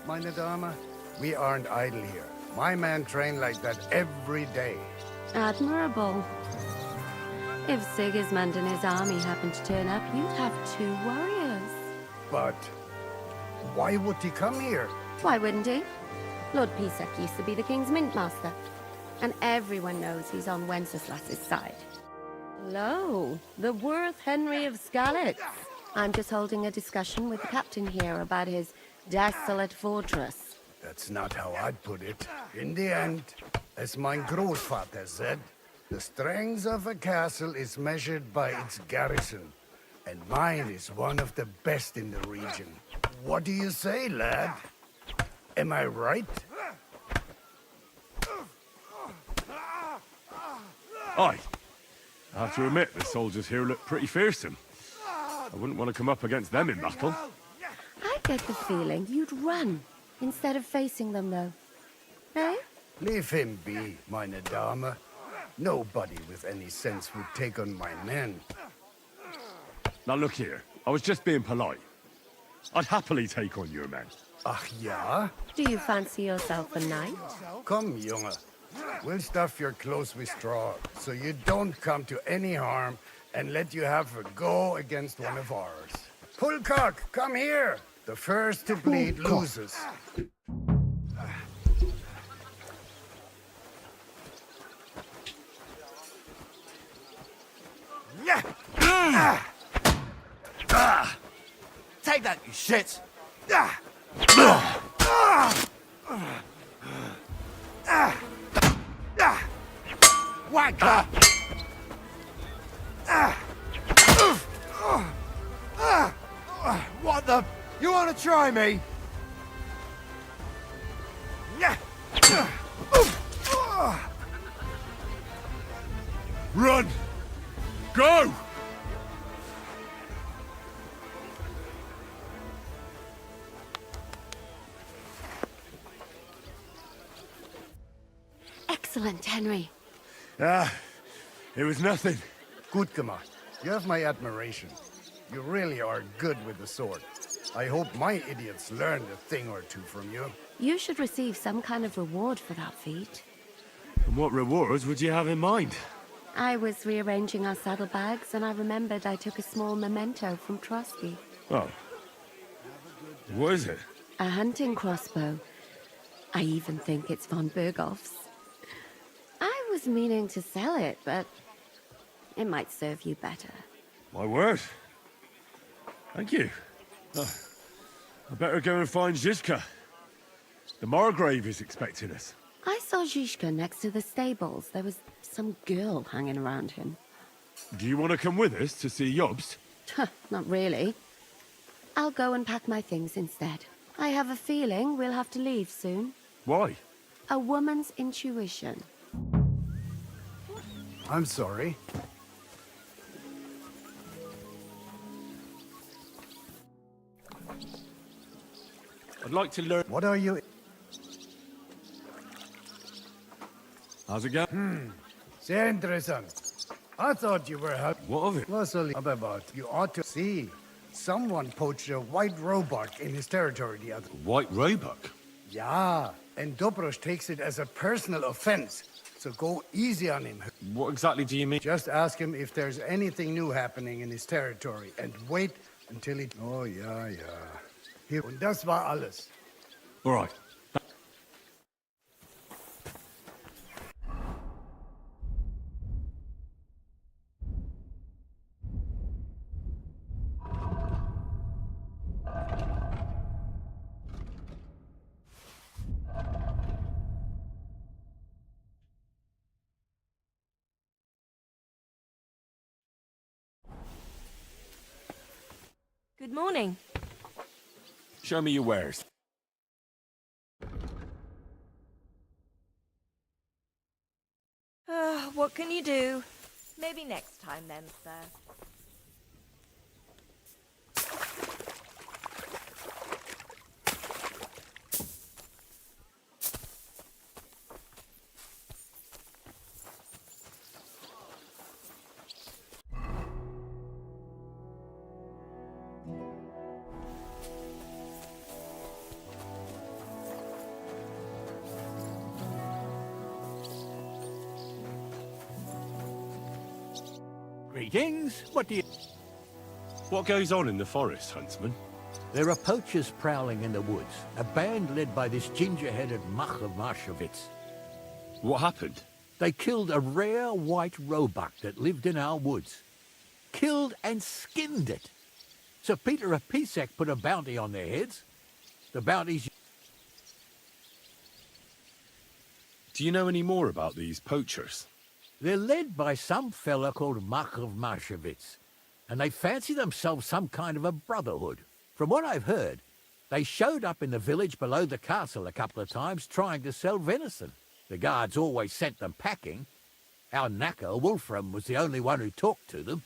meine Dame. We aren't idle here. My men train like that every day. Admirable. If Sigismund and his army happened to turn up, you'd have 2 warriors. But why would he come here? Why wouldn't he? Lord Pisak used to be the king's mintmaster, and everyone knows he's on Wenceslas's side. Lo, the worth Henry of Skalitz. I'm just holding a discussion with the captain here about his desolate fortress. That's not how I'd put it. In the end, as my grandfather said, the strength of a castle is measured by its garrison, and mine is one of the best in the region. What do you say, lad? Am I right? Aye. I have to admit, the soldiers here look pretty fearsome. I wouldn't want to come up against them in battle. I get the feeling you'd run instead of facing them, though. Eh? Leave him be, meine Dame. Nobody with any sense would take on my men. Now look here, I was just being polite. I'd happily take on your men. Ach ja? Do you fancy yourself a knight? Come, Junge. We'll stuff your clothes with straw, so you don't come to any harm, and let you have a go against one of ours. Pulcock, come here! The first to bleed loses. Take that, you shit! Wanker! What the? You want to try me? Run! Go! Excellent, Henry. It was nothing. Gut gemacht. You have my admiration. You really are good with the sword. I hope my idiots learned a thing or two from you. You should receive some kind of reward for that feat. And what rewards would you have in mind? I was rearranging our saddlebags, and I remembered I took a small memento from Trotsky. Oh. What is it? A hunting crossbow. I even think it's von Berghoff's. I was meaning to sell it, but it might serve you better. My word. Thank you. I better go and find Zizka. The Margrave is expecting us. I saw Zizka next to the stables. There was some girl hanging around him. Do you want to come with us to see Jobst? Not really. I'll go and pack my things instead. I have a feeling we'll have to leave soon. Why? A woman's intuition. I'm sorry. I'd like to learn... What are you... How's it going? Sehr interessant. I thought you were helping. What of it? Was soll ich about? You ought to see. Someone poached a white roebuck in his territory the other... White roebuck? Yeah, and Dobrosh takes it as a personal offense. So go easy on him. What exactly do you mean? Just ask him if there's anything new happening in his territory and wait until he... Oh, ja, ja. Hier, und das war alles. All right. Good morning. Show me your wares. What can you do? Maybe next time then, sir. Greetings. What do you... What goes on in the forest, Huntsman? There are poachers prowling in the woods. A band led by this ginger-headed Mach of Marshowitz. What happened? They killed a rare white roebuck that lived in our woods. Killed and skinned it. Sir Peter of Pisek put a bounty on their heads. The bounty's... Do you know any more about these poachers? They're led by some fella called Mach of Marshowitz, and they fancy themselves some kind of a brotherhood. From what I've heard, they showed up in the village below the castle a couple of times trying to sell venison. The guards always sent them packing. Our knacker, Wolfram, was the only one who talked to them.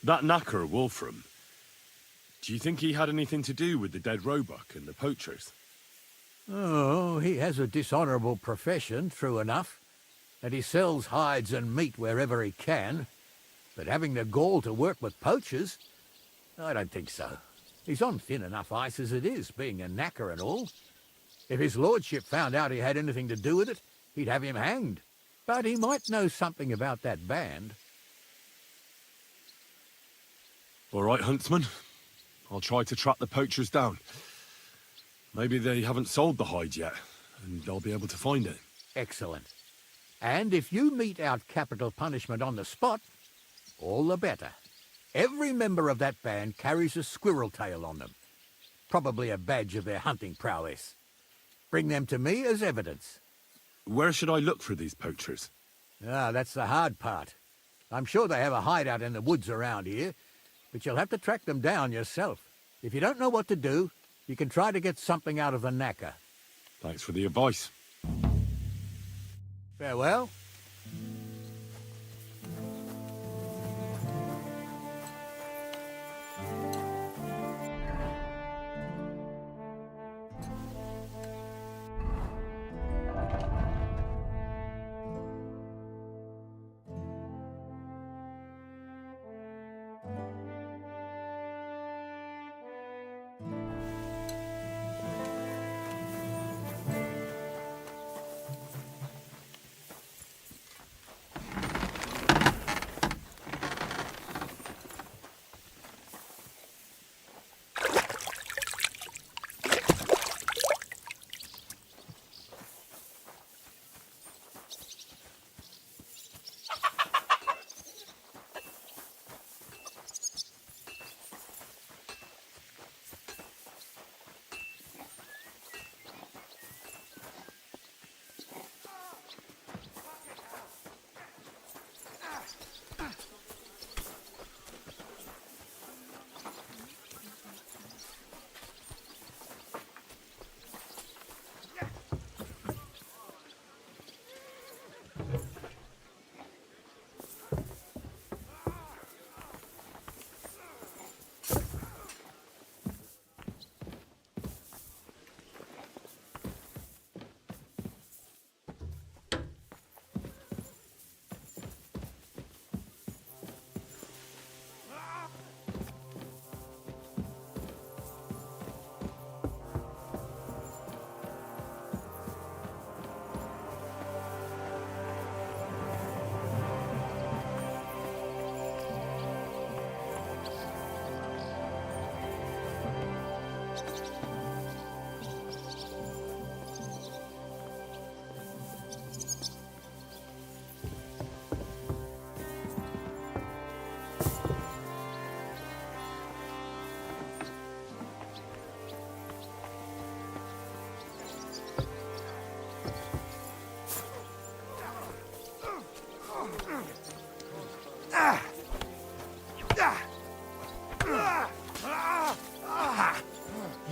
That knacker, Wolfram, do you think he had anything to do with the dead roebuck and the poachers? Oh, he has a dishonourable profession, true enough, and he sells hides and meat wherever he can. But having the gall to work with poachers, I don't think so. He's on thin enough ice as it is, being a knacker and all. If his lordship found out he had anything to do with it, he'd have him hanged. But he might know something about that band. All right, Huntsman. I'll try to track the poachers down. Maybe they haven't sold the hide yet, and I'll be able to find it. Excellent. And if you mete out capital punishment on the spot, all the better. Every member of that band carries a squirrel tail on them. Probably a badge of their hunting prowess. Bring them to me as evidence. Where should I look for these poachers? Ah, that's the hard part. I'm sure they have a hideout in the woods around here, but you'll have to track them down yourself. If you don't know what to do, you can try to get something out of the knacker. Thanks for the advice. Farewell.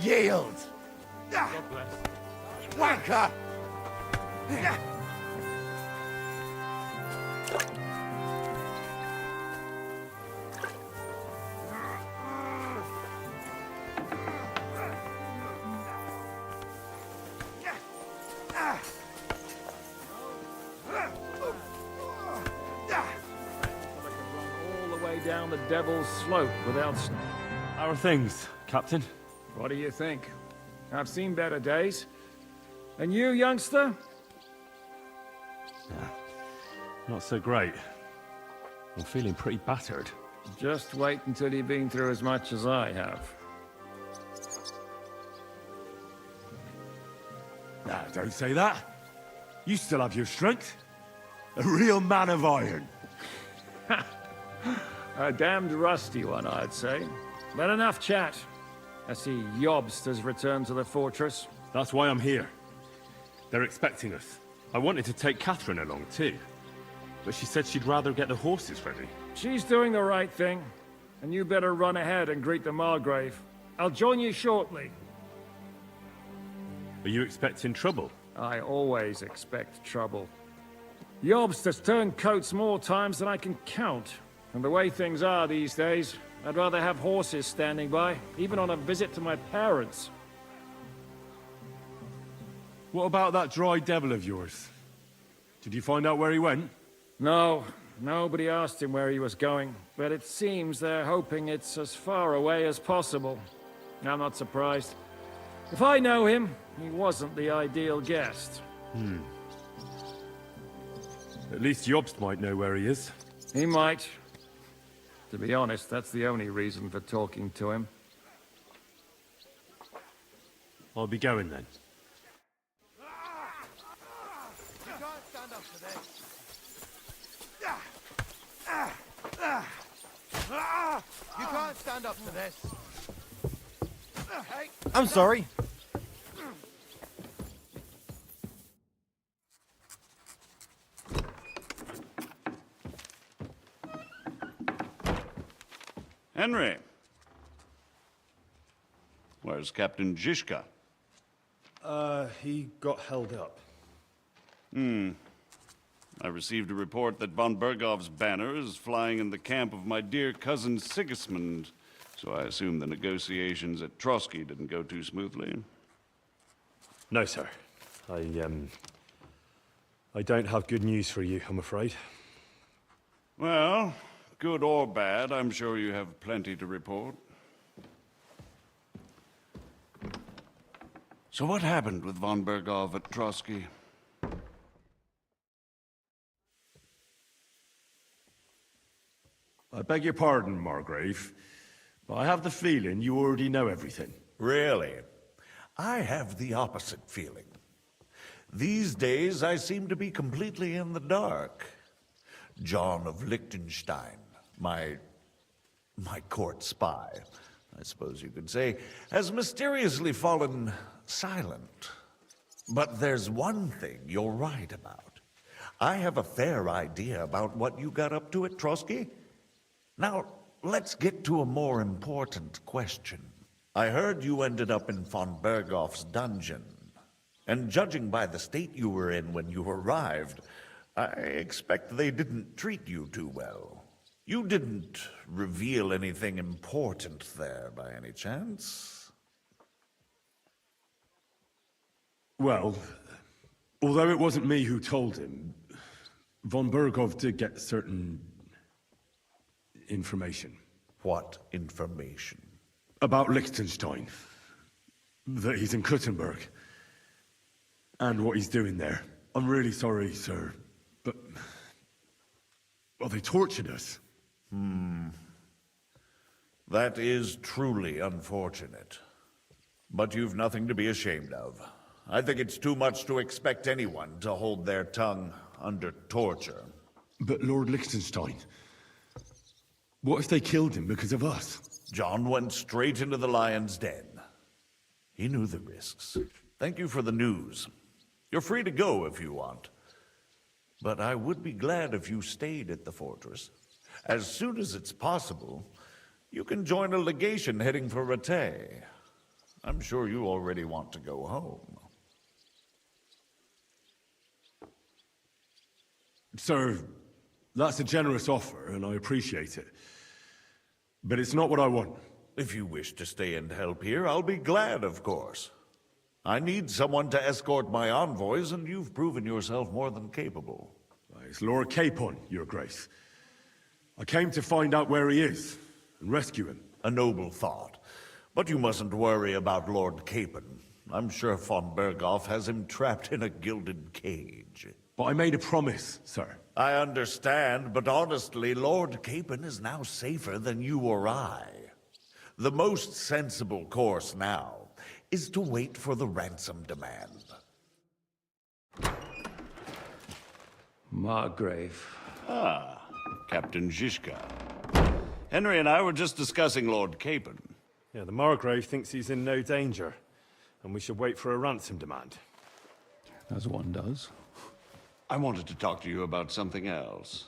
Yield! Wanker! All the way down the Devil's Slope without... How are things, Captain? What do you think? I've seen better days. And you, youngster? Not so great. I'm feeling pretty battered. Just wait until you've been through as much as I have. Nah, don't say that. You still have your strength. A real man of iron. A damned rusty one, I'd say. But enough chat. I see Jobst has returned to the fortress. That's why I'm here. They're expecting us. I wanted to take Catherine along too, but she said she'd rather get the horses ready. She's doing the right thing, and you better run ahead and greet the Margrave. I'll join you shortly. Are you expecting trouble? I always expect trouble. Jobst has turned coats more times than I can count. And the way things are these days, I'd rather have horses standing by, even on a visit to my parents. What about that dry devil of yours? Did you find out where he went? No, nobody asked him where he was going, but it seems they're hoping it's as far away as possible. I'm not surprised. If I know him, he wasn't the ideal guest. At least Jobst might know where he is. He might. To be honest, that's the only reason for talking to him. I'll be going then. You can't stand up to this. You can't stand up to this. Hey. I'm sorry. Henry. Where's Captain Zizka? He got held up. I received a report that von Bergov's banner is flying in the camp of my dear cousin Sigismund, so I assume the negotiations at Trotsky didn't go too smoothly. No, sir. I don't have good news for you, I'm afraid. Well, good or bad, I'm sure you have plenty to report. So what happened with von Bergov at Trotsky? I beg your pardon, Margrave, but I have the feeling you already know everything. Really? I have the opposite feeling. These days, I seem to be completely in the dark. John of Liechtenstein, my court spy, I suppose you could say, has mysteriously fallen silent. But there's one thing you're right about. I have a fair idea about what you got up to at Trotsky. Now, let's get to a more important question. I heard you ended up in von Bergov's dungeon. And judging by the state you were in when you arrived, I expect they didn't treat you too well. You didn't reveal anything important there by any chance? Well, although it wasn't me who told him, von Bergov did get certain information. What information? About Liechtenstein. That he's in Kuttenberg. And what he's doing there. I'm really sorry, sir, but... well, they tortured us. That is truly unfortunate. But you've nothing to be ashamed of. I think it's too much to expect anyone to hold their tongue under torture. But Lord Liechtenstein... what if they killed him because of us? John went straight into the lion's den. He knew the risks. Thank you for the news. You're free to go if you want. But I would be glad if you stayed at the fortress. As soon as it's possible, you can join a legation heading for Rattay. I'm sure you already want to go home. Sir, that's a generous offer, and I appreciate it. But it's not what I want. If you wish to stay and help here, I'll be glad, of course. I need someone to escort my envoys, and you've proven yourself more than capable. It's Lord Capon, Your Grace. I came to find out where he is, and rescue him. A noble thought. But you mustn't worry about Lord Capon. I'm sure von Bergov has him trapped in a gilded cage. But I made a promise, sir. I understand, but honestly, Lord Capon is now safer than you or I. The most sensible course now is to wait for the ransom demand. Margrave. Ah, Captain Zizka. Henry and I were just discussing Lord Capon. Yeah, the Margrave thinks he's in no danger, and we should wait for a ransom demand. As one does. I wanted to talk to you about something else.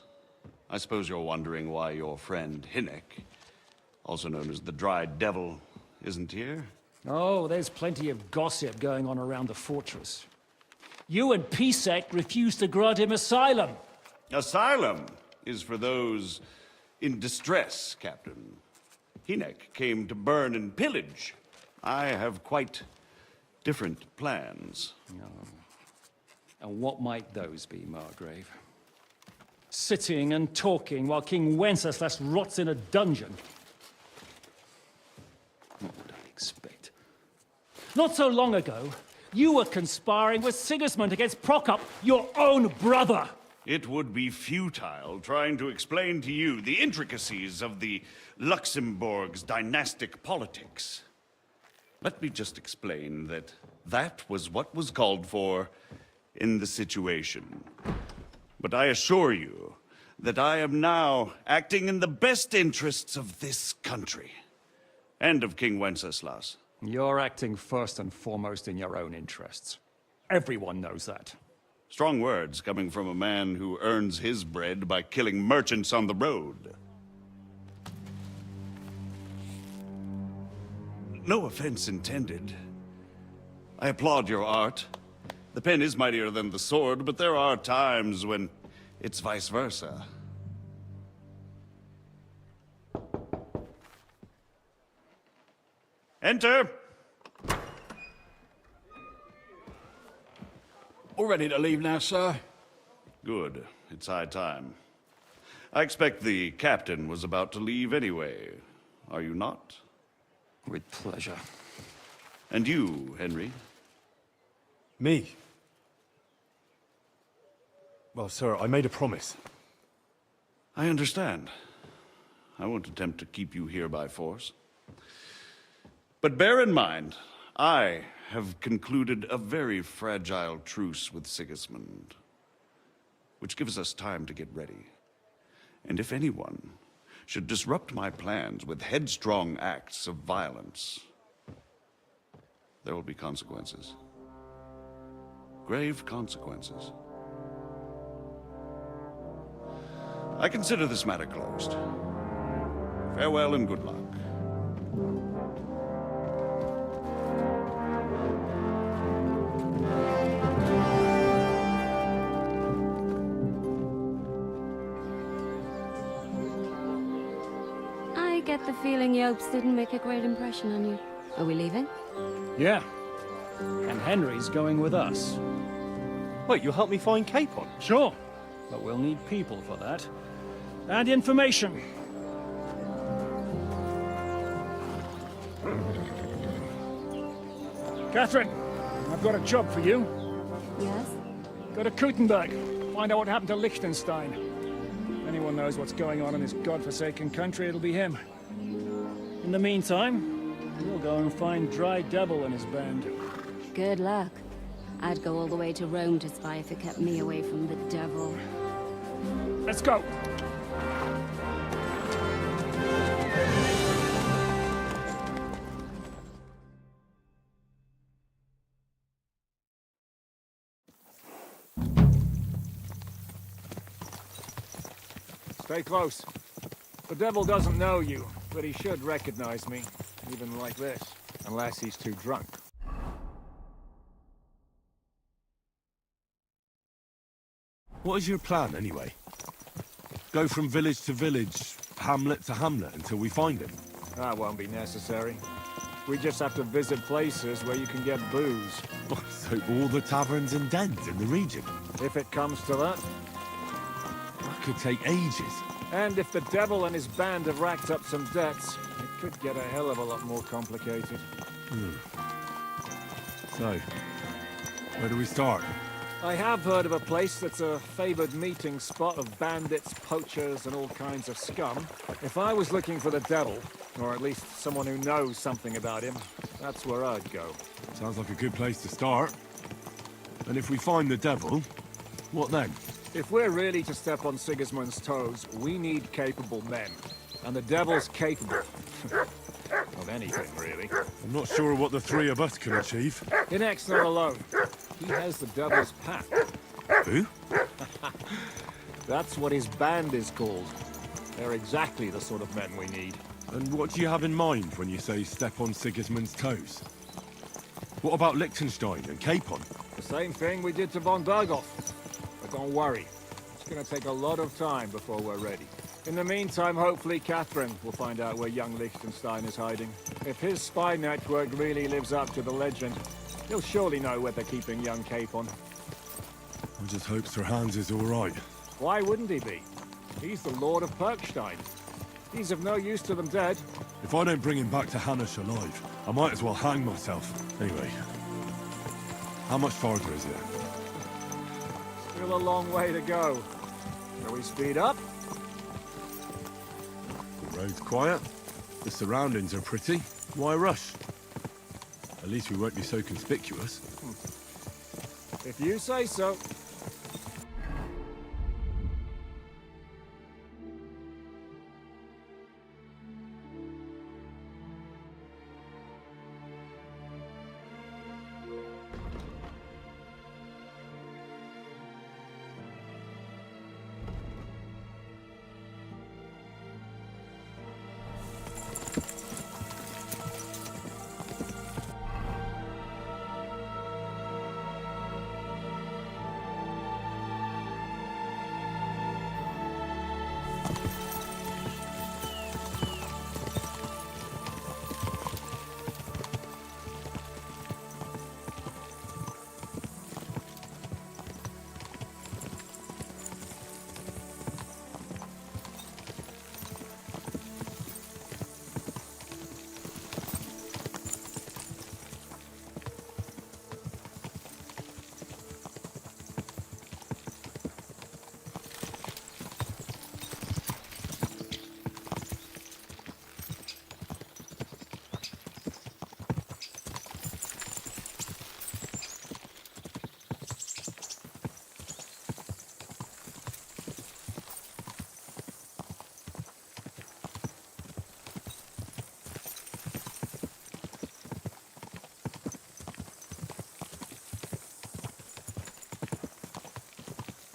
I suppose you're wondering why your friend Hinnek, also known as the Dried Devil, isn't here? Oh, there's plenty of gossip going on around the fortress. You and Pisek refused to grant him asylum. Asylum is for those in distress, Captain. Hinnek came to burn and pillage. I have quite different plans. And what might those be, Margrave? Sitting and talking while King Wenceslas rots in a dungeon. What would I expect? Not so long ago, you were conspiring with Sigismund against Prokop, your own brother. It would be futile trying to explain to you the intricacies of the Luxembourg's dynastic politics. Let me just explain that that was what was called for in the situation. But I assure you that I am now acting in the best interests of this country and of King Wenceslas. You're acting first and foremost in your own interests. Everyone knows that. Strong words coming from a man who earns his bread by killing merchants on the road. No offense intended. I applaud your art. The pen is mightier than the sword, but there are times when it's vice versa. Enter! All ready to leave now, sir? Good. It's high time. I expect the captain was about to leave anyway. Are you not? With pleasure. And you, Henry? Me? Well, sir, I made a promise. I understand. I won't attempt to keep you here by force. But bear in mind, I have concluded a very fragile truce with Sigismund, which gives us time to get ready. And if anyone should disrupt my plans with headstrong acts of violence, there will be consequences. Grave consequences. I consider this matter closed. Farewell and good luck. I get the feeling Yopes didn't make a great impression on you. Are we leaving? Yeah. And Henry's going with us. Wait, you'll help me find Capon? Sure. But we'll need people for that. And information. Catherine, I've got a job for you. Yes? Go to Kuttenberg. Find out what happened to Liechtenstein. If anyone knows what's going on in this godforsaken country, it'll be him. In the meantime, we'll go and find Dry Devil and his band. Good luck. I'd go all the way to Rome to spy if it kept me away from the devil. Let's go! Stay close. The devil doesn't know you, but he should recognize me, even like this, unless he's too drunk. What is your plan, anyway? Go from village to village, hamlet to hamlet, until we find him? That won't be necessary. We just have to visit places where you can get booze. So all the taverns and dens in the region? If it comes to that. That could take ages. And if the devil and his band have racked up some debts, it could get a hell of a lot more complicated. So, where do we start? I have heard of a place that's a favored meeting spot of bandits, poachers, and all kinds of scum. If I was looking for the devil, or at least someone who knows something about him, that's where I'd go. Sounds like a good place to start. And if we find the devil, what then? If we're really to step on Sigismund's toes, we need capable men. And the devil's capable. Of anything, really. I'm not sure what the three of us can achieve. Inek's not alone. He has the devil's pack. Who? That's what his band is called. They're exactly the sort of men we need. And what do you have in mind when you say step on Sigismund's toes? What about Liechtenstein and Capon? The same thing we did to von Berghoff. But don't worry. It's gonna take a lot of time before we're ready. In the meantime, hopefully Catherine will find out where young Liechtenstein is hiding. If his spy network really lives up to the legend, he'll surely know where they're keeping young Capon. I just hope Sir Hans is all right. Why wouldn't he be? He's the Lord of Perkstein. He's of no use to them dead. If I don't bring him back to Hannish alive, I might as well hang myself. Anyway, how much farther is it? Still a long way to go. Shall we speed up? The road's quiet. The surroundings are pretty. Why rush? At least we won't be so conspicuous. If you say so.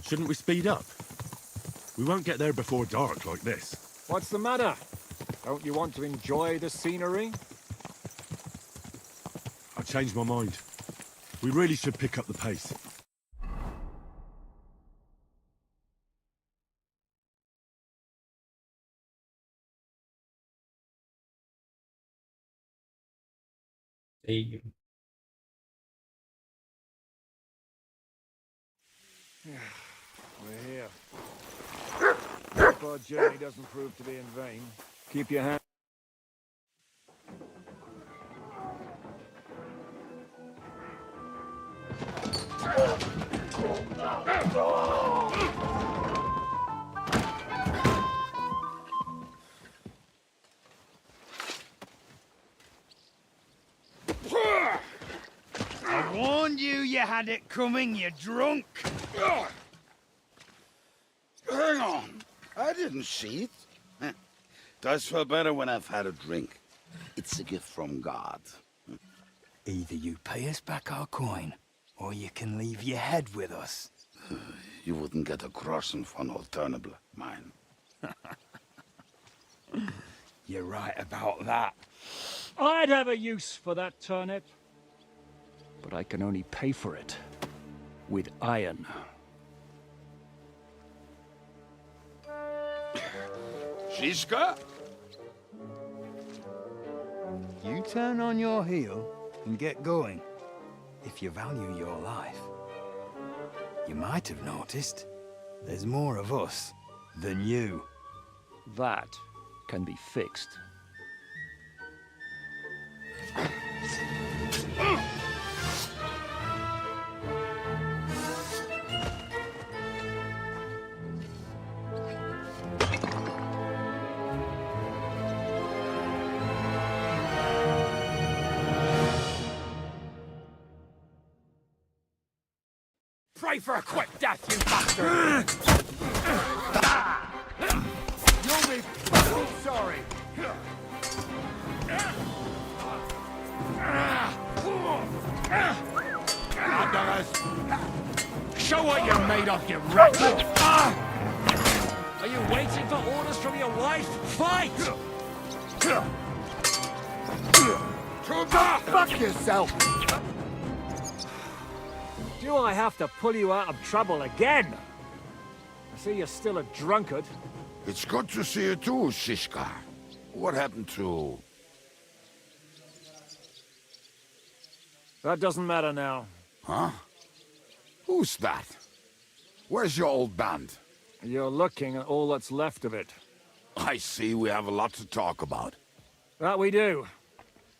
Shouldn't we speed up? We won't get there before dark like this. What's the matter? Don't you want to enjoy the scenery? I changed my mind. We really should pick up the pace. We're here. Hope our journey doesn't prove to be in vain. Keep your hand. I warned you you had it coming, you drunk. Hang on. I didn't see it. Does feel better when I've had a drink. It's a gift from God. Either you pay us back our coin, or you can leave your head with us. You wouldn't get a crossing for an alternative, mine. You're right about that. I'd have a use for that turnip. But I can only pay for it with iron. Shiska? You turn on your heel and get going. If you value your life. You might have noticed there's more of us than you. That can be fixed. Pray for a quick death, you bastard! You'll be fucking sorry. Show what you're made of, you rat! Are you waiting for orders from your wife? Fight! Fuck yourself. Do I have to pull you out of trouble again? I see you're still a drunkard. It's good to see you too, Shishka. What happened to... That doesn't matter now. Huh? Who's that? Where's your old band? You're looking at all that's left of it. I see we have a lot to talk about. That we do.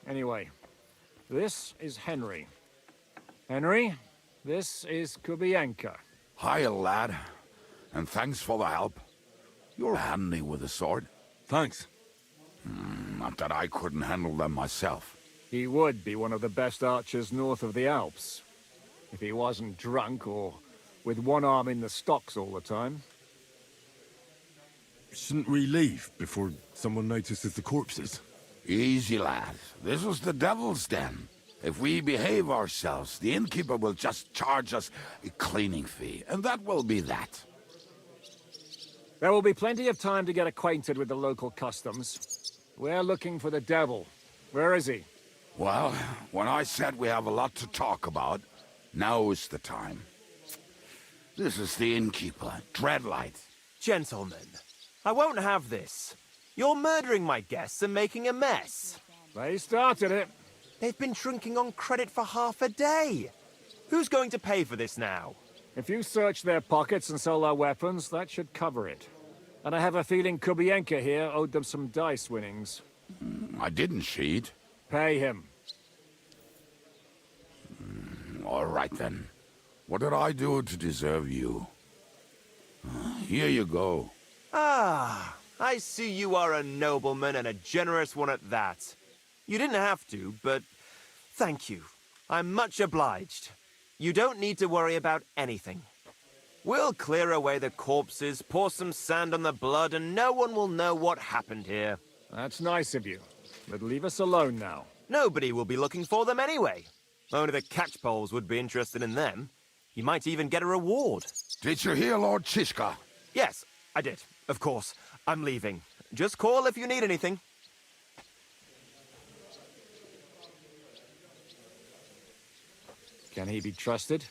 Anyway, this is Henry. Henry, this is Kubienka. Hiya, lad. And thanks for the help. You're handy with a sword. Thanks. Not that I couldn't handle them myself. He would be one of the best archers north of the Alps. If he wasn't drunk or with one arm in the stocks all the time. Shouldn't we leave before someone notices the corpses? Easy, lad. This was the Devil's Den. If we behave ourselves, the innkeeper will just charge us a cleaning fee, and that will be that. There will be plenty of time to get acquainted with the local customs. We're looking for the devil. Where is he? Well, when I said we have a lot to talk about, now is the time. This is the innkeeper, Dreadlight. Gentlemen, I won't have this. You're murdering my guests and making a mess. They started it. They've been drinking on credit for half a day. Who's going to pay for this now? If you search their pockets and sell their weapons, that should cover it. And I have a feeling Kubienka here owed them some dice winnings. I didn't cheat. Pay him. All right, then. What did I do to deserve you? Here you go. Ah, I see you are a nobleman and a generous one at that. You didn't have to, but thank you. I'm much obliged. You don't need to worry about anything. We'll clear away the corpses, pour some sand on the blood, and no one will know what happened here. That's nice of you. But leave us alone now. Nobody will be looking for them anyway. Only the catchpoles would be interested in them. You might even get a reward. Did you hear, Lord Chishka? Yes, I did. Of course. I'm leaving. Just call if you need anything. Can he be trusted?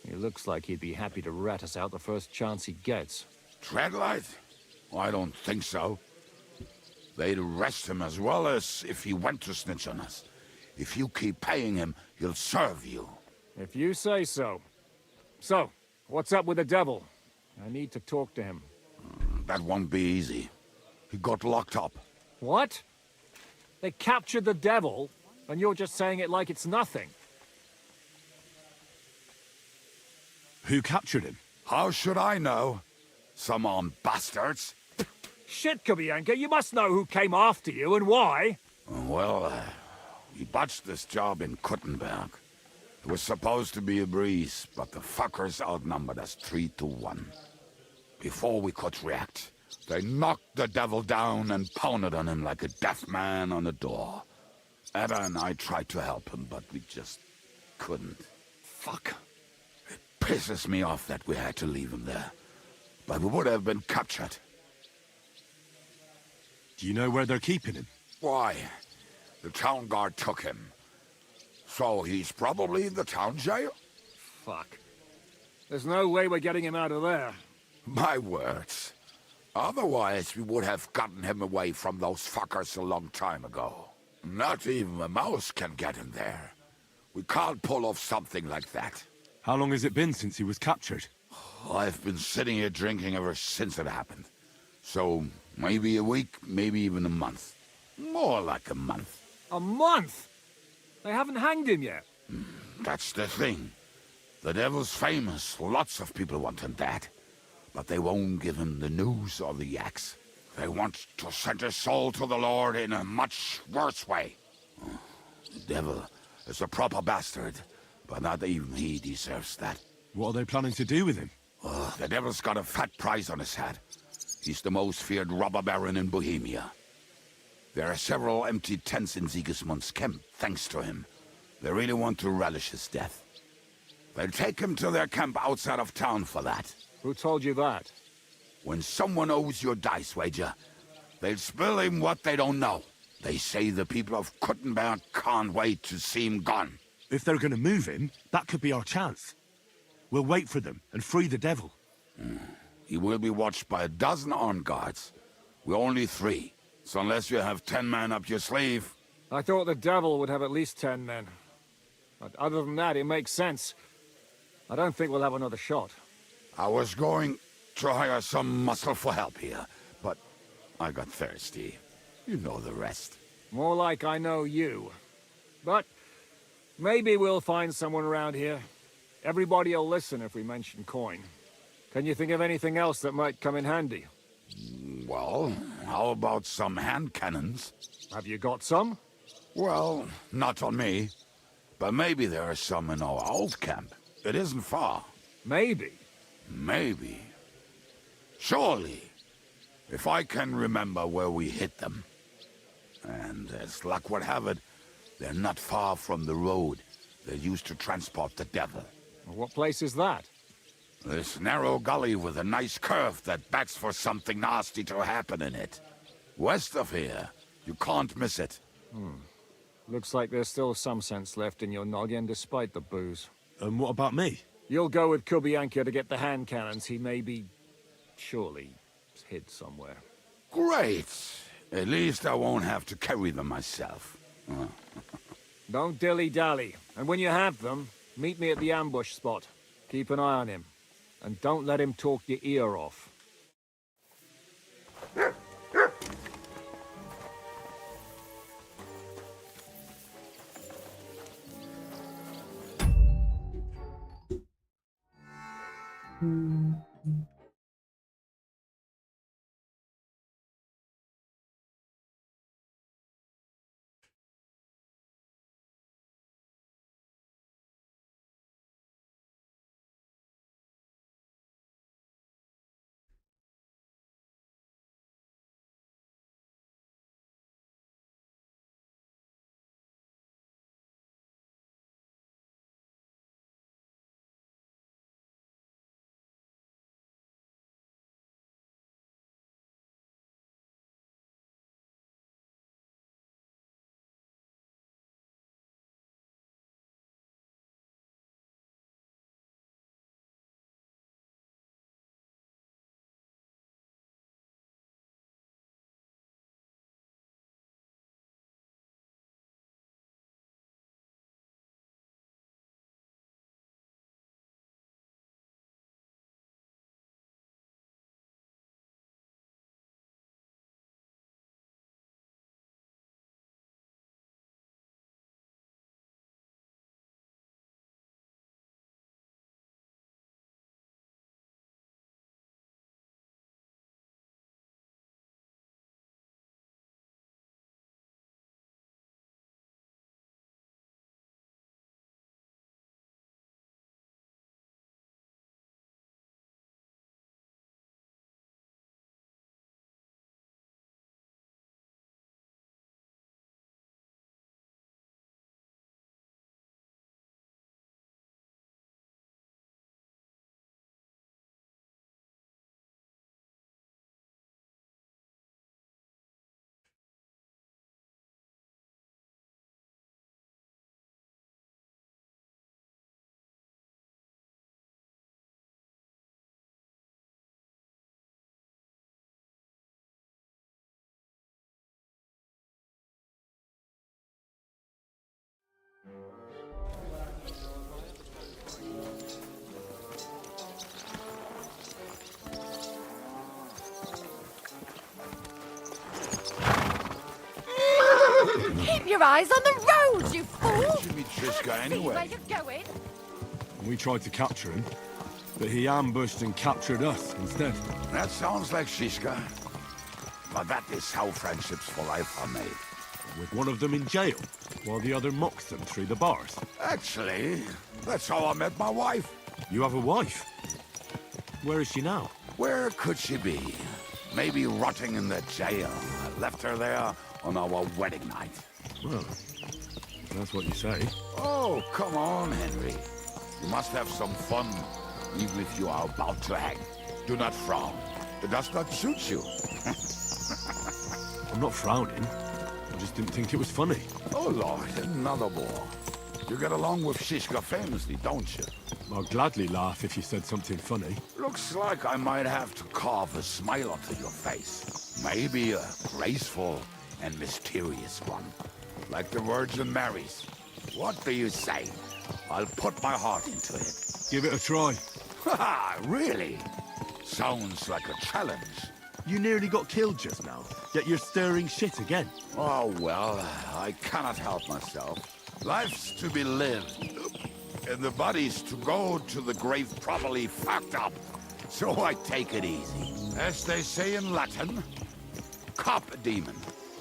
He looks like he'd be happy to rat us out the first chance he gets. Dreadlight? I don't think so. They'd arrest him as well as if he went to snitch on us. If you keep paying him, he'll serve you. If you say so. So, what's up with the devil? I need to talk to him. That won't be easy. He got locked up. What? They captured the devil, and you're just saying it like it's nothing. Who captured him? How should I know? Some armed bastards. Shit, Kubienka, you must know who came after you and why. Well, we botched this job in Kuttenberg. It was supposed to be a breeze, but the fuckers outnumbered us 3-1. Before we could react, they knocked the devil down and pounded on him like a deaf man on a door. Ada and I tried to help him, but we just couldn't. Fuck. It pisses me off that we had to leave him there. But we would have been captured. Do you know where they're keeping him? Why? The town guard took him. So he's probably in the town jail? Fuck. There's no way we're getting him out of there. My words. Otherwise, we would have gotten him away from those fuckers a long time ago. Not even a mouse can get him there. We can't pull off something like that. How long has it been since he was captured? I've been sitting here drinking ever since it happened. So, maybe a week, maybe even a month. More like a month. A month? They haven't hanged him yet. That's the thing. The devil's famous. Lots of people want him dead. But they won't give him the news or the axe. They want to send his soul to the Lord in a much worse way. The devil is a proper bastard, but not even he deserves that. What are they planning to do with him? The devil's got a fat price on his head. He's the most feared robber baron in Bohemia. There are several empty tents in Sigismund's camp, thanks to him. They really want to relish his death. They'll take him to their camp outside of town for that. Who told you that? When someone owes you a dice wager, they'll spill him what they don't know. They say the people of Kuttenberg can't wait to see him gone. If they're gonna move him, that could be our chance. We'll wait for them and free the devil. He will be watched by a dozen armed guards. We're only 3, so unless you have 10 men up your sleeve... I thought the devil would have at least 10 men. But other than that, it makes sense. I don't think we'll have another shot. I was going to hire some muscle for help here, but I got thirsty. You know the rest. More like I know you. But maybe we'll find someone around here. Everybody'll listen if we mention coin. Can you think of anything else that might come in handy? Well, how about some hand cannons? Have you got some? Well, not on me. But maybe there are some in our old camp. It isn't far. Maybe? Maybe. Surely. If I can remember where we hid them. And as luck would have it, they're not far from the road they used to transport the devil. What place is that? This narrow gully with a nice curve that backs for something nasty to happen in it. West of here. You can't miss it. Looks like there's still some sense left in your noggin despite the booze. And what about me? You'll go with Kubianka to get the hand cannons. He may be... surely hid somewhere. Great. At least I won't have to carry them myself. Don't dilly-dally. And when you have them, meet me at the ambush spot. Keep an eye on him. And don't let him talk your ear off. Keep your eyes on the road, you fool! Jimmy Triska Where anyway. you're going? We tried to capture him, but he ambushed and captured us instead. That sounds like Shiska. But that is how friendships for life are made. With one of them in jail, while the other mocks them through the bars. Actually, that's how I met my wife. You have a wife? Where is she now? Where could she be? Maybe rotting in the jail. I left her there on our wedding night. Well, that's what you say. Oh, come on, Henry. You must have some fun, even if you are about to hang. Do not frown. It does not suit you. I'm not frowning. I just didn't think it was funny. Oh, Lord, another more. You get along with Shishka famously, don't you? I'll gladly laugh if you said something funny. Looks like I might have to carve a smile onto your face. Maybe a graceful and mysterious one. Like the Virgin Mary's. What do you say? I'll put my heart into it. Give it a try. Haha, really? Sounds like a challenge. You nearly got killed just now, yet you're stirring shit again. Oh, well, I cannot help myself. Life's to be lived, and the body's to go to the grave properly fucked up. So I take it easy. As they say in Latin, cop a demon.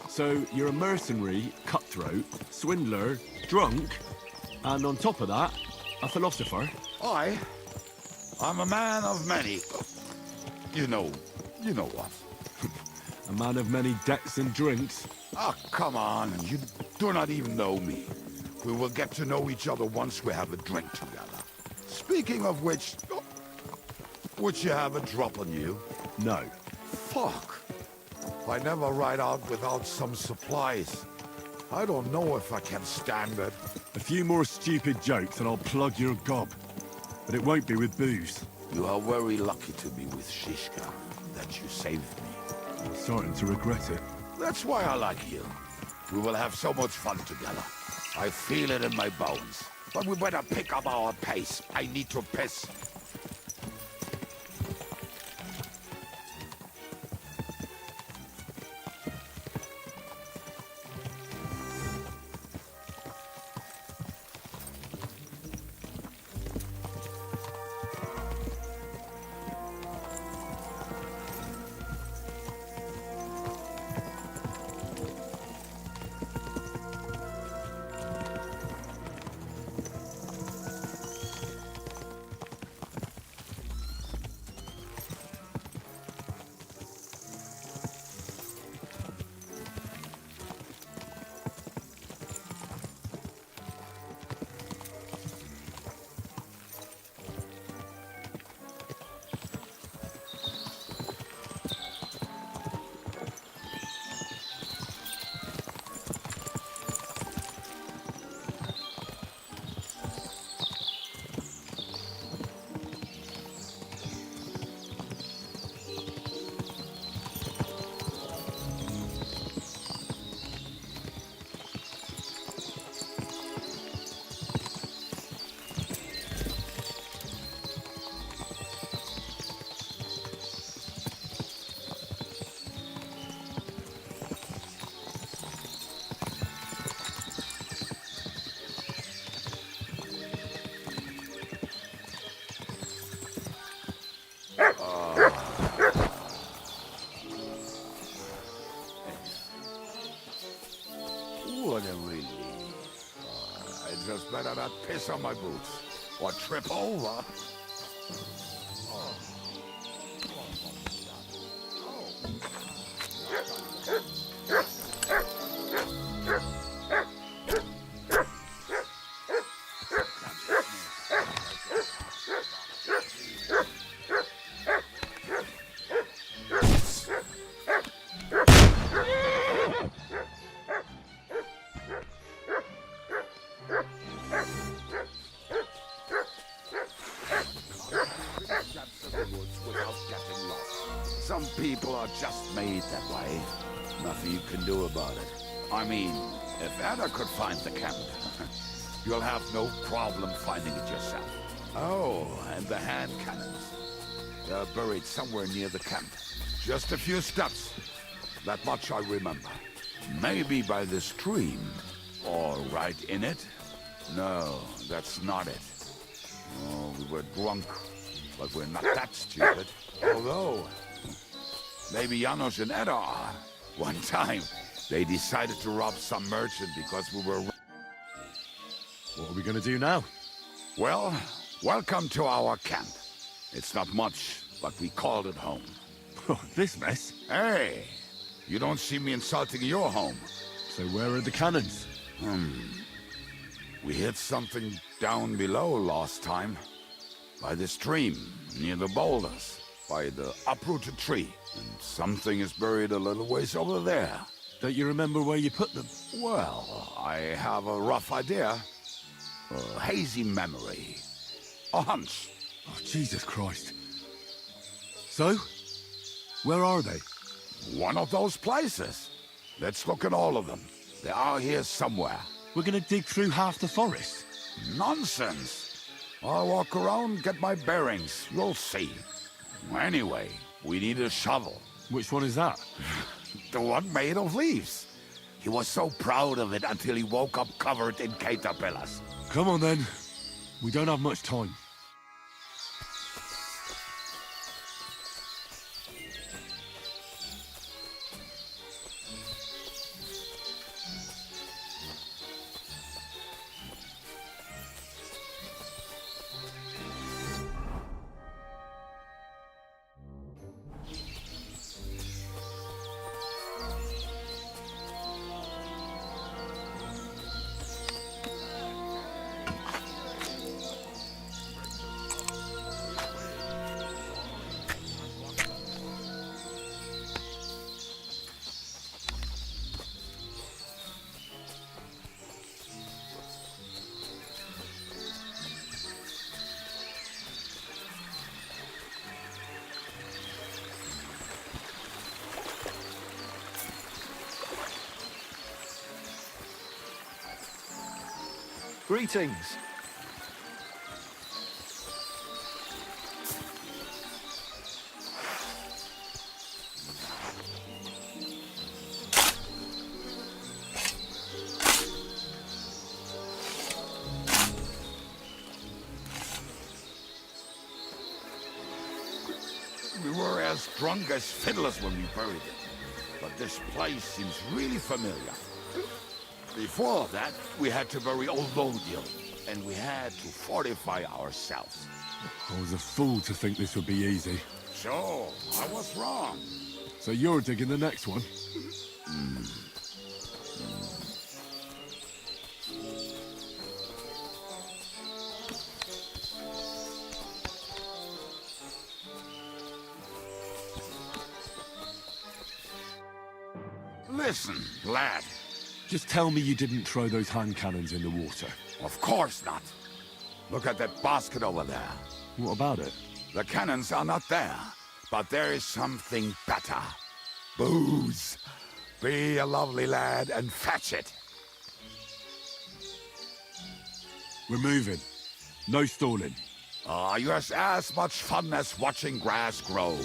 So you're a mercenary, cutthroat, swindler, drunk, and on top of that, a philosopher? I'm a man of many... You know what. A man of many debts and drinks? Oh, come on, you do not even know me. We will get to know each other once we have a drink together. Speaking of which, would you have a drop on you? No. Fuck. I never ride out without some supplies. I don't know if I can stand it. A few more stupid jokes and I'll plug your gob. But it won't be with booze. You are very lucky to be with Shishka, that you saved me. I'm starting to regret it. That's why I like you. We will have so much fun together. I feel it in my bones. But we better pick up our pace. I need to piss. What a relief. I just better not piss on my boots or trip over. Some people are just made that way. Nothing you can do about it. I mean, if Anna could find the camp, you'll have no problem finding it yourself. Oh, and the hand cannons. They're buried somewhere near the camp. Just a few steps. That much I remember. Maybe by the stream. Or right in it? No, that's not it. Oh, we were drunk, but we're not that stupid. Although, maybe Janos and Edda are. One time, they decided to rob some merchant because we were... What are we going to do now? Well, Welcome to our camp. It's not much, but we called it home. Oh, this mess? Hey, you don't see me insulting your home. So where are the cannons? We hit something down below last time. By the stream, near the boulders. By the uprooted tree. And something is buried a little ways over there. Don't you remember where you put them? Well, I have a rough idea. A hazy memory. A hunch. Oh, Jesus Christ. So? Where are they? One of those places. Let's look at all of them. They are here somewhere. We're gonna dig through half the forest. Nonsense. I'll walk around, get my bearings. You'll see. Anyway, we need a shovel. Which one is that? The one made of leaves. He was so proud of it until he woke up covered in caterpillars. Come on then. We don't have much time. Greetings. We were as drunk as fiddlers when we buried it. But this place seems really familiar. Before that, we had to bury old Lodiel, and we had to fortify ourselves. I was a fool to think this would be easy. So, I was wrong. So you're digging the next one? Listen, lad. Just tell me you didn't throw those hand cannons in the water. Of course not. Look at that basket over there. What about it? The cannons are not there, but there is something better. Booze. Be a lovely lad and fetch it. We're moving. No stalling. You have as much fun as watching grass grow.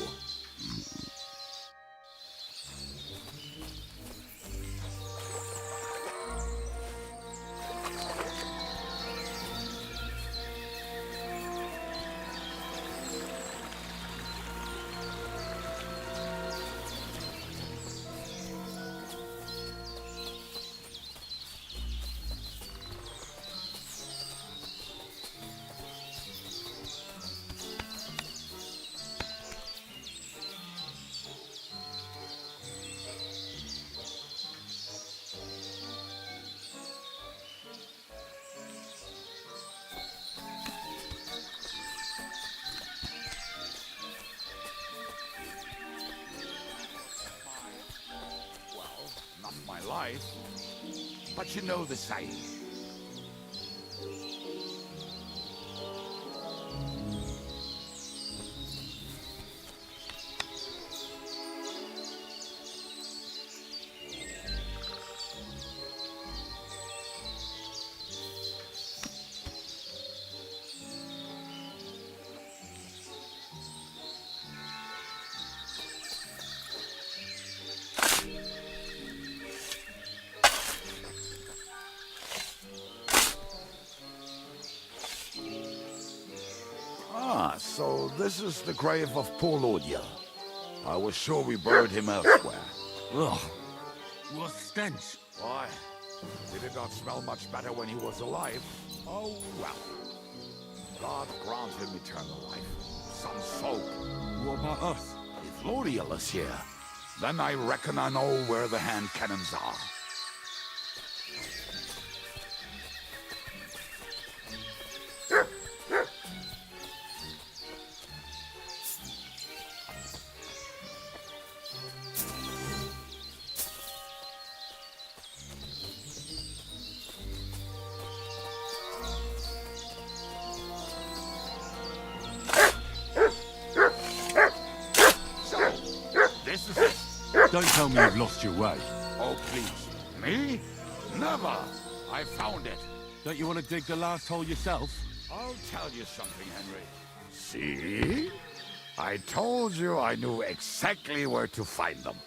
Life, but you know the saying. So this is the grave of poor Lodiel. I was sure we buried him elsewhere. Ugh. What stench? Why? Did it not smell much better when he was alive? Oh, well. God grant him eternal life. Some soul. What about us? If Lodiel is here, then I reckon I know where the hand cannons are. Don't tell me you've lost your way. Oh, please. Me? Never. I found it. Don't you want to dig the last hole yourself? I'll tell you something, Henry. See? I told you I knew exactly where to find them.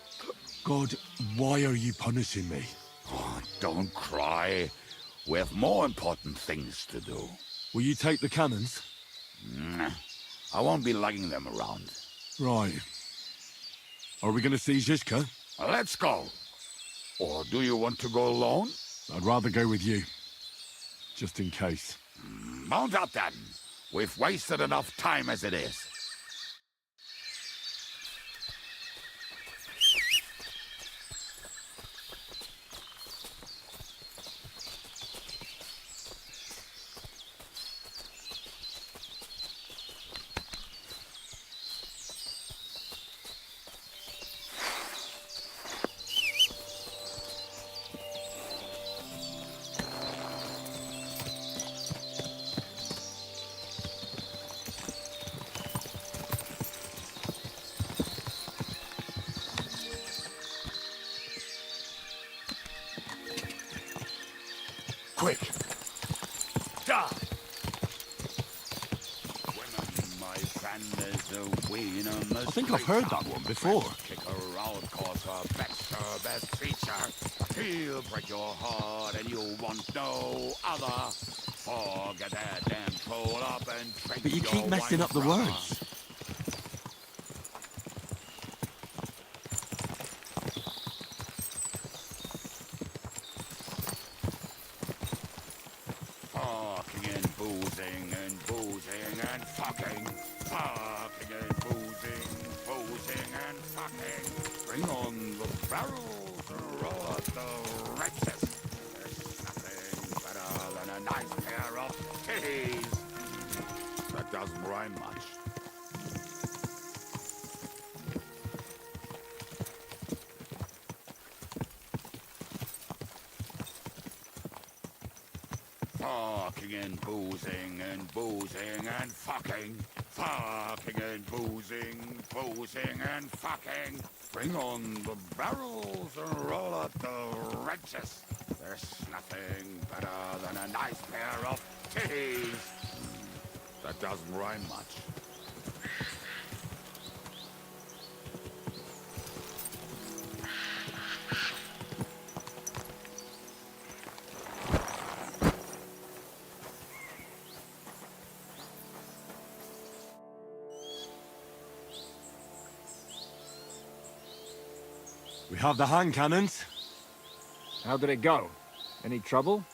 God, why are you punishing me? Oh, don't cry. We have more important things to do. Will you take the cannons? I won't be lugging them around. Right. Are we going to see Zizka? Let's go. Or do you want to go alone? I'd rather go with you. Just in case. Mount up then. We've wasted enough time as it is. Quick! Da! I think I've heard that one before. Kick her out, cause her best creature. He'll break your heart and you want no other. Forget that and troll up and drink. But you keep messing up the words. Fucking and boozing and boozing and fucking. Fucking and boozing and fucking. Bring on the barrels and roll out the wretches. There's nothing better than a nice pair of titties. That doesn't rhyme much. Fucking and boozing and fucking. Fucking and boozing and fucking. Bring on the barrels and roll out the wrenches. There's nothing better than a nice pair of titties. That doesn't rhyme much. We have the hand cannons. How did it go? Any trouble?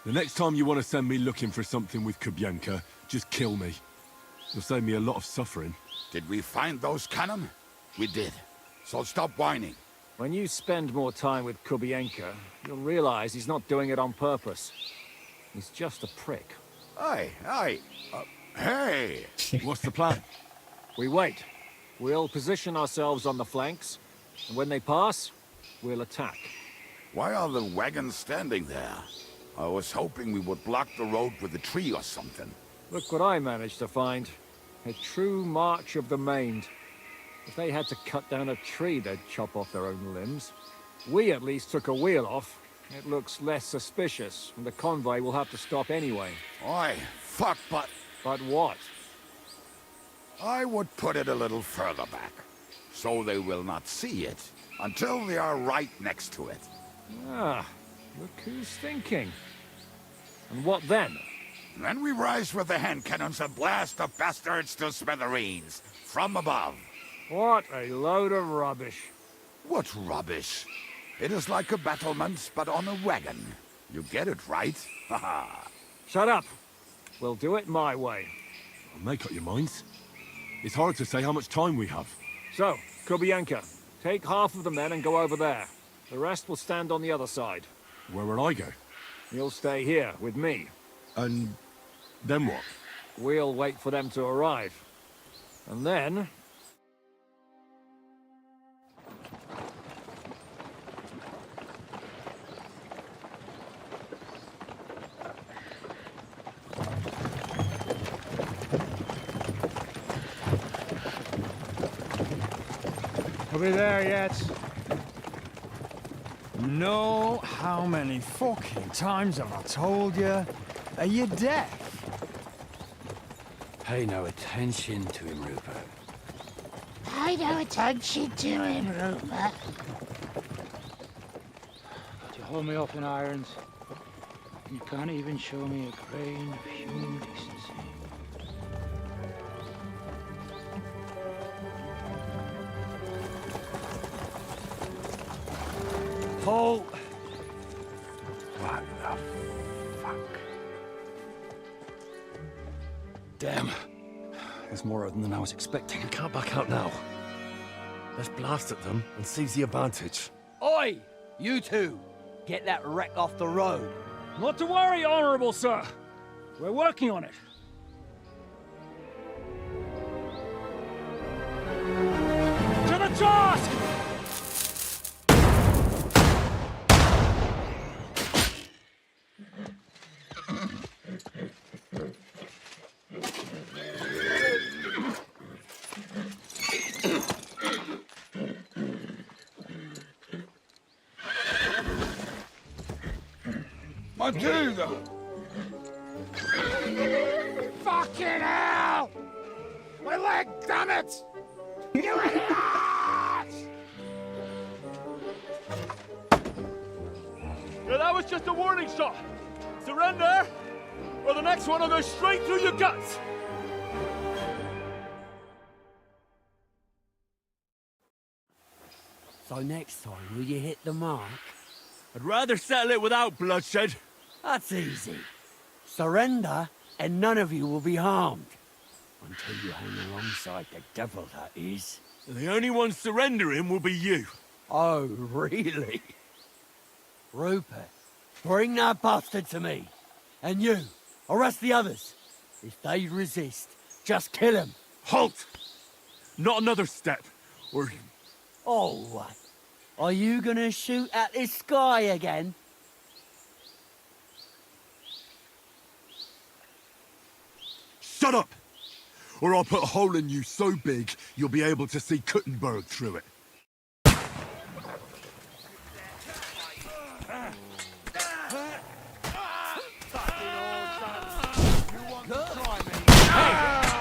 The next time you want to send me looking for something with Kubienka, just kill me. You'll save me a lot of suffering. Did we find those cannon? We did. So stop whining. When you spend more time with Kubienka, you'll realize he's not doing it on purpose. He's just a prick. Hey! What's the plan? We wait. We'll position ourselves on the flanks, and when they pass, we'll attack. Why are the wagons standing there? I was hoping we would block the road with a tree or something. Look what I managed to find. A true march of the maimed. If they had to cut down a tree, they'd chop off their own limbs. We at least took a wheel off. It looks less suspicious, and the convoy will have to stop anyway. Oi, fuck, but... But what? I would put it a little further back, so they will not see it until they are right next to it. Ah, look who's thinking. And what then? Then we rise with the hand cannons and blast the bastards to smithereens, from above. What a load of rubbish. What rubbish? It is like a battlement, but on a wagon. You get it right? Haha. Shut up. We'll do it my way. Make up your minds. It's hard to say how much time we have. So, Kubienka, take half of the men and go over there. The rest will stand on the other side. Where will I go? You'll stay here with me. And then what? We'll wait for them to arrive. And then... Are we there yet? You know how many fucking times have I told you? Are you deaf? Pay no attention to him, Rupert. Pay no attention to him, Rupert. You hold me up in irons. You can't even show me a grain of human decency. Paul! What the fuck? Damn. There's more of them than I was expecting. We can't back out now. Let's blast at them and seize the advantage. Oi! You two! Get that wreck off the road. Not to worry, Honorable Sir. We're working on it. To the task! Matilda! Fucking hell! My leg, damn it! You idiots! Yeah, that was just a warning shot. Surrender, or the next one will go straight through your guts. So next time, will you hit the mark? I'd rather settle it without bloodshed. That's easy. Surrender, and none of you will be harmed. Until you hang alongside the devil, that is. The only one surrendering will be you. Oh, really? Rupert, bring that bastard to me. And you, arrest the others. If they resist, just kill them. Halt! Not another step, or... Oh, what? Are you gonna shoot at this sky again? Shut up! Or I'll put a hole in you so big, you'll be able to see Kuttenberg through it.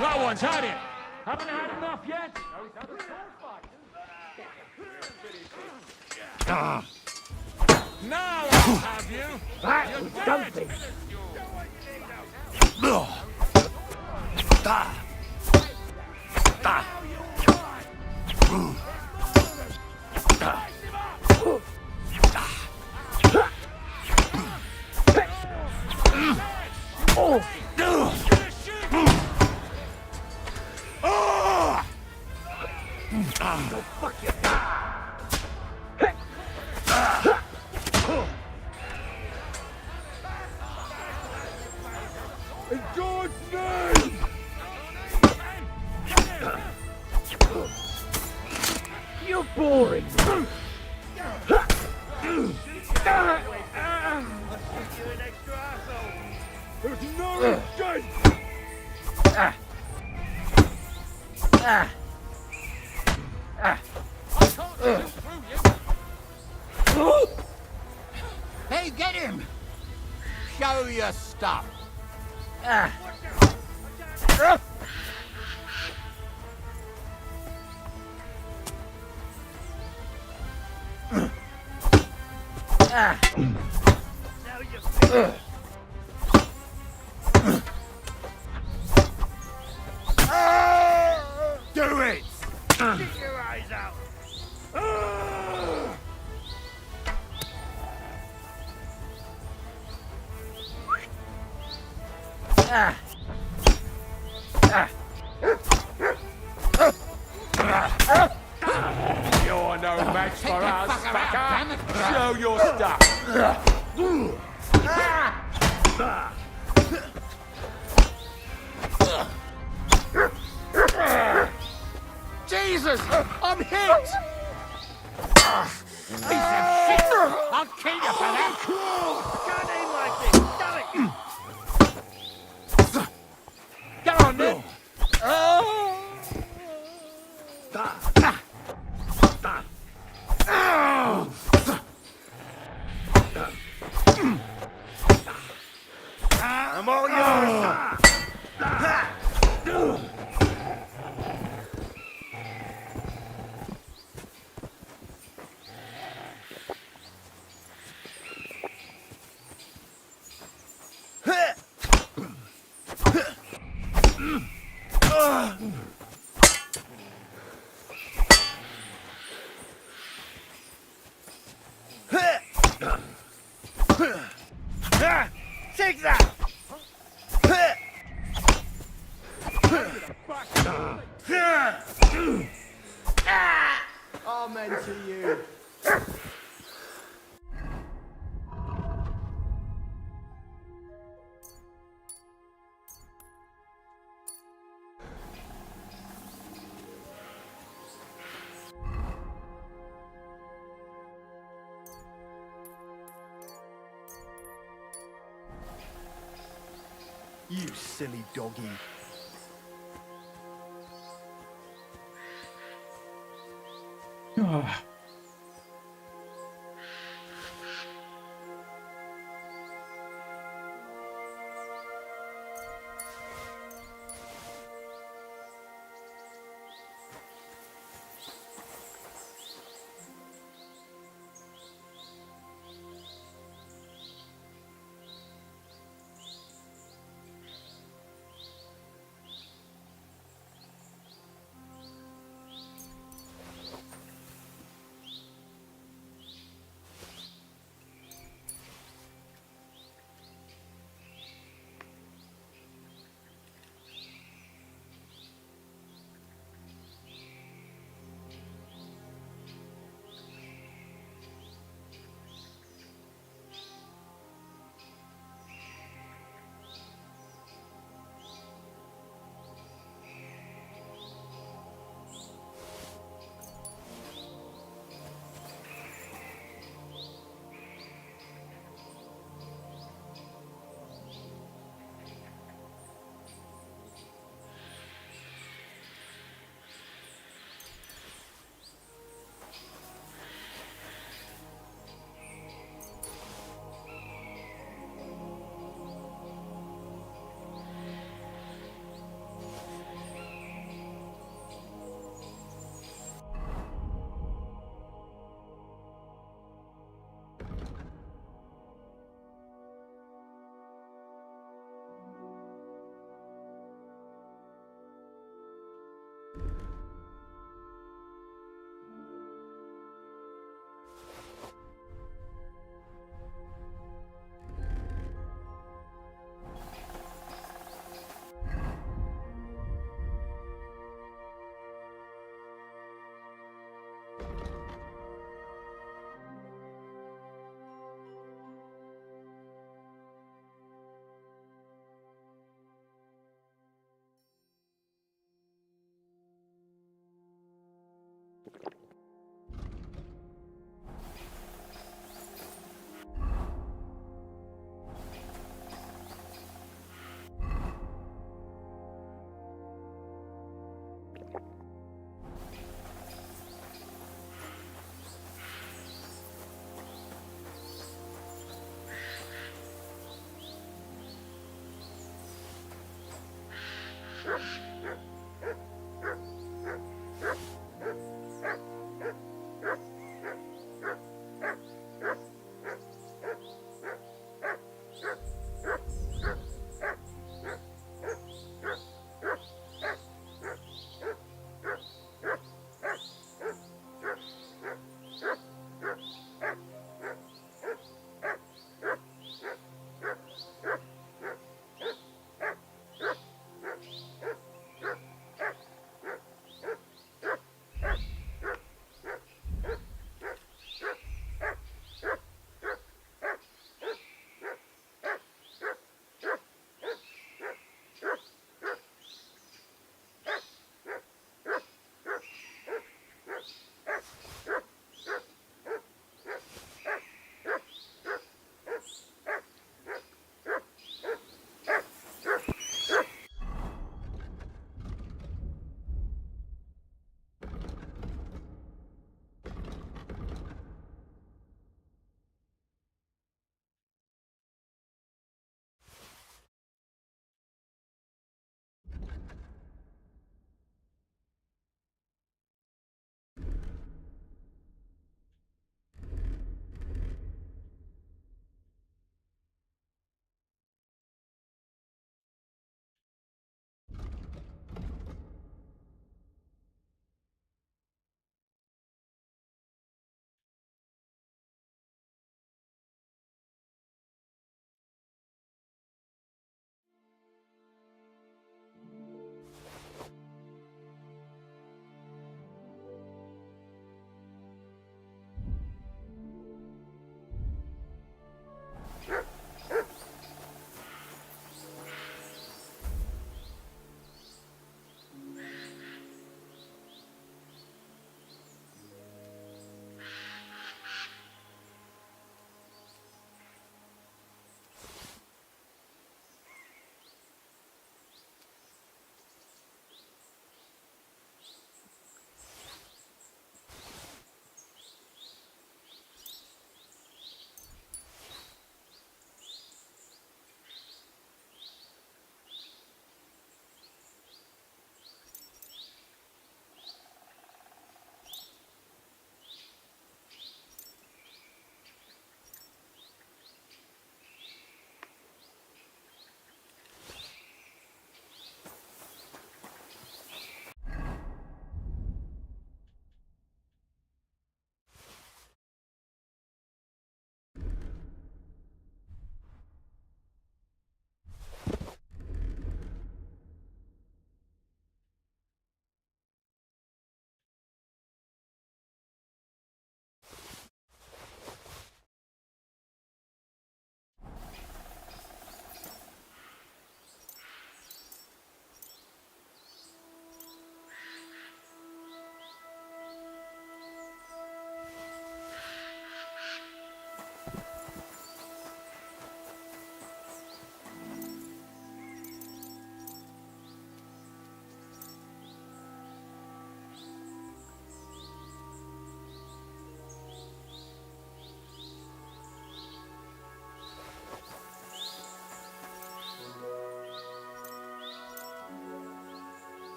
That one's had it! Haven't had enough yet? Now I'll have you! That was something! In God's name! You're boring! There's no escape! Hey, get him! Show your stuff. Do it! Get your eyes out! You're no match for us, fucker! Show your stuff! Jesus! I'm hit! Piece of shit! I'll kill you for that! Can't aim like this! Damn it! Come on, then! I'm all yours! Take that! Amen to you. You silly doggy.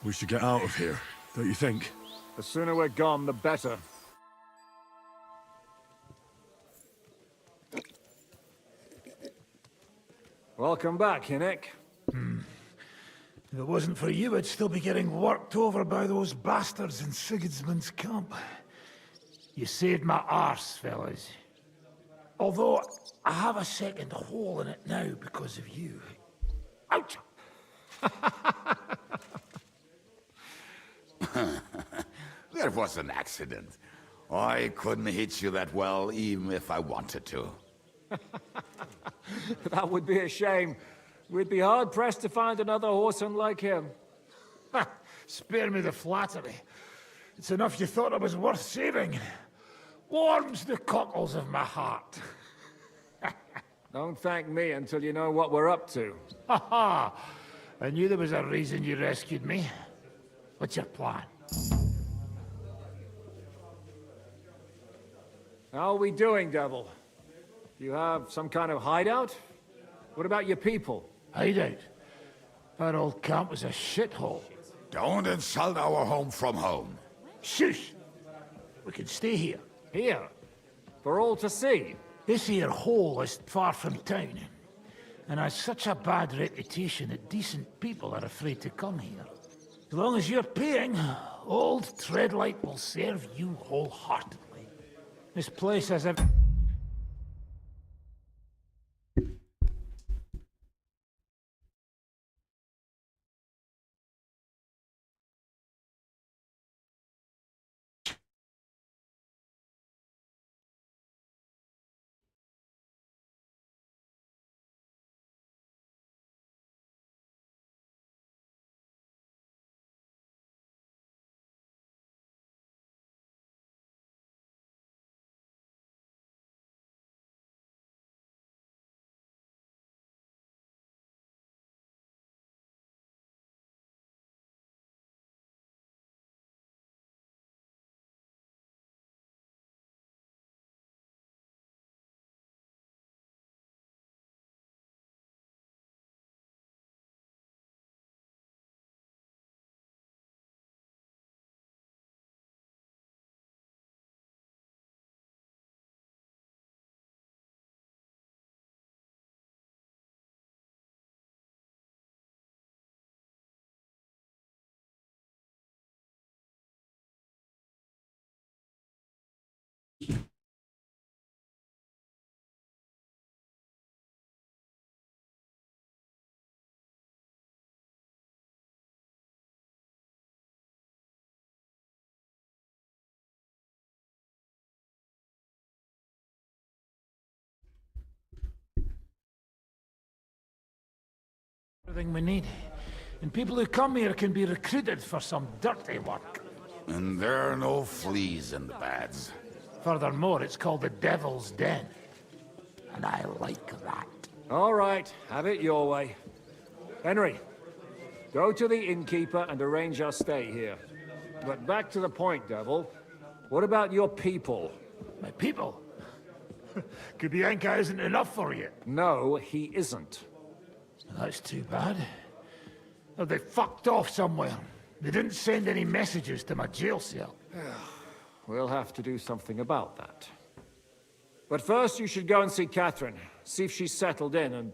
We should get out of here, don't you think? The sooner we're gone, the better. Welcome back, Hinnick. If it wasn't for you, I'd still be getting worked over by those bastards in Sigismund's camp. You saved my arse, fellas. Although, I have a second hole in it now because of you. Ouch! That was an accident. I couldn't hit you that well, even if I wanted to. That would be a shame. We'd be hard-pressed to find another horseman like him. Spare me the flattery. It's enough you thought I was worth saving. Warms the cockles of my heart. Don't thank me until you know what we're up to. Ha ha! I knew there was a reason you rescued me. What's your plan? How are we doing, Devil? Do you have some kind of hideout? What about your people? Hideout? That old camp was a shithole. Don't insult our home from home. Shush! We can stay here. Here? For all to see? This here hole is far from town, and has such a bad reputation that decent people are afraid to come here. As long as you're paying, old Treadlight will serve you wholeheartedly. This place has every... everything we need. And people who come here can be recruited for some dirty work. And there are no fleas in the beds. Furthermore, it's called the Devil's Den. And I like that. All right, have it your way. Henry, go to the innkeeper and arrange our stay here. But back to the point, Devil. What about your people? My people? Kubienka isn't enough for you. No, he isn't. That's too bad. Oh, they fucked off somewhere. They didn't send any messages to my jail cell. We'll have to do something about that. But first, you should go and see Catherine. See if she's settled in and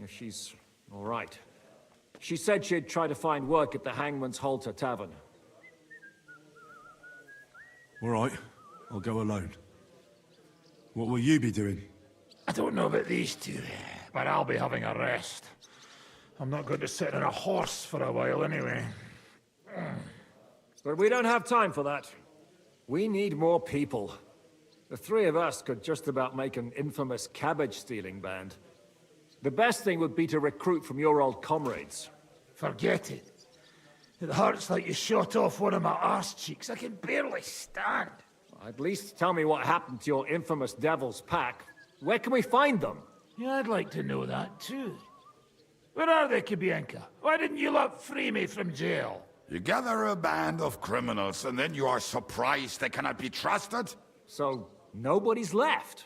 if she's all right. She said she'd try to find work at the Hangman's Halter Tavern. All right, I'll go alone. What will you be doing? I don't know about these two, but I'll be having a rest. I'm not going to sit on a horse for a while anyway. But we don't have time for that. We need more people. The three of us could just about make an infamous cabbage-stealing band. The best thing would be to recruit from your old comrades. Forget it. It hurts like you shot off one of my arse cheeks. I can barely stand. At least tell me what happened to your infamous Devil's Pack. Where can we find them? Yeah, I'd like to know that too. Where are they, Kubienka? Why didn't you lot free me from jail? You gather a band of criminals and then you are surprised they cannot be trusted? So, nobody's left?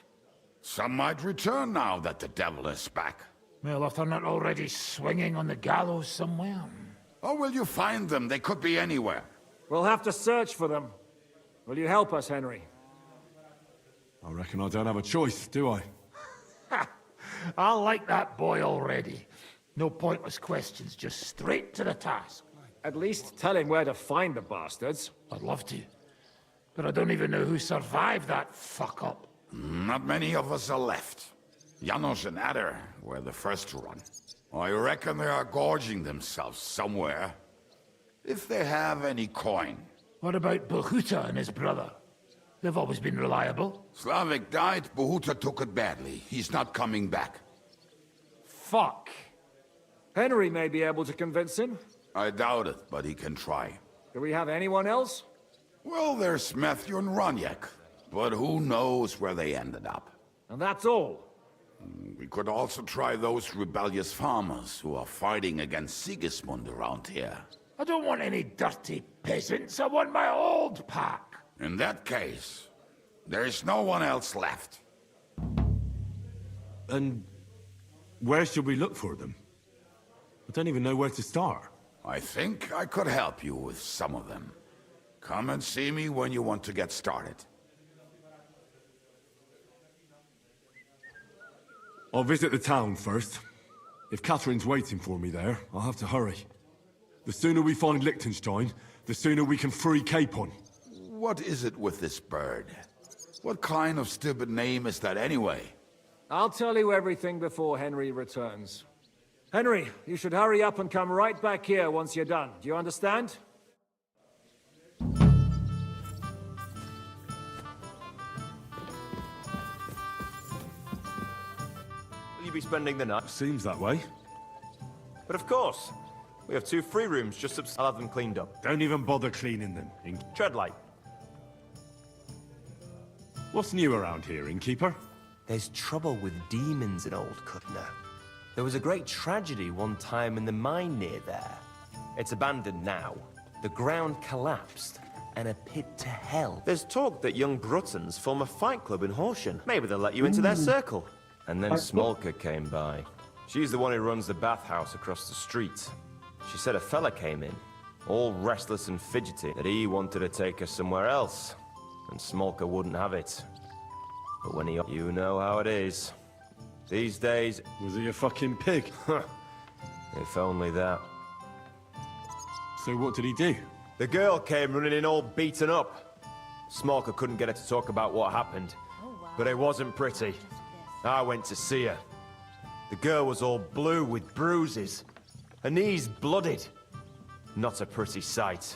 Some might return now that the devil is back. Well, if they're not already swinging on the gallows somewhere. Or will you find them? They could be anywhere. We'll have to search for them. Will you help us, Henry? I reckon I don't have a choice, do I? I like that boy already. No pointless questions, just straight to the task. At least tell him where to find the bastards. I'd love to. But I don't even know who survived that fuck-up. Not many of us are left. Janos and Adder were the first to run. I reckon they are gorging themselves somewhere. If they have any coin. What about Bahuta and his brother? They've always been reliable. Slavik died, Bahuta took it badly. He's not coming back. Fuck. Henry may be able to convince him. I doubt it, but he can try. Do we have anyone else? Well, there's Matthew and Roniak, but who knows where they ended up. And that's all. We could also try those rebellious farmers who are fighting against Sigismund around here. I don't want any dirty peasants. I want my old pack. In that case, there is no one else left. And where should we look for them? I don't even know where to start. I think I could help you with some of them. Come and see me when you want to get started. I'll visit the town first. If Catherine's waiting for me there, I'll have to hurry. The sooner we find Liechtenstein, the sooner we can free Capon. What is it with this bird? What kind of stupid name is that anyway? I'll tell you everything before Henry returns. Henry, you should hurry up and come right back here once you're done. Do you understand? Will you be spending the night? Seems that way. But of course. We have 2 free rooms just upstairs. I'll have them cleaned up. Don't even bother cleaning them. Tread light. What's new around here, innkeeper? There's trouble with demons in Old Cutner. There was a great tragedy one time in the mine near there. It's abandoned now. The ground collapsed, and a pit to hell. There's talk that young Bruttons form a fight club in Horsham. Maybe they'll let you into their circle. And then Smolka came by. She's the one who runs the bathhouse across the street. She said a fella came in, all restless and fidgety, that he wanted to take her somewhere else. And Smolka wouldn't have it. But when he... You know how it is. These days... Was he a fucking pig? If only that. So what did he do? The girl came running in all beaten up. Smolka couldn't get her to talk about what happened. But it wasn't pretty. I went to see her. The girl was all blue with bruises. Her knees blooded. Not a pretty sight.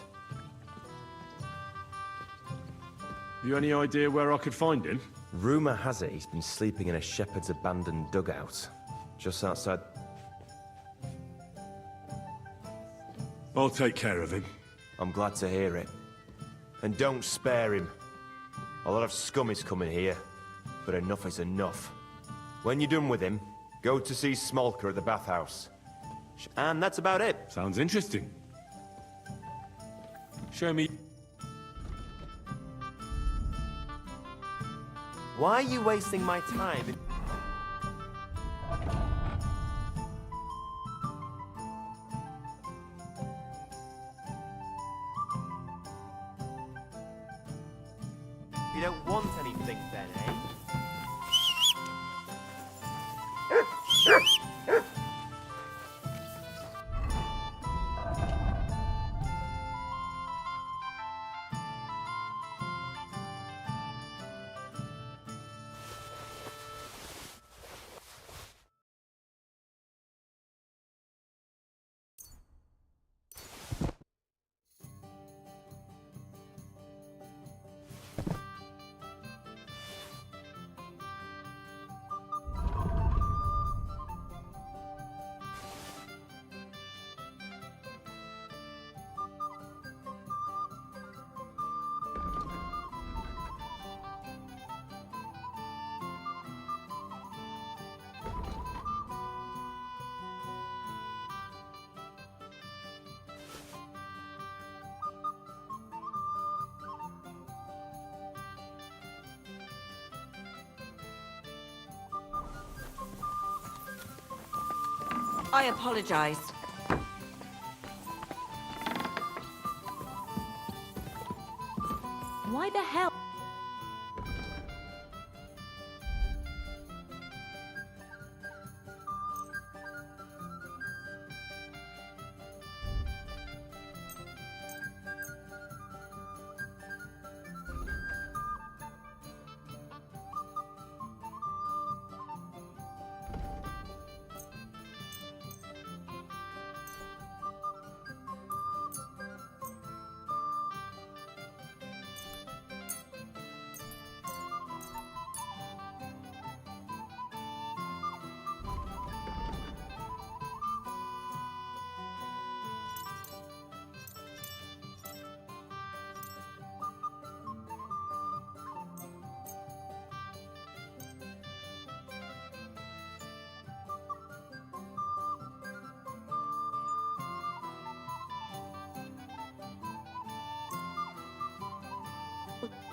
You any idea where I could find him? Rumor has it he's been sleeping in a shepherd's abandoned dugout. Just outside... I'll take care of him. I'm glad to hear it. And don't spare him. A lot of scum is coming here. But enough is enough. When you're done with him, go to see Smolka at the bathhouse. And that's about it. Sounds interesting. Show me... Why are you wasting my time? You don't want anything then, eh? I apologize. Why the hell?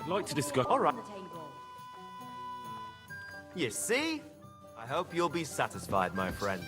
I'd like to discuss... All right. You see? I hope you'll be satisfied, my friend.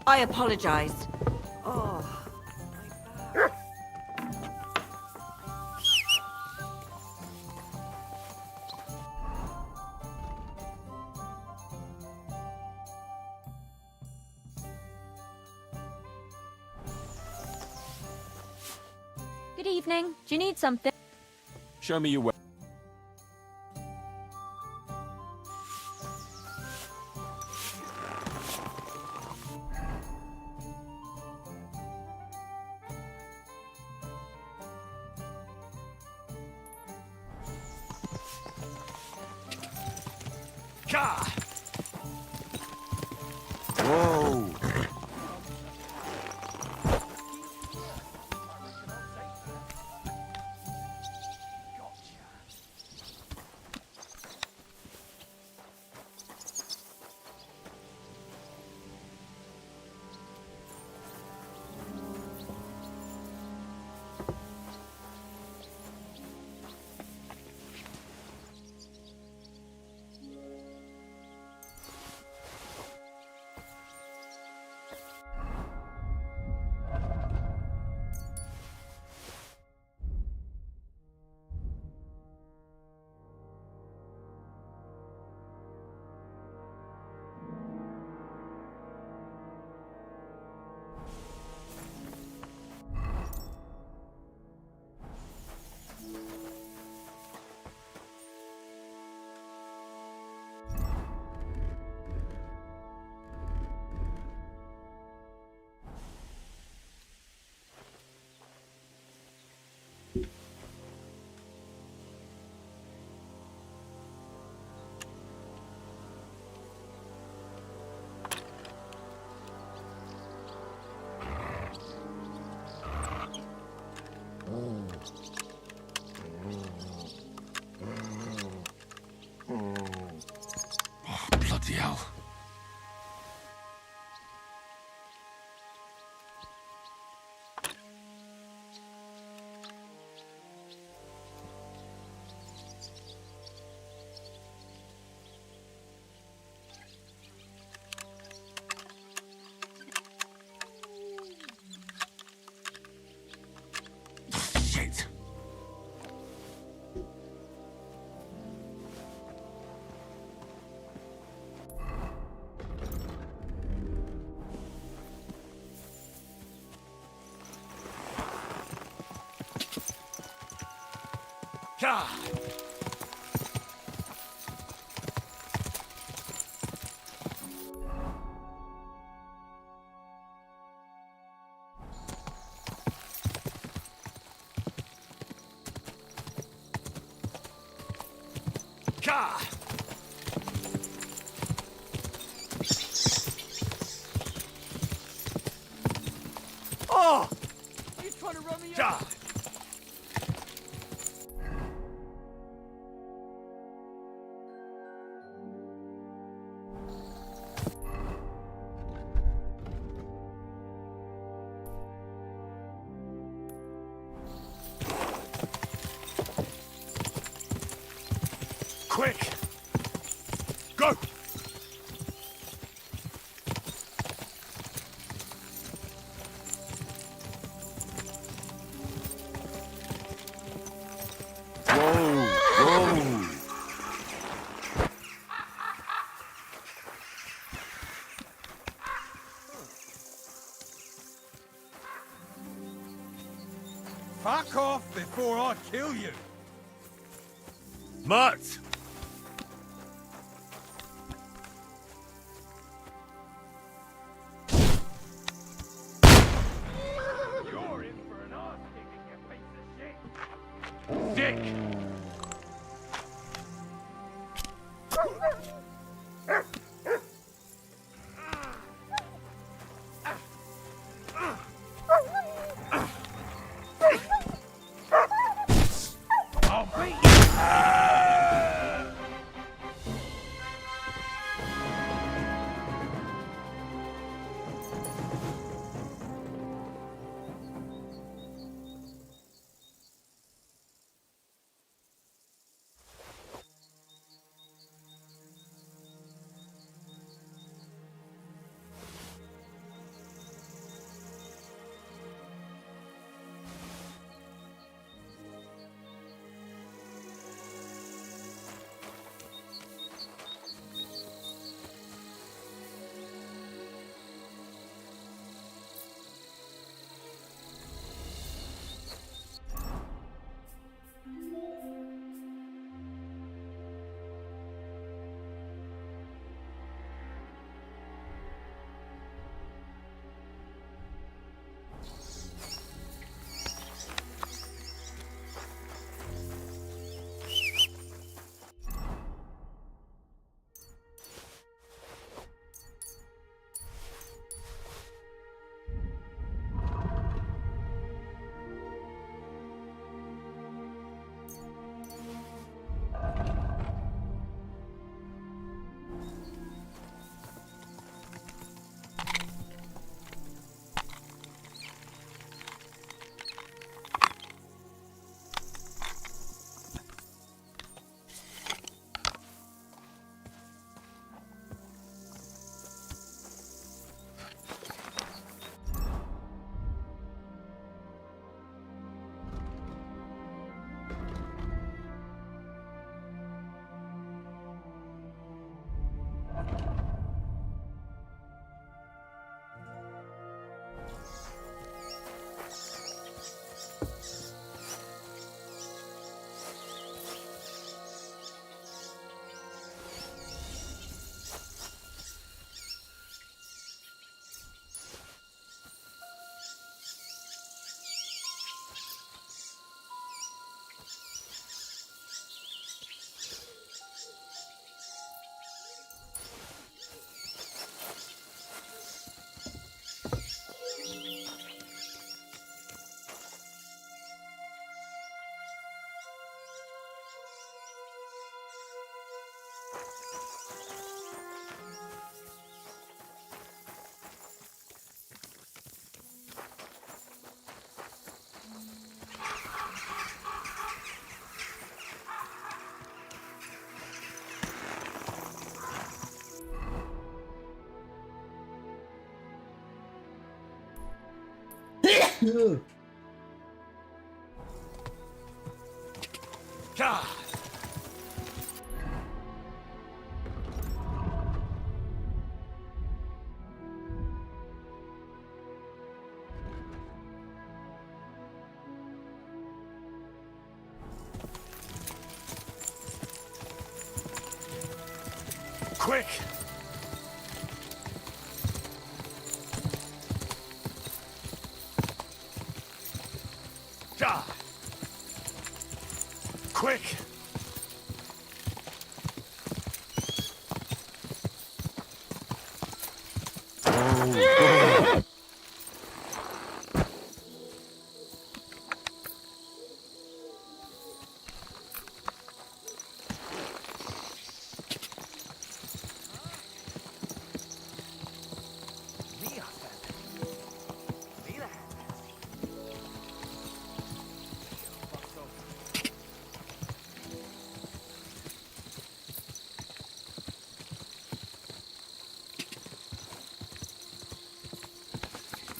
I apologize. Oh. Good evening. Do you need something? Show me your way. Whoa! Bloody hell. Shit. Oh! Are you trying to run me out? Quick! Go! Whoa! Whoa! Fuck off before I kill you! Mutt! You're in for an arse kicking, you piece of shit! Dick! I'll beat you! God! Quick! Ja! Quick!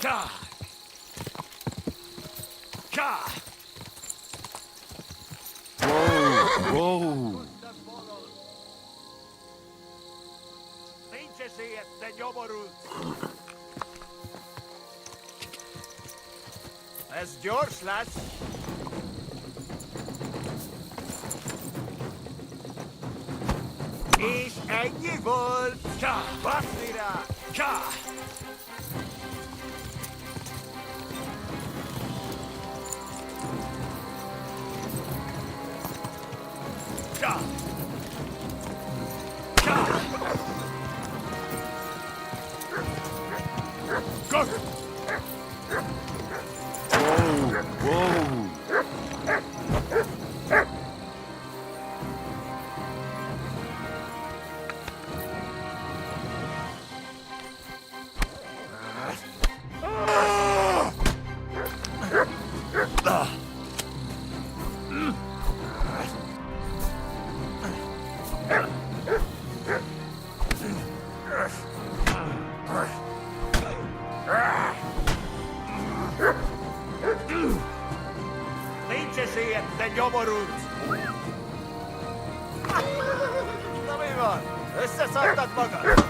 God! God! Whoa! Nincs esélyed, te nyomorult! Ez gyors lesz! És ennyi volt! Baszni rá! Go! Whoa! Nincs esélyed, te nyomorult! Na mi van? Összeszartad magad?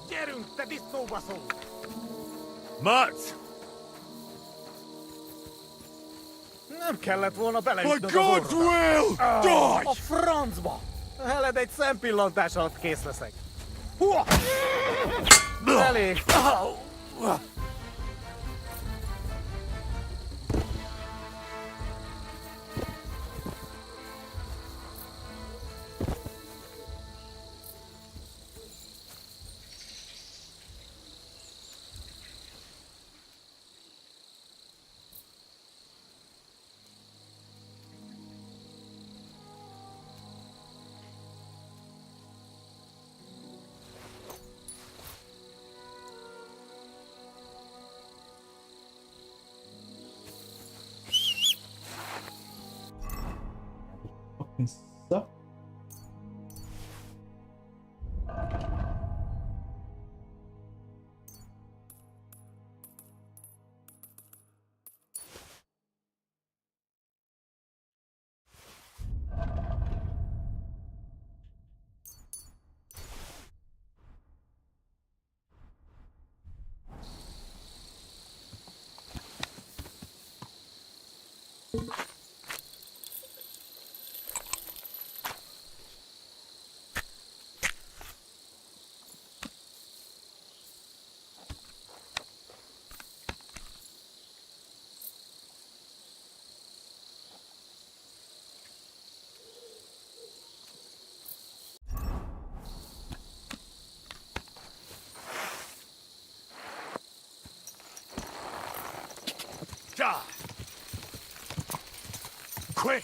Gyerünk, te disznóbaszó! Mats! Nem kellett volna beleütnöd For az God's orrba. will! Dodge! A francba! Heled egy szempillantás alatt kész leszek. Hua! Elég! Ça. quick!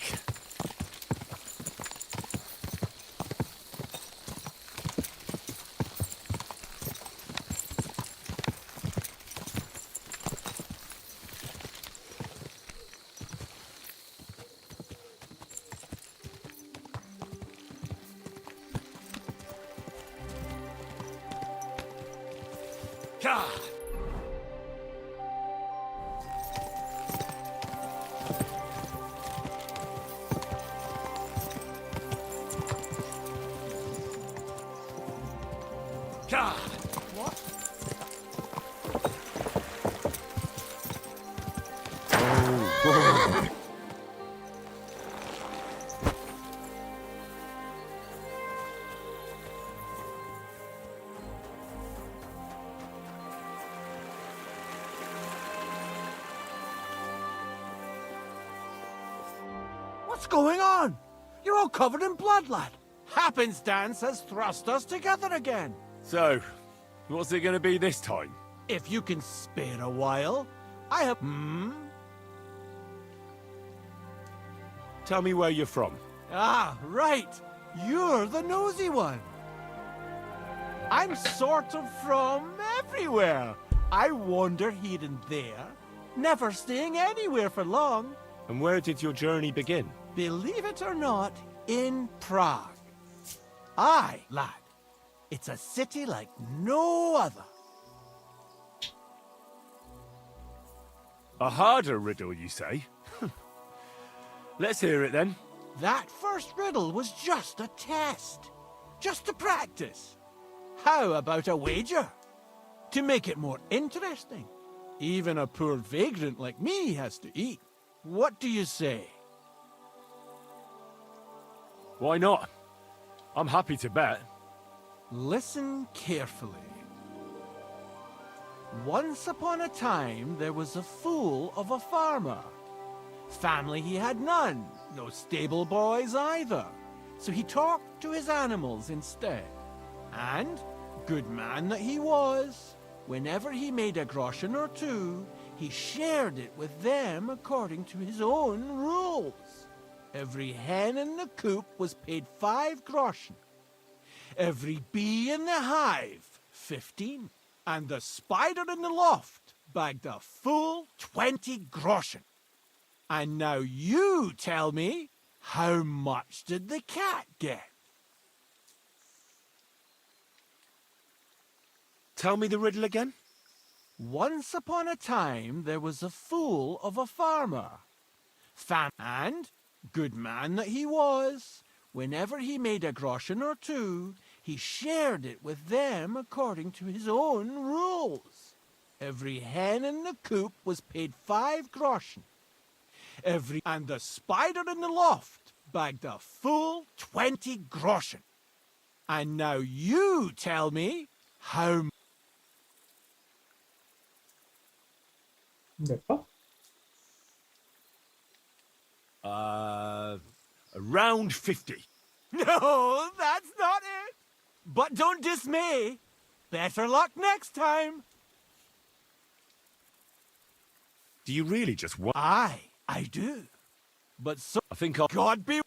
God! God! What? Oh, What's going on? You're all covered in blood, lad. Happenstance has thrust us together again. So, what's it gonna be this time? If you can spare a while, I have... Tell me where you're from. Ah, right. You're the nosy one. I'm sort of from everywhere. I wander here and there, never staying anywhere for long. And where did your journey begin? Believe it or not, in Prague. Aye, lad. It's a city like no other. A harder riddle, you say? Let's hear it then. That first riddle was just a test. Just to practice. How about a wager? To make it more interesting. Even a poor vagrant like me has to eat. What do you say? Why not? I'm happy to bet. Listen carefully. Once upon a time, there was a fool of a farmer. Family he had none, no stable boys either. So he talked to his animals instead. And, good man that he was, whenever he made a groschen or two, he shared it with them according to his own rules. Every hen in the coop was paid 5 groschen. Every bee in the hive, 15. And the spider in the loft bagged a full 20 groschen. And now you tell me, how much did the cat get? Tell me the riddle again. Once upon a time, there was a fool of a farmer. And, good man that he was, whenever he made a groschen or two, he shared it with them according to his own rules. Every hen in the coop was paid 5 groschen. And the spider in the loft bagged a full 20 groschen. And now you tell me how... Around 50. No, that's not it. But don't dismay. Better luck next time. Do you really just want... Aye, I do. But so... I think I'll... God be...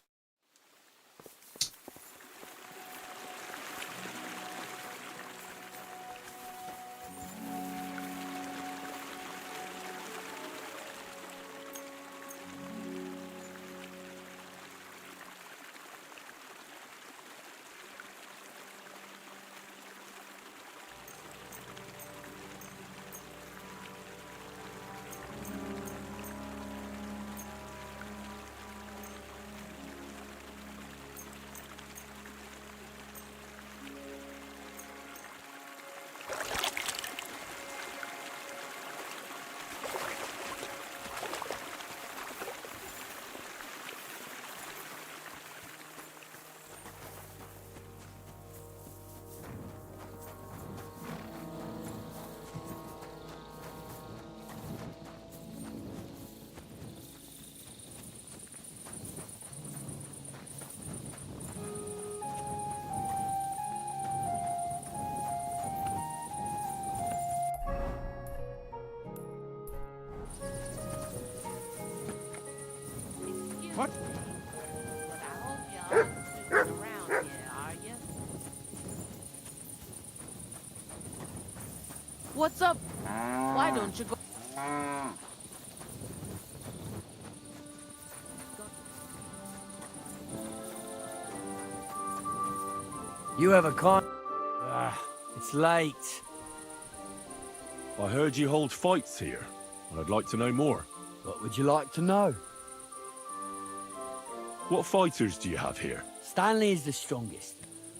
What? What's up? Why don't you go? You have a con... it's late. I heard you hold fights here. I'd like to know more. What would you like to know? What fighters do you have here? Stanley is the strongest.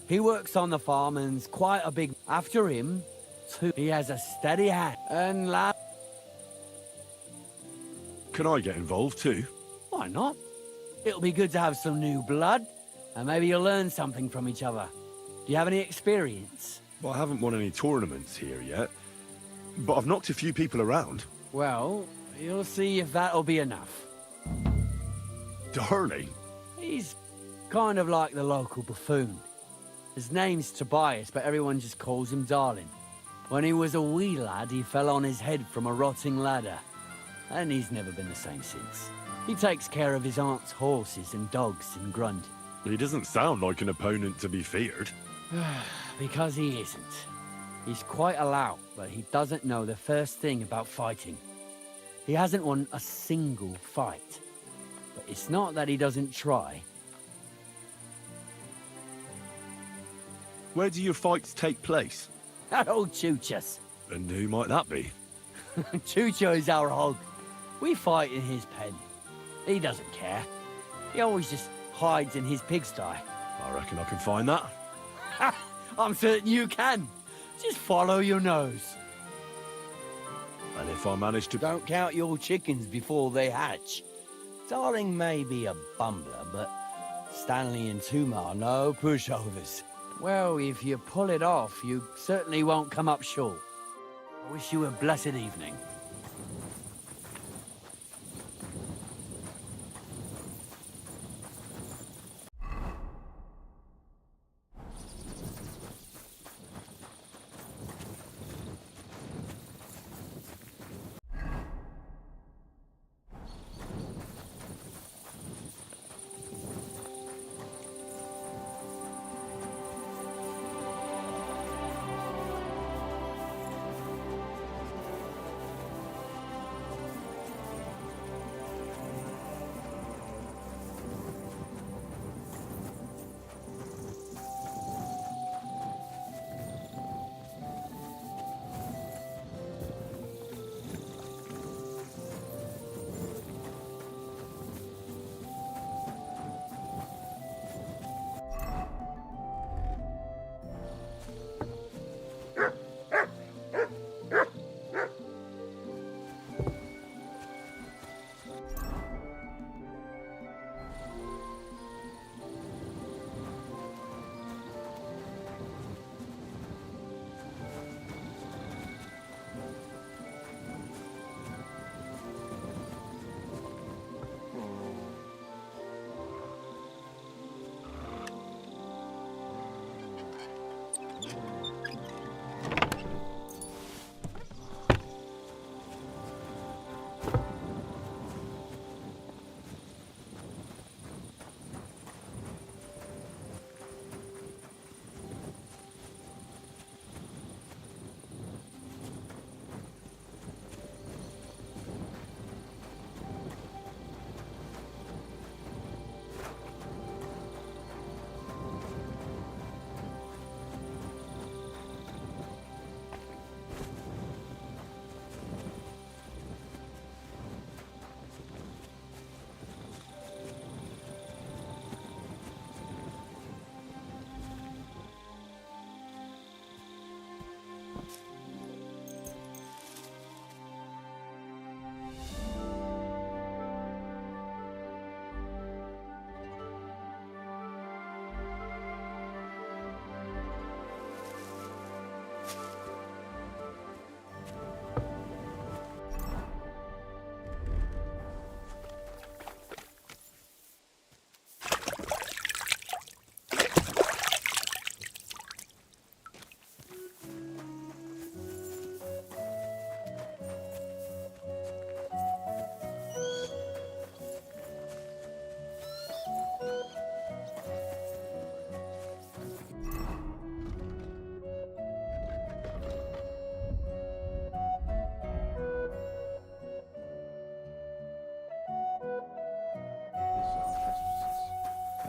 He works on the farm and's quite a big... After him, too, he has a steady hand. And Can I get involved too? why not? It'll be good to have some new blood, and maybe you'll learn something from each other. Do you have any experience? Well, I haven't won any tournaments here yet, but I've knocked a few people around. Well, you'll see if that'll be enough. Darling? He's kind of like the local buffoon. His name's Tobias, but everyone just calls him Darling. When he was a wee lad, he fell on his head from a rotting ladder. And he's never been the same since. He takes care of his aunt's horses and dogs in Grunt. He doesn't sound like an opponent to be feared. Because he isn't. He's quite a lout, but he doesn't know the first thing about fighting. He hasn't won a single fight. But it's not that he doesn't try. Where do your fights take place? At old Chucha's. And who might that be? Chucho is our hog. We fight in his pen. He doesn't care. He always just hides in his pigsty. I reckon I can find that. I'm certain you can. Just follow your nose. And if I manage to... Don't count your chickens before they hatch. Darling may be a bumbler, but Stanley and Tuma are no pushovers. Well, if you pull it off, you certainly won't come up short. I wish you a blessed evening.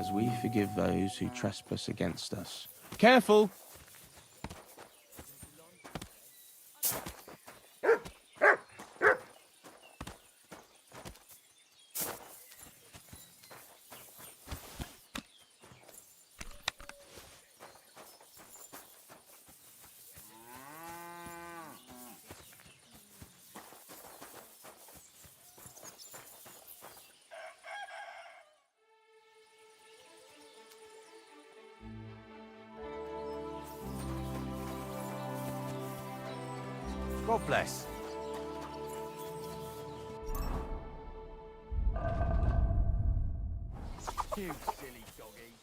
as we forgive those who trespass against us. Careful! God bless. You silly doggy.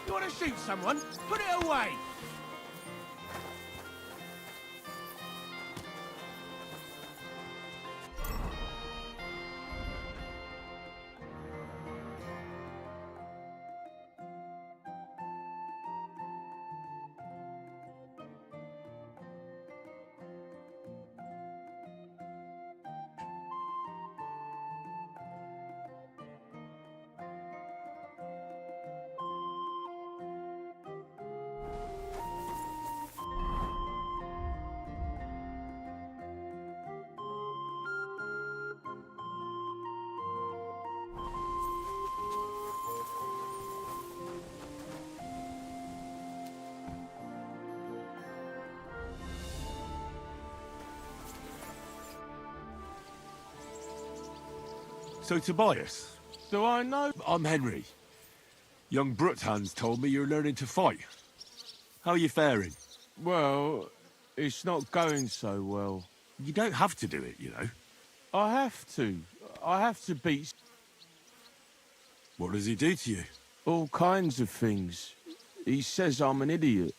You want to shoot someone? Put it away! So, Tobias, Do I know? I'm Henry. Young Bruthans told me you're learning to fight. How are you faring? Well, it's not going so well. You don't have to do it, you know. I have to. I have to beat What does he do to you? all kinds of things. He says I'm an idiot.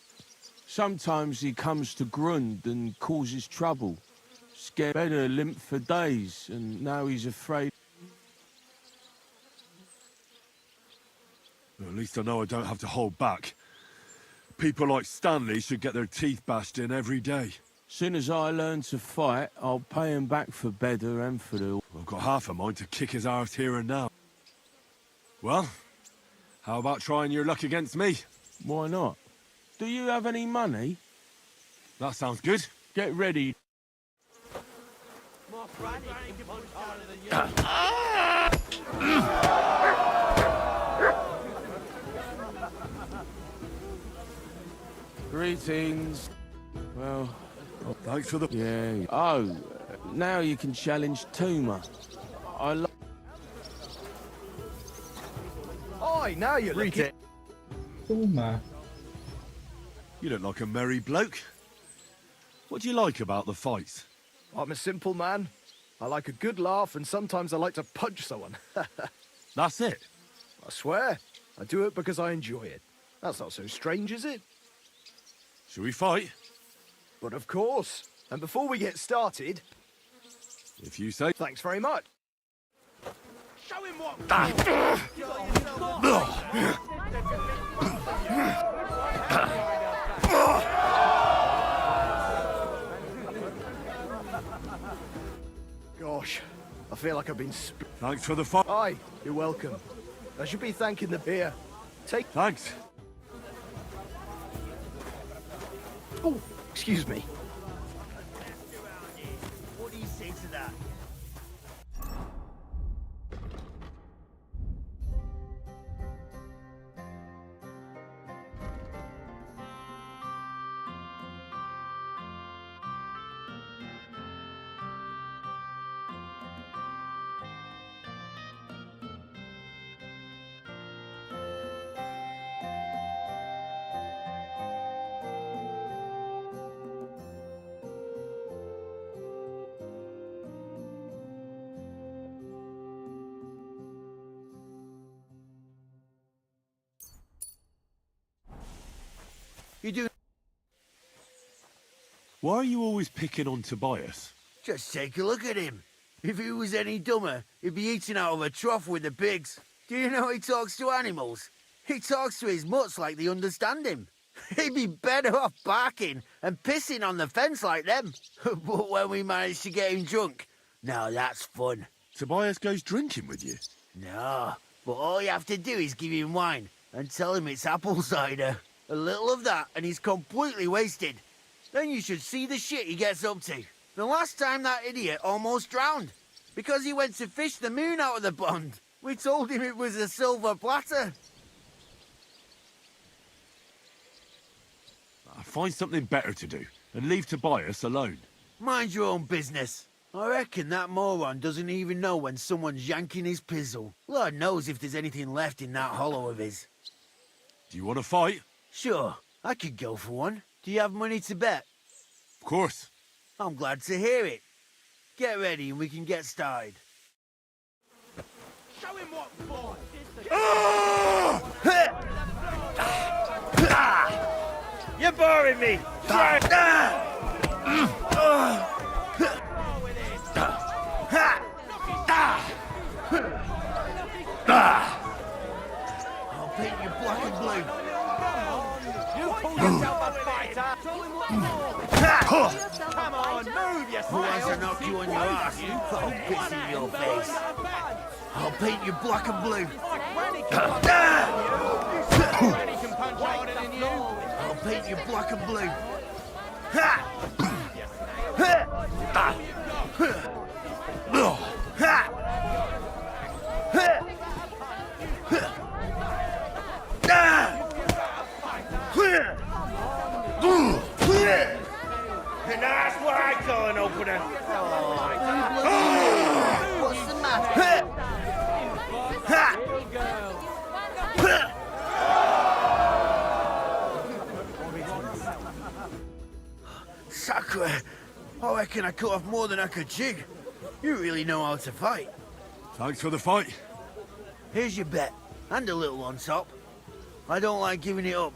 Sometimes he comes to Grund and causes trouble. Scared better limp for days, and now he's afraid. Well, at least I know I don't have to hold back. People like Stanley should get their teeth bashed in every day. Soon as I learn to fight, I'll pay him back for better and for the... I've got half a mind to kick his arse here and now. Well, how about trying your luck against me? Why not? Do you have any money? That sounds good. Get ready. Greetings. Well, thanks for the... Yeah. Oh, now you can challenge Tuma. Oi, now you're looking. You look like a merry bloke. What do you like about the fights? I'm a simple man. I like a good laugh, and sometimes I like to punch someone. That's it? I swear. I do it because I enjoy it. That's not so strange, is it? Shall we fight? But of course. And before we get started... If you say... Thanks very much. Show him what... Gosh, I feel like I've been... Thanks for the fight. Aye, you're welcome. I should be thanking the beer. Take... Thanks. Oh, excuse me. What do you say to that? Why are you always picking on Tobias? Just take a look at him. If he was any dumber, he'd be eating out of a trough with the pigs. Do you know he talks to animals? He talks to his mutts like they understand him. He'd be better off barking and pissing on the fence like them. But when we manage to get him drunk, now that's fun. Tobias goes drinking with you? No, but all you have to do is give him wine and tell him it's apple cider. A little of that and he's completely wasted. Then you should see the shit he gets up to. The last time that idiot almost drowned because he went to fish the moon out of the pond. We told him it was a silver platter. Find something better to do and leave Tobias alone. Mind your own business. I reckon that moron doesn't even know when someone's yanking his pizzle. Lord knows if there's anything left in that hollow of his. Do you want to fight? Sure, I could go for one. Do you have money to bet? Of course. I'm glad to hear it. Get ready and we can get started. Show him what for! You're boring me! I'll paint you black and blue. You pull yourself up, fighter! Come on, move yourself! Who wants to knock you on your ass? I'll piss in your face. I'll paint you black and blue. Granny can punch harder than you! I'll paint you black and blue. And that's what I call an opener. What's the matter? Sacre! I reckon I cut off more than I could chew. You really know how to fight. Thanks for the fight. Here's your bet, and a little on top. I don't like giving it up,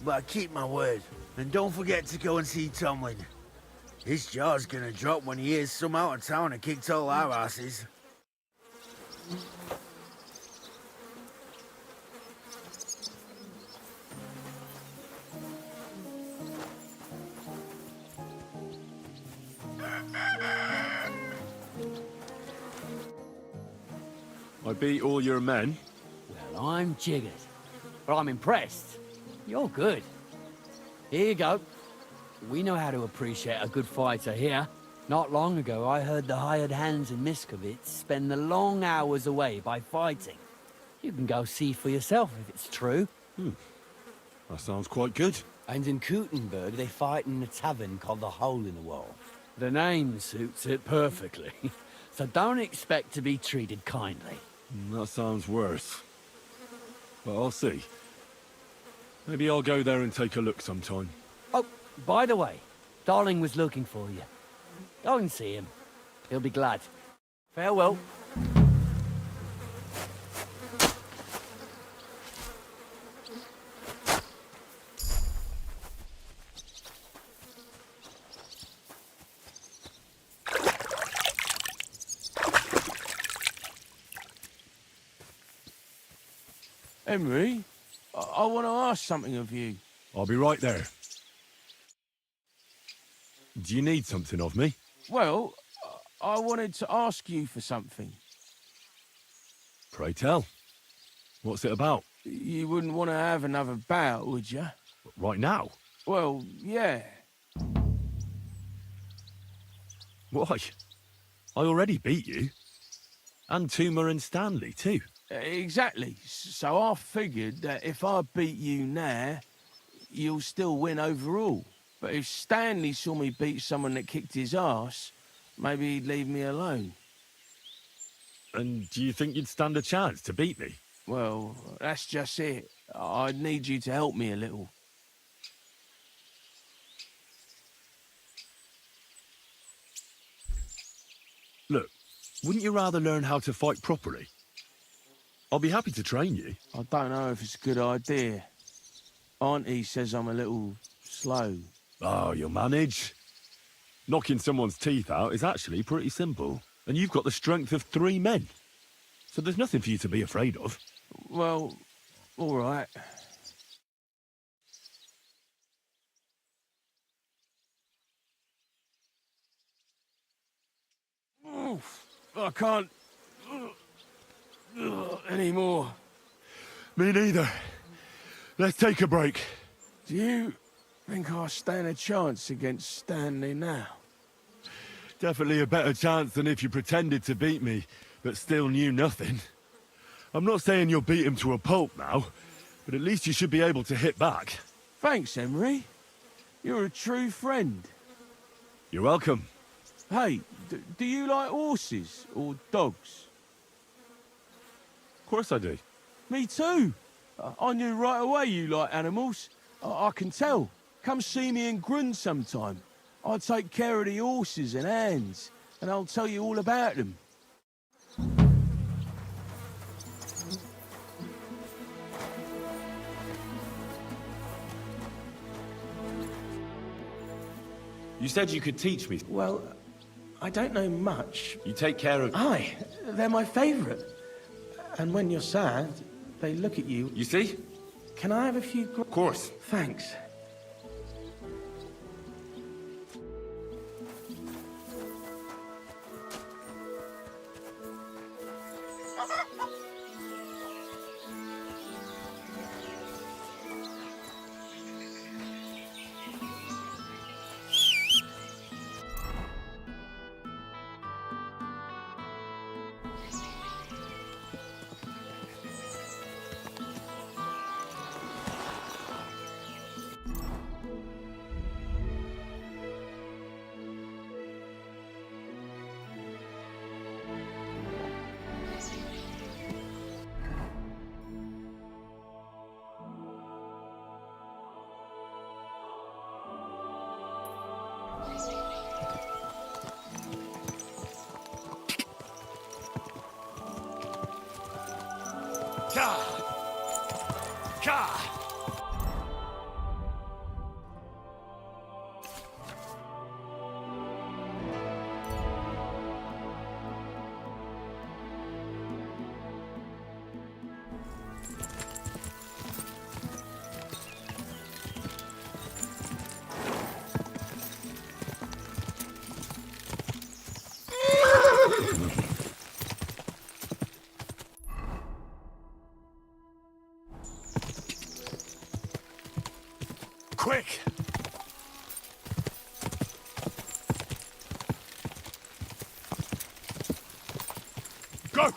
but I keep my word. And don't forget to go and see Tomlin. His jaw's gonna drop when he hears some out of town and kicked all our asses. I beat all your men. Well, I'm jiggered. But I'm impressed. You're good. Here you go. We know how to appreciate a good fighter here. Not long ago, I heard the hired hands in Miskovitz spend the long hours away by fighting. You can go see for yourself if it's true. That sounds quite good. And in Kuttenberg, they fight in a tavern called the Hole in the Wall. The name suits it perfectly. So don't expect to be treated kindly. That sounds worse. But I'll see. Maybe I'll go there and take a look sometime. Oh, by the way, Darling was looking for you. Go and see him. He'll be glad. Farewell. Henry, I want to ask something of you. I'll be right there. Do you need something of me? Well, I wanted to ask you for something. Pray tell. What's it about? You wouldn't want to have another bout, would you? Right now? Well, yeah. Why? I already beat you. And Tuma and Stanley, too. Exactly. So I figured that if I beat you now, you'll still win overall. But if Stanley saw me beat someone that kicked his ass, maybe he'd leave me alone. And do you think you'd stand a chance to beat me? Well, that's just it. I'd need you to help me a little. Look, wouldn't you rather learn how to fight properly? I'll be happy to train you. I don't know if it's a good idea. Auntie says I'm a little slow. Oh, you'll manage. Knocking someone's teeth out is actually pretty simple. And you've got the strength of 3 men. So there's nothing for you to be afraid of. Well, all right. Oof, I can't anymore. Me neither. Let's take a break. Do you think I stand a chance against Stanley now? Definitely a better chance than if you pretended to beat me, but still knew nothing. I'm not saying you'll beat him to a pulp now, but at least you should be able to hit back. Thanks, Emery. You're a true friend. You're welcome. Hey, do you like horses or dogs? Of course I do. Me too. I knew right away you like animals. I can tell. Come see me in Grun sometime. I'll take care of the horses and hands, and I'll tell you all about them. You said you could teach me. Well, I don't know much. You take care of... Aye, they're my favourite. And when you're sad, they look at you. You see? Can I have a few... Of course. Thanks. Quick! Go!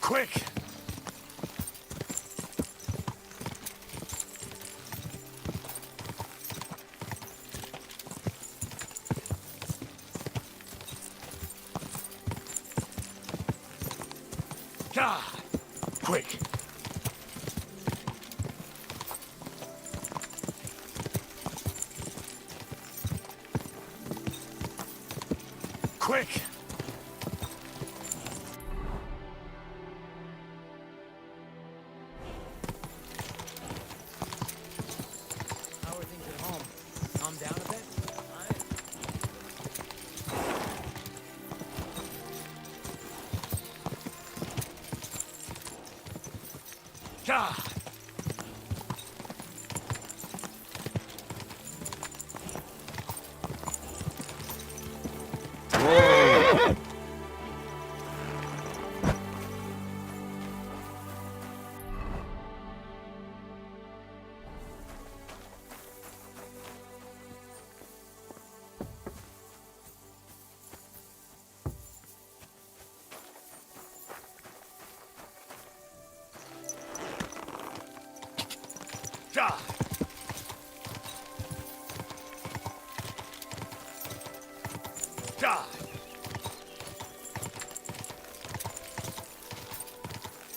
Quick! Quick! Quick! How are things at home? Calm down a bit?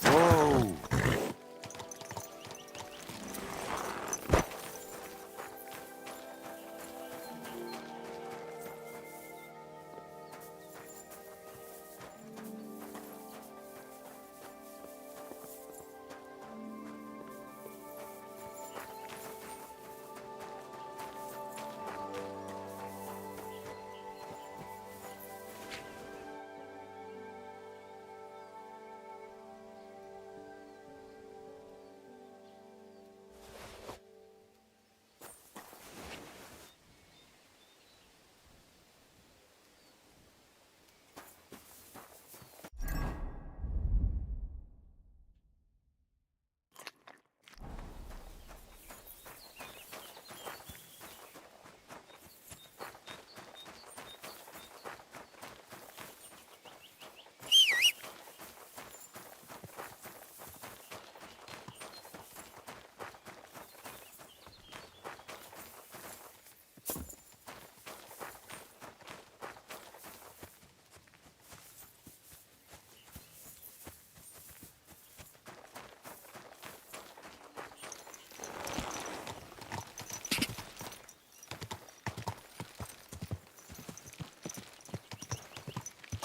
Whoa!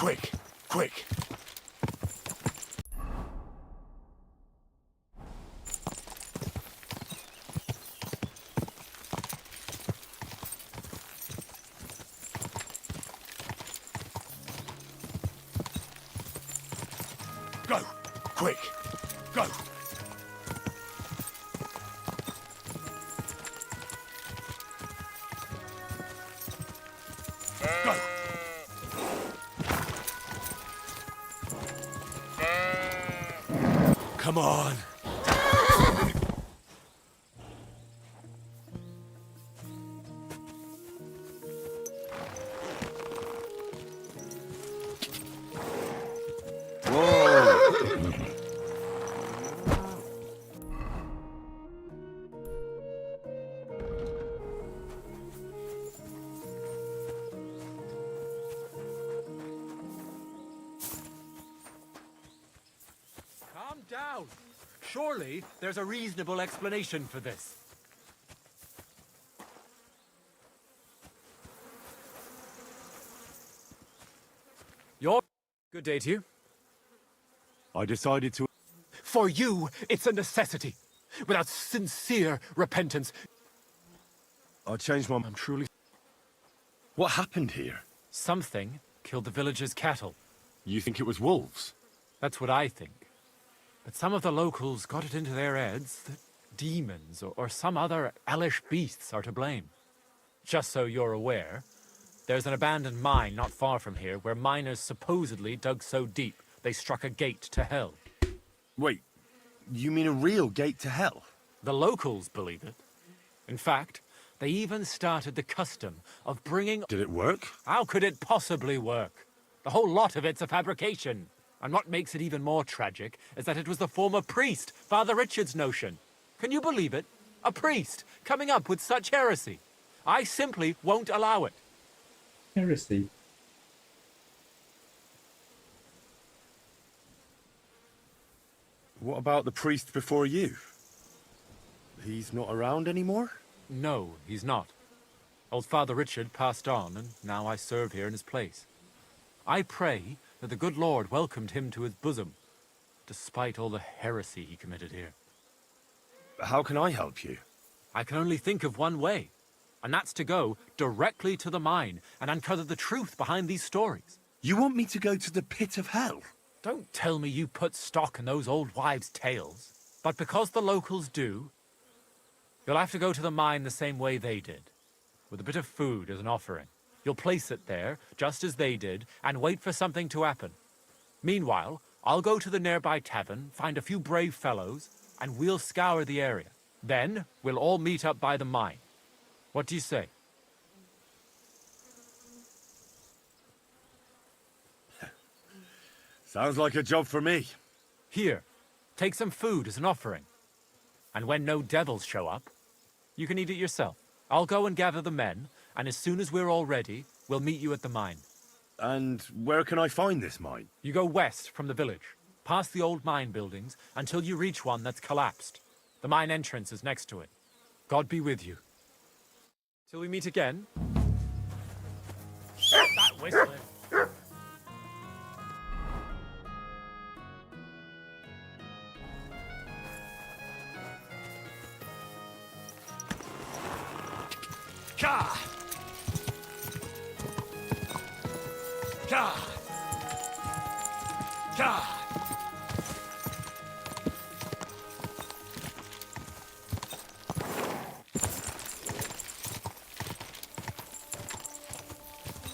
Quick, quick. Go, quick, go. Go. Come on. Calm down. Surely there's a reasonable explanation for this. Good day to you. I decided to... For you, it's a necessity. Without sincere repentance... I changed my... I'm truly... What happened here? Something killed the villagers' cattle. You think it was wolves? That's what I think. But some of the locals got it into their heads that demons or some other hellish beasts are to blame. Just so you're aware, there's an abandoned mine not far from here where miners supposedly dug so deep they struck a gate to hell. Wait, you mean a real gate to hell? The locals believe it. In fact, they even started the custom of bringing... Did it work? How could it possibly work? The whole lot of it's a fabrication. And what makes it even more tragic is that it was the former priest, Father Richard's notion. Can you believe it? A priest coming up with such heresy. I simply won't allow it. Heresy. What about the priest before you? He's not around anymore? No, he's not. Old Father Richard passed on, and now I serve here in his place. I pray that the good Lord welcomed him to his bosom, despite all the heresy he committed here. How can I help you? I can only think of one way, and that's to go directly to the mine and uncover the truth behind these stories. You want me to go to the pit of hell? Don't tell me you put stock in those old wives' tales. But because the locals do, you'll have to go to the mine the same way they did, with a bit of food as an offering. You'll place it there, just as they did, and wait for something to happen. Meanwhile, I'll go to the nearby tavern, find a few brave fellows, and we'll scour the area. Then, we'll all meet up by the mine. What do you say? Sounds like a job for me. Here, take some food as an offering. And when no devils show up, you can eat it yourself. I'll go and gather the men, and as soon as we're all ready, we'll meet you at the mine. And where can I find this mine? You go west from the village, past the old mine buildings, until you reach one that's collapsed. The mine entrance is next to it. God be with you. Till we meet again. Stop that whistling. Ka! Ka! Ka!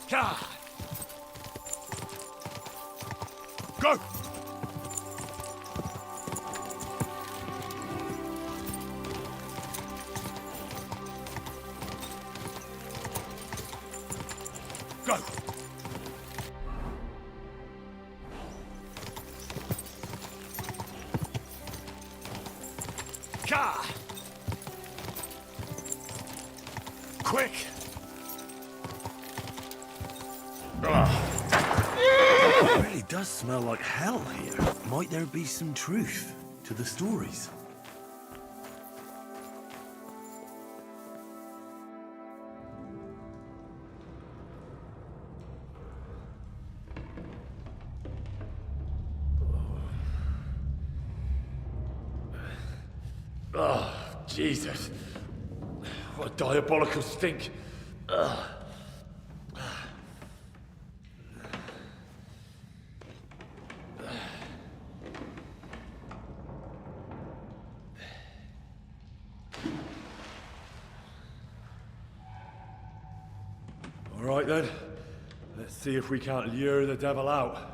Ka! Go! Go! Ka! Quick! It really does smell like hell here. Might there be some truth to the stories? Jesus. What a diabolical stink. Ugh. All right then. Let's see if we can't lure the devil out.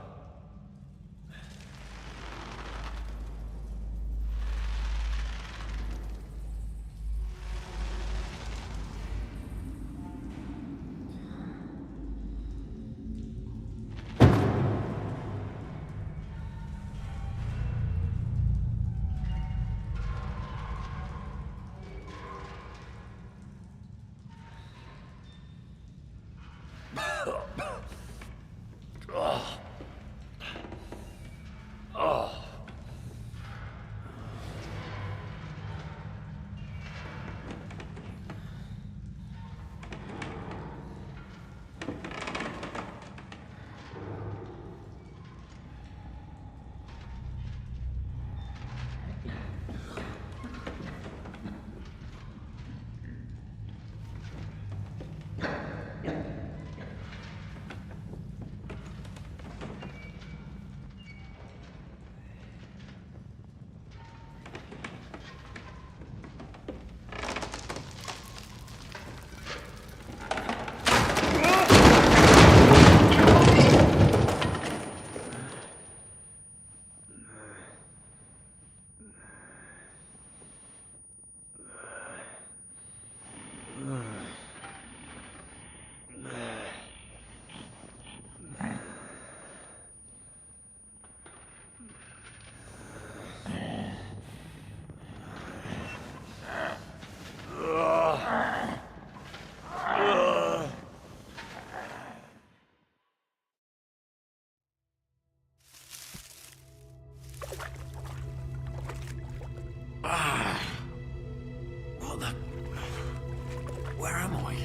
Where am I?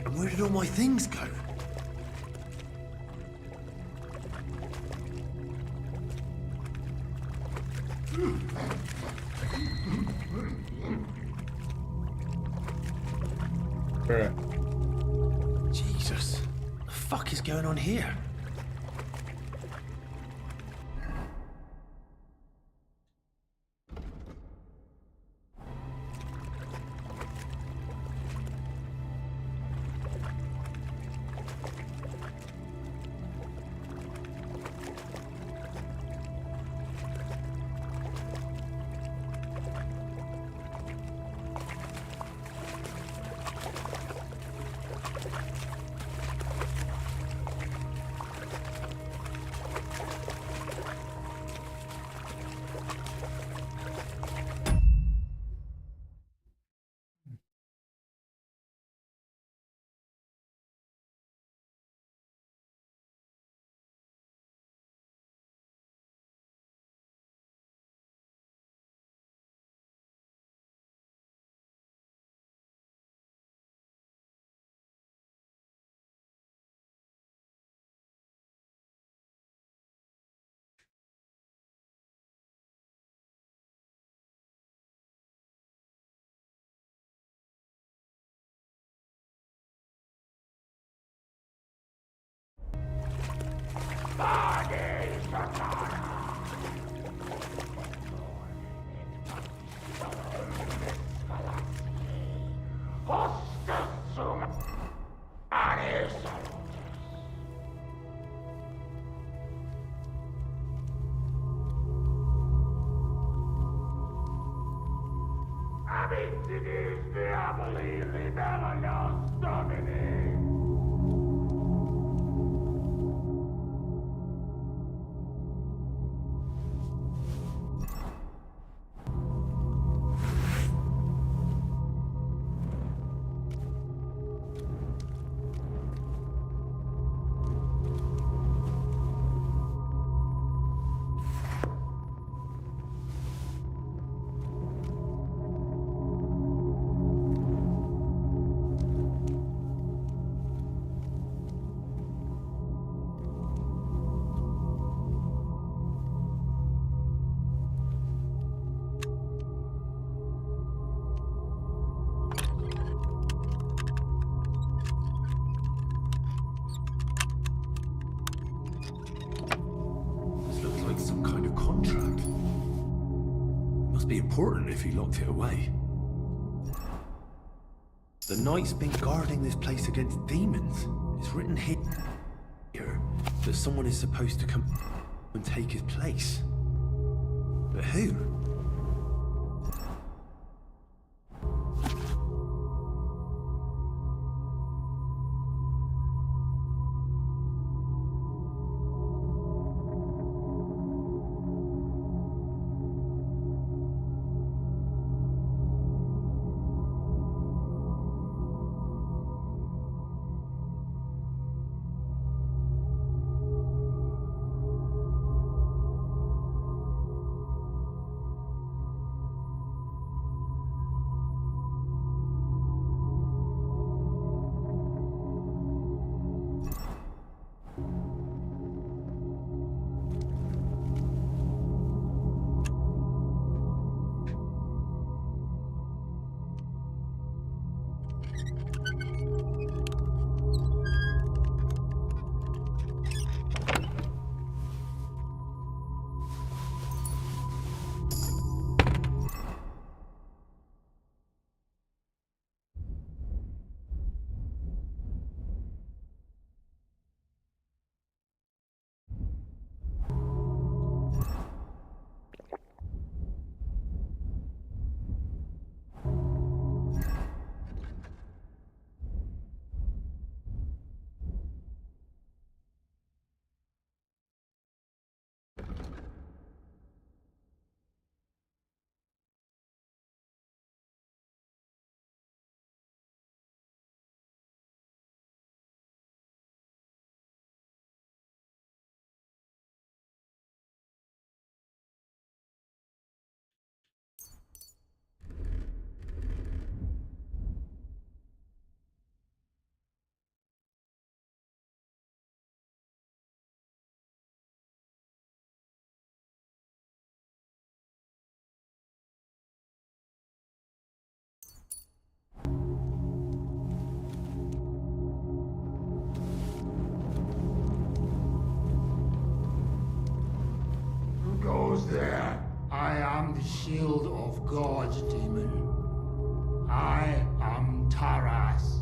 And where did all my things go? Jesus, what the fuck is going on here? important if he locked it away. The knight's been guarding this place against demons. It's written here that someone is supposed to come and take his place. But who? There. I am the shield of God, demon. I am Taras.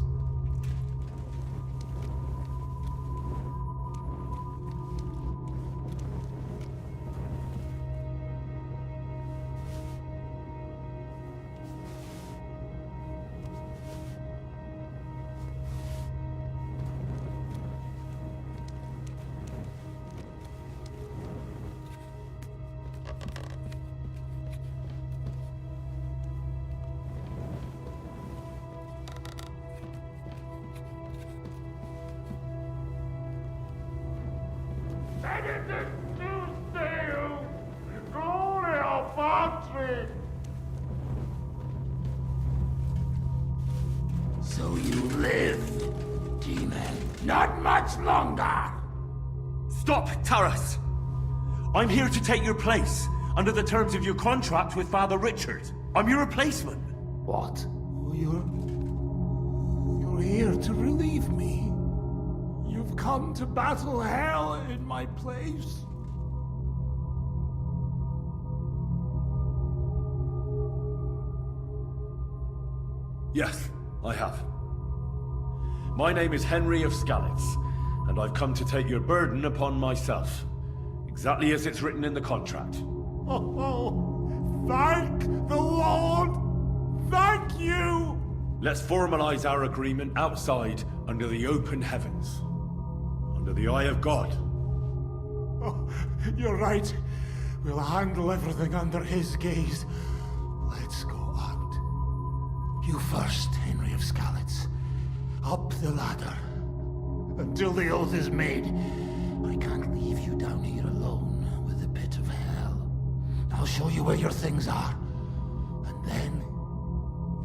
So you live, demon. Not much longer. Stop, Taras! I'm here to take your place, under the terms of your contract with Father Richard. I'm your replacement. What? You're here to relieve me. You've come to battle hell in my place. Yes, I have. My name is Henry of Skalitz, and I've come to take your burden upon myself. Exactly as it's written in the contract. Thank the Lord! Thank you! Let's formalize our agreement outside, under the open heavens. Under the eye of God. Oh, you're right. We'll handle everything under his gaze. Let's go out. You first, Henry of Skalitz. Up the ladder. Until the oath is made. I can't leave you down here alone with the pit of hell. I'll show you where your things are. And then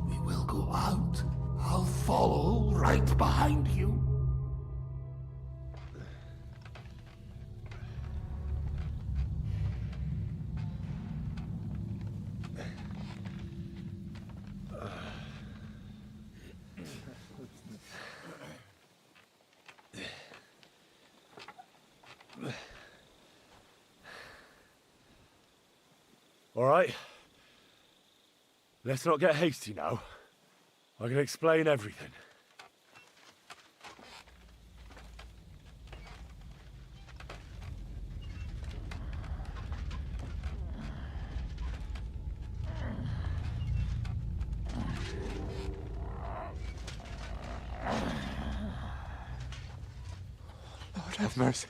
we will go out. I'll follow right behind you. All right. Let's not get hasty now. I can explain everything. Lord have mercy.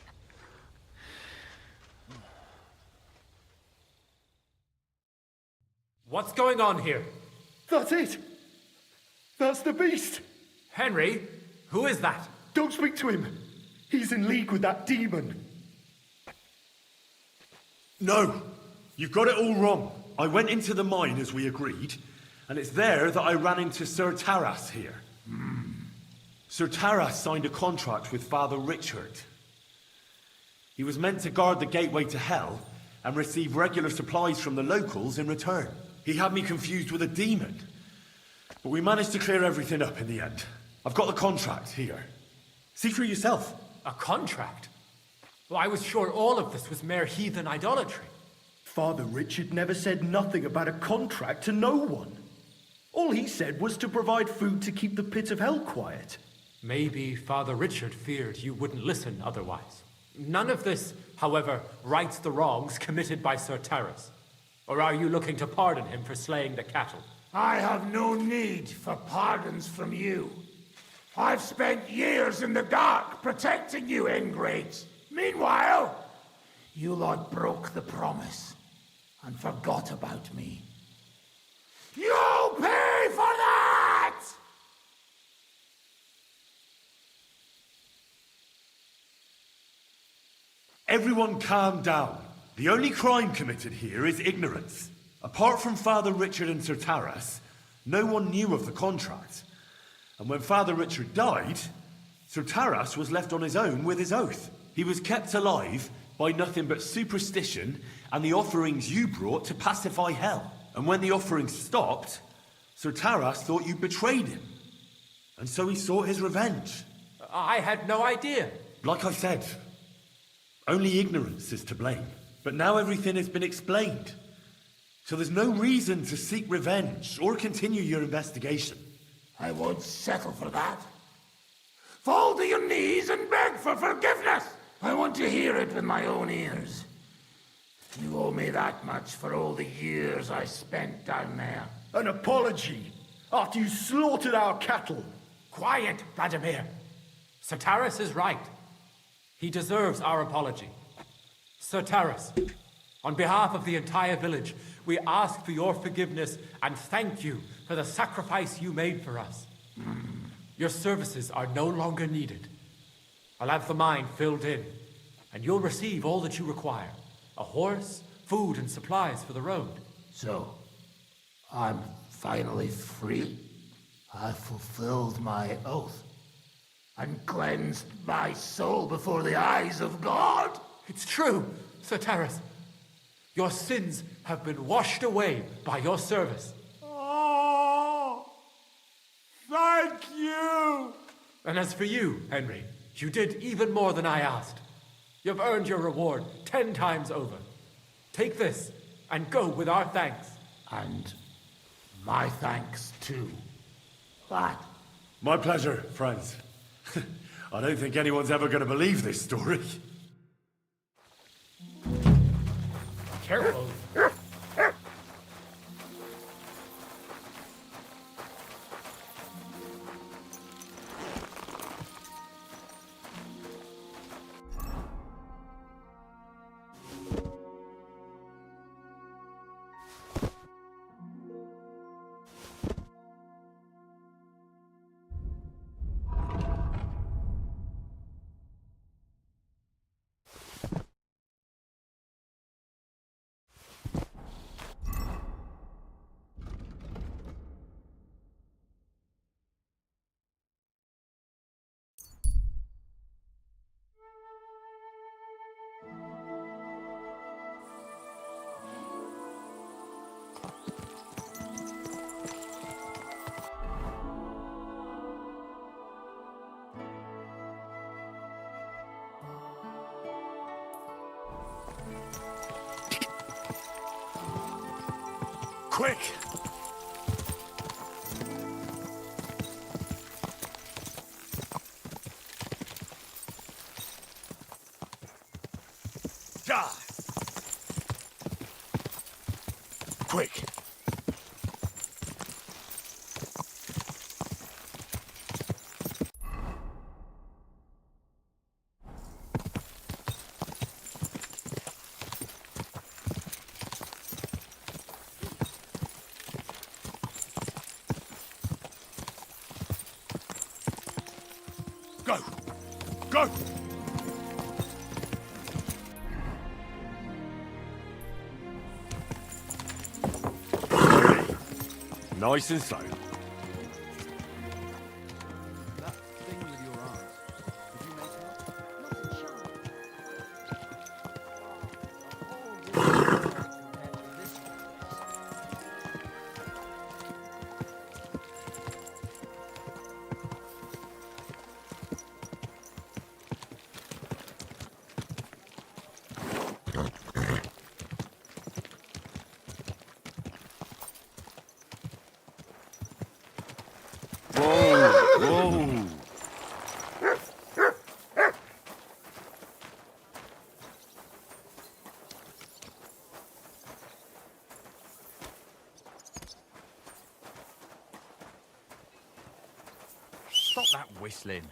What's going on here? That's it! That's the beast! Henry, who is that? Don't speak to him! He's in league with that demon! No! You've got it all wrong. I went into the mine as we agreed, and it's there that I ran into Sir Taras here. Sir Taras signed a contract with Father Richard. He was meant to guard the gateway to hell and receive regular supplies from the locals in return. He had me confused with a demon. But we managed to clear everything up in the end. I've got the contract here. See for yourself. A contract? Well, I was sure all of this was mere heathen idolatry. Father Richard never said nothing about a contract to no one. All he said was to provide food to keep the pit of hell quiet. Maybe Father Richard feared you wouldn't listen otherwise. None of this, however, rights the wrongs committed by Sir Taras. Or are you looking to pardon him for slaying the cattle? I have no need for pardons from you. I've spent years in the dark protecting you, ingrates. Meanwhile, you lot broke the promise and forgot about me. You'll pay for that! Everyone calm down. The only crime committed here is ignorance. Apart from Father Richard and Sir Taras, no one knew of the contract. And when Father Richard died, Sir Taras was left on his own with his oath. He was kept alive by nothing but superstition and the offerings you brought to pacify hell. And when the offerings stopped, Sir Taras thought you betrayed him. And so he sought his revenge. I had no idea. Like I said, only ignorance is to blame. But now everything has been explained. So there's no reason to seek revenge or continue your investigation. I won't settle for that. Fall to your knees and beg for forgiveness. I want to hear it with my own ears. You owe me that much for all the years I spent down there. An apology after you slaughtered our cattle. Quiet, Vladimir. Sir Taras is right. He deserves our apology. Sir Taras, on behalf of the entire village, we ask for your forgiveness and thank you for the sacrifice you made for us. Your services are no longer needed. I'll have the mine filled in, and you'll receive all that you require. A horse, food, and supplies for the road. So, I'm finally free. I've fulfilled my oath and cleansed my soul before the eyes of God. It's true, Sir Taras. Your sins have been washed away by your service. Oh, thank you. And as for you, Henry, you did even more than I asked. You've earned your reward 10 times over. Take this and go with our thanks. And my thanks too. What? My pleasure, friends. I don't think anyone's ever going to believe this story. Careful. Quick! Go! Go! Steady. Nice and slow. That thing with your arms, did you make it? Whoa! Stop that whistling.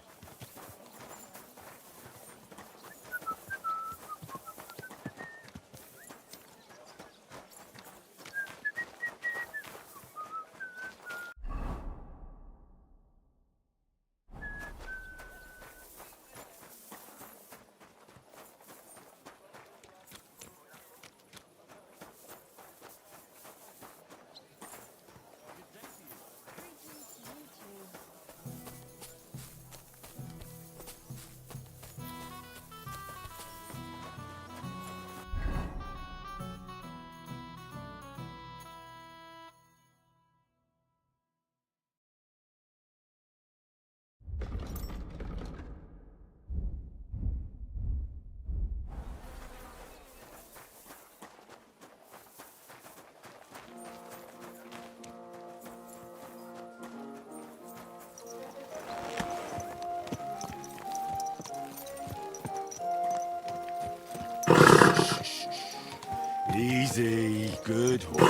Easy, good horse.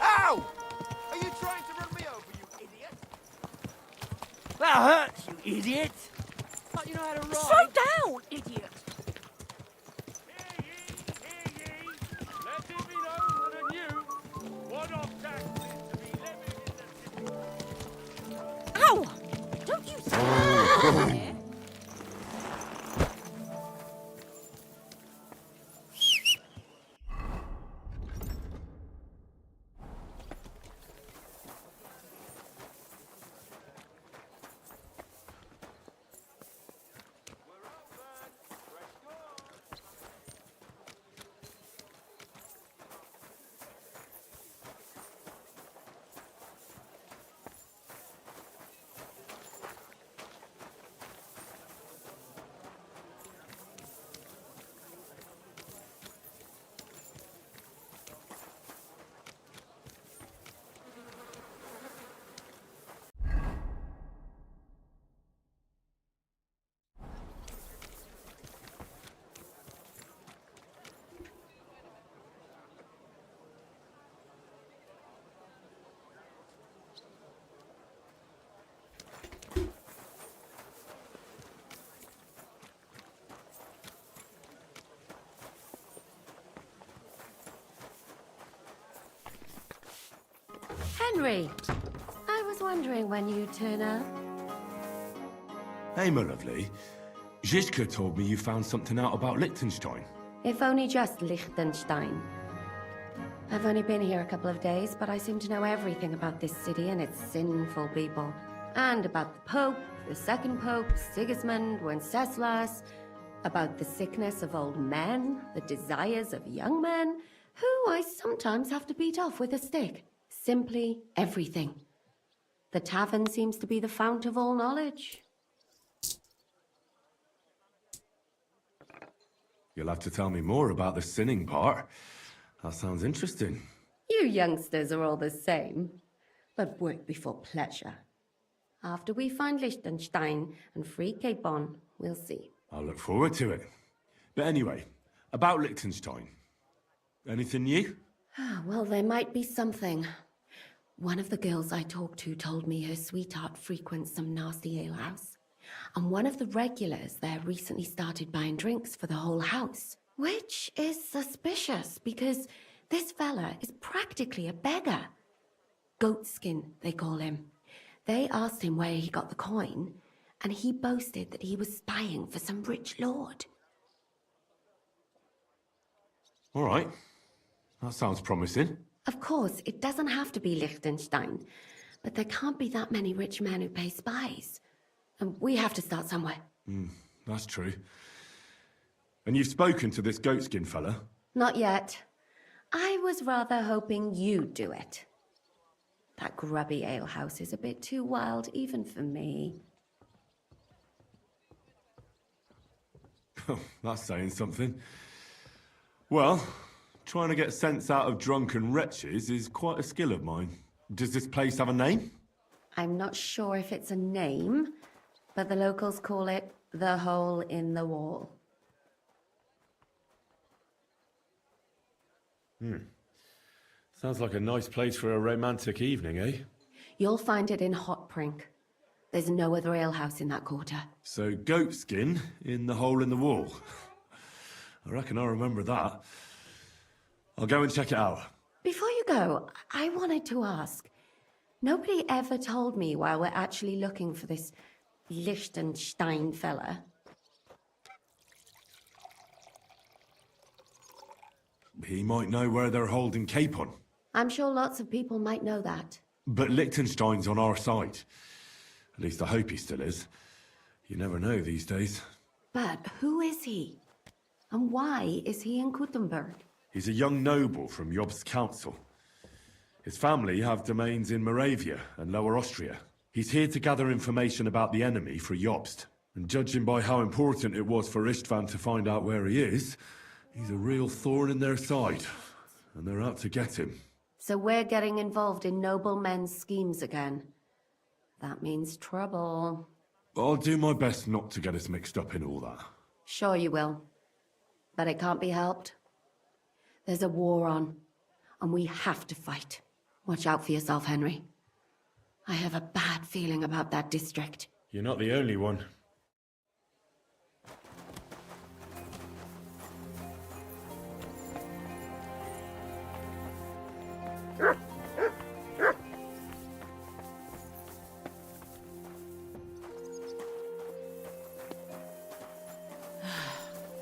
Ow! Are you trying to run me over, you idiot? That hurts, you idiot! Thought you know how to ride. Slow down, idiot! Let it be known that anew, one-off tax is to be levied in the city. Ow! Don't you see? Henry, I was wondering when you'd turn up. Hey, my lovely. Zizka told me you found something out about Liechtenstein. If only just Liechtenstein. I've only been here a couple of days, but I seem to know everything about this city and its sinful people. And about the Pope, the second Pope, Sigismund, Wenceslas, about the sickness of old men, the desires of young men, who I sometimes have to beat off with a stick. Simply everything. The tavern seems to be the fount of all knowledge. You'll have to tell me more about the sinning part. That sounds interesting. You youngsters are all the same, but work before pleasure. After we find Liechtenstein and free Cape Bon, we'll see. I'll look forward to it. But anyway, about Liechtenstein. Anything new? Well, there might be something. One of the girls I talked to told me her sweetheart frequents some nasty alehouse. And one of the regulars there recently started buying drinks for the whole house. Which is suspicious, because this fella is practically a beggar. Goatskin, they call him. They asked him where he got the coin, and he boasted that he was spying for some rich lord. All right. That sounds promising. Of course, it doesn't have to be Liechtenstein, but there can't be that many rich men who pay spies. And we have to start somewhere. That's true. And you've spoken to this goatskin fella? Not yet. I was rather hoping you'd do it. That grubby alehouse is a bit too wild even for me. That's saying something. Well, trying to get sense out of drunken wretches is quite a skill of mine. Does this place have a name? I'm not sure if it's a name, but the locals call it the Hole in the Wall. Sounds like a nice place for a romantic evening, eh? You'll find it in Hotprink. There's no other alehouse in that quarter. So, goatskin in the hole in the wall. I reckon I remember that. I'll go and check it out. Before you go, I wanted to ask. Nobody ever told me why we're actually looking for this Liechtenstein fella. He might know where they're holding Capon. I'm sure lots of people might know that. But Liechtenstein's on our side. At least I hope he still is. You never know these days. But who is he? And why is he in Kuttenberg? He's a young noble from Jobst's council. His family have domains in Moravia and Lower Austria. He's here to gather information about the enemy for Jobst. And judging by how important it was for Istvan to find out where he is, he's a real thorn in their side. And they're out to get him. So we're getting involved in noble men's schemes again. That means trouble. I'll do my best not to get us mixed up in all that. Sure you will. But it can't be helped. There's a war on, and we have to fight. Watch out for yourself, Henry. I have a bad feeling about that district. You're not the only one.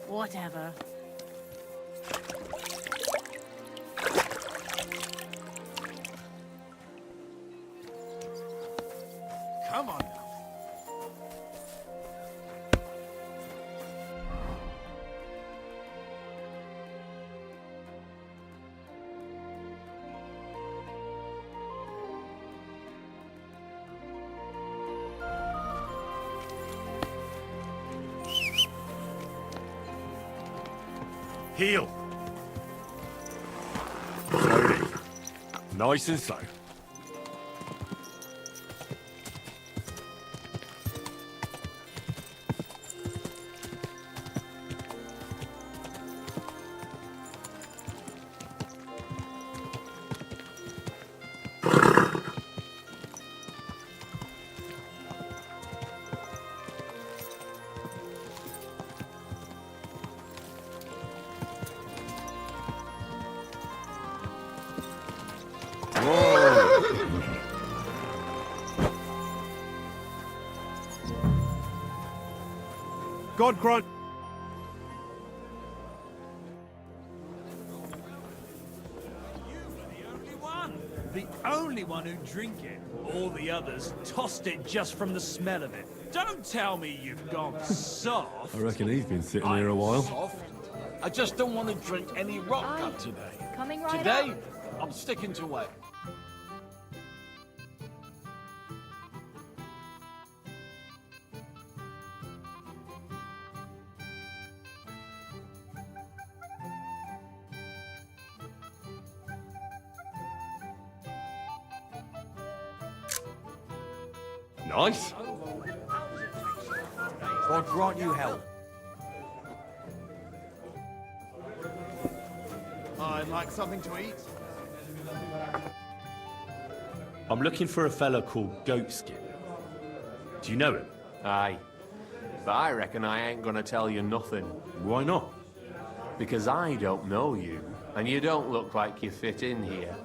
Whatever. Come on now. Heel. Slowly. Nice and slow. God grant. The only one who drink it. All the others tossed it just from the smell of it. Don't tell me you've gone soft. I reckon he's been sitting here a while. Soft. I just don't want to drink any rock cut today. Coming right Today, up. I'm sticking to it. Nice. God grant you help. I'd like something to eat. I'm looking for a fella called Goatskin. Do you know him? Aye. But I reckon I ain't gonna tell you nothing. Why not? Because I don't know you, and you don't look like you fit in here.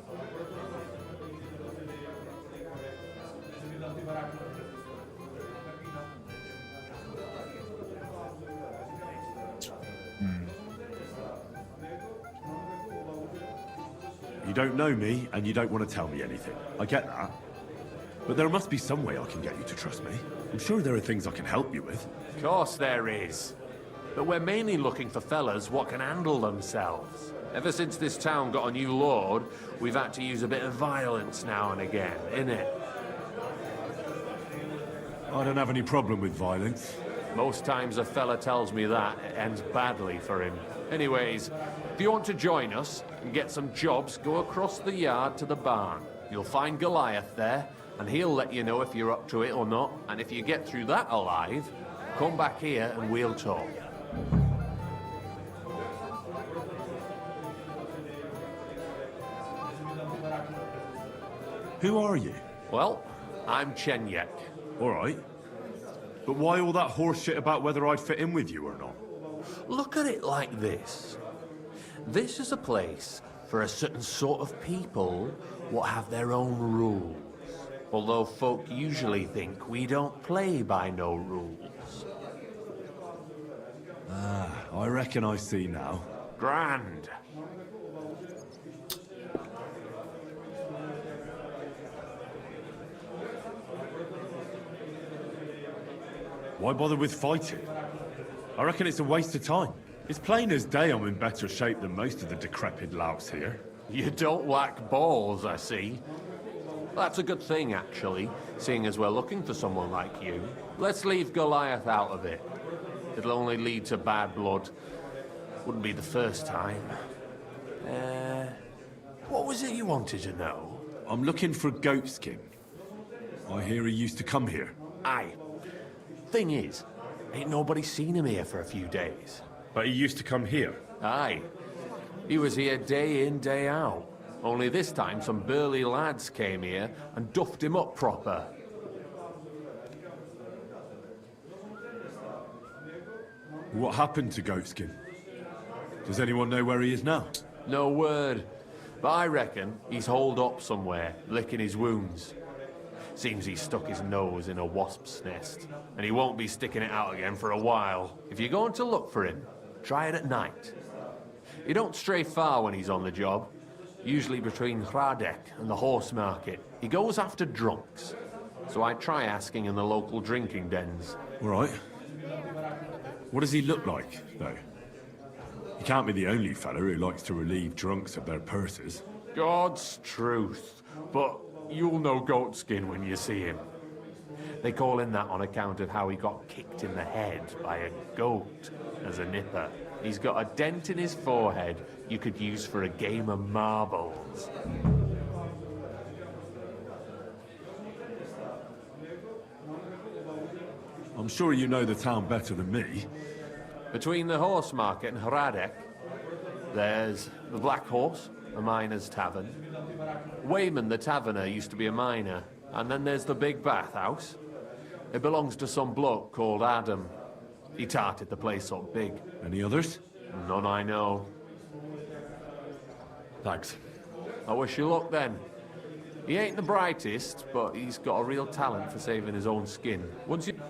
You don't know me, and you don't want to tell me anything. I get that. But there must be some way I can get you to trust me. I'm sure there are things I can help you with. Of course there is. But we're mainly looking for fellas what can handle themselves. Ever since this town got a new lord, we've had to use a bit of violence now and again, innit? I don't have any problem with violence. Most times a fella tells me that, it ends badly for him. Anyways, if you want to join us and get some jobs, go across the yard to the barn. You'll find Goliath there, and he'll let you know if you're up to it or not. And if you get through that alive, come back here and we'll talk. Who are you? Well, I'm Chenyek. All right. But why all that horse shit about whether I'd fit in with you or not? Look at it like this. This is a place for a certain sort of people what have their own rules. Although folk usually think we don't play by no rules. Ah, I reckon I see now. Grand. Why bother with fighting? I reckon it's a waste of time. It's plain as day I'm in better shape than most of the decrepit louts here. You don't lack balls, I see. That's a good thing, actually, seeing as we're looking for someone like you. Let's leave Goliath out of it. It'll only lead to bad blood. Wouldn't be the first time. What was it you wanted to know? I'm looking for Goatskin. I hear he used to come here. Aye. Thing is, ain't nobody seen him here for a few days. But he used to come here? Aye. He was here day in, day out. Only this time some burly lads came here and duffed him up proper. What happened to Goatskin? Does anyone know where he is now? No word. But I reckon he's holed up somewhere, licking his wounds. Seems he stuck his nose in a wasp's nest, and he won't be sticking it out again for a while. If you're going to look for him, try it at night. He don't stray far when he's on the job. Usually between Hradek and the horse market. He goes after drunks. So I try asking in the local drinking dens. All right. What does he look like, though? He can't be the only fella who likes to relieve drunks of their purses. God's truth. But you'll know Goatskin when you see him. They call him that on account of how he got kicked in the head by a goat as a nipper. He's got a dent in his forehead you could use for a game of marbles. I'm sure you know the town better than me. Between the horse market and Hradek, there's the Black Horse, a miner's tavern. Wayman, the taverner, used to be a miner. And then there's the big bathhouse. It belongs to some bloke called Adam. He tarted the place up big. Any others? None I know. Thanks. I wish you luck then. He ain't the brightest, but he's got a real talent for saving his own skin. Once you...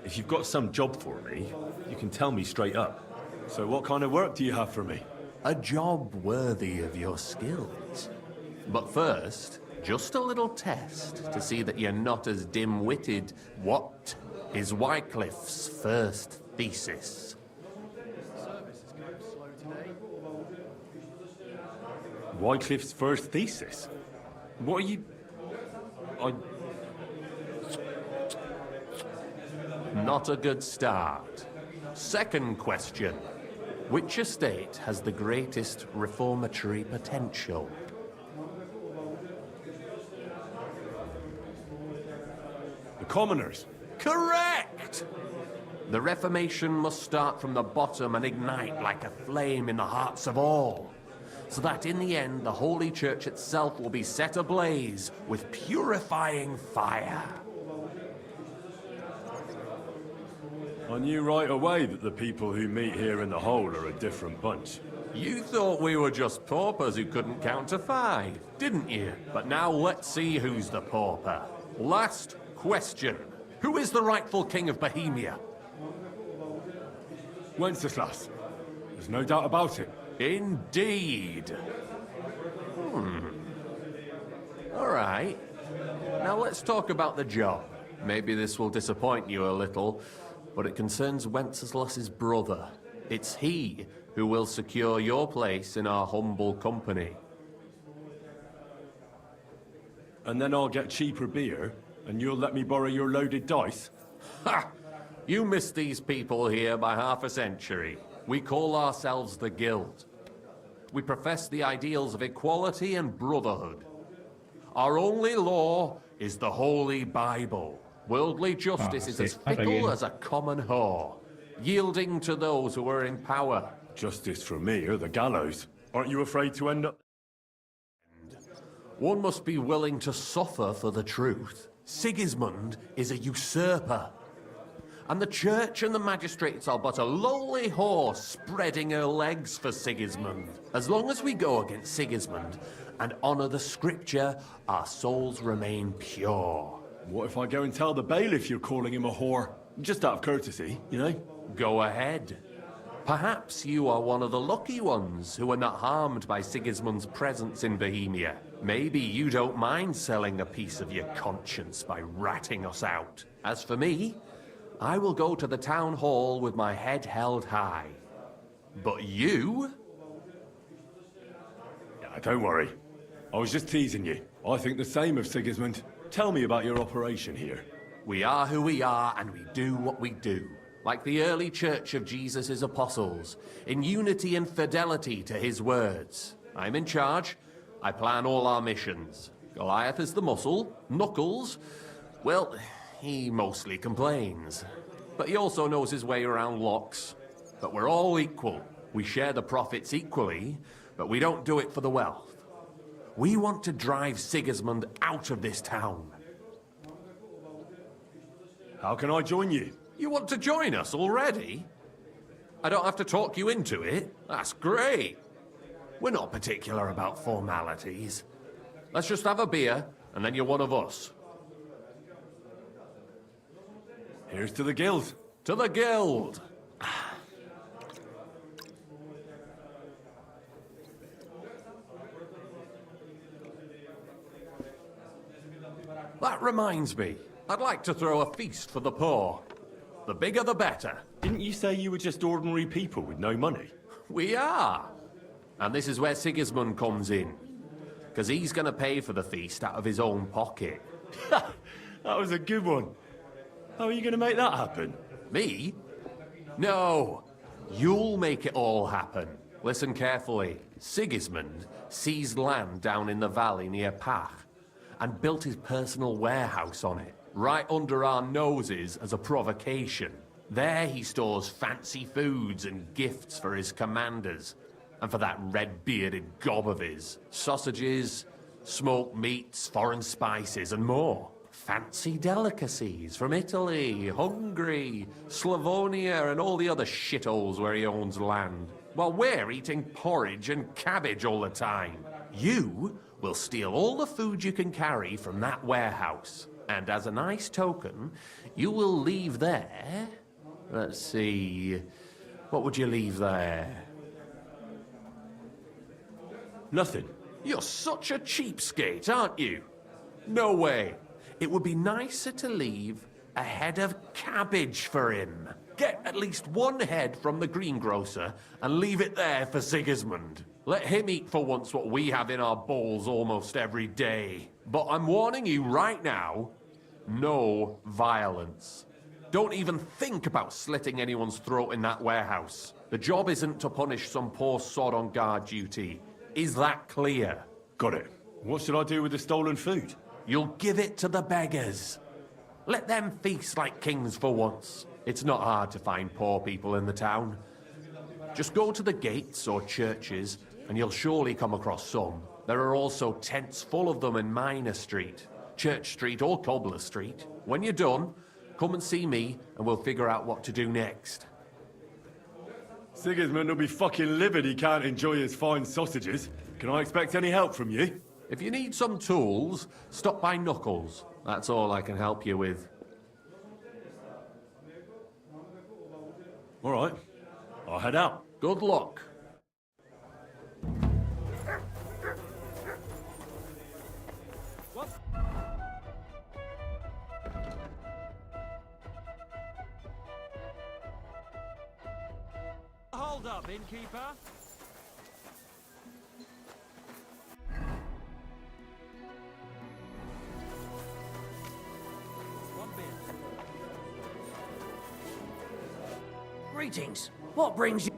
If you've got some job for me, you can tell me straight up. So what kind of work do you have for me? A job worthy of your skills. But first, just a little test to see that you're not as dim-witted. What is Wycliffe's first thesis? Wycliffe's first thesis? What are you... Not a good start. Second question. Which estate has the greatest reformatory potential? The commoners. Correct! The Reformation must start from the bottom and ignite like a flame in the hearts of all, so that in the end the Holy Church itself will be set ablaze with purifying fire. I knew right away that the people who meet here in the hole are a different bunch. You thought we were just paupers who couldn't count to 5, didn't you? But now let's see who's the pauper. Last question. Who is the rightful king of Bohemia? Wenceslas. There's no doubt about it. Indeed. All right. Now let's talk about the job. Maybe this will disappoint you a little, but it concerns Wenceslas's brother. It's he who will secure your place in our humble company. And then I'll get cheaper beer, and you'll let me borrow your loaded dice? Ha! You missed these people here by half a century. We call ourselves the Guild. We profess the ideals of equality and brotherhood. Our only law is the Holy Bible. Worldly justice is as fickle as a common whore, yielding to those who are in power. Justice for me or the gallows. Aren't you afraid to end up... One must be willing to suffer for the truth. Sigismund is a usurper. And the church and the magistrates are but a lowly whore spreading her legs for Sigismund. As long as we go against Sigismund and honor the scripture, our souls remain pure. What if I go and tell the bailiff you're calling him a whore? Just out of courtesy, you know? Go ahead. Perhaps you are one of the lucky ones who are not harmed by Sigismund's presence in Bohemia. Maybe you don't mind selling a piece of your conscience by ratting us out. As for me, I will go to the town hall with my head held high. But you? Don't worry. I was just teasing you. I think the same of Sigismund. Tell me about your operation here. We are who we are, and we do what we do. Like the early church of Jesus' apostles, in unity and fidelity to his words. I'm in charge. I plan all our missions. Goliath is the muscle. Knuckles, well, he mostly complains. But he also knows his way around locks. But we're all equal. We share the profits equally, but we don't do it for the wealth. We want to drive Sigismund out of this town. How can I join you? You want to join us already? I don't have to talk you into it. That's great. We're not particular about formalities. Let's just have a beer, and then you're one of us. Here's to the Guild. To the Guild! That reminds me. I'd like to throw a feast for the poor. The bigger the better. Didn't you say you were just ordinary people with no money? We are. And this is where Sigismund comes in. Because he's going to pay for the feast out of his own pocket. That was a good one. How are you going to make that happen? Me? No. You'll make it all happen. Listen carefully. Sigismund seized land down in the valley near Pach and built his personal warehouse on it, right under our noses as a provocation. There he stores fancy foods and gifts for his commanders, and for that red-bearded gob of his. Sausages, smoked meats, foreign spices, and more. Fancy delicacies from Italy, Hungary, Slavonia, and all the other shitholes where he owns land. While we're eating porridge and cabbage all the time. You will steal all the food you can carry from that warehouse. And as a nice token, you will leave there... Let's see... What would you leave there? Nothing. You're such a cheapskate, aren't you? No way. It would be nicer to leave a head of cabbage for him. Get at least one head from the greengrocer and leave it there for Sigismund. Let him eat for once what we have in our bowls almost every day. But I'm warning you right now, no violence. Don't even think about slitting anyone's throat in that warehouse. The job isn't to punish some poor sod on guard duty. Is that clear? Got it. What should I do with the stolen food? You'll give it to the beggars. Let them feast like kings for once. It's not hard to find poor people in the town. Just go to the gates or churches, and you'll surely come across some. There are also tents full of them in Minor Street, Church Street or Cobbler Street. When you're done, Come and see me, and we'll figure out what to do next. Sigismund will be fucking livid he can't enjoy his fine sausages. Can I expect any help from you? If you need some tools, stop by Knuckles. That's all I can help you with. All right. I'll head out. Good luck. Hold up, innkeeper. One beer. Greetings. What brings you?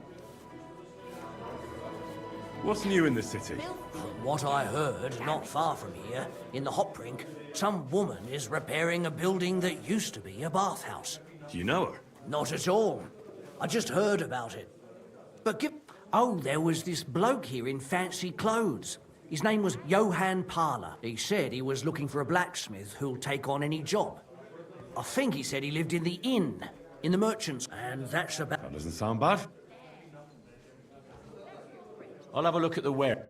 What's new in the city? From what I heard, not far from here, in the Hopbrink, some woman is repairing a building that used to be a bathhouse. Do you know her? Not at all. I just heard about it. But oh, there was this bloke here in fancy clothes. His name was Johann Parler. He said he was looking for a blacksmith who'll take on any job. I think he said he lived in the inn, in the merchants, and that's about... That doesn't sound bad. I'll have a look at the ware.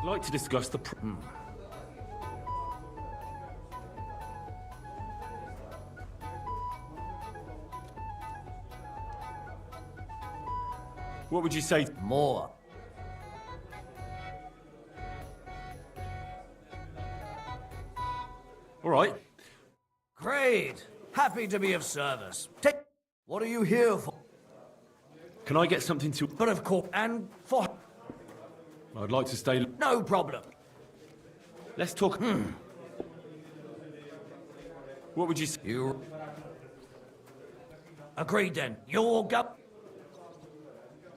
I'd like to discuss the... What would you say? More. All right. Great. Happy to be of service. What are you here for? Can I get something to... But of course, and for... I'd like to stay... No problem. Let's talk... What would you say? You... Agreed then. You'll go...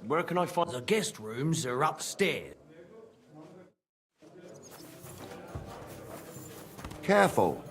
Where can I find... The guest rooms are upstairs. Careful.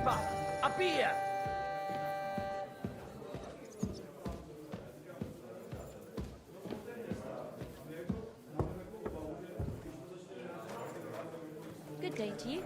Skipper, a beer! Good day to you.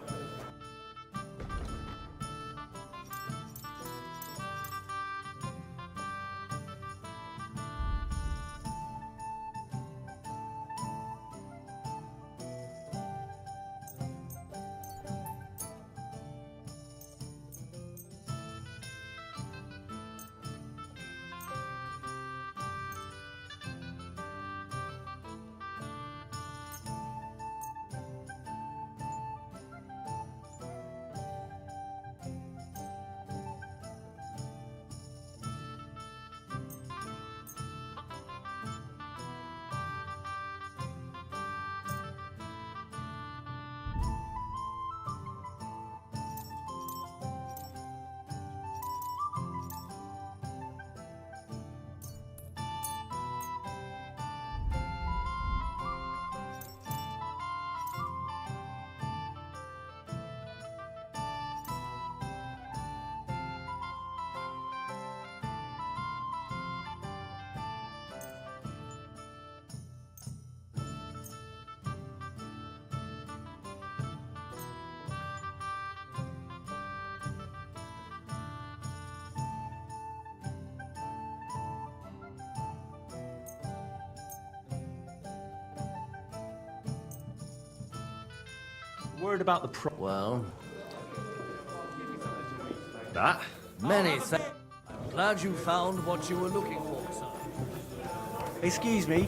Word about the Well... That? Many thanks. I'm glad you found what you were looking for, sir. Excuse me.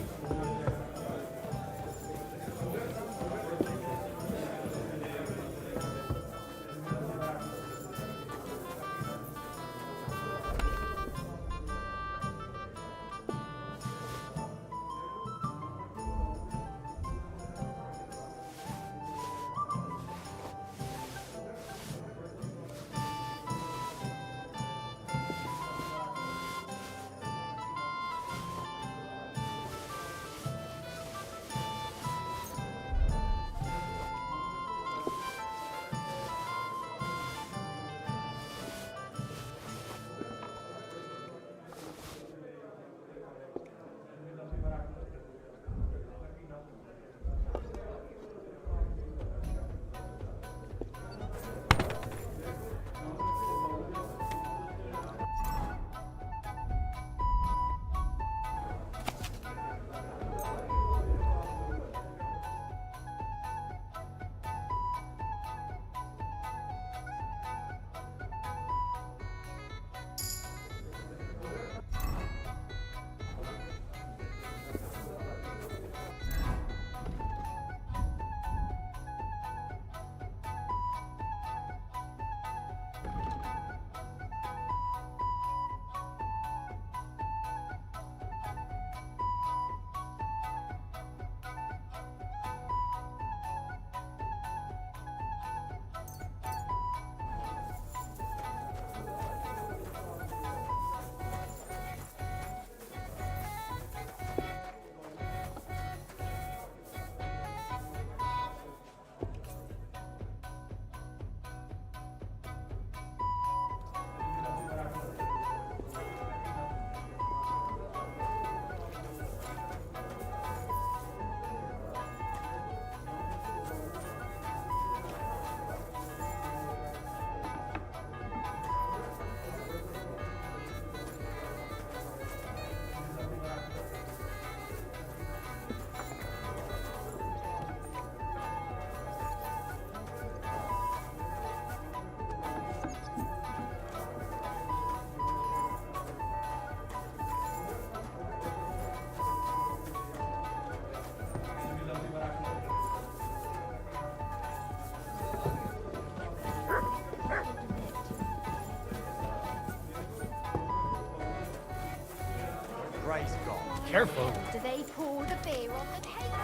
Praise God. Careful. Do they pour the beer on the table?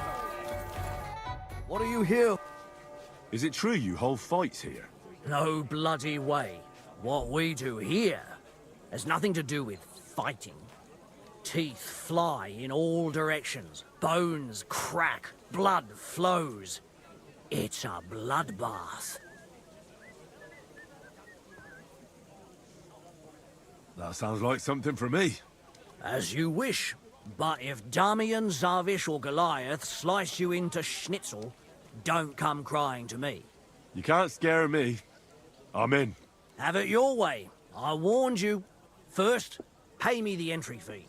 What are you here? Is it true you hold fights here? No bloody way. What we do here has nothing to do with fighting. Teeth fly in all directions. Bones crack. Blood flows. It's a bloodbath. That sounds like something for me. As you wish. But if Damian, Zavish, or Goliath slice you into schnitzel, don't come crying to me. You can't scare me. I'm in. Have it your way. I warned you. First, pay me the entry fee.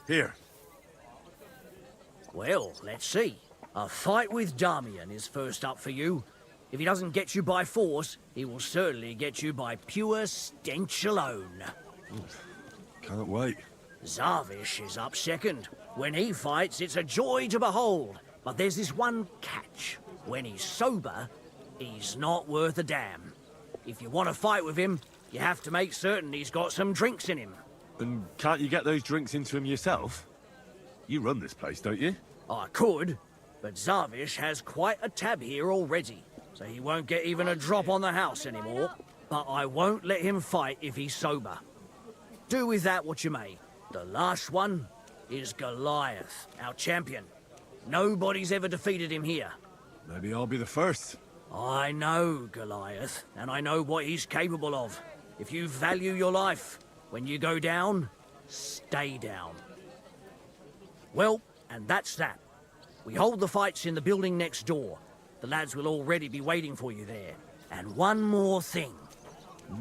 Here. Well, let's see. A fight with Damian is first up for you. If he doesn't get you by force, he will certainly get you by pure stench alone. Can't wait. Zavish is up second. When he fights, it's a joy to behold. But there's this one catch. When he's sober, he's not worth a damn. If you want to fight with him, you have to make certain he's got some drinks in him. And can't you get those drinks into him yourself? You run this place, don't you? I could, but Zavish has quite a tab here already, so he won't get even a drop on the house anymore. But I won't let him fight if he's sober. Do with that what you may. The last one is Goliath, our champion. Nobody's ever defeated him here. Maybe I'll be the first. I know Goliath, and I know what he's capable of. If you value your life, when you go down, stay down. Well, and that's that. We hold the fights in the building next door. The lads will already be waiting for you there. And one more thing.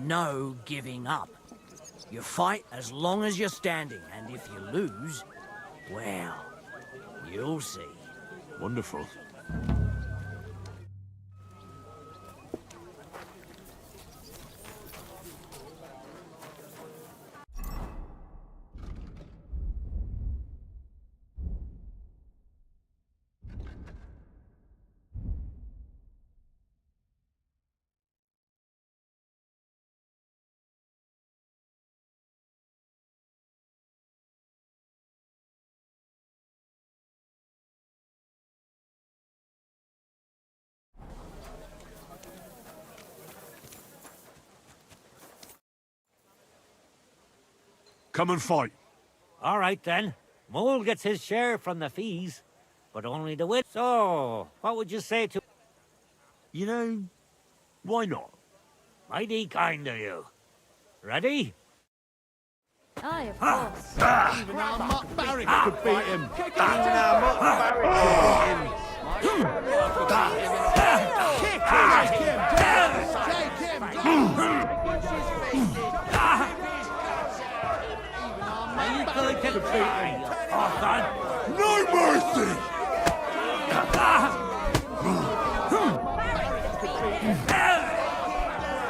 No giving up. You fight as long as you're standing, and if you lose, well, you'll see. Wonderful. Come and fight. All right, then. Mole gets his share from the fees, but only the win. So, what would you say to... You know, why not? Mighty kind of you. Ready? Aye, of course. Even our Mutt Barry could beat him. Even our Mutt Barry could No mercy! I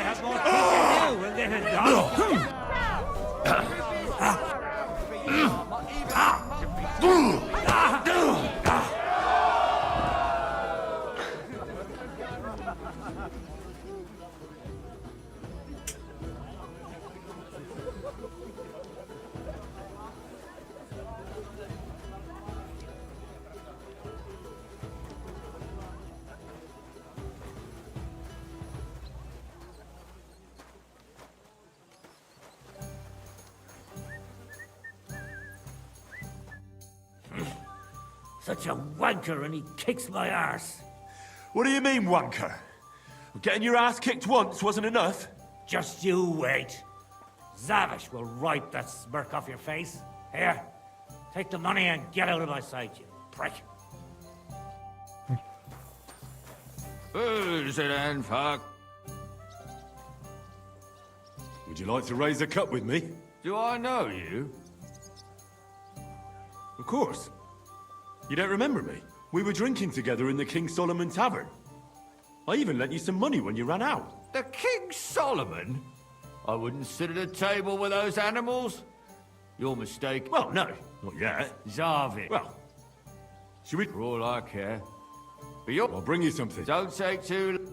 have more to do. We'll get it done. Such a wanker, and he kicks my arse. What do you mean, wanker? Getting your ass kicked once wasn't enough? Just you wait. Zavish will wipe that smirk off your face. Here, take the money and get out of my sight, you prick. Who's it then, fuck? Would you like to raise a cup with me? Do I know you? Of course. You don't remember me? We were drinking together in the King Solomon Tavern. I even lent you some money when you ran out. The King Solomon? I wouldn't sit at a table with those animals. Your mistake. Well, no, not yet. Zavi. Well, should we... For all I care. But you're... I'll bring you something. Don't take too...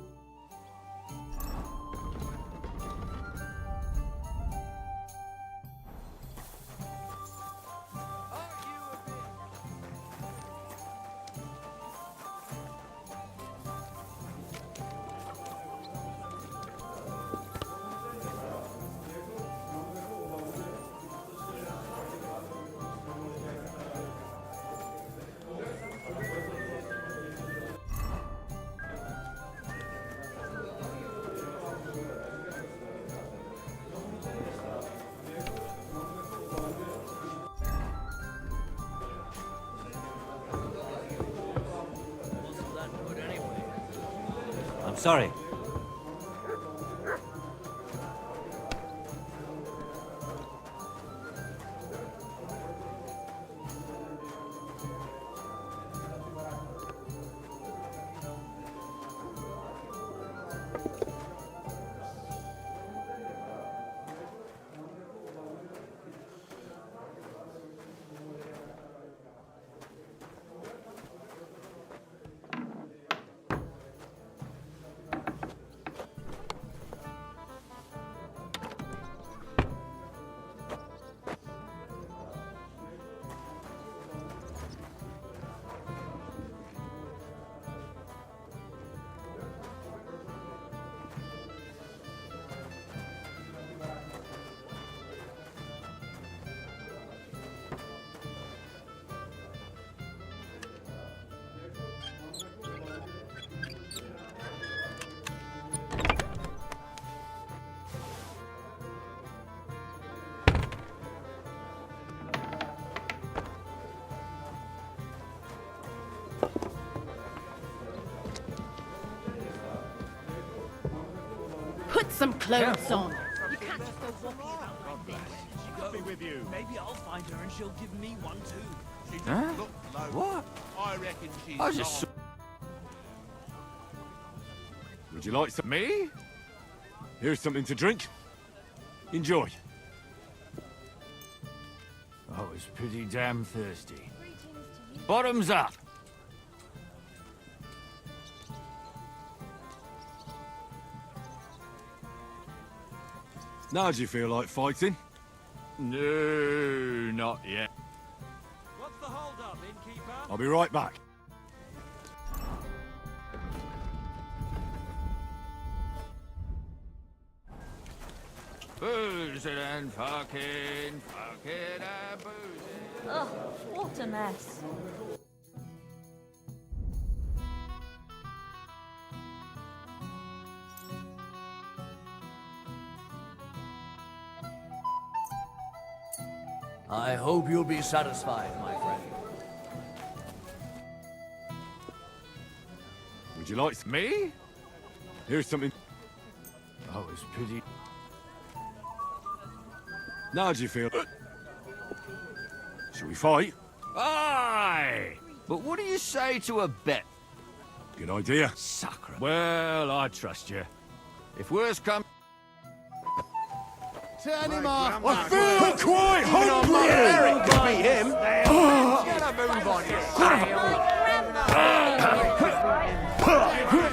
sorry. Put some clothes on. You can't just go walking around like this. She could be with you. Maybe I'll find her and she'll give me one too. She Huh? look low. What? I reckon she's I just... Would you like some? Me? Here's something to drink. Enjoy. I was pretty damn thirsty. Bottoms up! Now do you feel like fighting? No, not yet. What's the hold-up, innkeeper? I'll be right back. Boozing and fucking and boozing. Ugh, what a mess. I hope you'll be satisfied, my friend. Would you like me? Here's something. I was pretty... Now do you feel? Shall we fight? Aye! But what do you say to a bet? Good idea. Sacre. Well, I trust you. If worse comes... Turn him off! I feel quite hungry! Eric could beat him! Get a move on you,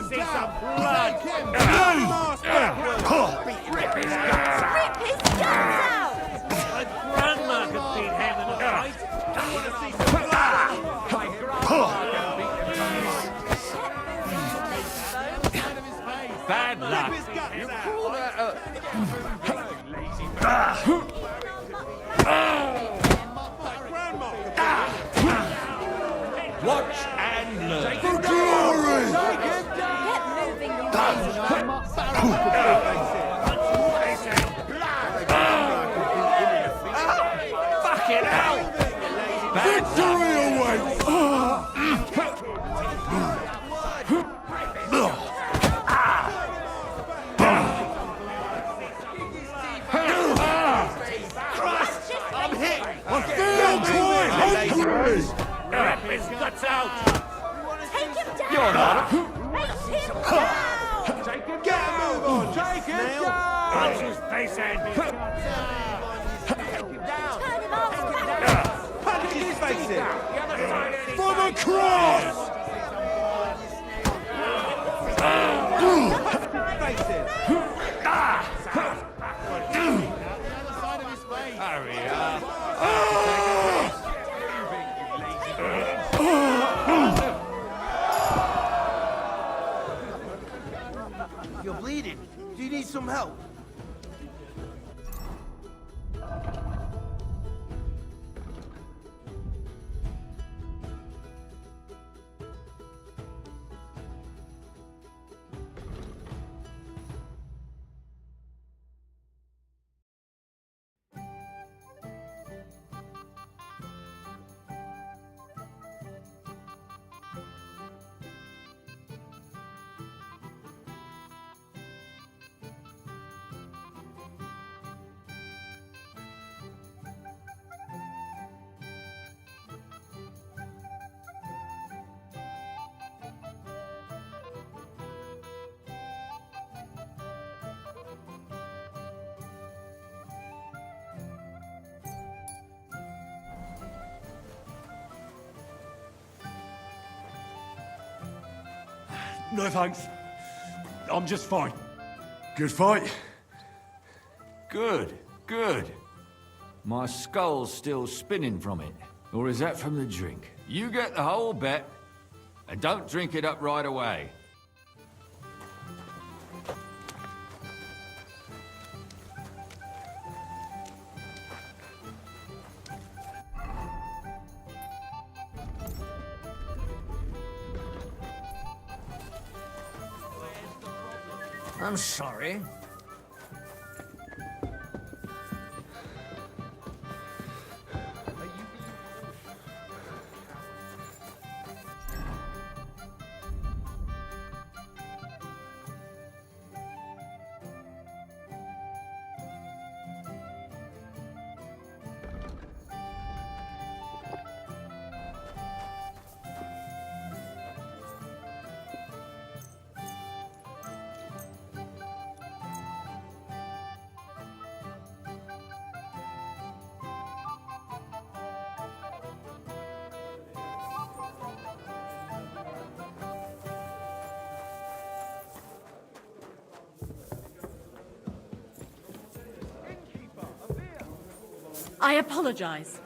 See some blood! Rip his guts out! My grandma could beat him in a fight! I want to see some blood! My grandma can beat him. Bad luck. Rip his guts You out. call that a... Watch and learn. For glory! Get moving, you lazy. Fucking hell! Victory awaits! I'm hit! I feel quite hungry! Rip his guts out! Take him down! You're not. Take him down! Take him Get a move on! Take him down! Punch his face in! Turn him off! Punch his face in! For the cross! Face in! Hurry up. You're bleeding. Do you need some help? No thanks. I'm just fine. Good fight? Good, good. My skull's still spinning from it. Or is that from the drink? You get the whole bet, and don't drink it up right away. I'm sorry. I apologize.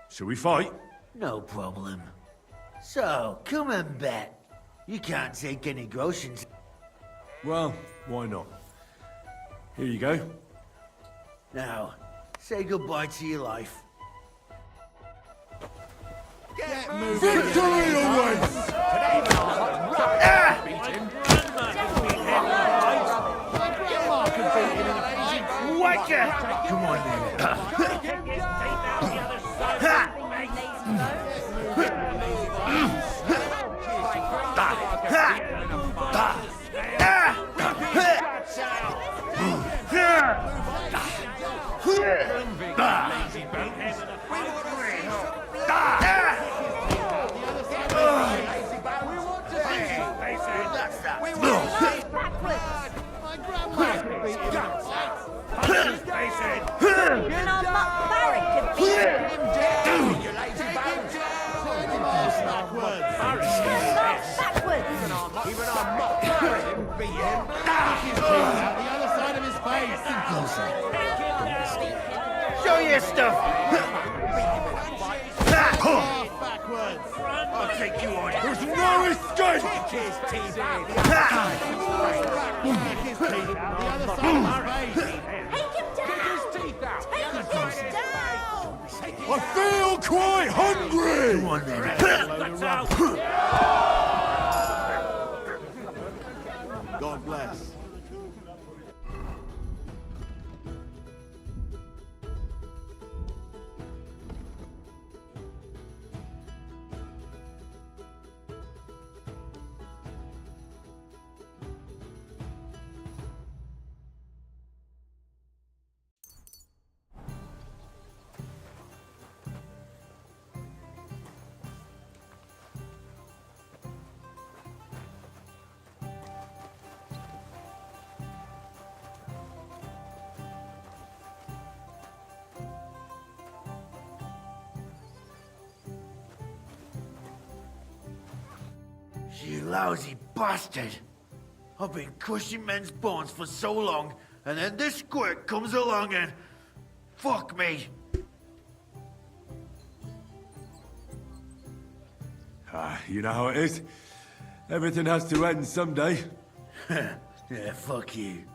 Shall we fight? No problem. So, come and bet. You can't take any grotions. Well, why not? Here you go. Now, say goodbye to your life. Victory awaits! Come on then. Show your stuff! Backwards! I'll take you on. There's no escape! Take his teeth out! Take his teeth out the other side of his face! Take him down! Take his teeth out! Take him down! I feel quite hungry! Come on then. God bless. You lousy bastard! I've been crushing men's bones for so long, and then this squirt comes along and... fuck me! You know how it is. Everything has to end someday. Yeah, fuck you.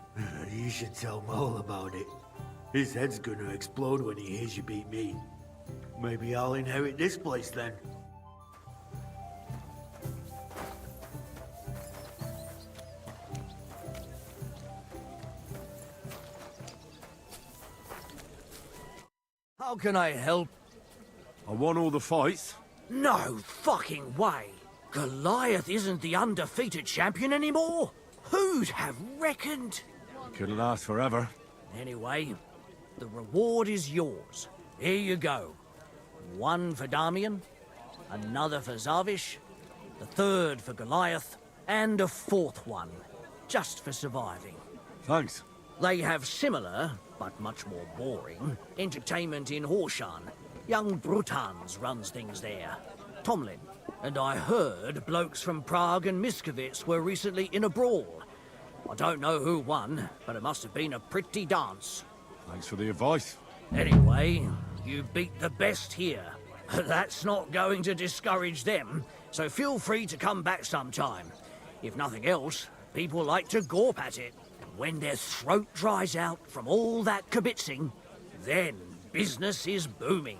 You should tell Mole about it. His head's gonna explode when he hears you beat me. Maybe I'll inherit this place then. How can I help? I won all the fights. No fucking way. Goliath isn't the undefeated champion anymore. Who'd have reckoned? Couldn't last forever. Anyway, the reward is yours. Here you go. One for Damian, another for Zavish, the third for Goliath, and a fourth one, just for surviving. Thanks. They have similar, but much more boring, entertainment in Horshan. Young Brutans runs things there. Tomlin. And I heard blokes from Prague and Miskovitz were recently in a brawl. I don't know who won, but it must have been a pretty dance. Thanks for the advice. Anyway, you beat the best here. That's not going to discourage them, so feel free to come back sometime. If nothing else, people like to gawp at it. When their throat dries out from all that kibitzing, then business is booming.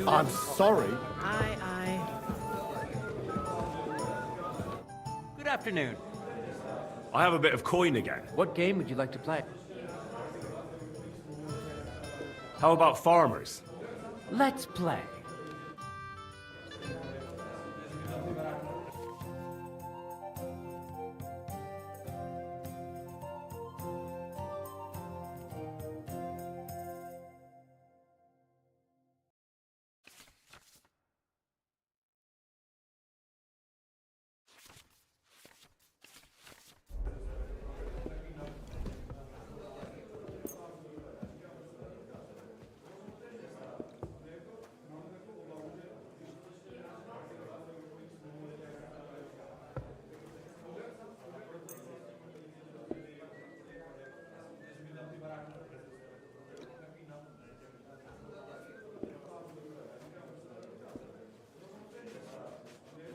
I'm sorry. Aye. Good afternoon. I have a bit of coin again. What game would you like to play? How about farmers? Let's play.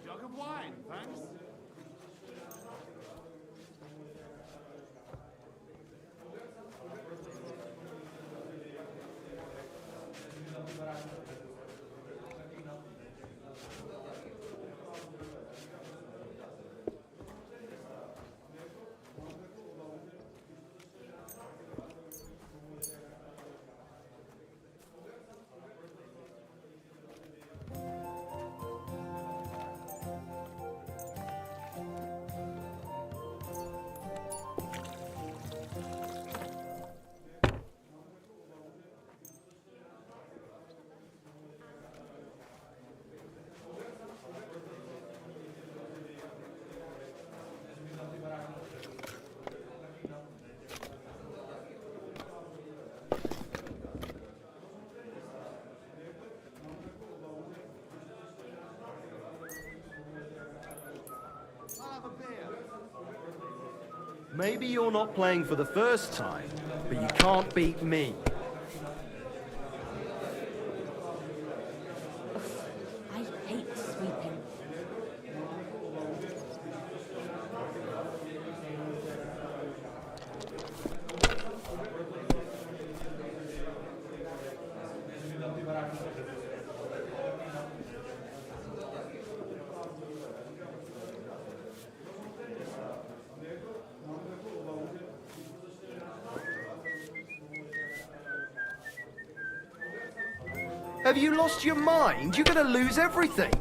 Jug of wine, thanks. Maybe you're not playing for the first time, but you can't beat me. I hate sweeping. Have you lost your mind? You're gonna lose everything.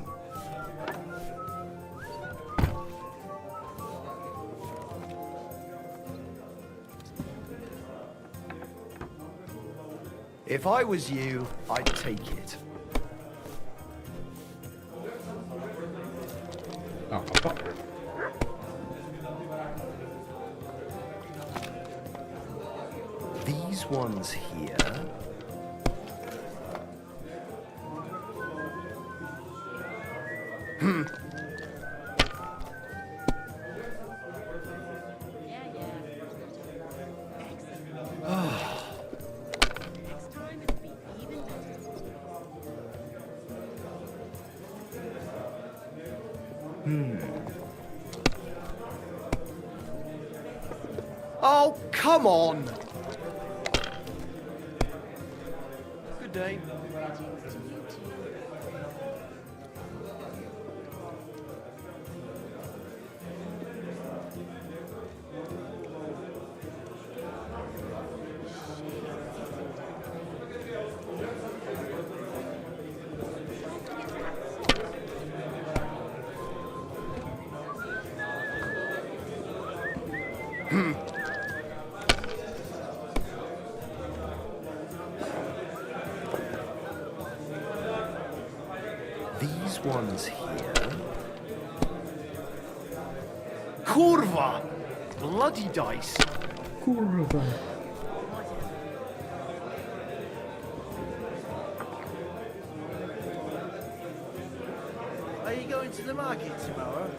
If I was you, I'd take it. Oh, fuck. These ones here. Oh, come on! Good day. These ones here. Kurva! Bloody dice! Kurva. Are you going to the market tomorrow?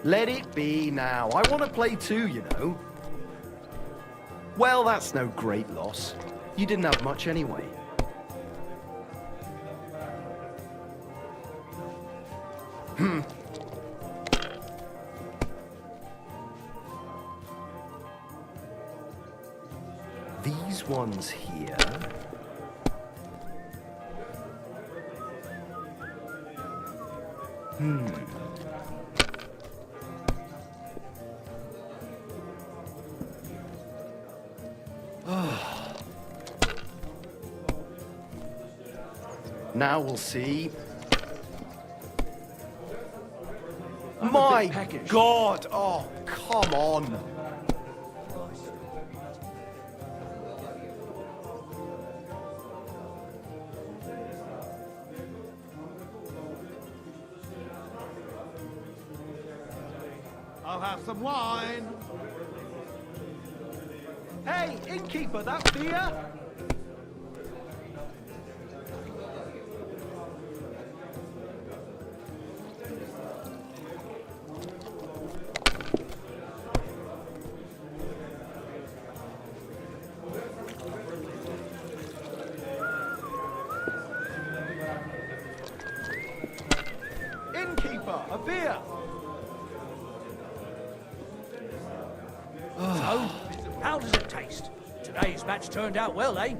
Let it be now. I want to play too, you know. Well, that's no great loss. You didn't have much anyway. These ones here. Now we'll see. My God! Oh, come on! I'll have some wine. Hey, innkeeper, that beer? Innkeeper, a beer! So, how does it taste? Today's match turned out well, eh?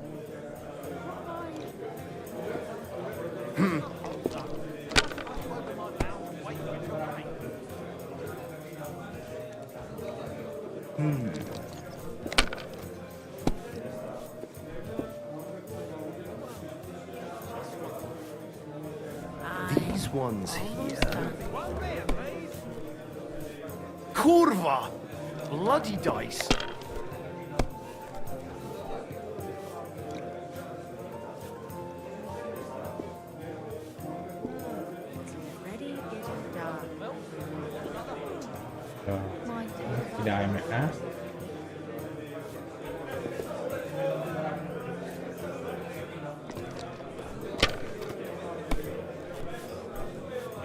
These ones here. Kurva! Bloody dice! Tidak MA.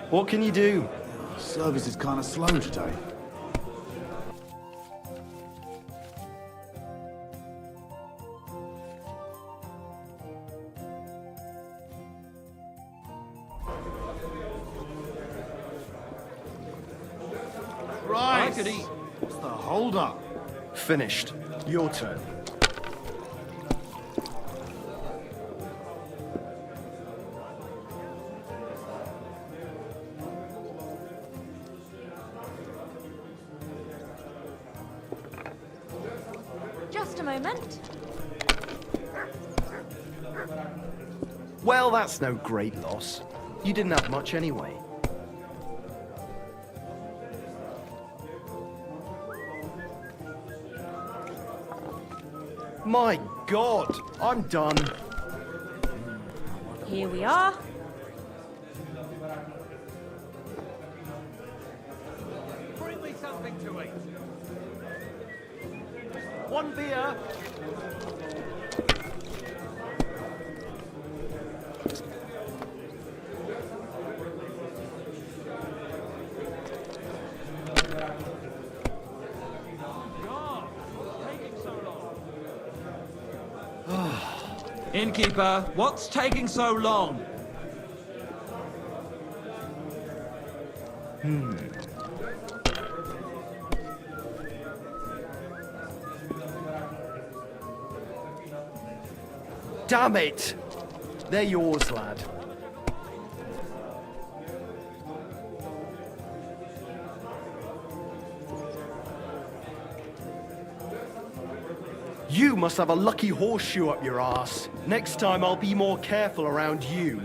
What can you do? Service is kind of slow today. Right. What's the hold up? Finished. Your turn. Just a moment. Well, that's no great loss. You didn't have much anyway. My God, I'm done. Here we are. Bring me something to eat. One beer. Innkeeper, what's taking so long? Damn it! They're yours, lad. You must have a lucky horseshoe up your ass. Next time I'll be more careful around you.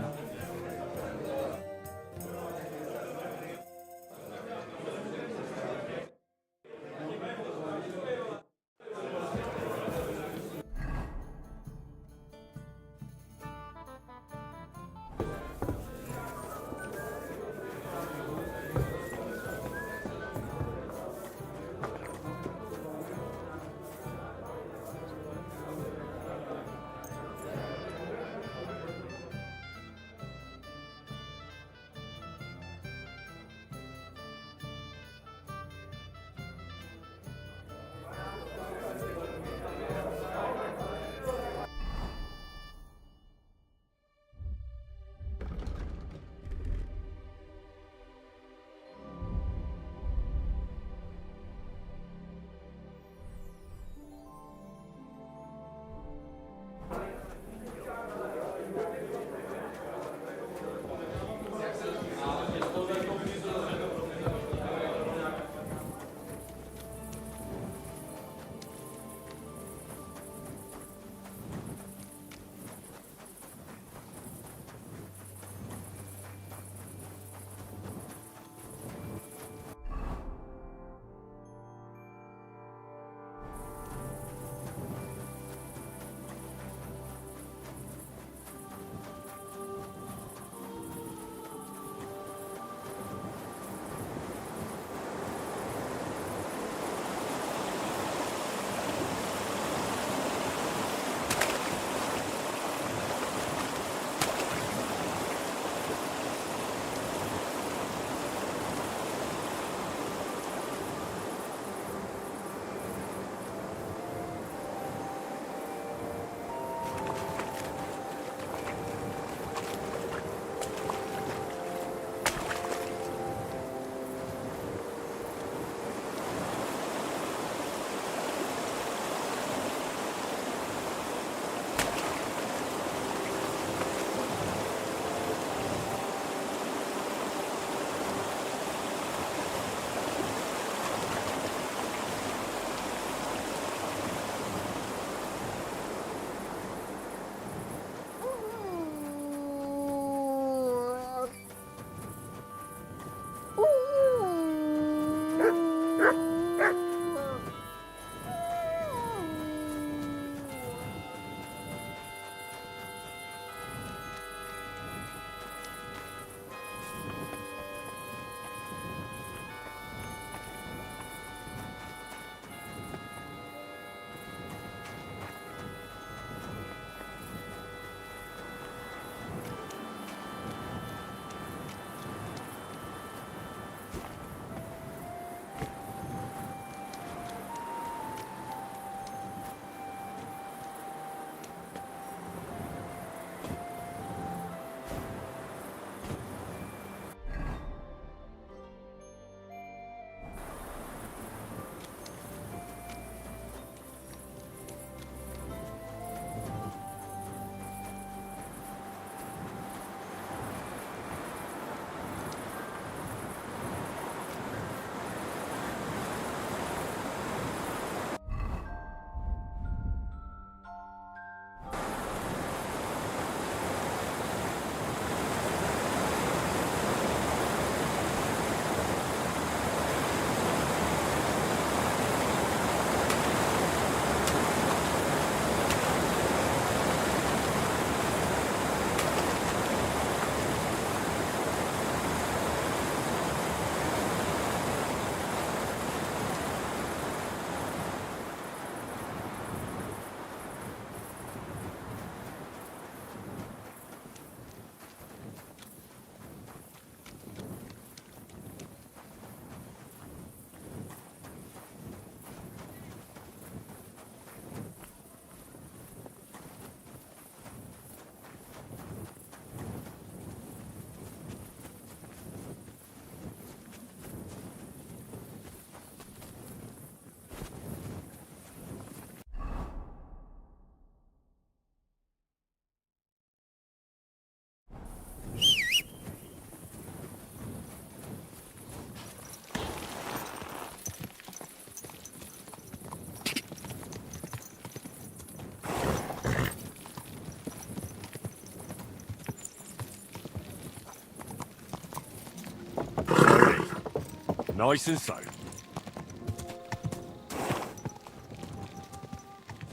Nice and slow.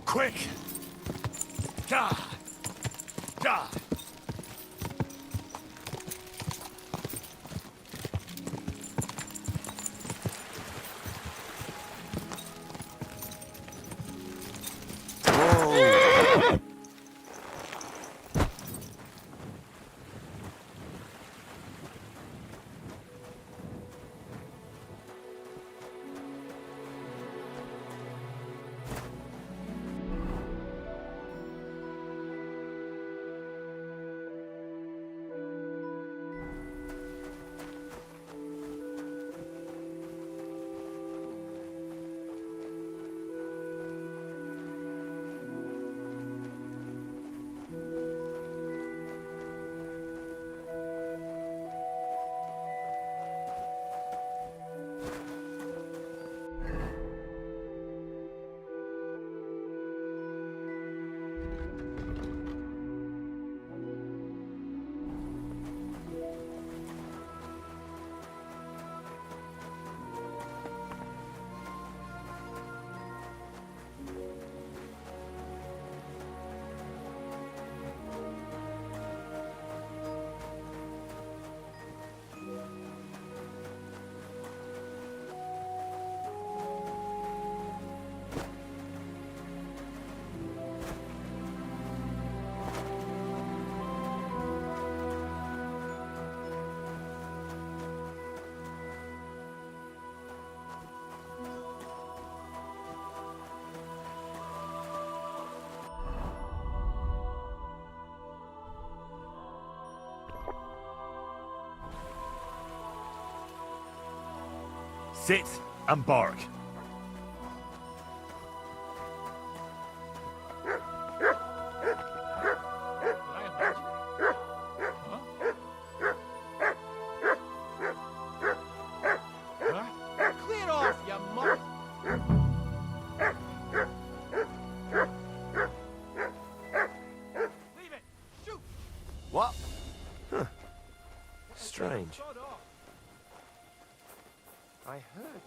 Quick! Da! Da! Sit and bark. Clear off, you mutt! Leave it! Shoot! What? Huh. Strange. I heard.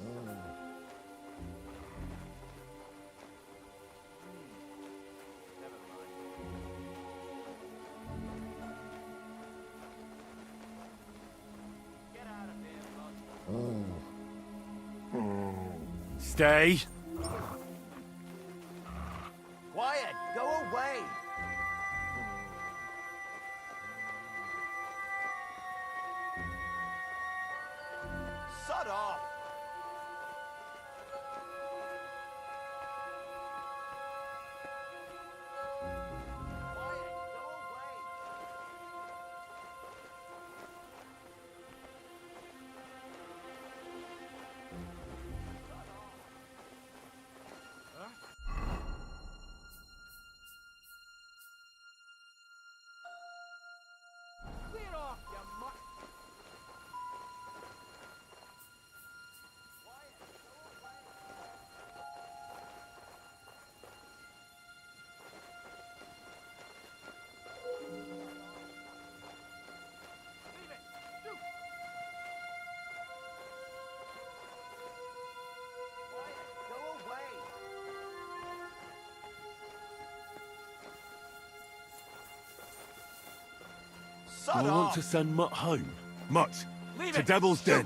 Stay. Quiet! Go away! Sod off! Clear off, you mutt! I want to send Mutt home. Mutt, to Devil's Den.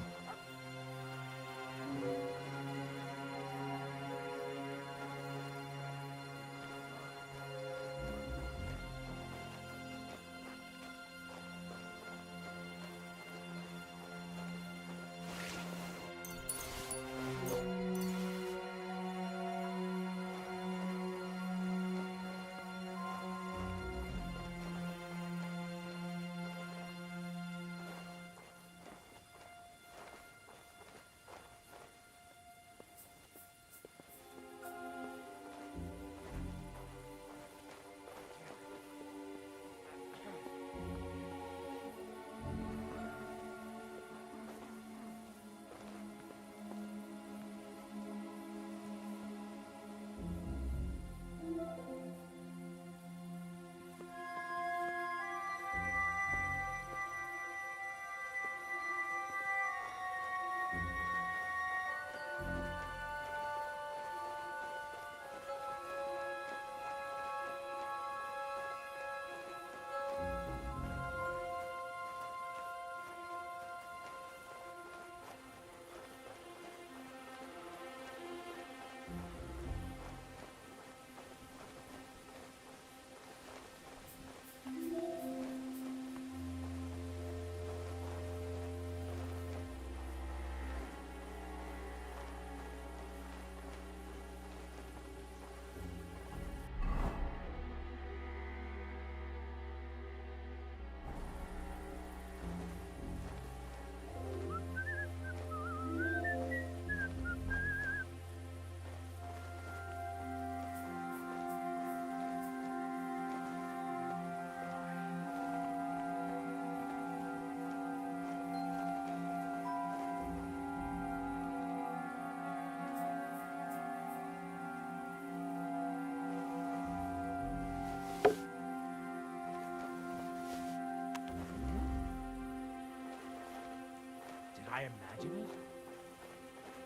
I imagine it?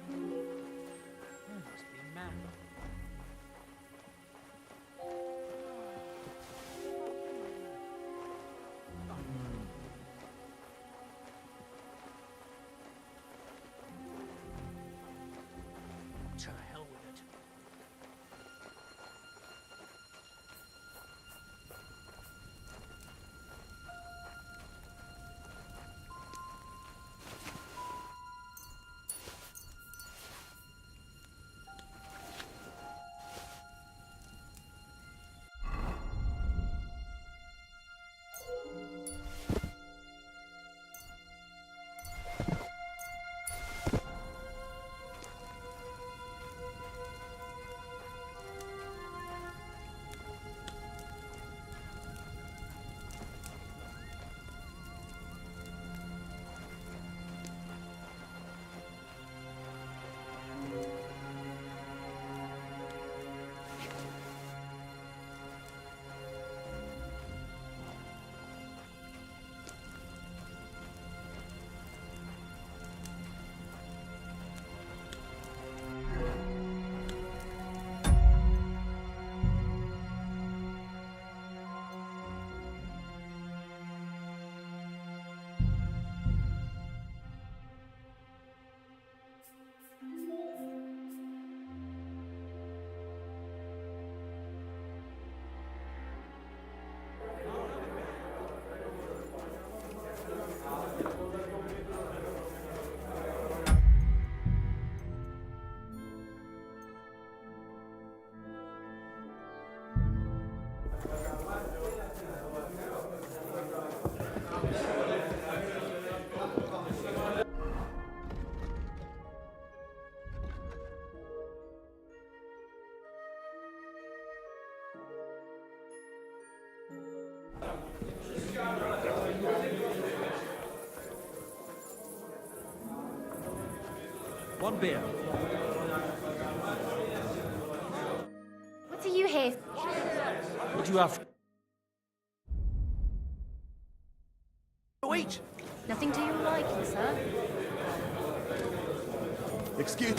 It must be mad. To hell with it. One beer. What are you here? What do you have? Wait! Nothing to your liking, sir. Excuse...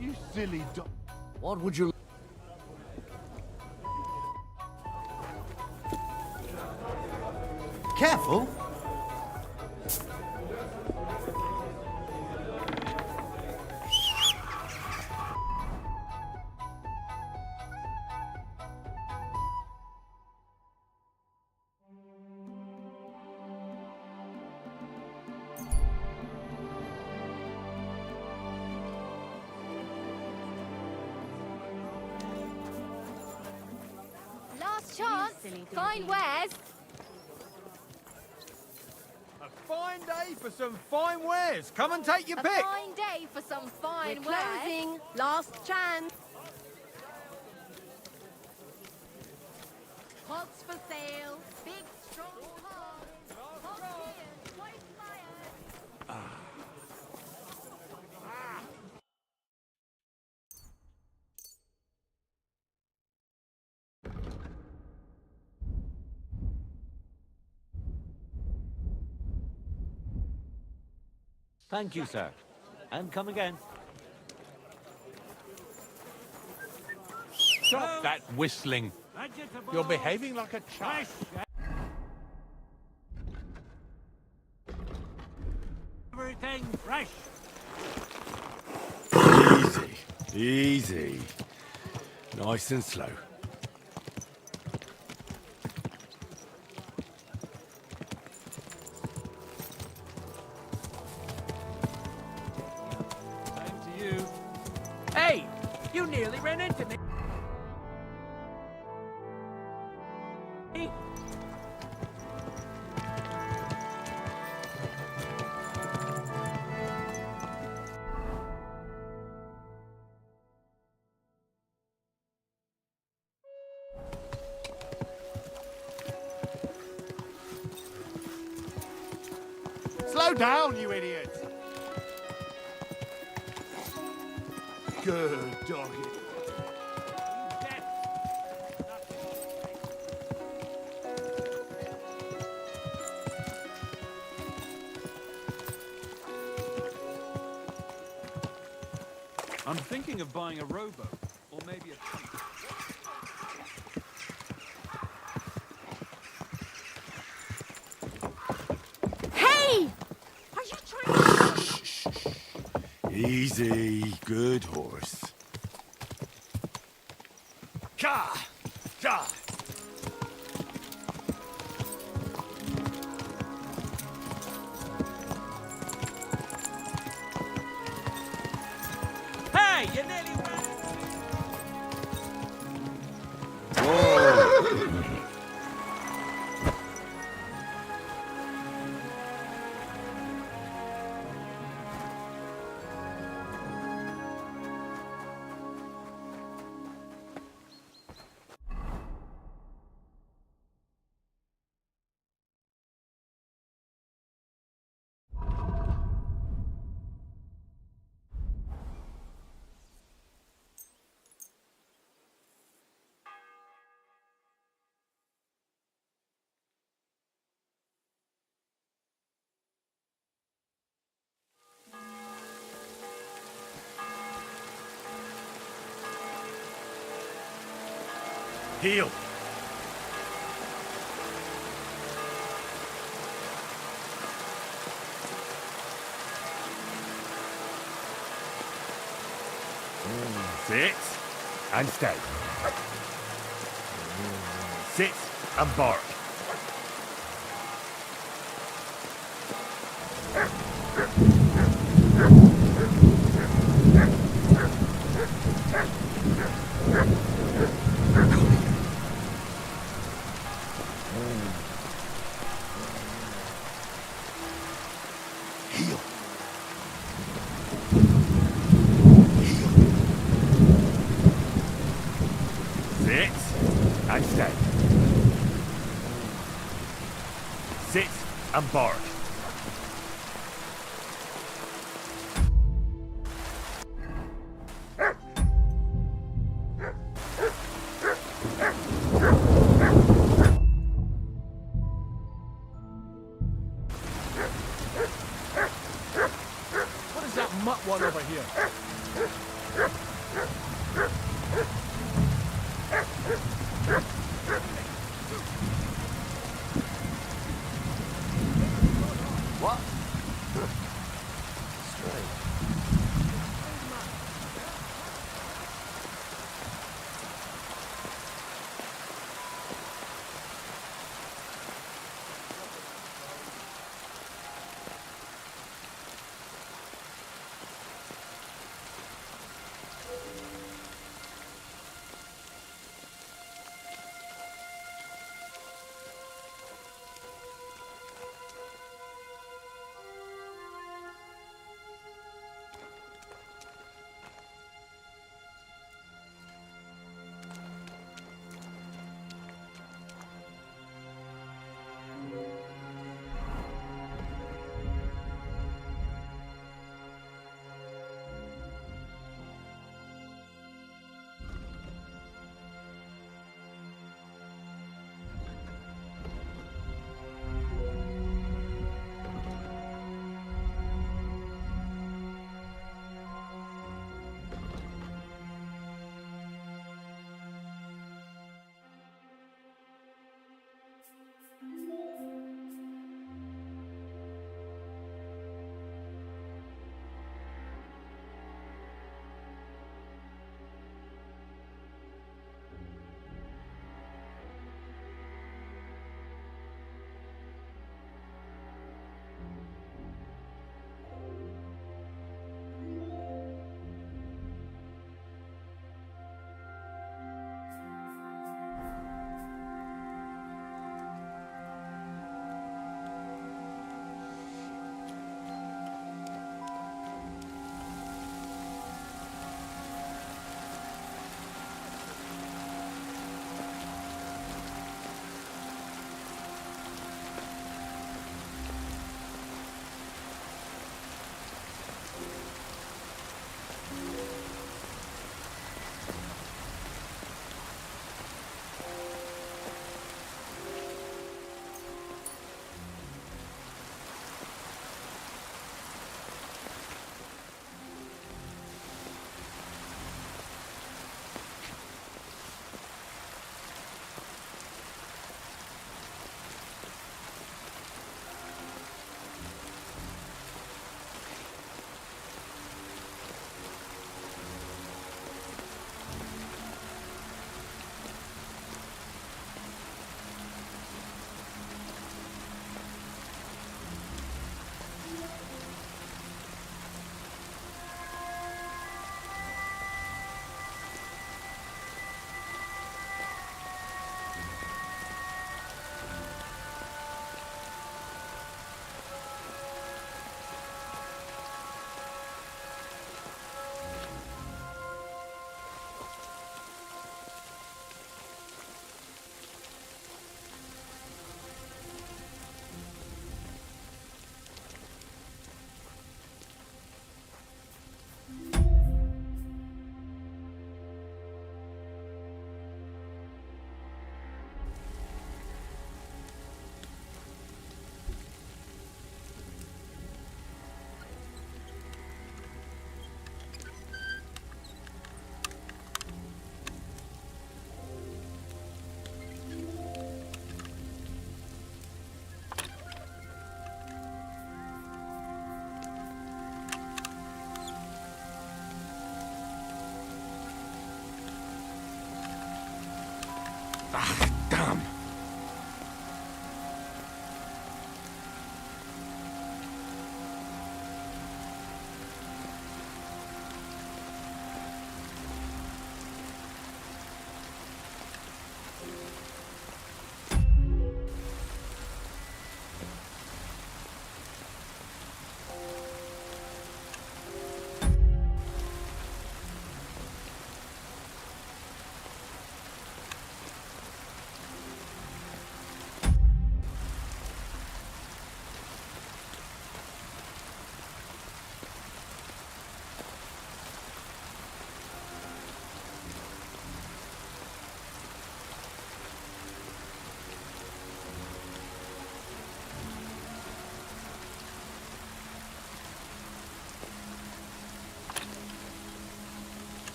You silly dog. What would you... Careful! Last chance. Fine wares. A fine day for some fine wares. Come and take your A pick. fine day for some fine We're wares. closing. Last chance. Pots for sale. Big, strong pots. Hot beer. White fire. Thank you, sir. And come again. Stop that whistling. You're behaving like a child. Everything fresh. Easy. Easy. Nice and slow. Same to you. Hey! You nearly ran into me. Slow down, you idiot! Good doggy. I'm thinking of buying a rowboat, or maybe a tank. Hey! Are you trying Easy, good horse. Ka! Ka! Hey, you nearly ran. Heel. Sit and stay. Sit and bark. Heel. Sit and stay. Sit and bark. What is that mutt one over here? What?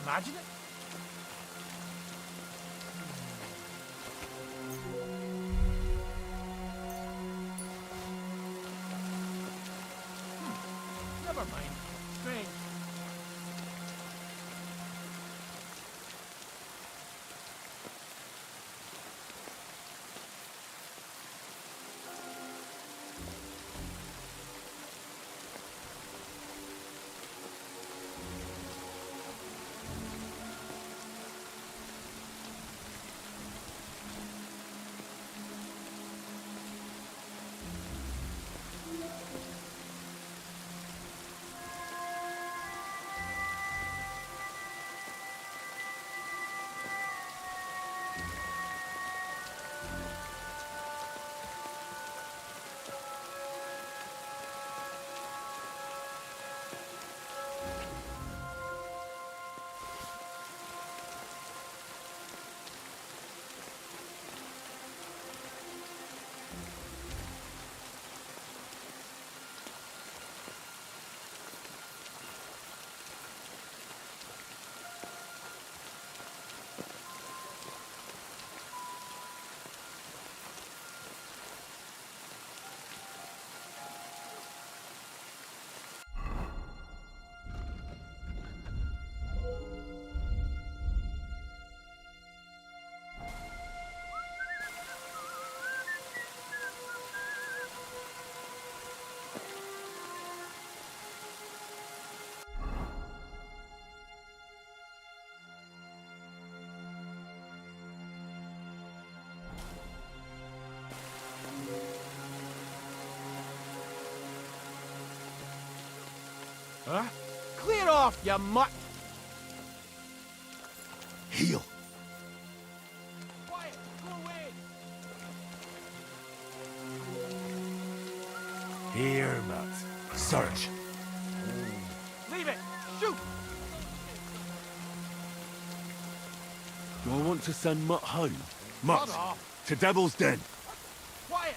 imagine it? Never mind. Strange. Huh? Clear off, you mutt! Heal. Quiet! Go away! Here, Matt. Search. Leave it! Shoot! Do I want to send Mutt home? Mutt, Shut off. to Devil's Den. Quiet!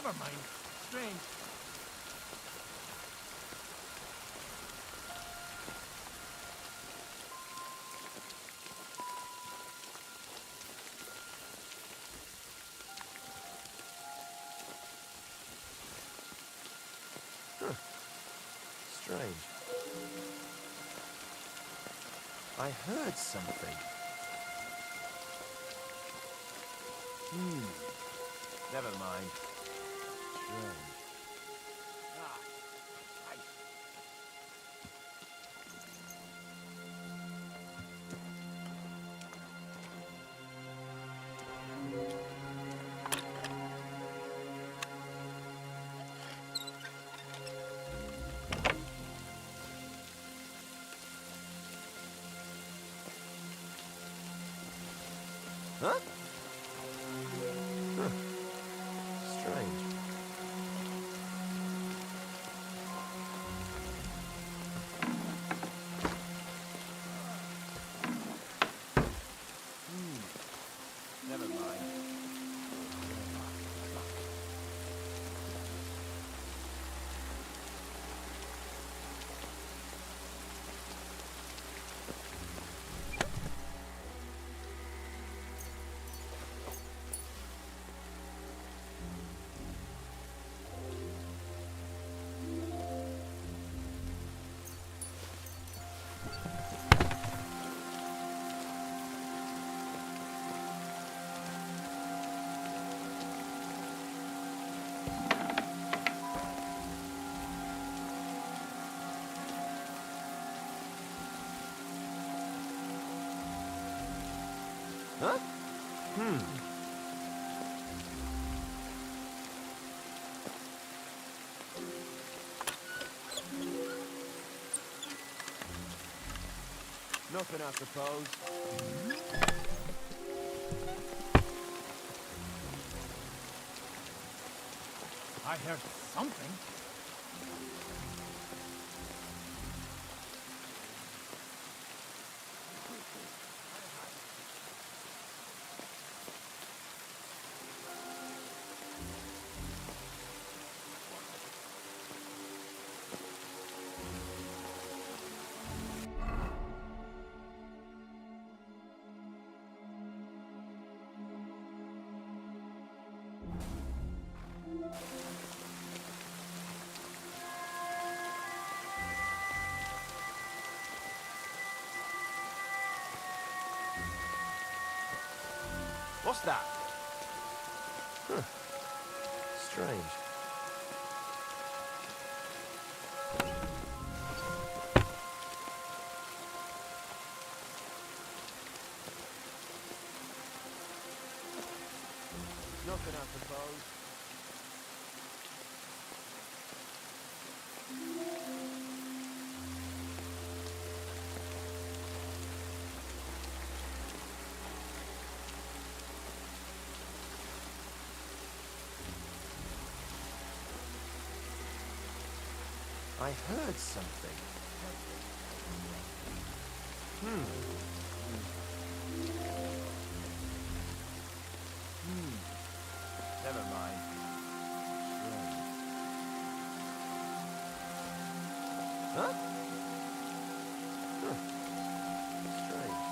Never mind. Strange. Huh. Strange. I heard something. Never mind. Strange. Huh? Huh. Strange. Never mind. Huh? Nothing, I suppose. I heard something. What's that? Huh. Strange. Nothing, I suppose. I heard something. Never mind. Huh? Strange.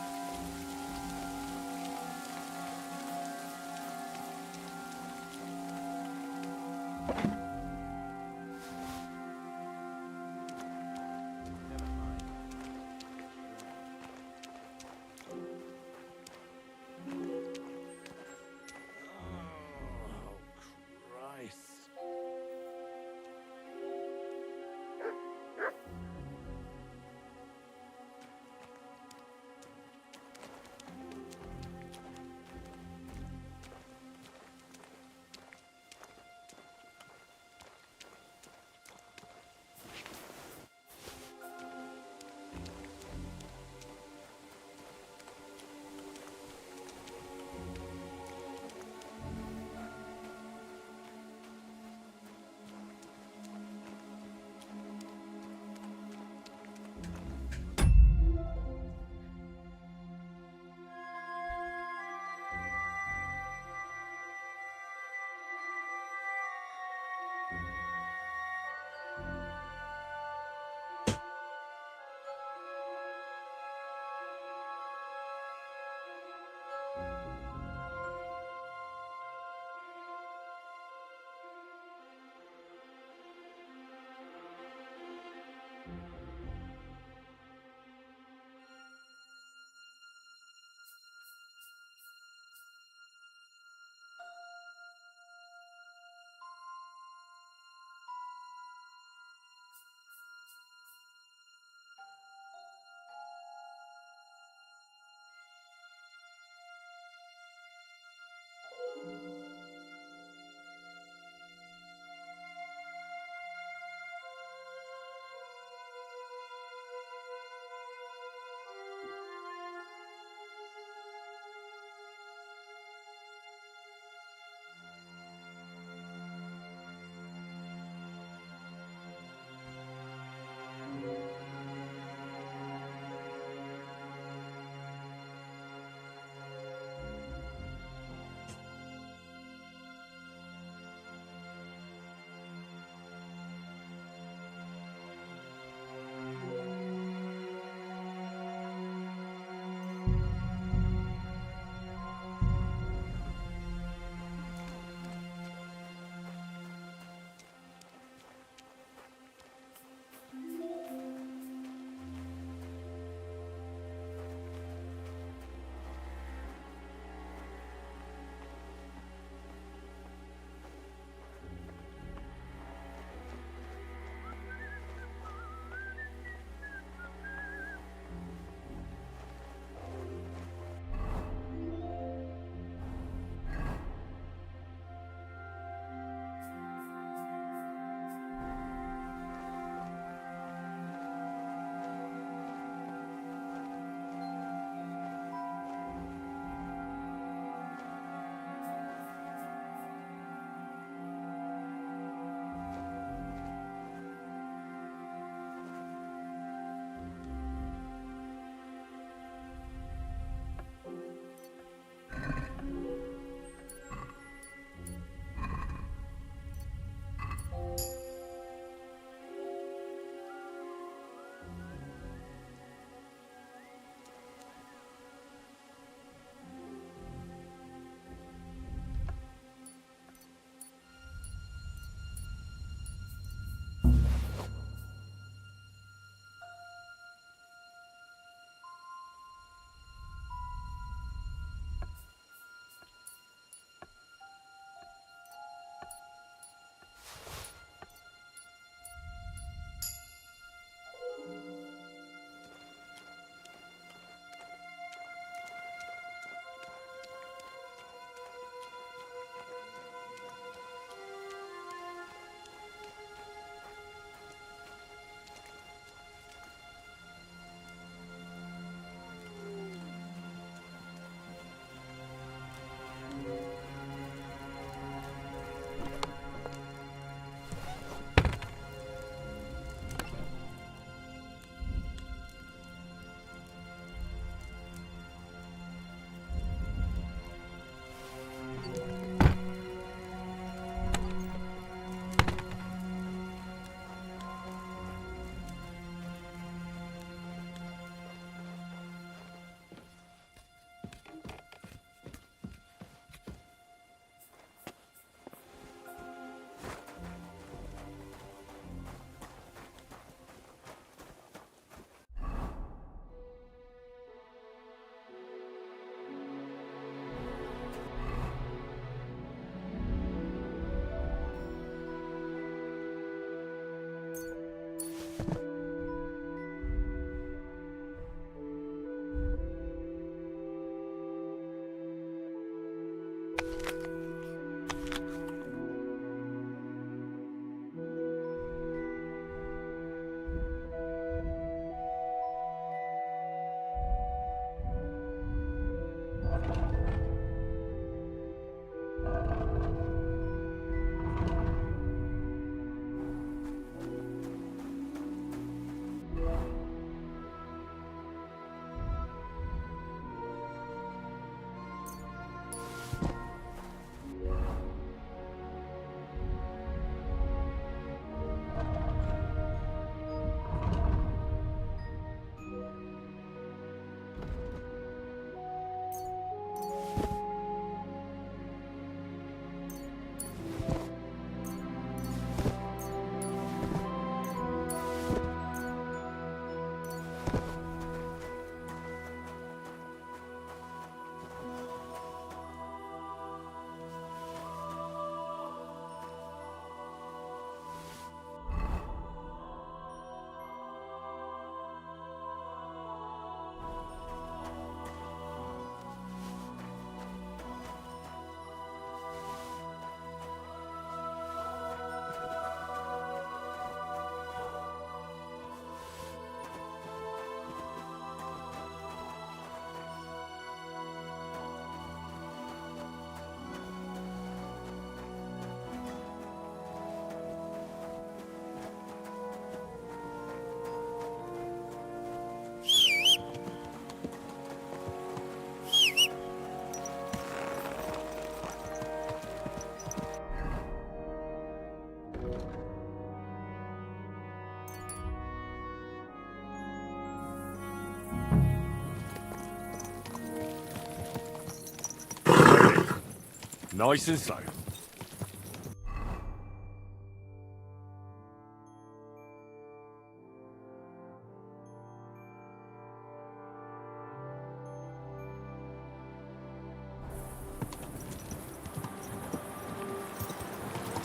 Nice and slow.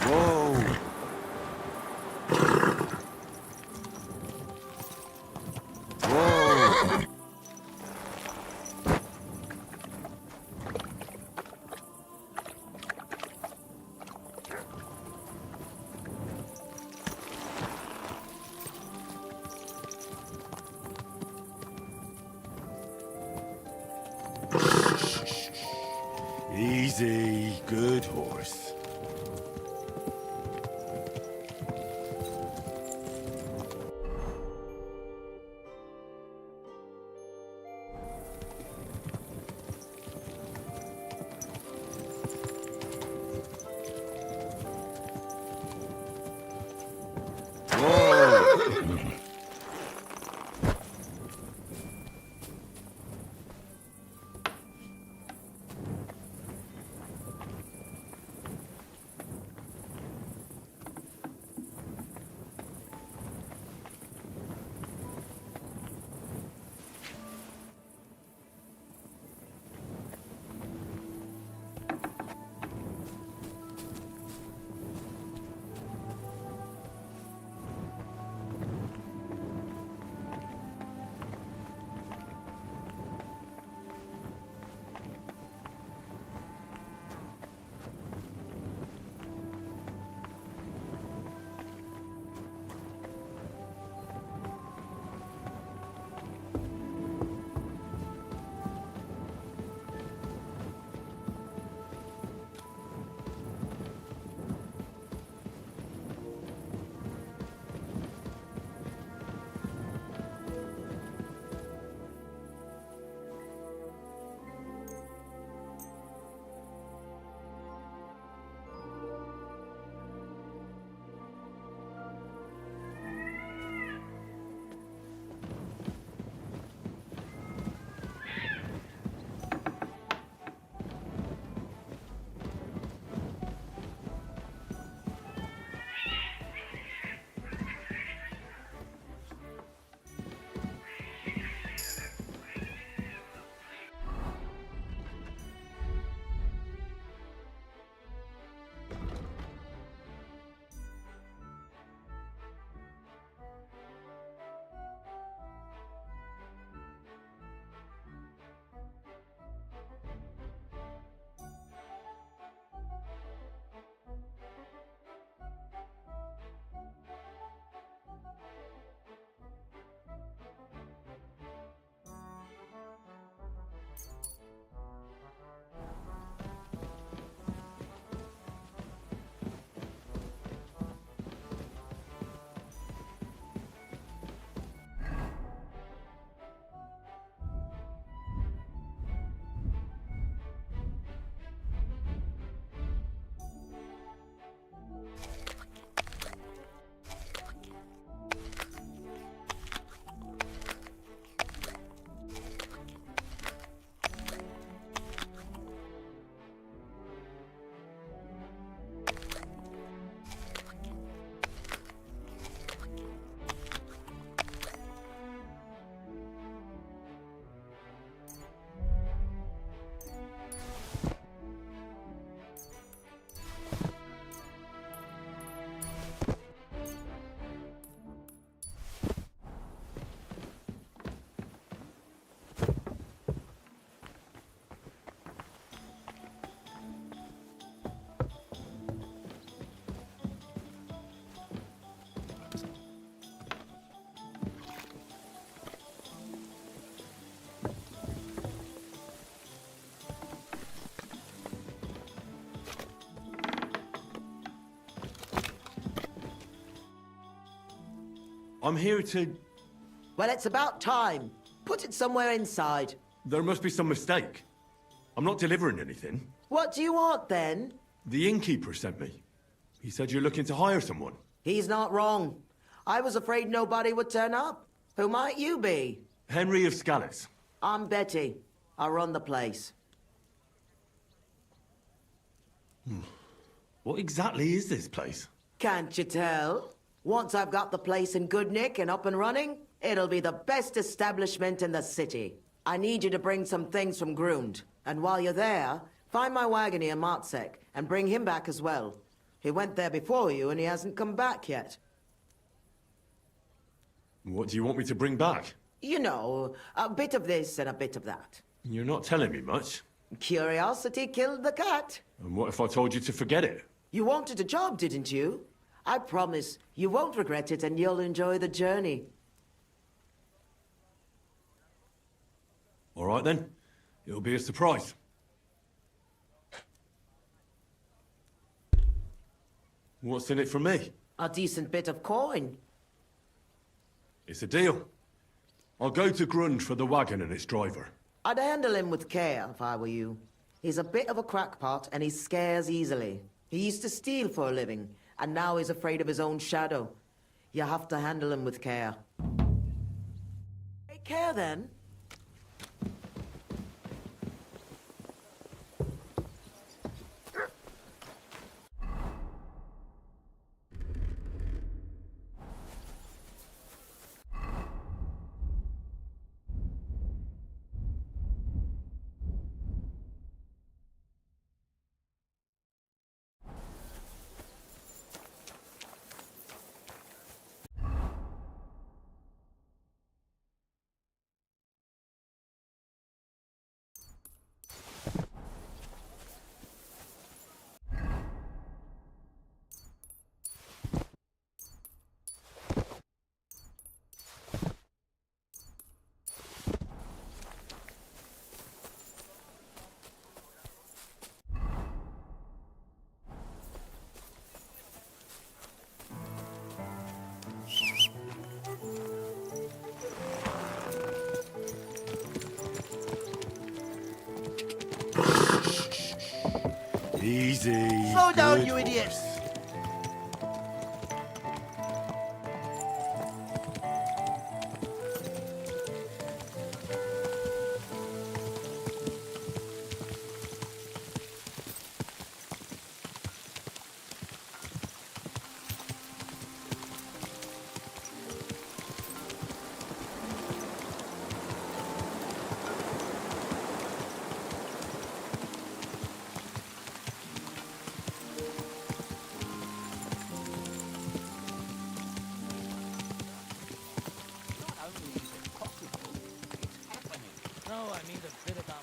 Whoa! Whoa! Easy, good horse. I'm here to... Well, it's about time. Put it somewhere inside. There must be some mistake. I'm not delivering anything. What do you want, then? The innkeeper sent me. He said you're looking to hire someone. He's not wrong. I was afraid nobody would turn up. Who might you be? Henry of Scallis. I'm Betty. I run the place. What exactly is this place? Can't you tell? Once I've got the place in good nick and up and running, it'll be the best establishment in the city. I need you to bring some things from Grund. And while you're there, find my wagoner in Martsek and bring him back as well. He went there before you and he hasn't come back yet. What do you want me to bring back? You know, a bit of this and a bit of that. You're not telling me much. Curiosity killed the cat. And what if I told you to forget it? You wanted a job, didn't you? I promise you won't regret it and you'll enjoy the journey. All right then. It'll be a surprise. What's in it for me? A decent bit of coin. It's a deal. I'll go to Grund for the wagon and its driver. I'd handle him with care if I were you. He's a bit of a crackpot and he scares easily. He used to steal for a living, and now he's afraid of his own shadow. You have to handle him with care. Take care then. Easy. Slow down, Good you idiots! No, I mean the bit about...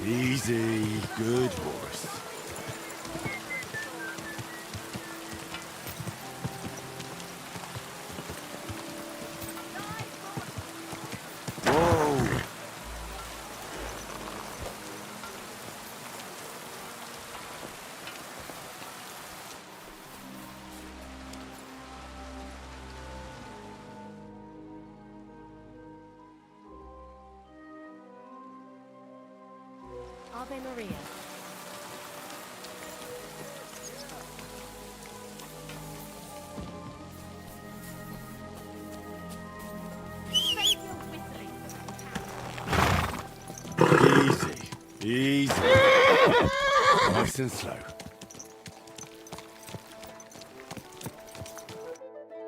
Easy. Good horse. Whoa. Ave Maria. Easy. Easy. Nice and slow.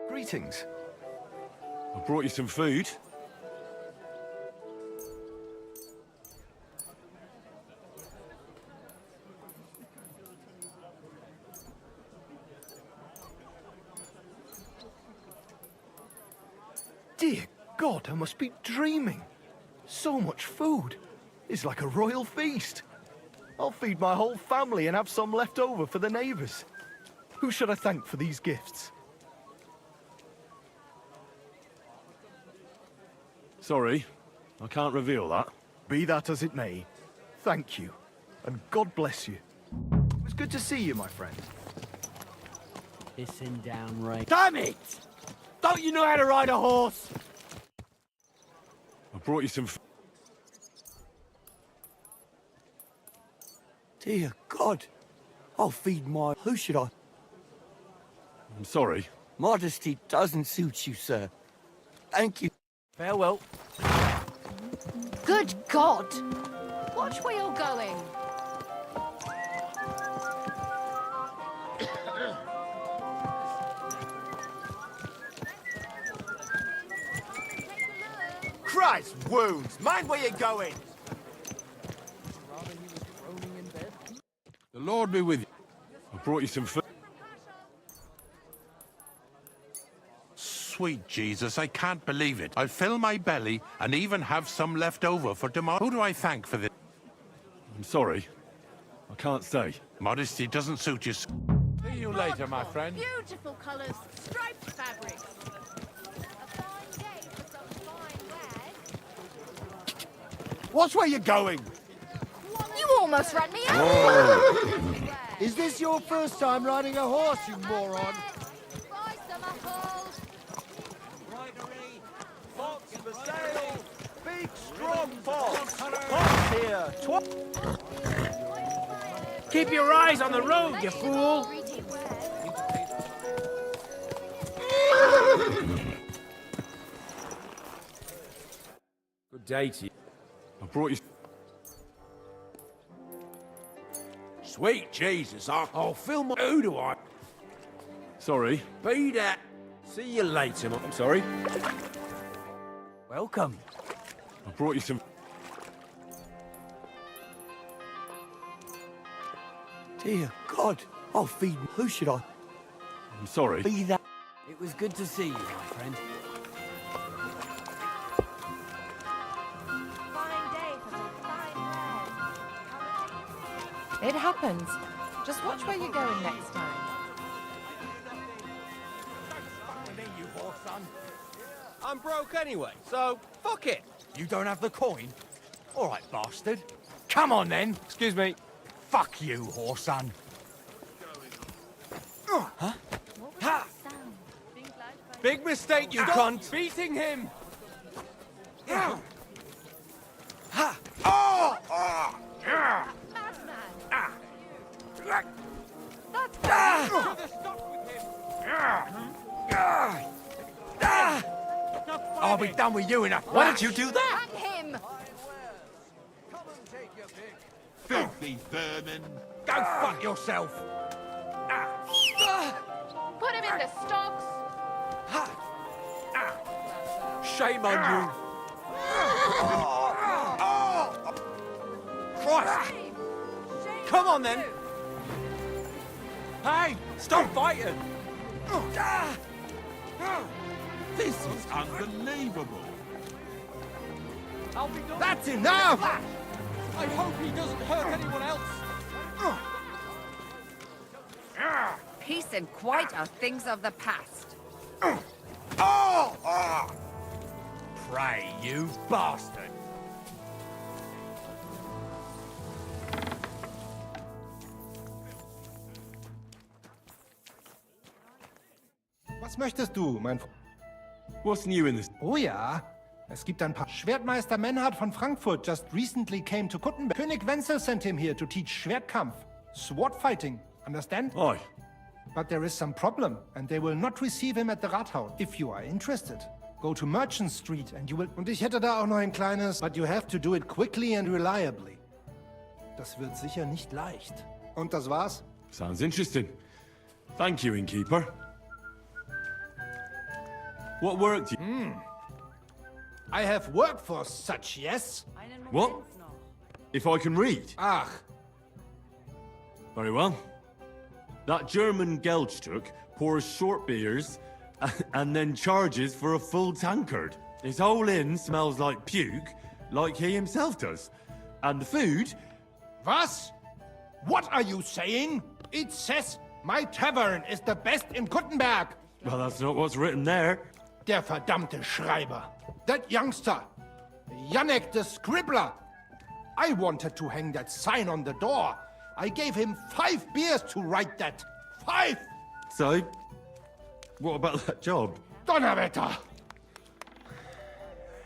Greetings. I brought you some food. Dear God, I must be dreaming. So much food. It's like a royal feast. I'll feed my whole family and have some left over for the neighbors. Who should I thank for these gifts? Sorry, I can't reveal that. Be that as it may, thank you, and God bless you. It was good to see you, my friend. Pissing down rain. Damn it! Don't you know how to ride a horse? I brought you some Dear God, I'll feed my... Who should I? I'm sorry. Modesty doesn't suit you, sir. Thank you. Farewell. Good God! Watch where you're going. Christ wounds! Mind where you're going! The Lord be with you. I brought you some food. Sweet Jesus, I can't believe it. I'll fill my belly and even have some left over for tomorrow. Who do I thank for this? I'm sorry. I can't say. Modesty doesn't suit you. See you later, my friend. Beautiful colours, striped fabrics. A fine day for some fine wares. Watch where you're going. You almost ran me over. Is this your first time riding a horse, you moron? Buy some apples. Fox for sale! Big, strong fox! Fox here! Keep your eyes on the road, you fool! Good day to you. I brought you... Sweet Jesus, I'll fill my... Who do I? Sorry. Be that. See you later, I'm sorry. Welcome. I brought you some... Dear God, I'll feed... Who should I? I'm sorry. Be that... It was good to see you, my friend. Fine day for some fine wares. It happens. Just watch where you're going next time. I'm broke anyway, so fuck it. You don't have the coin? All right, bastard. Come on, then. Excuse me. Fuck you, whoreson. Huh? Ha! Big mistake, you cunt. Beating him. Ha! Oh! I'll be done with you in a flash. Why did you do that? Hang him! Filthy vermin. Go fuck yourself. Put him in the stocks! Shame on you. Christ! Come on then! Hey, stop fighting! This is unbelievable. I'll be done. That's enough! I hope he doesn't hurt anyone else. Peace and quiet are things of the past. Pray, you bastard. Was möchtest du, mein Freund? What's new in this? Oh ja, es gibt ein paar... Schwertmeister Menhard von Frankfurt just recently came to Kuttenberg. König Wenzel sent him here to teach Schwertkampf. Sword fighting, understand? Aye. But there is some problem, and they will not receive him at the Rathaus. If you are interested, go to Merchant Street and you will... Und ich hätte da auch noch ein kleines... But you have to do it quickly and reliably. Das wird sicher nicht leicht. Und das war's? Sounds interesting. Thank you, innkeeper. What work do you... I have worked for such, yes? What? If I can read? Ach. Very well. That German Geldstück pours short beers and then charges for a full tankard. His whole inn smells like puke, like he himself does. And the food... Was? What are you saying? It says my tavern is the best in Kuttenberg. Well, that's not what's written there. Der verdammte Schreiber. That youngster. Janek the scribbler. I wanted to hang that sign on the door. I gave him 5 beers to write that. 5! So, what about that job? Donnerwetter!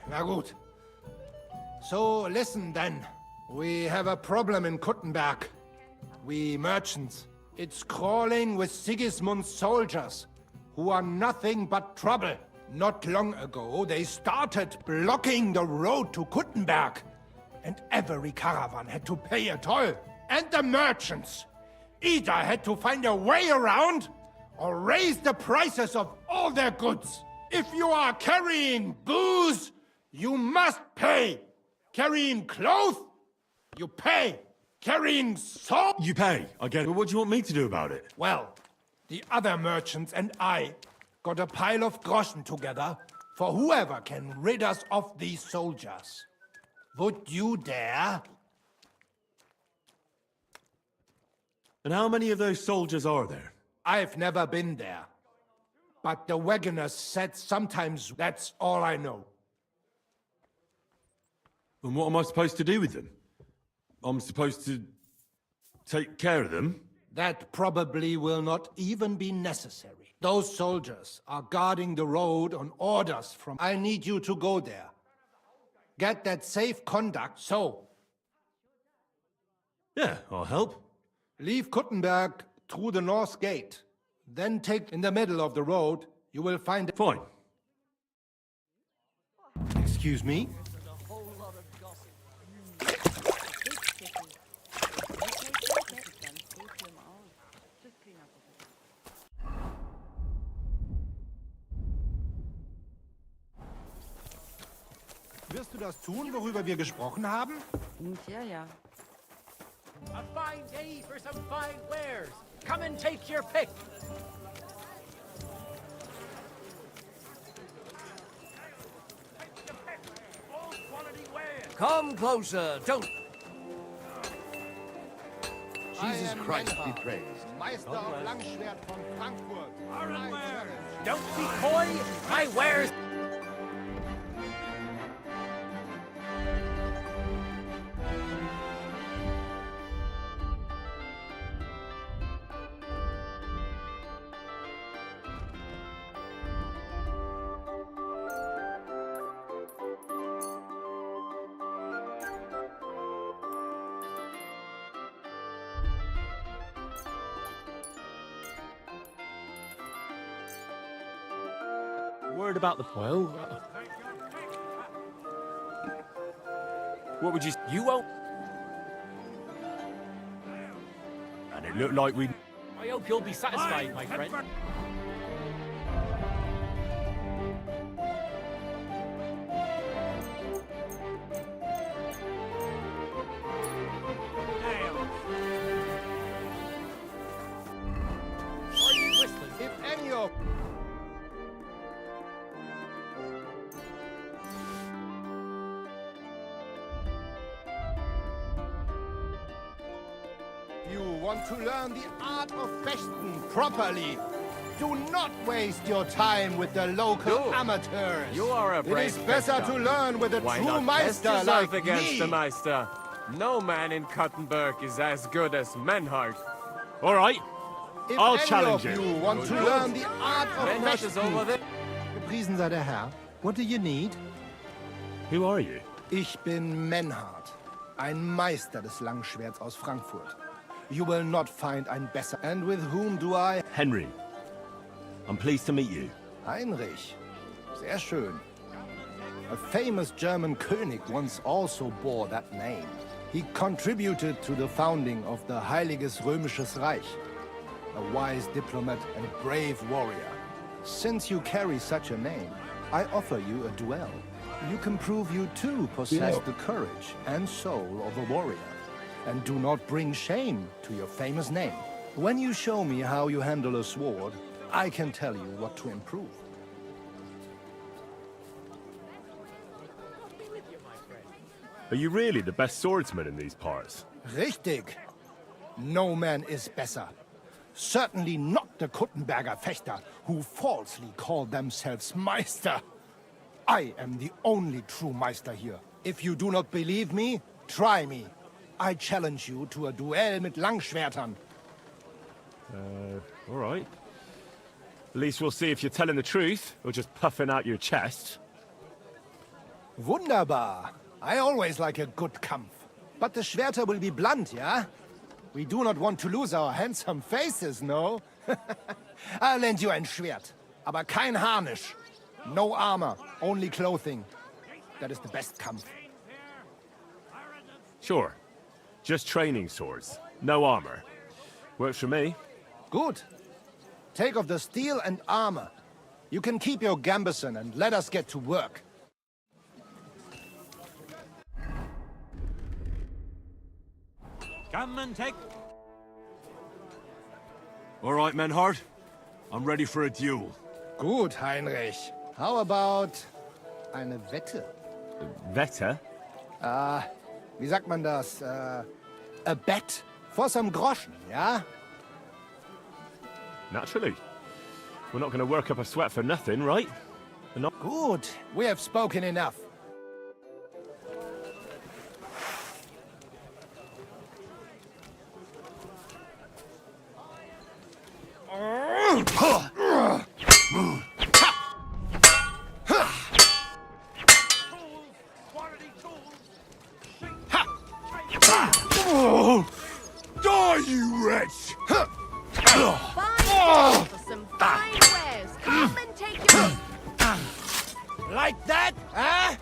Na gut. So, listen then. We have a problem in Kuttenberg. We merchants. It's crawling with Sigismund's soldiers, who are nothing but trouble. Not long ago, they started blocking the road to Kuttenberg, and every caravan had to pay a toll. And the merchants either had to find a way around or raise the prices of all their goods. If you are carrying booze, you must pay. Carrying clothes, you pay. Carrying salt, you pay. I get it. But what do you want me to do about it? Well, the other merchants and I got a pile of groschen together for whoever can rid us of these soldiers. Would you dare? And how many of those soldiers are there? I've never been there. But the wagoners said sometimes that's all I know. And what am I supposed to do with them? I'm supposed to take care of them? That probably will not even be necessary. Those soldiers are guarding the road on orders from... I need you to go there. Get that safe conduct, so... Yeah, I'll help. Leave Kuttenberg through the north gate. Then take in the middle of the road. You will find... Fine. Excuse me? Wirst du das tun, worüber wir gesprochen haben? Ja, ja. A fine day for some fine wares. Come and take your pick. Come closer, don't... Jesus Christ be praised. Meister of Langschwert von Frankfurt. Don't be coy. My wares... Word about the... Well... What would you... You won't... And it looked like we... I hope you'll be satisfied, my friend. Are you whistling? If any of... You want to learn the art of fechten properly. Do not waste your time with the local amateurs. You are a brave It is better to learn with a true Meister like against me. the Meister. No man in Kuttenberg is as good as Menhart. All right, If I'll any challenge of you. you want to learn the art of Menhart is over there. Gepriesen sei der Herr. What do you need? Who are you? Ich bin Menhart, ein Meister des Langschwerts aus Frankfurt. You will not find ein besser. And with whom do I? Henry. I'm pleased to meet you. Heinrich. Sehr schön. A famous German König once also bore that name. He contributed to the founding of the Heiliges Römisches Reich. A wise diplomat and brave warrior. Since you carry such a name, I offer you a duel. You can prove you too possess the courage and soul of a warrior. And do not bring shame to your famous name. When you show me how you handle a sword, I can tell you what to improve. Are you really the best swordsman in these parts? Richtig. No man is better. Certainly not the Kuttenberger Fechter, who falsely call themselves Meister. I am the only true Meister here. If you do not believe me, try me. I challenge you to a duel mit Langschwertern. All right. At least we'll see if you're telling the truth, or just puffing out your chest. Wunderbar. I always like a good Kampf. But the Schwerter will be blunt, yeah? We do not want to lose our handsome faces, no? I'll lend you ein Schwert, aber kein Harnisch. No armor, only clothing. That is the best Kampf. Sure. Just training swords. No armor. Works for me. Good. Take off the steel and armor. You can keep your gambeson and let us get to work. Come and take... All right, Menhard. I'm ready for a duel. Gut, Heinrich. How about eine Wette? Wette? Wie sagt man das? A bet for some Groschen, yeah? Naturally. We're not going to work up a sweat for nothing, right? Good. We have spoken enough. Die, you wretch! Fine for some fine wares. Come and take your... Like that, huh?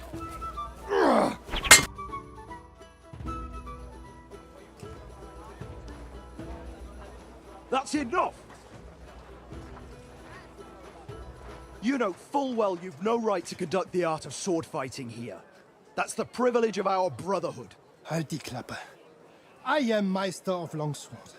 That's enough! You know full well you've no right to conduct the art of sword fighting here. That's the privilege of our brotherhood. Halt die Klappe. I am Meister of Longsword.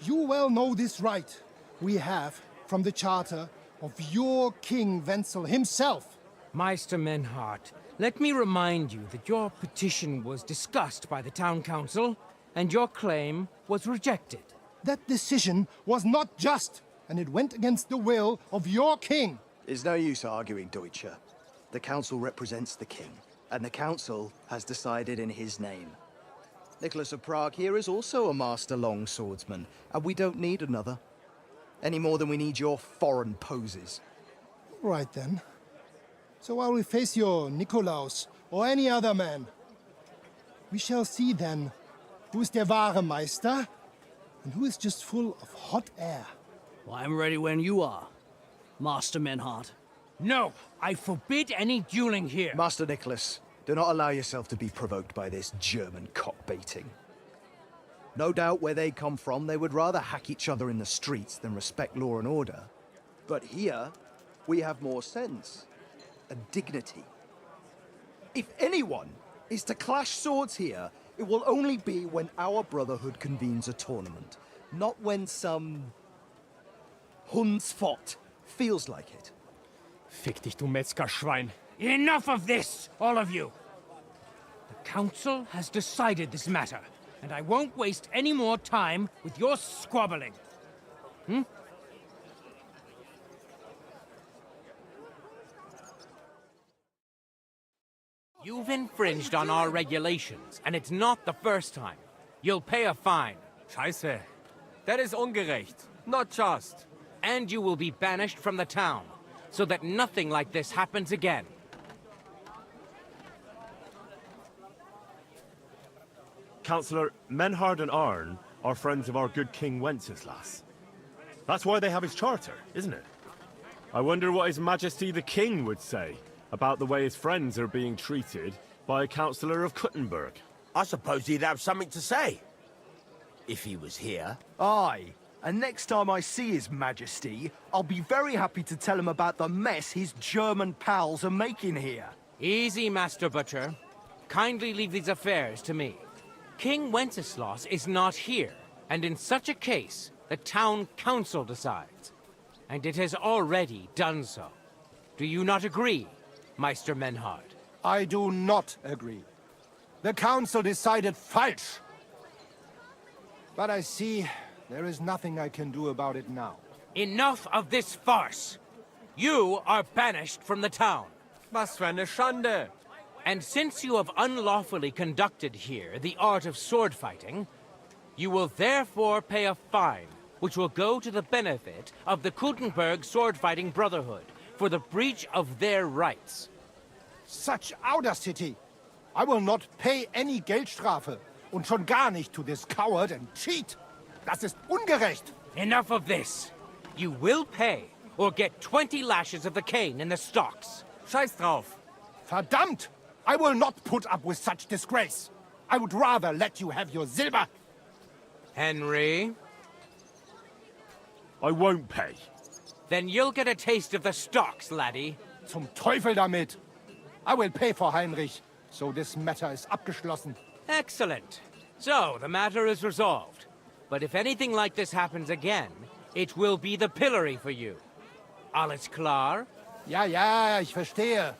You well know this right we have from the charter of your King Wenzel himself. Meister Menhart, let me remind you that your petition was discussed by the town council, and your claim was rejected. That decision was not just, and it went against the will of your king. It's no use arguing, Deutscher. The council represents the king, and the council has decided in his name. Nicholas of Prague here is also a master longswordsman, and we don't need another. Any more than we need your foreign poses. Right then. So I will face your Nikolaus, or any other man. We shall see then, who is der wahre Meister, and who is just full of hot air. Well, I'm ready when you are, Master Menhart. No, I forbid any dueling here. Master Nicholas, do not allow yourself to be provoked by this German cock-baiting. No doubt where they come from, they would rather hack each other in the streets than respect law and order. But here, we have more sense and dignity. If anyone is to clash swords here, it will only be when our brotherhood convenes a tournament, not when some Hundsfott feels like it. Fick dich, du Metzgerschwein. Enough of this, all of you! The council has decided this matter, and I won't waste any more time with your squabbling. You've infringed on our regulations, and it's not the first time. You'll pay a fine. Scheiße. That is ungerecht. Not just. And you will be banished from the town, so that nothing like this happens again. Councillor, Menhard and Arn are friends of our good King Wenceslas. That's why they have his charter, isn't it? I wonder what His Majesty the King would say about the way his friends are being treated by a councillor of Kuttenberg. I suppose he'd have something to say. If he was here. Aye. And next time I see His Majesty, I'll be very happy to tell him about the mess his German pals are making here. Easy, Master Butcher. Kindly leave these affairs to me. King Wenceslas is not here, and in such a case, the town council decides. And it has already done so. Do you not agree, Meister Menhard? I do not agree. The council decided falsch. But I see there is nothing I can do about it now. Enough of this farce! You are banished from the town. Was für eine Schande! And since you have unlawfully conducted here the art of sword fighting, you will therefore pay a fine, which will go to the benefit of the Kuttenberg Sword-Fighting Brotherhood for the breach of their rights. Such audacity! I will not pay any Geldstrafe, und schon gar nicht to this coward and cheat. Das ist ungerecht. Enough of this. You will pay, or get 20 lashes of the cane in the stocks. Scheiß drauf! Verdammt! I will not put up with such disgrace. I would rather let you have your silver. Henry? I won't pay. Then you'll get a taste of the stocks, laddie. Zum Teufel damit! I will pay for Heinrich, so this matter is abgeschlossen. Excellent. So, the matter is resolved. But if anything like this happens again, it will be the pillory for you. Alles klar? Ja, ja, ich verstehe.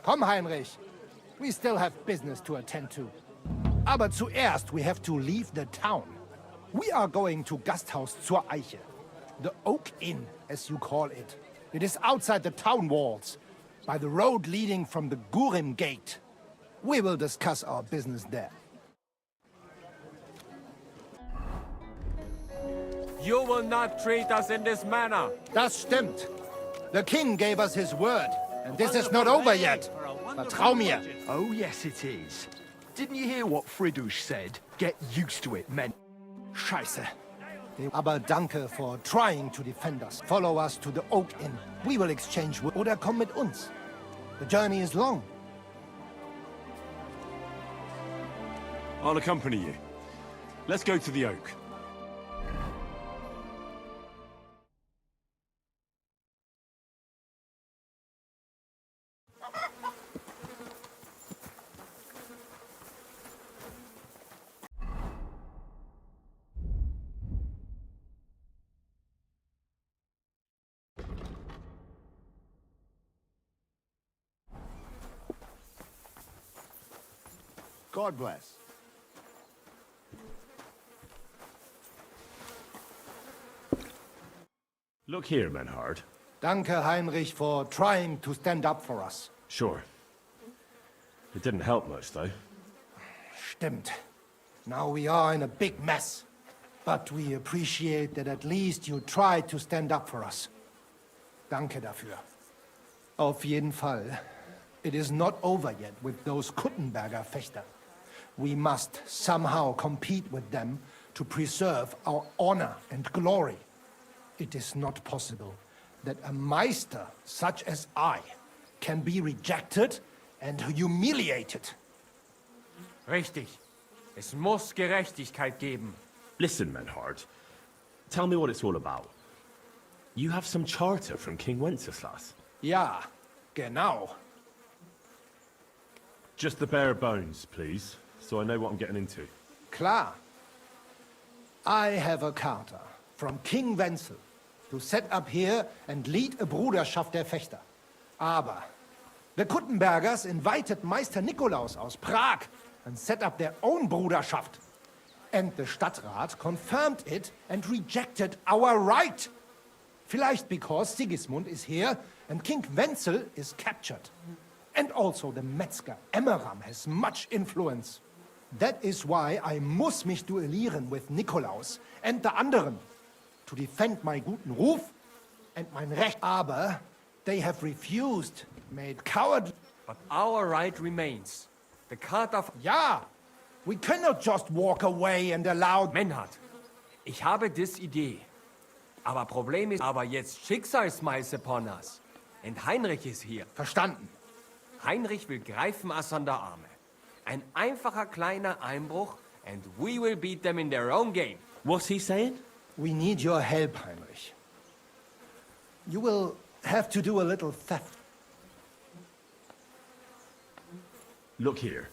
Komm, Heinrich. We still have business to attend to. Aber zuerst we have to leave the town. We are going to Gasthaus zur Eiche. The Oak Inn, as you call it. It is outside the town walls, by the road leading from the Gurim Gate. We will discuss our business there. You will not treat us in this manner. Das stimmt. The king gave us his word, and this is not over yet. Vertrau mir. Oh, yes, it is. Didn't you hear what Fridush said? Get used to it, men. Scheiße. Aber danke for trying to defend us. Follow us to the Oak Inn. We will exchange wood. Oder komm mit uns. The journey is long. I'll accompany you. Let's go to the Oak. God bless. Look here, Menhard. Danke, Heinrich, for trying to stand up for us. Sure. It didn't help much, though. Stimmt. Now we are in a big mess. But we appreciate that at least you tried to stand up for us. Danke dafür. Auf jeden Fall. It is not over yet with those Kuttenberger Fechter. We must somehow compete with them to preserve our honor and glory. It is not possible that a Meister such as I can be rejected and humiliated. Richtig. Es muss Gerechtigkeit geben. Listen, Menhard. Tell me what it's all about. You have some charter from King Wenceslas. Ja, genau. Just the bare bones, please, so I know what I'm getting into. Klar. I have a charter from King Wenzel to set up here and lead a Bruderschaft der Fechter. Aber the Kuttenbergers invited Meister Nikolaus aus Prague and set up their own Bruderschaft. And the Stadtrat confirmed it and rejected our right. Vielleicht because Sigismund is here and King Wenzel is captured. And also the Metzger Emmeram has much influence. That is why I muss mich duellieren with Nikolaus and the anderen to defend my guten Ruf and mein Recht. Aber they have refused, made coward. But our right remains. The Charta of... Ja, we cannot just walk away and allow... Menhard, ich habe dis Idee. Aber Problem ist, aber jetzt Schicksalsmeis upon us. Und Heinrich ist hier. Verstanden. Heinrich will greifen us an der Arme. Ein einfacher kleiner Einbruch, and we will beat them in their own game. What's he saying? We need your help, Heinrich. You will have to do a little theft. Look here.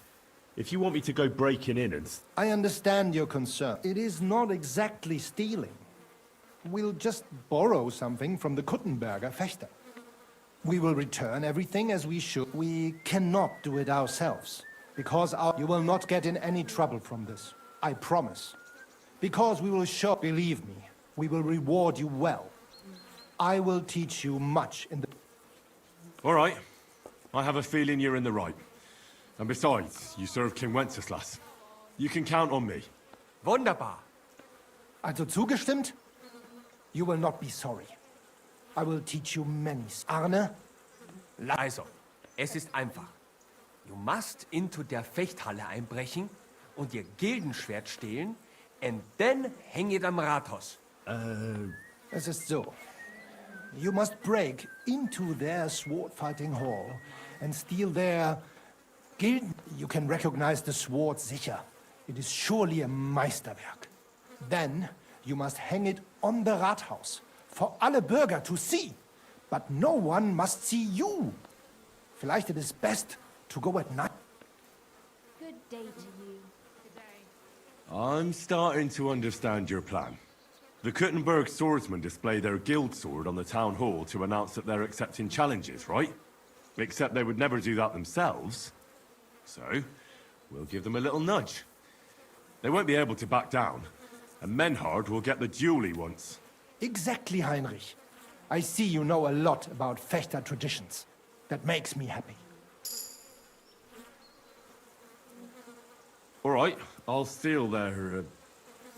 If you want me to go breaking in and... I understand your concern. It is not exactly stealing. We'll just borrow something from the Kuttenberger Fechter. We will return everything as we should. We cannot do it ourselves, because you will not get in any trouble from this. I promise. Because we will show, believe me, we will reward you well. I will teach you much in the... All right. I have a feeling you're in the right. And besides, you serve King Wenceslas. You can count on me. Wunderbar. Also zugestimmt? You will not be sorry. I will teach you many... Arne? Also, es ist einfach. You must into der Fechthalle einbrechen und ihr Gildenschwert stehlen, and then hang it am Rathaus. Es ist so. You must break into their sword-fighting hall and steal their... Gilden. You can recognize the sword sicher. It is surely a Meisterwerk. Then you must hang it on the Rathaus for alle Bürger to see. But no one must see you. Vielleicht it is best to go at night. Good day to you. Good day. I'm starting to understand your plan. The Kuttenberg swordsmen display their guild sword on the town hall to announce that they're accepting challenges, right? Except they would never do that themselves. So, we'll give them a little nudge. They won't be able to back down, and Menhard will get the duel he wants. Exactly, Heinrich. I see you know a lot about Fechter traditions. That makes me happy. All right, I'll steal their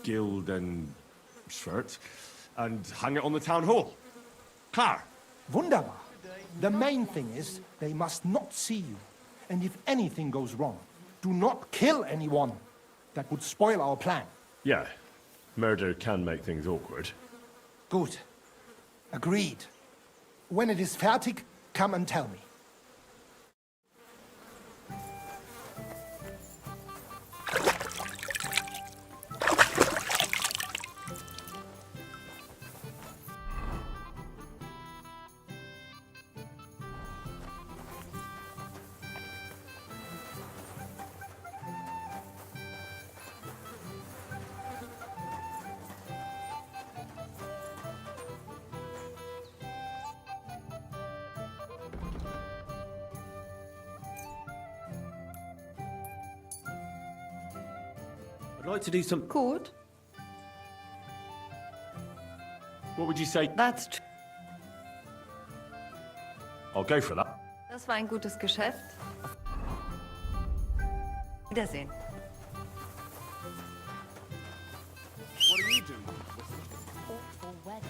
guild and shirt and hang it on the town hall. Klar. Wunderbar. The main thing is they must not see you. And if anything goes wrong, do not kill anyone. That would spoil our plan. Yeah, murder can make things awkward. Good. Agreed. When it is fertig, come and tell me. I'd like to do some... Gut. What would you say? That's true. I'll go for that. Das war ein gutes Geschäft. Wiedersehen. What are you doing? Awful weather.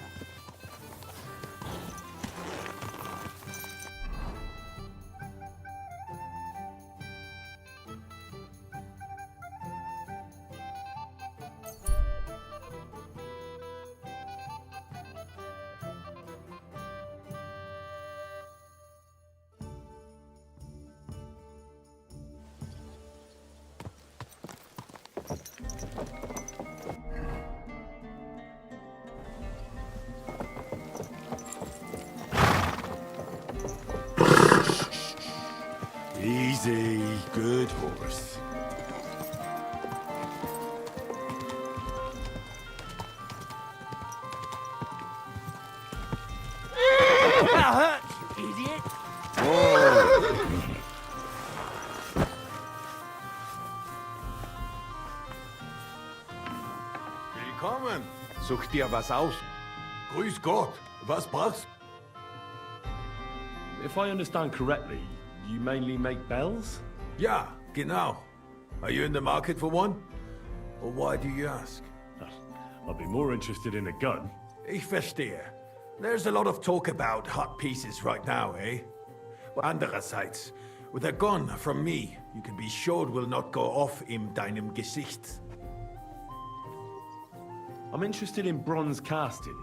Easy, good horse. That hurt, you idiot! Willkommen. Such dir was aus. Grüß Gott. Was brauchst? If I understand correctly, you mainly make bells? Ja, genau. Are you in the market for one? Or why do you ask? I'd be more interested in a gun. Ich verstehe. There's a lot of talk about hot pieces right now, eh? Andererseits, with a gun from me, you can be sure it will not go off in deinem Gesicht. I'm interested in bronze casting.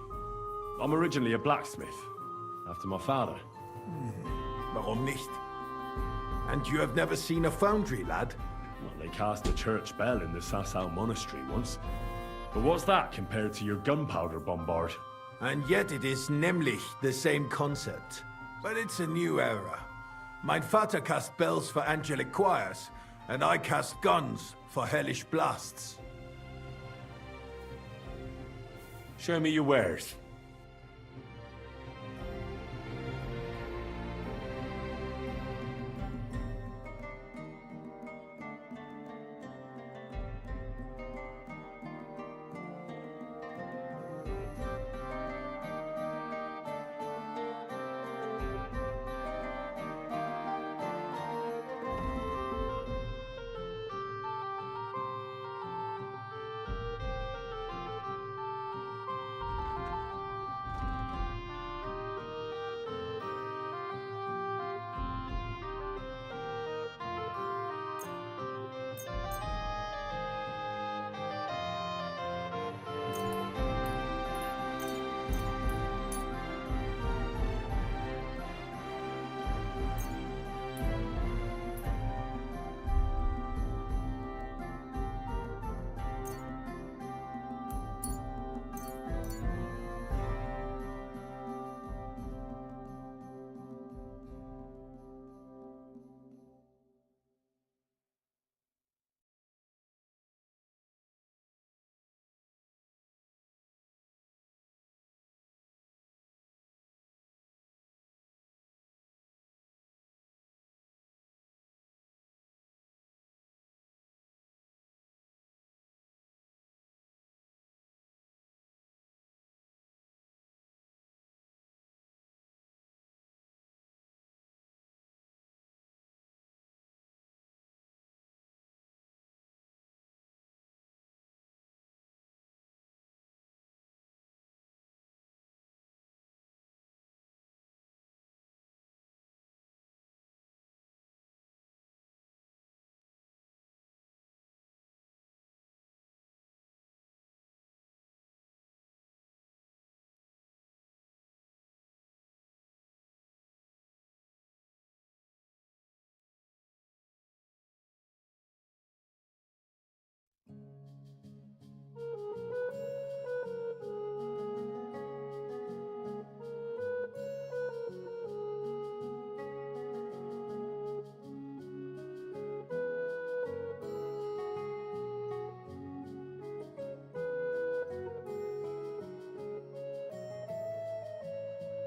I'm originally a blacksmith, after my father. Warum nicht? And you have never seen a foundry, lad? Well, they cast a church bell in the Sasau monastery once. But what's that compared to your gunpowder bombard? And yet it is nämlich the same concept. But it's a new era. Mein Vater cast bells for angelic choirs, and I cast guns for hellish blasts. Show me your wares.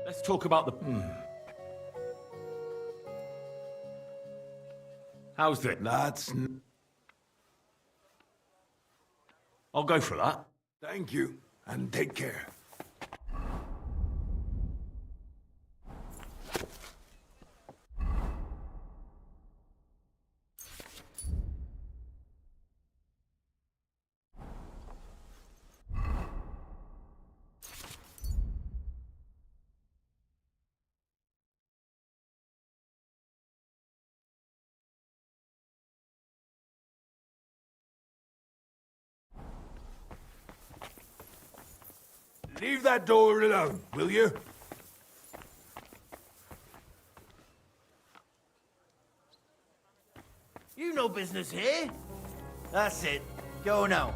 Let's talk about the... How's it? That's... I'll go for that. Thank you, and take care. Leave that door alone, will you? You no business here. That's it. Go now.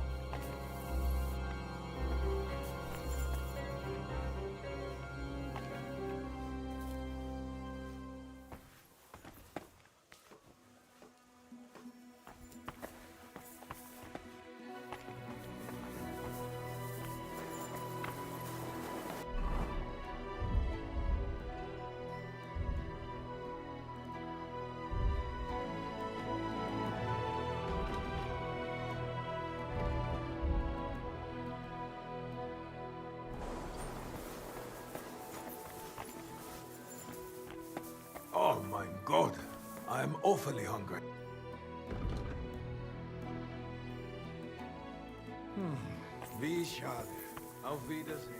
Oh my God, I am awfully hungry. Wie schade. Auf Wiedersehen.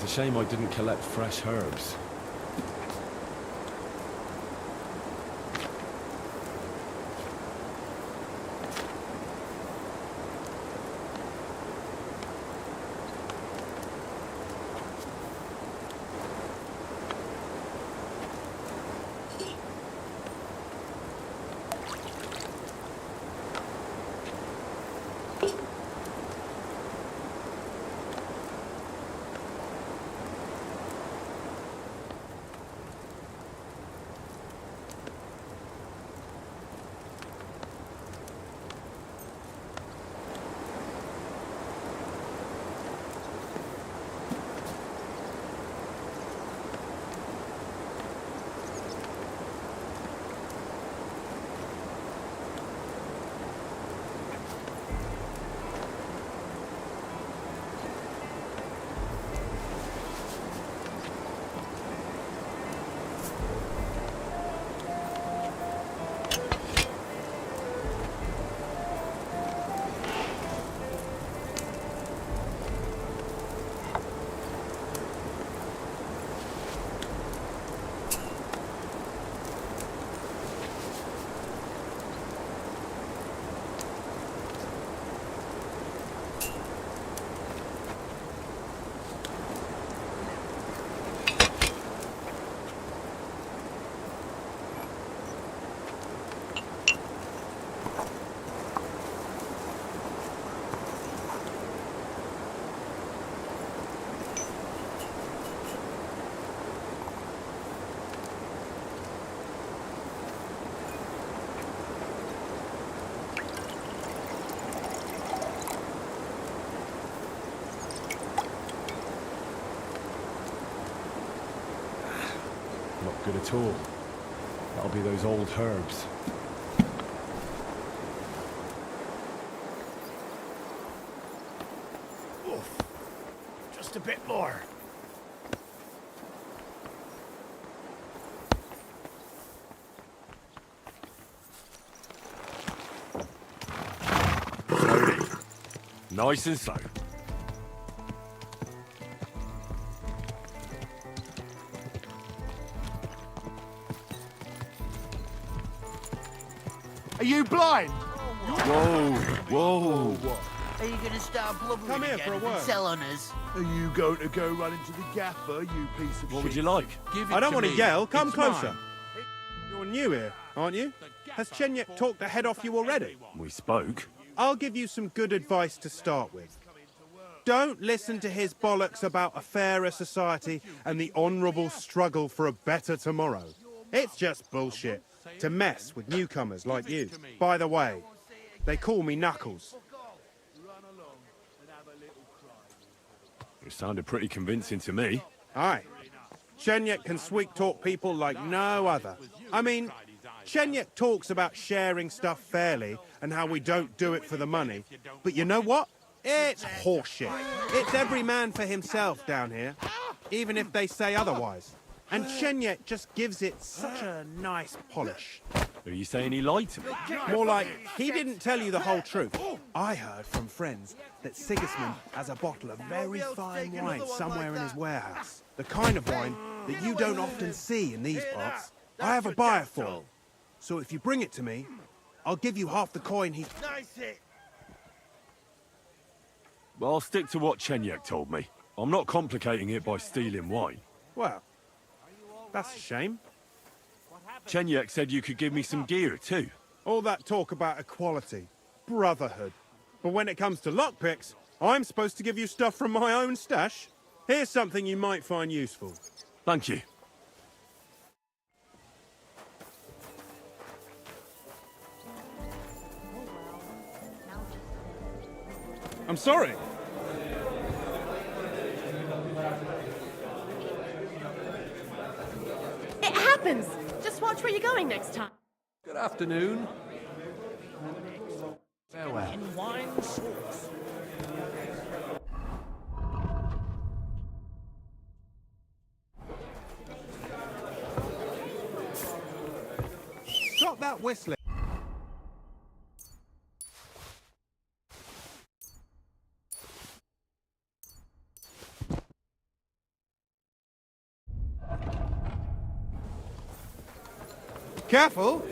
It's a shame I didn't collect fresh herbs. Not good at all. That'll be those old herbs. Oof. Just a bit more. Slowly. Nice and slow. Are you blind? Whoa, whoa. Are you gonna start blubbering Come here again for a and word. sell on us? Are you going to go run into the gaffer, you piece of What shit? would you like? I don't want to yell. Come closer. You're new here, aren't you? Has Chenyek talked the head off you already? We spoke. I'll give you some good advice to start with. Don't listen to his bollocks about a fairer society and the honourable struggle for a better tomorrow. It's just bullshit to mess with newcomers like you. By the way, they call me Knuckles. You sounded pretty convincing to me. Aye. Chenyek can sweet-talk people like no other. I mean, Chenyek talks about sharing stuff fairly and how we don't do it for the money. But you know what? It's horseshit. It's every man for himself down here, even if they say otherwise. And Chenyek just gives it such a nice polish. Are you saying he lied to me? More like, he didn't tell you the whole truth. I heard from friends that Sigismund has a bottle of very fine wine somewhere in his warehouse. The kind of wine that you don't often see in these parts. I have a buyer for it. So if you bring it to me, I'll give you half the coin he... Well, I'll stick to what Chenyek told me. I'm not complicating it by stealing wine. Well, that's a shame. Chenyek said you could give me some gear, too. All that talk about equality, brotherhood. But when it comes to lockpicks, I'm supposed to give you stuff from my own stash. Here's something you might find useful. Thank you. I'm sorry. It happens! Just watch where you're going next time. Good afternoon. Farewell. In wine sauce. Stop that whistling. Careful!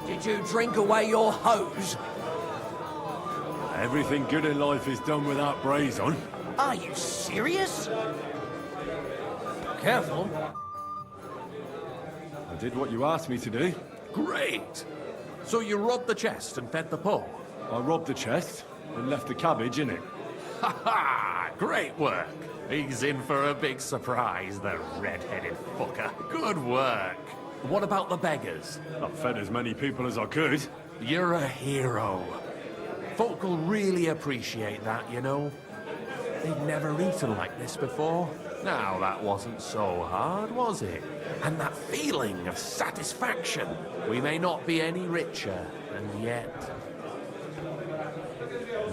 Did you drink away your hose? Everything good in life is done without brays on. Are you serious? Careful. I did what you asked me to do. Great! So you robbed the chest and fed the poor? I robbed the chest and left the cabbage in it. Ha ha! Great work! He's in for a big surprise, the red-headed fucker. Good work! What about the beggars? I fed as many people as I could. You're a hero. Folk will really appreciate that, you know. They've never eaten like this before. Now, that wasn't so hard, was it? And that feeling of satisfaction. We may not be any richer, and yet...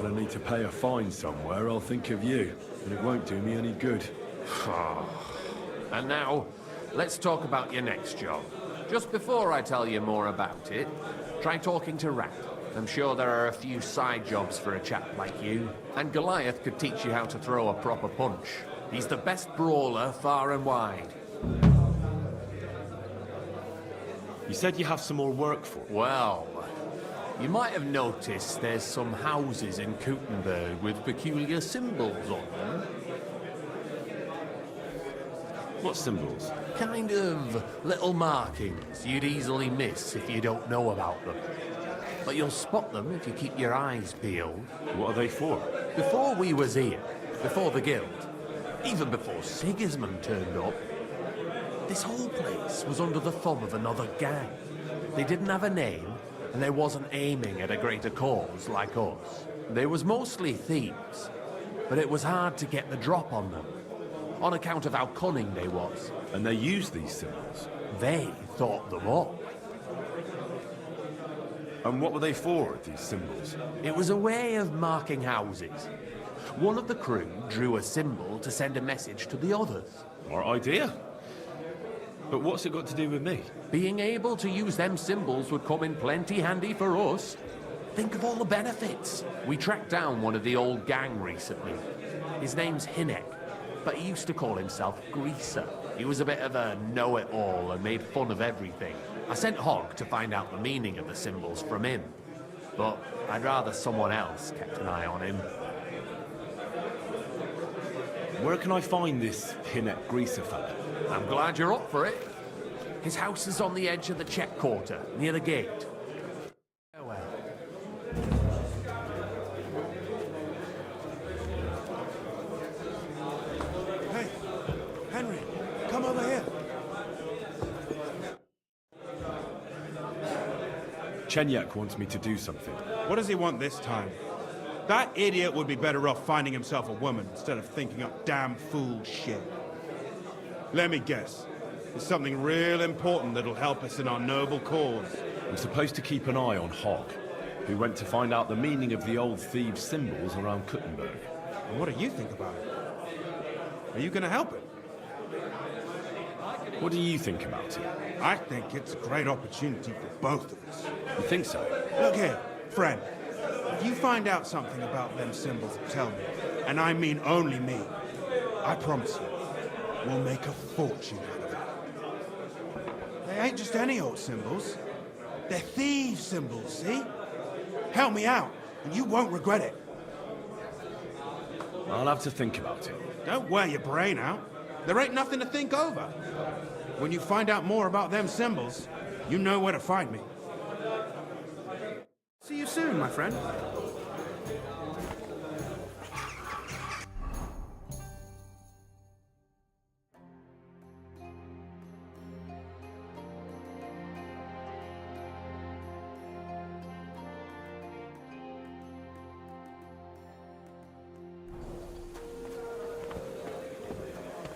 When I need to pay a fine somewhere, I'll think of you, and it won't do me any good. And now, let's talk about your next job. Just before I tell you more about it, try talking to Rat. I'm sure there are a few side jobs for a chap like you. And Goliath could teach you how to throw a proper punch. He's the best brawler far and wide. You said you have some more work for me. Well, you might have noticed there's some houses in Kuttenberg with peculiar symbols on them. What symbols? Kind of little markings you'd easily miss if you don't know about them. But you'll spot them if you keep your eyes peeled. What are they for? Before we was here, before the guild, even before Sigismund turned up, this whole place was under the thumb of another gang. They didn't have a name, and they wasn't aiming at a greater cause like us. They was mostly thieves, but it was hard to get the drop on them, on account of how cunning they was. And they used these symbols? They thought them up. And what were they for, these symbols? It was a way of marking houses. One of the crew drew a symbol to send a message to the others. Our idea? But what's it got to do with me? Being able to use them symbols would come in plenty handy for us. Think of all the benefits. We tracked down one of the old gang recently. His name's Hinek, but he used to call himself Greaser. He was a bit of a know-it-all and made fun of everything. I sent Hogg to find out the meaning of the symbols from him. But I'd rather someone else kept an eye on him. Where can I find this Hinek Greaser fella? I'm glad you're up for it. His house is on the edge of the check quarter, near the gate. Farewell. Hey, Henry, come over here. Chenyak wants me to do something. What does he want this time? That idiot would be better off finding himself a woman instead of thinking up damn fool shit. Let me guess. It's something real important that'll help us in our noble cause. I'm supposed to keep an eye on Hogg, who went to find out the meaning of the old thieves' symbols around Kuttenberg. And what do you think about it? Are you gonna help it? What do you think about it? I think it's a great opportunity for both of us. You think so? Look here, friend. If you find out something about them symbols, tell me. And I mean only me. I promise you, we'll make a fortune out of it. They ain't just any old symbols. They're thieves' symbols, see? Help me out, and you won't regret it. I'll have to think about it. Don't wear your brain out. There ain't nothing to think over. When you find out more about them symbols, you know where to find me. See you soon, my friend.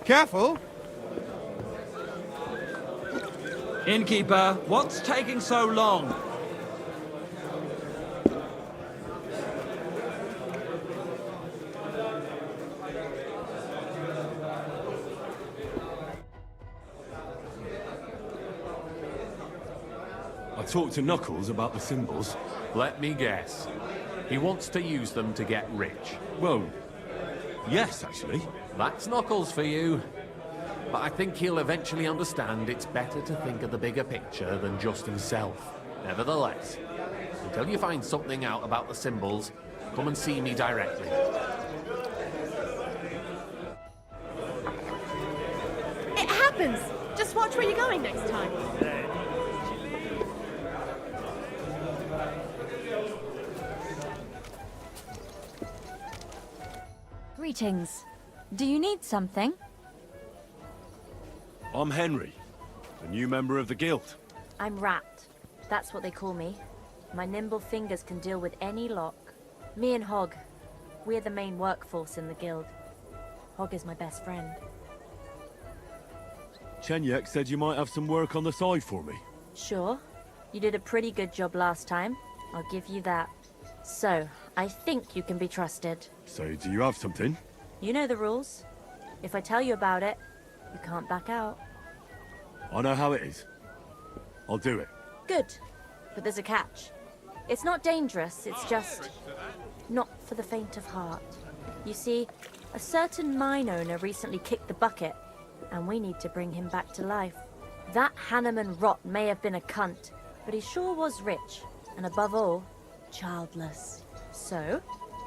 Careful! Innkeeper, what's taking so long? I talked to Knuckles about the symbols. Let me guess. He wants to use them to get rich. Well, yes, actually. That's Knuckles for you. But I think he'll eventually understand it's better to think of the bigger picture than just himself. Nevertheless, until you find something out about the symbols, come and see me directly. It happens! Just watch where you're going next time. Greetings. Do you need something? I'm Henry, a new member of the guild. I'm Rat. That's what they call me. My nimble fingers can deal with any lock. Me and Hog, we're the main workforce in the guild. Hog is my best friend. Chenyek said you might have some work on the side for me. Sure. You did a pretty good job last time. I'll give you that. So, I think you can be trusted. So, do you have something? You know the rules. If I tell you about it, you can't back out. I know how it is. I'll do it. Good. But there's a catch. It's not dangerous, it's just not for the faint of heart. You see, a certain mine owner recently kicked the bucket, and we need to bring him back to life. That Hanneman Rot may have been a cunt, but he sure was rich, and above all, childless. So,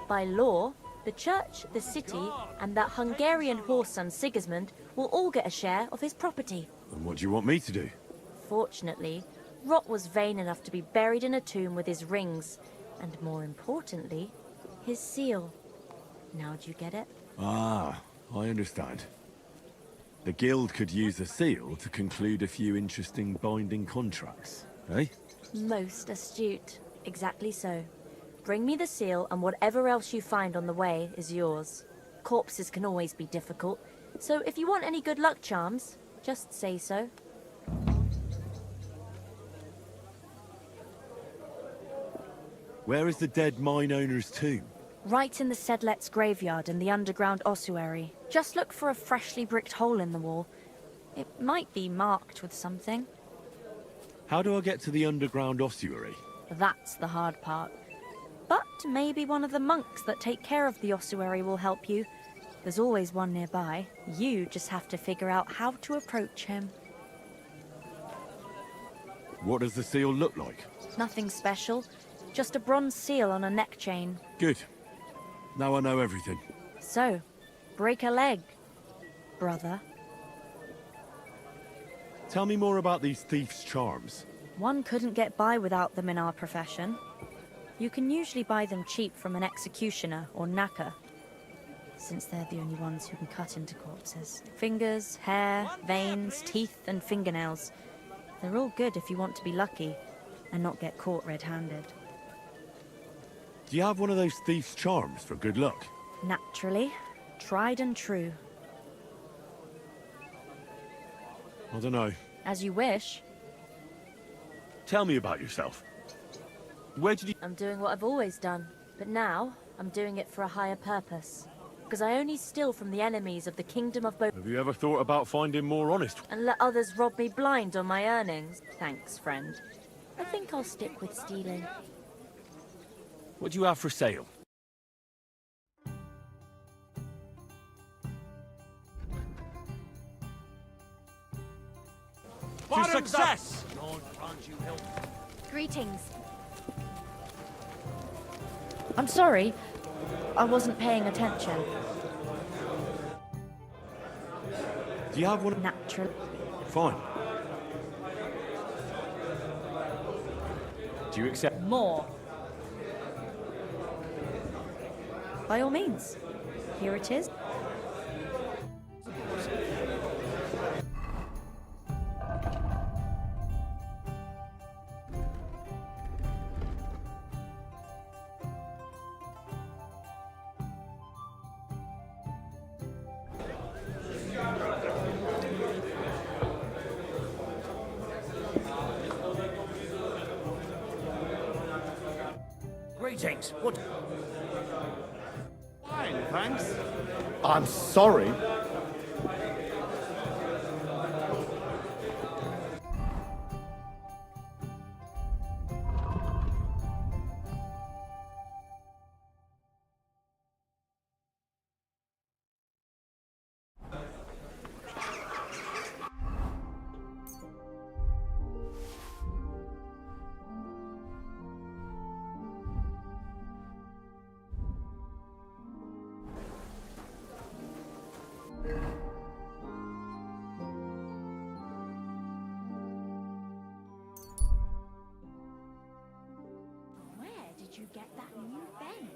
by law, the church, the city, and that Hungarian horse son Sigismund will all get a share of his property. And what do you want me to do? Fortunately, Rot was vain enough to be buried in a tomb with his rings, and more importantly, his seal. Now do you get it? Ah, I understand. The guild could use the seal to conclude a few interesting binding contracts, eh? Most astute. Exactly so. Bring me the seal, and whatever else you find on the way is yours. Corpses can always be difficult, so if you want any good luck charms, just say so. Where is the dead mine owner's tomb? Right in the Sedlet's graveyard in the underground ossuary. Just look for a freshly bricked hole in the wall. It might be marked with something. How do I get to the underground ossuary? That's the hard part. But maybe one of the monks that take care of the ossuary will help you. There's always one nearby. You just have to figure out how to approach him. What does the seal look like? Nothing special. Just a bronze seal on a neck chain. Good. Now I know everything. So, break a leg, brother. Tell me more about these thieves' charms. One couldn't get by without them in our profession. You can usually buy them cheap from an executioner or knacker, since they're the only ones who can cut into corpses. Fingers, hair, veins, teeth, and fingernails. They're all good if you want to be lucky and not get caught red-handed. Do you have one of those thieves' charms for good luck? Naturally. Tried and true. I don't know. As you wish. Tell me about yourself. Where did you... I'm doing what I've always done, but now I'm doing it for a higher purpose. because I only steal from the enemies of the kingdom of both Have you ever thought about finding more honest? and let others rob me blind on my earnings. Thanks, friend. I think I'll stick with stealing. What do you have for sale? To success! Greetings. I'm sorry. I wasn't paying attention. Do you have one? Natural. Fine. Do you accept? More. By all means. Here it is. Greetings. What? Fine, thanks. I'm sorry. Where did you get that new bench?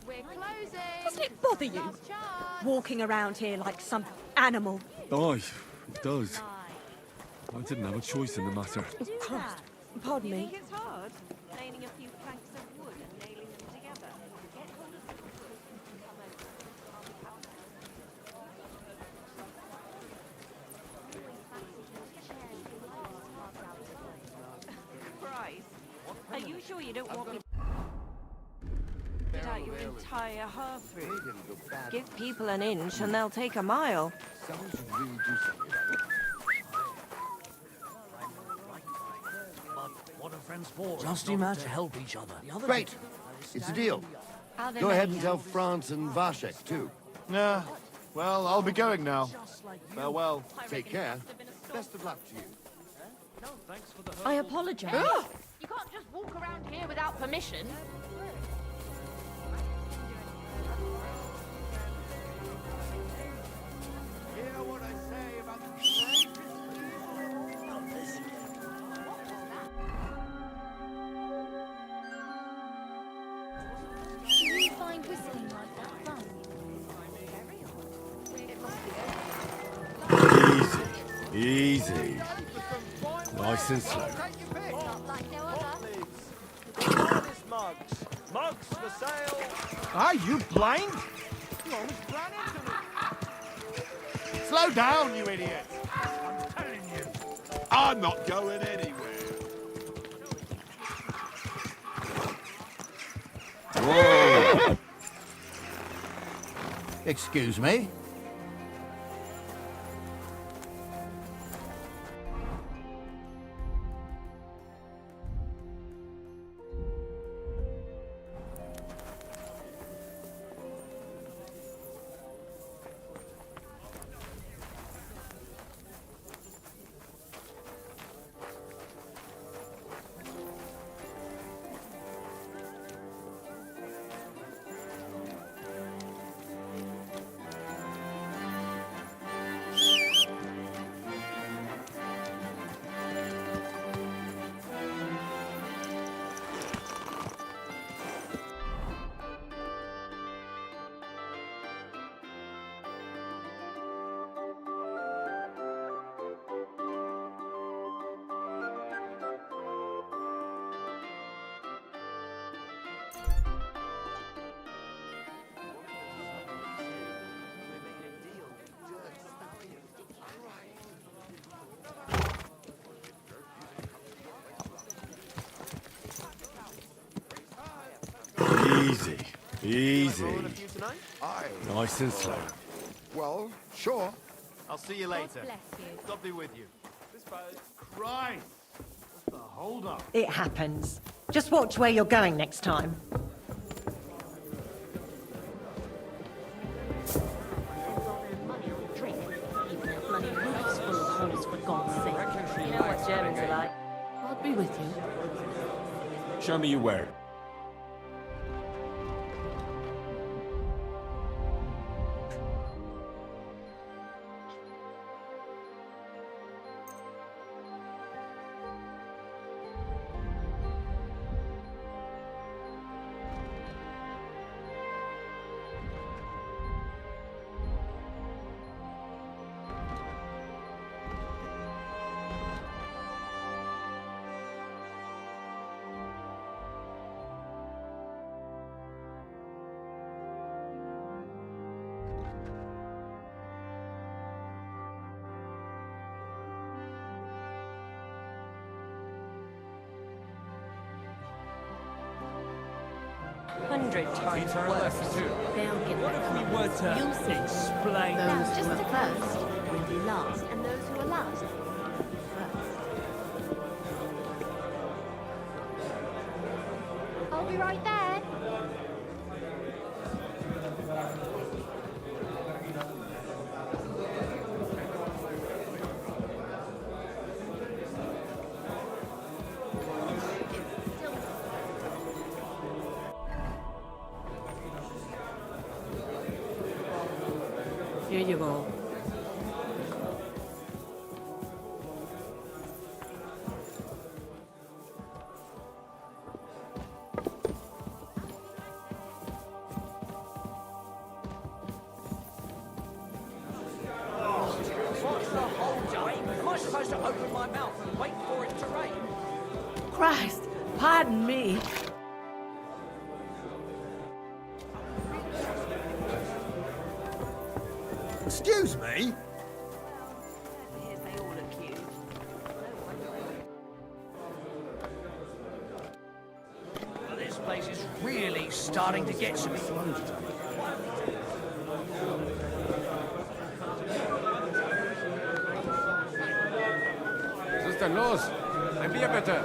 We're closing. Doesn't it bother you? Walking around here like some animal. Aye, it does. I didn't have a choice in the matter. Oh, Christ. Pardon me. It's hard planing a few planks of wood and nailing them together. Get hold of Christ. Are you sure you don't want me to get out your entire hearth room? Give people an inch and they'll take a mile. What are friends for? Just enough to help each other. Great. It's a deal. Go ahead and tell France and Vashek, too. Yeah, well, I'll be going now. Farewell. Take care. Best of luck to you. I apologize. You can't just walk around here without permission. Do you find whistling like that fun? It must be. Easy. Nice and slow. Like no other. Mugs. Mugs for sale. Are you blind? You almost ran into me. Slow down, you idiot. I'm telling you. I'm not going anywhere. Whoa! Excuse me? Easy. Easy. Nice and slow. Well, sure. I'll see you later. God bless you. God be with you. Christ! What's the hold up? It happens. Just watch where you're going next time. Drink. Even their bloody roof's full of holes, for God's sake. You know what Germans are like. I'll be with you. Show me your where. Hundred times worse. They'll get What if we were to You'll see. explain? Those just the first will be last, and those who are last. I'll be right there. Here you go. What's the hold up? Am I supposed to open my mouth and wait for it to rain? Christ, pardon me. Excuse me? They all accuse. Well, this place is really starting to get to me. Was ist denn los? Ein Bier bitte.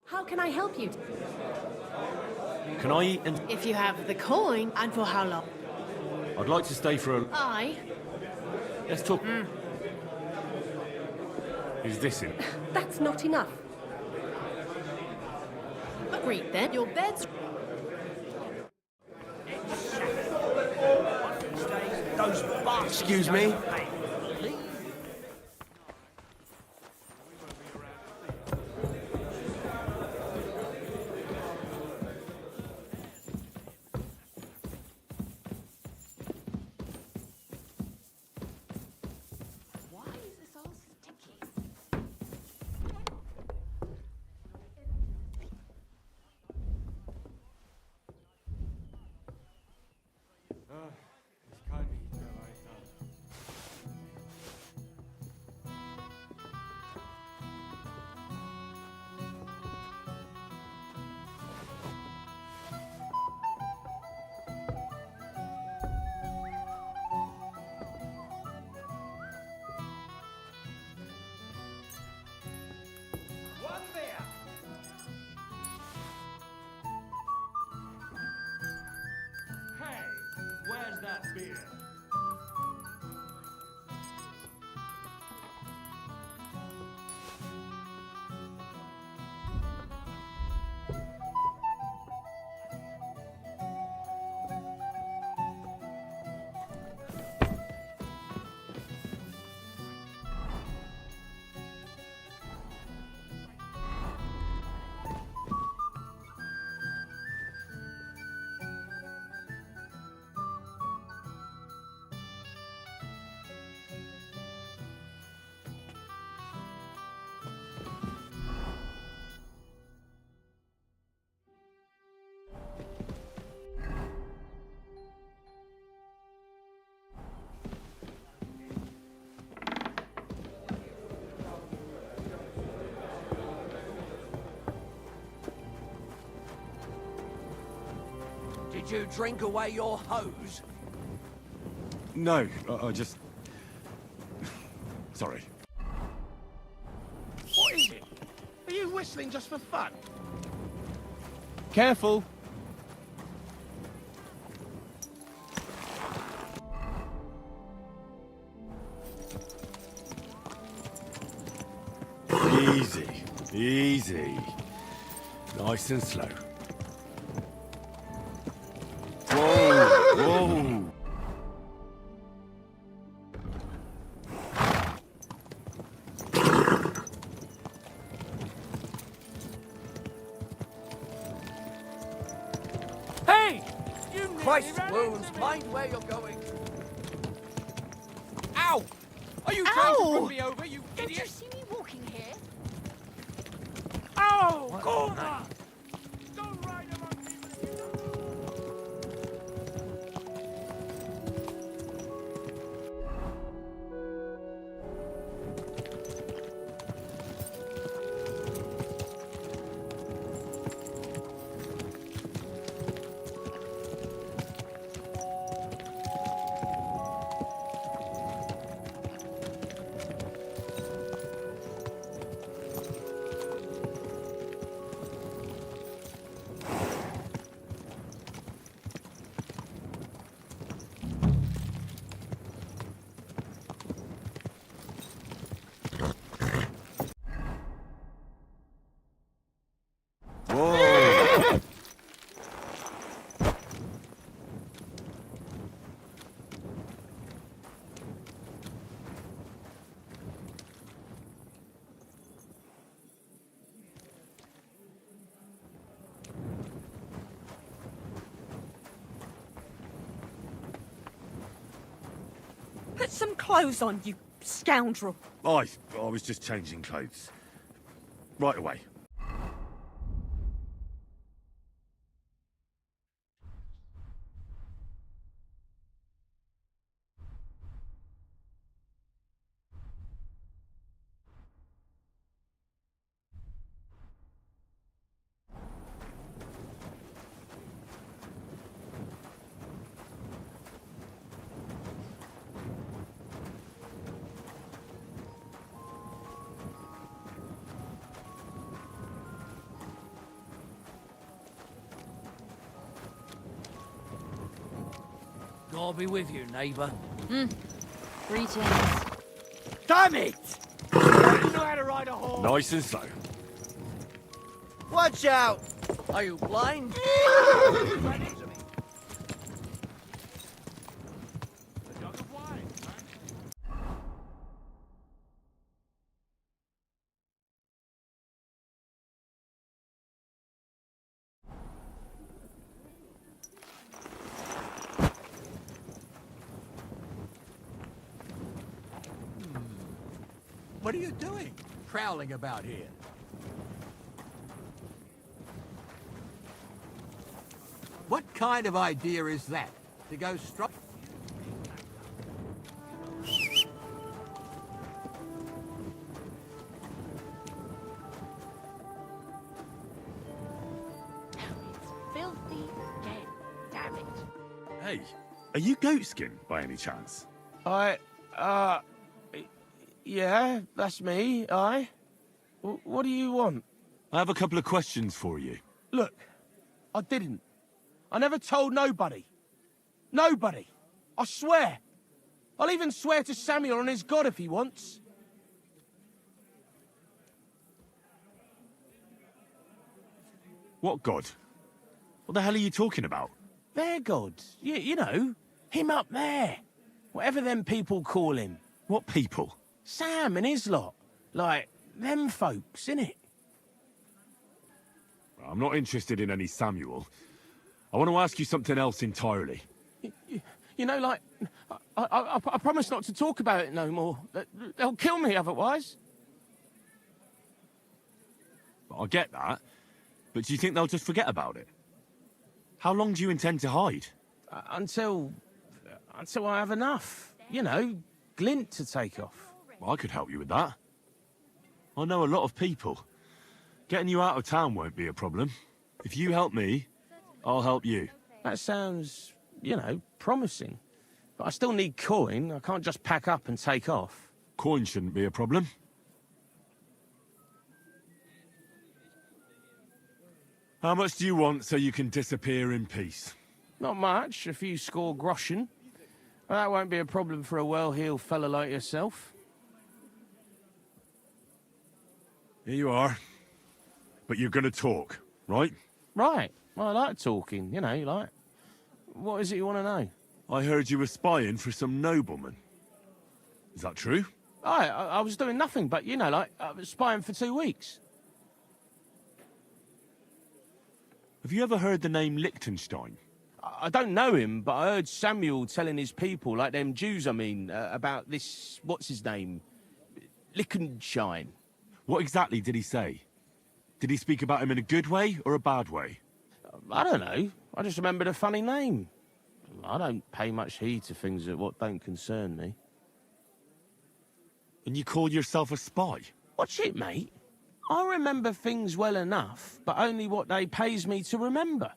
How can I help you? Can I eat and... If you have the coin, and for how long? I'd like to stay for a... Aye. Let's talk... Is this it? That's not enough. Agreed then. Your bed's... Those bastards. Excuse me? Ich kann nicht mehr weiter. to drink away your hose? No, I just... Sorry. What is it? Are you whistling just for fun? Careful. Easy, easy. Nice and slow. Whoa, whoa. Hey! You Christ wounds, mind where you're going. Ow! Are you trying to run me over, you Don't you idiot? see me walking here? Ow! Corner! Whoa! Put some clothes on, you scoundrel. I was just changing clothes. Right away. God be with you, neighbour. Greetings. Damn it! You know how to ride a horse. Nice and slow. Watch out! Are you blind? What are you doing? Prowling about here. What kind of idea is that? To go straight... Filthy again. Damn it. Hey, are you goatskin by any chance? Yeah, that's me, aye. What do you want? I have a couple of questions for you. Look, I didn't. I never told nobody. Nobody. I swear. I'll even swear to Samuel and his God if he wants. What god? What the hell are you talking about? Their God. You know, him up there. Whatever them people call him. What people? Sam and his lot. Like, them folks, innit? I'm not interested in any Samuel. I want to ask you something else entirely. You know, like, I promise not to talk about it no more. They'll kill me otherwise. I get that, but do you think they'll just forget about it? How long do you intend to hide? Until I have enough. You know, glint to take off. Well, I could help you with that. I know a lot of people. Getting you out of town won't be a problem. If you help me, I'll help you. That sounds, you know, promising. But I still need coin. I can't just pack up and take off. Coin shouldn't be a problem. How much do you want so you can disappear in peace? Not much, a few score groschen. Well, that won't be a problem for a well-heeled fella like yourself. Here you are. But you're gonna talk, right? Right. Well, I like talking, you know, like... What is it you want to know? I heard you were spying for some nobleman. Is that true? I was doing nothing but, you know, like, I was spying for 2 weeks. Have you ever heard the name Liechtenstein? I don't know him, but I heard Samuel telling his people, like them Jews, I mean, about this, what's his name? Liechtenstein. What exactly did he say? Did he speak about him in a good way or a bad way? I don't know. I just remembered a funny name. I don't pay much heed to things that what don't concern me. And you call yourself a spy? Watch it, mate. I remember things well enough, but only what they pays me to remember.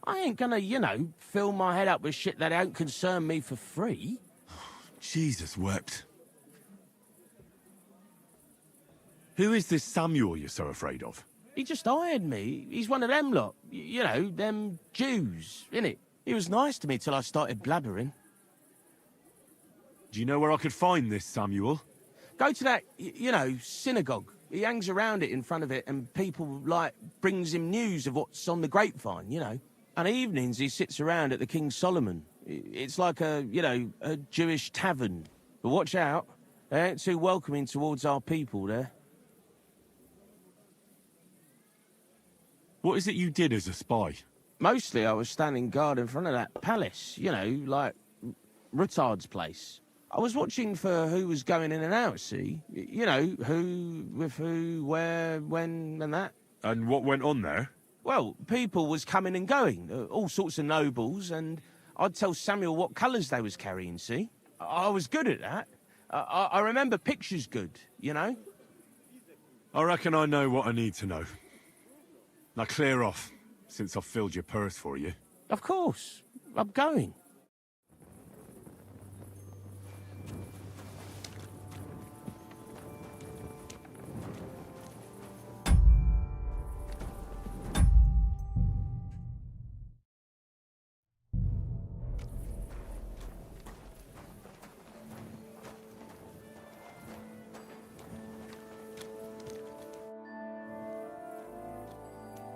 I ain't gonna, you know, fill my head up with shit that don't concern me for free. Jesus wept. Who is this Samuel you're so afraid of? He just hired me. He's one of them lot. You know, them Jews, innit? He was nice to me till I started blabbering. Do you know where I could find this Samuel? Go to that, you know, synagogue. He hangs around it in front of it and people, like, brings him news of what's on the grapevine, you know. And evenings he sits around at the King Solomon. It's like a, you know, a Jewish tavern. But watch out. They ain't too welcoming towards our people there. What is it you did as a spy? Mostly I was standing guard in front of that palace, you know, like Rutard's place. I was watching for who was going in and out, see? You know, who, with who, where, when, and that. And what went on there? Well, people was coming and going, all sorts of nobles, and I'd tell Samuel what colours they was carrying, see? I was good at that. I remember pictures good, you know? I reckon I know what I need to know. Now clear off, since I've filled your purse for you. Of course. I'm going.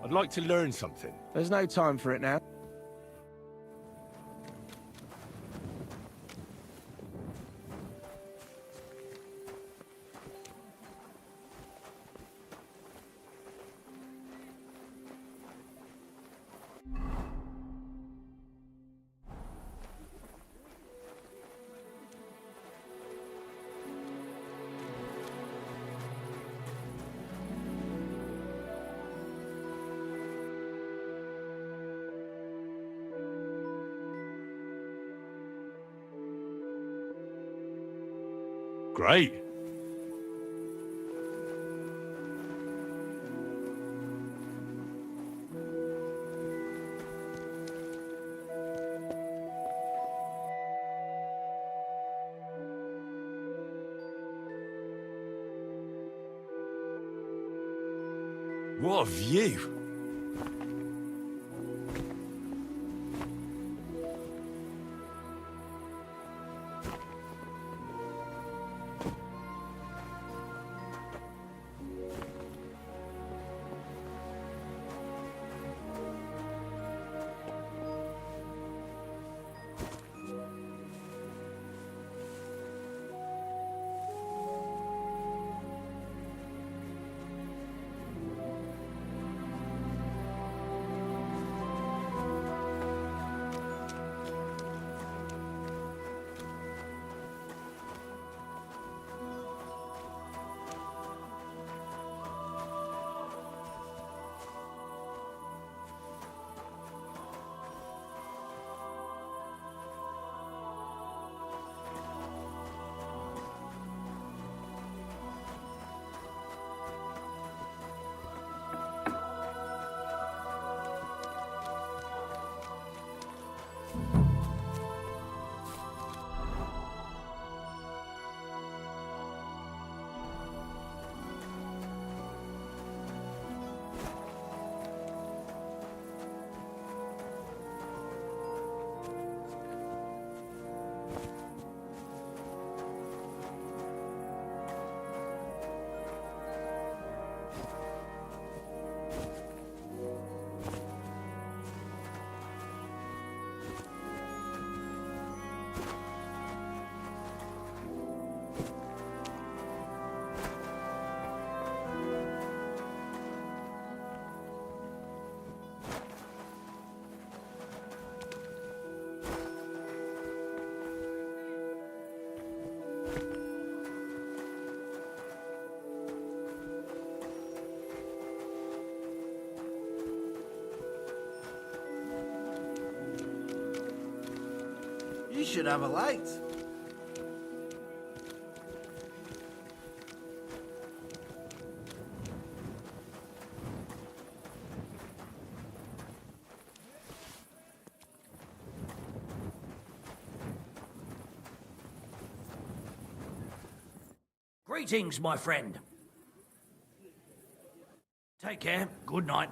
I'd like to learn something. There's no time for it now. Great. What a view. You should have a light. Greetings, my friend. Take care. Good night.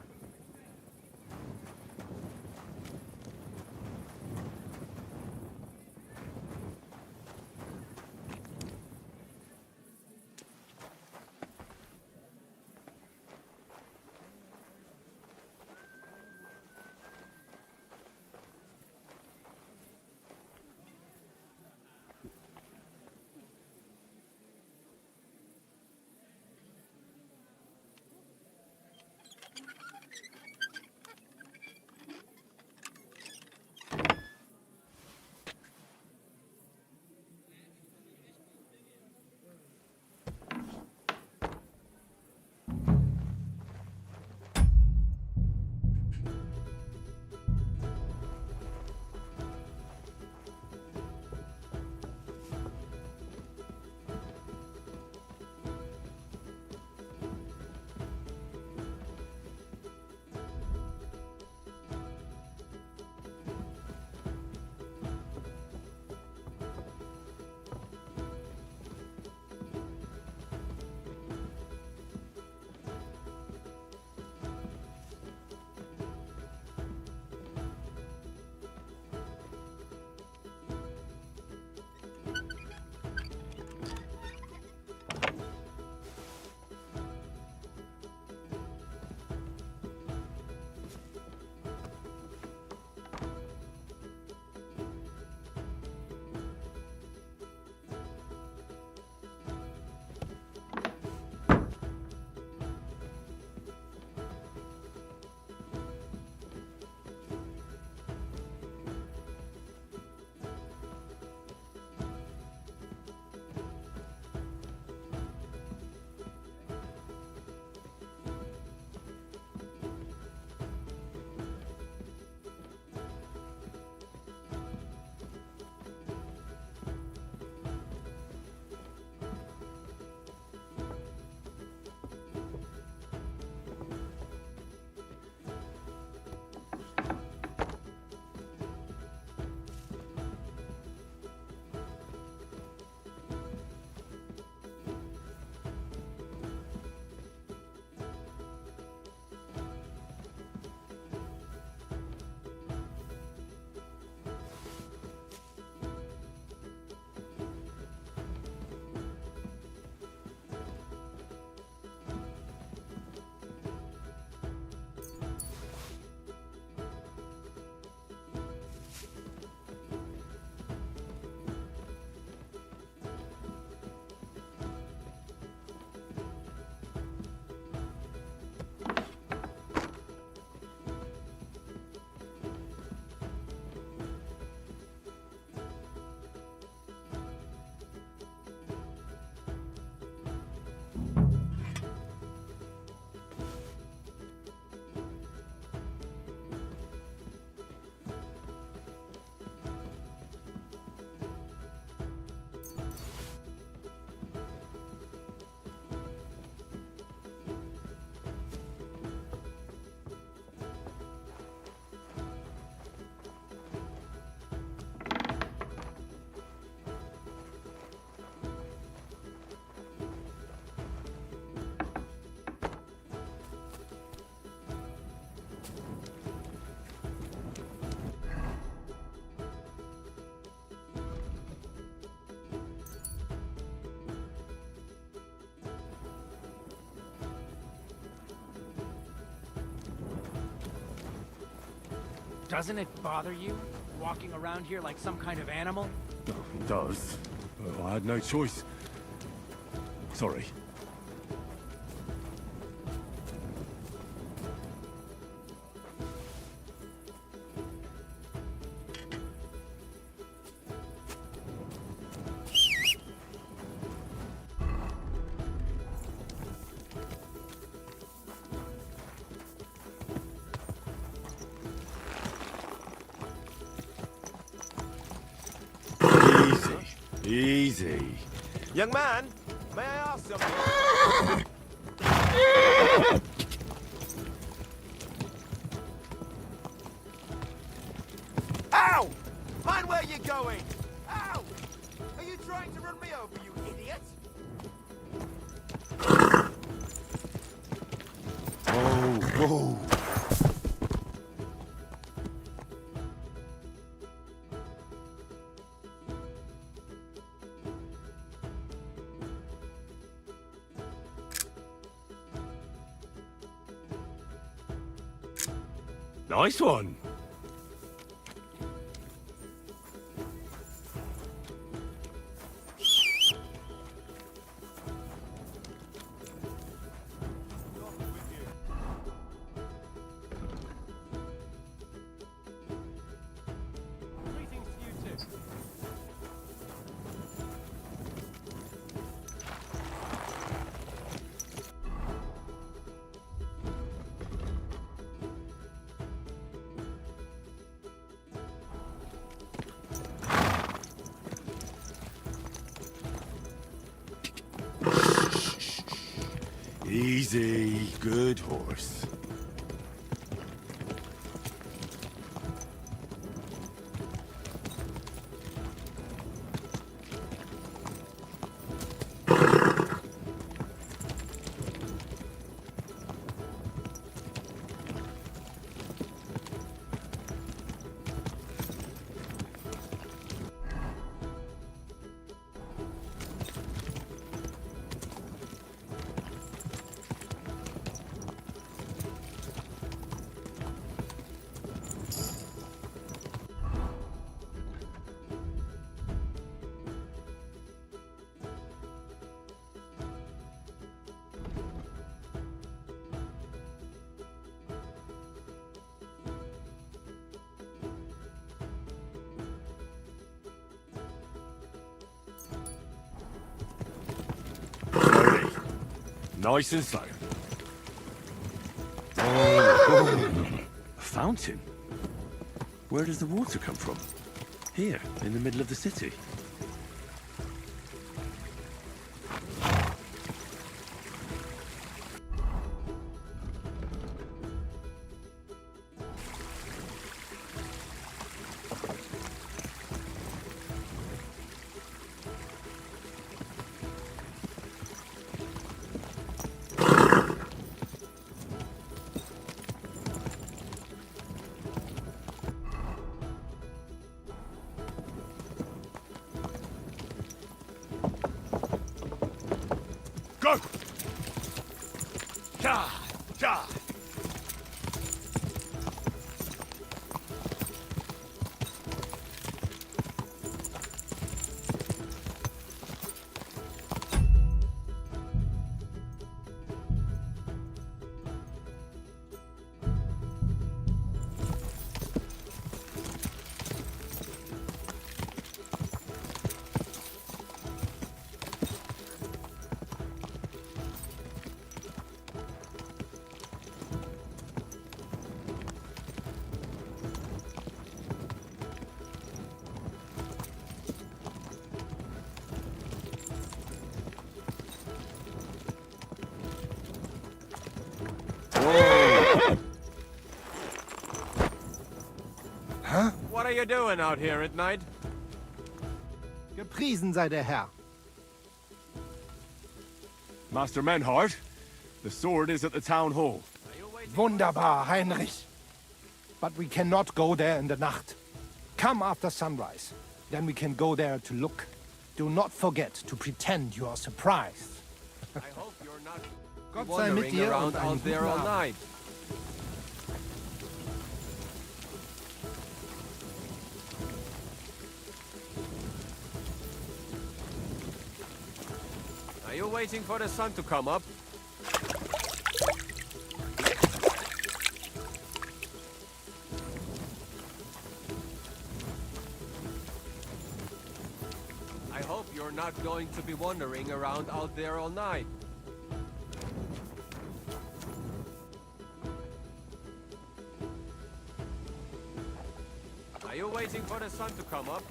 Doesn't it bother you, walking around here like some kind of animal? No, it does. But I had no choice. Sorry. Easy. Young man, may I ask something? Ow! Mind where you're going! Ow! Are you trying to run me over, you idiot? Oh, whoa. Nice one. Easy, good horse. Nice and slow. Oh, a fountain. Where does the water come from? Here, in the middle of the city. Go! Ja! Ja! What are you doing out here at night? Gepriesen sei der Herr. Master Menhart, the sword is at the town hall. Wunderbar, Heinrich. But we cannot go there in the Nacht. Come after sunrise. Then we can go there to look. Do not forget to pretend you are surprised. I hope you're not Gott sei mit wandering dir around und einen out there guten all Abend. night. Are you waiting for the sun to come up? I hope you're not going to be wandering around out there all night. Are you waiting for the sun to come up?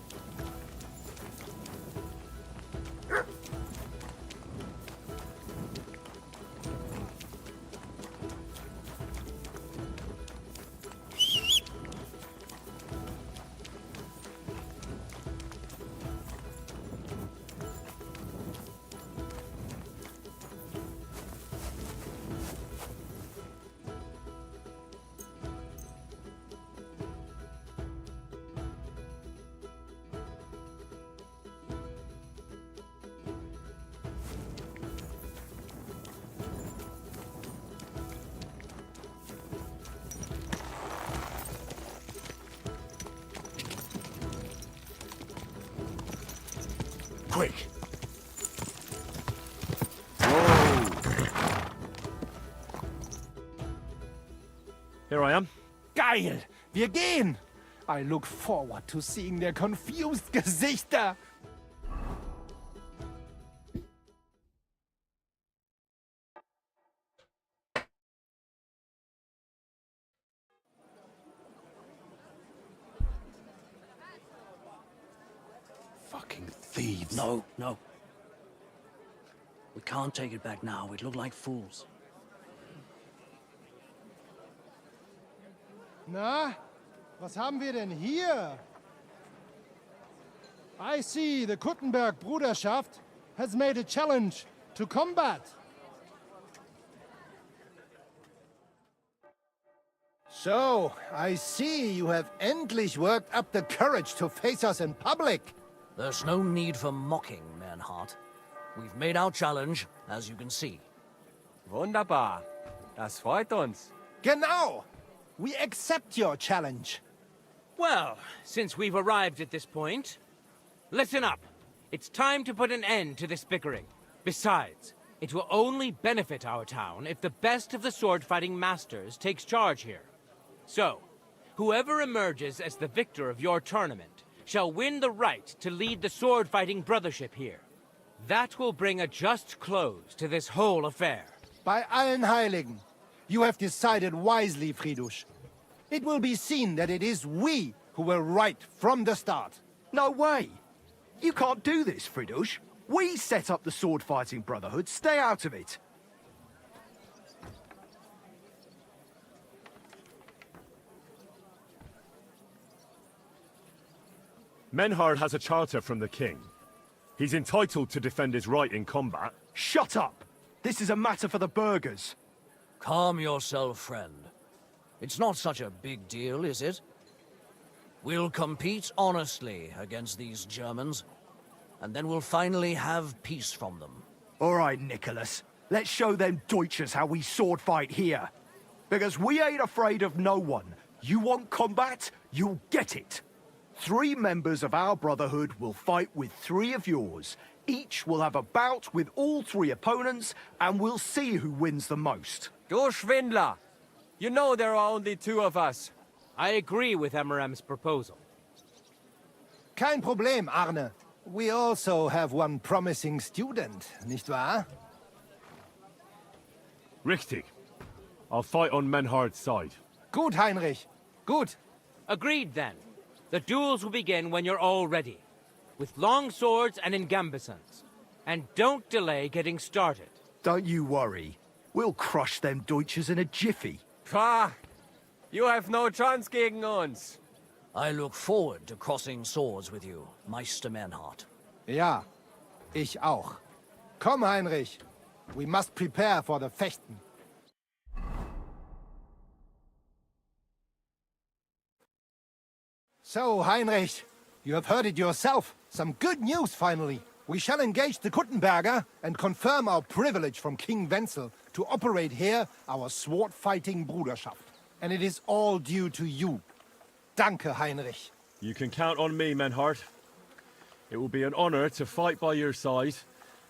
Quick! Here I am. Geil! Wir gehen! I look forward to seeing their confused Gesichter! Fucking thieves. No, no. We can't take it back now. We'd look like fools. Na, was haben wir denn hier? I see the Kuttenberg Bruderschaft has made a challenge to combat. So, I see you have endlich worked up the courage to face us in public. There's no need for mocking, Manhart. We've made our challenge, as you can see. Wunderbar. Das freut uns. Genau! We accept your challenge. Well, since we've arrived at this point, listen up. It's time to put an end to this bickering. Besides, it will only benefit our town if the best of the sword-fighting masters takes charge here. So, whoever emerges as the victor of your tournament shall win the right to lead the sword-fighting brothership here. That will bring a just close to this whole affair. Bei allen Heiligen, you have decided wisely, Fridush. It will be seen that it is we who were right from the start. No way! You can't do this, Fridush. We set up the sword-fighting brotherhood. Stay out of it. Menhard has a charter from the king. He's entitled to defend his right in combat. Shut up! This is a matter for the burghers. Calm yourself, friend. It's not such a big deal, is it? We'll compete honestly against these Germans, and then we'll finally have peace from them. All right, Nicholas. Let's show them Deutschers how we sword fight here. Because we ain't afraid of no one. You want combat? You'll get it. 3 members of our brotherhood will fight with 3 of yours. Each will have a bout with all 3 opponents, and we'll see who wins the most. Du Schwindler! You know there are only 2 of us. I agree with Emerem's proposal. Kein Problem, Arne. We also have one promising student, nicht wahr? Richtig. I'll fight on Menhard's side. Gut, Heinrich. Gut. Agreed, then. The duels will begin when you're all ready, with long swords and in gambesons. And don't delay getting started. Don't you worry. We'll crush them Deutschers in a jiffy. Pah! You have no chance gegen uns. I look forward to crossing swords with you, Meister Manhart. Ja, ich auch. Komm, Heinrich. We must prepare for the Fechten. So, Heinrich, you have heard it yourself. Some good news, finally. We shall engage the Kuttenberger and confirm our privilege from King Wenzel to operate here our sword-fighting Bruderschaft. And it is all due to you. Danke, Heinrich. You can count on me, Menhard. It will be an honor to fight by your side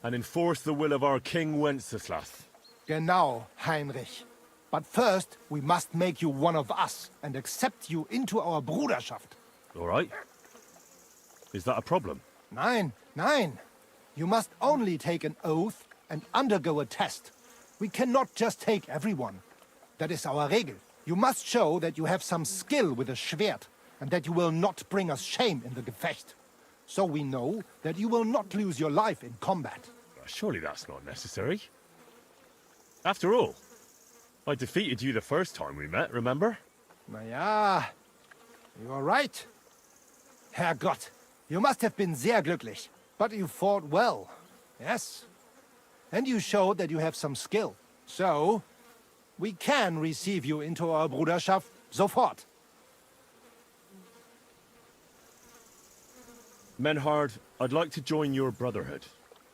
and enforce the will of our King Wenceslas. Genau, Heinrich. But first, we must make you one of us and accept you into our Bruderschaft. All right. Is that a problem? Nein, nein. You must only take an oath and undergo a test. We cannot just take everyone. That is our Regel. You must show that you have some skill with a Schwert, and that you will not bring us shame in the Gefecht. So we know that you will not lose your life in combat. Surely that's not necessary. After all, I defeated you the first time we met, remember? Na ja, you are right. Herrgott, you must have been sehr glücklich. But you fought well, yes. And you showed that you have some skill. So, we can receive you into our Bruderschaft sofort. Menhard, I'd like to join your brotherhood.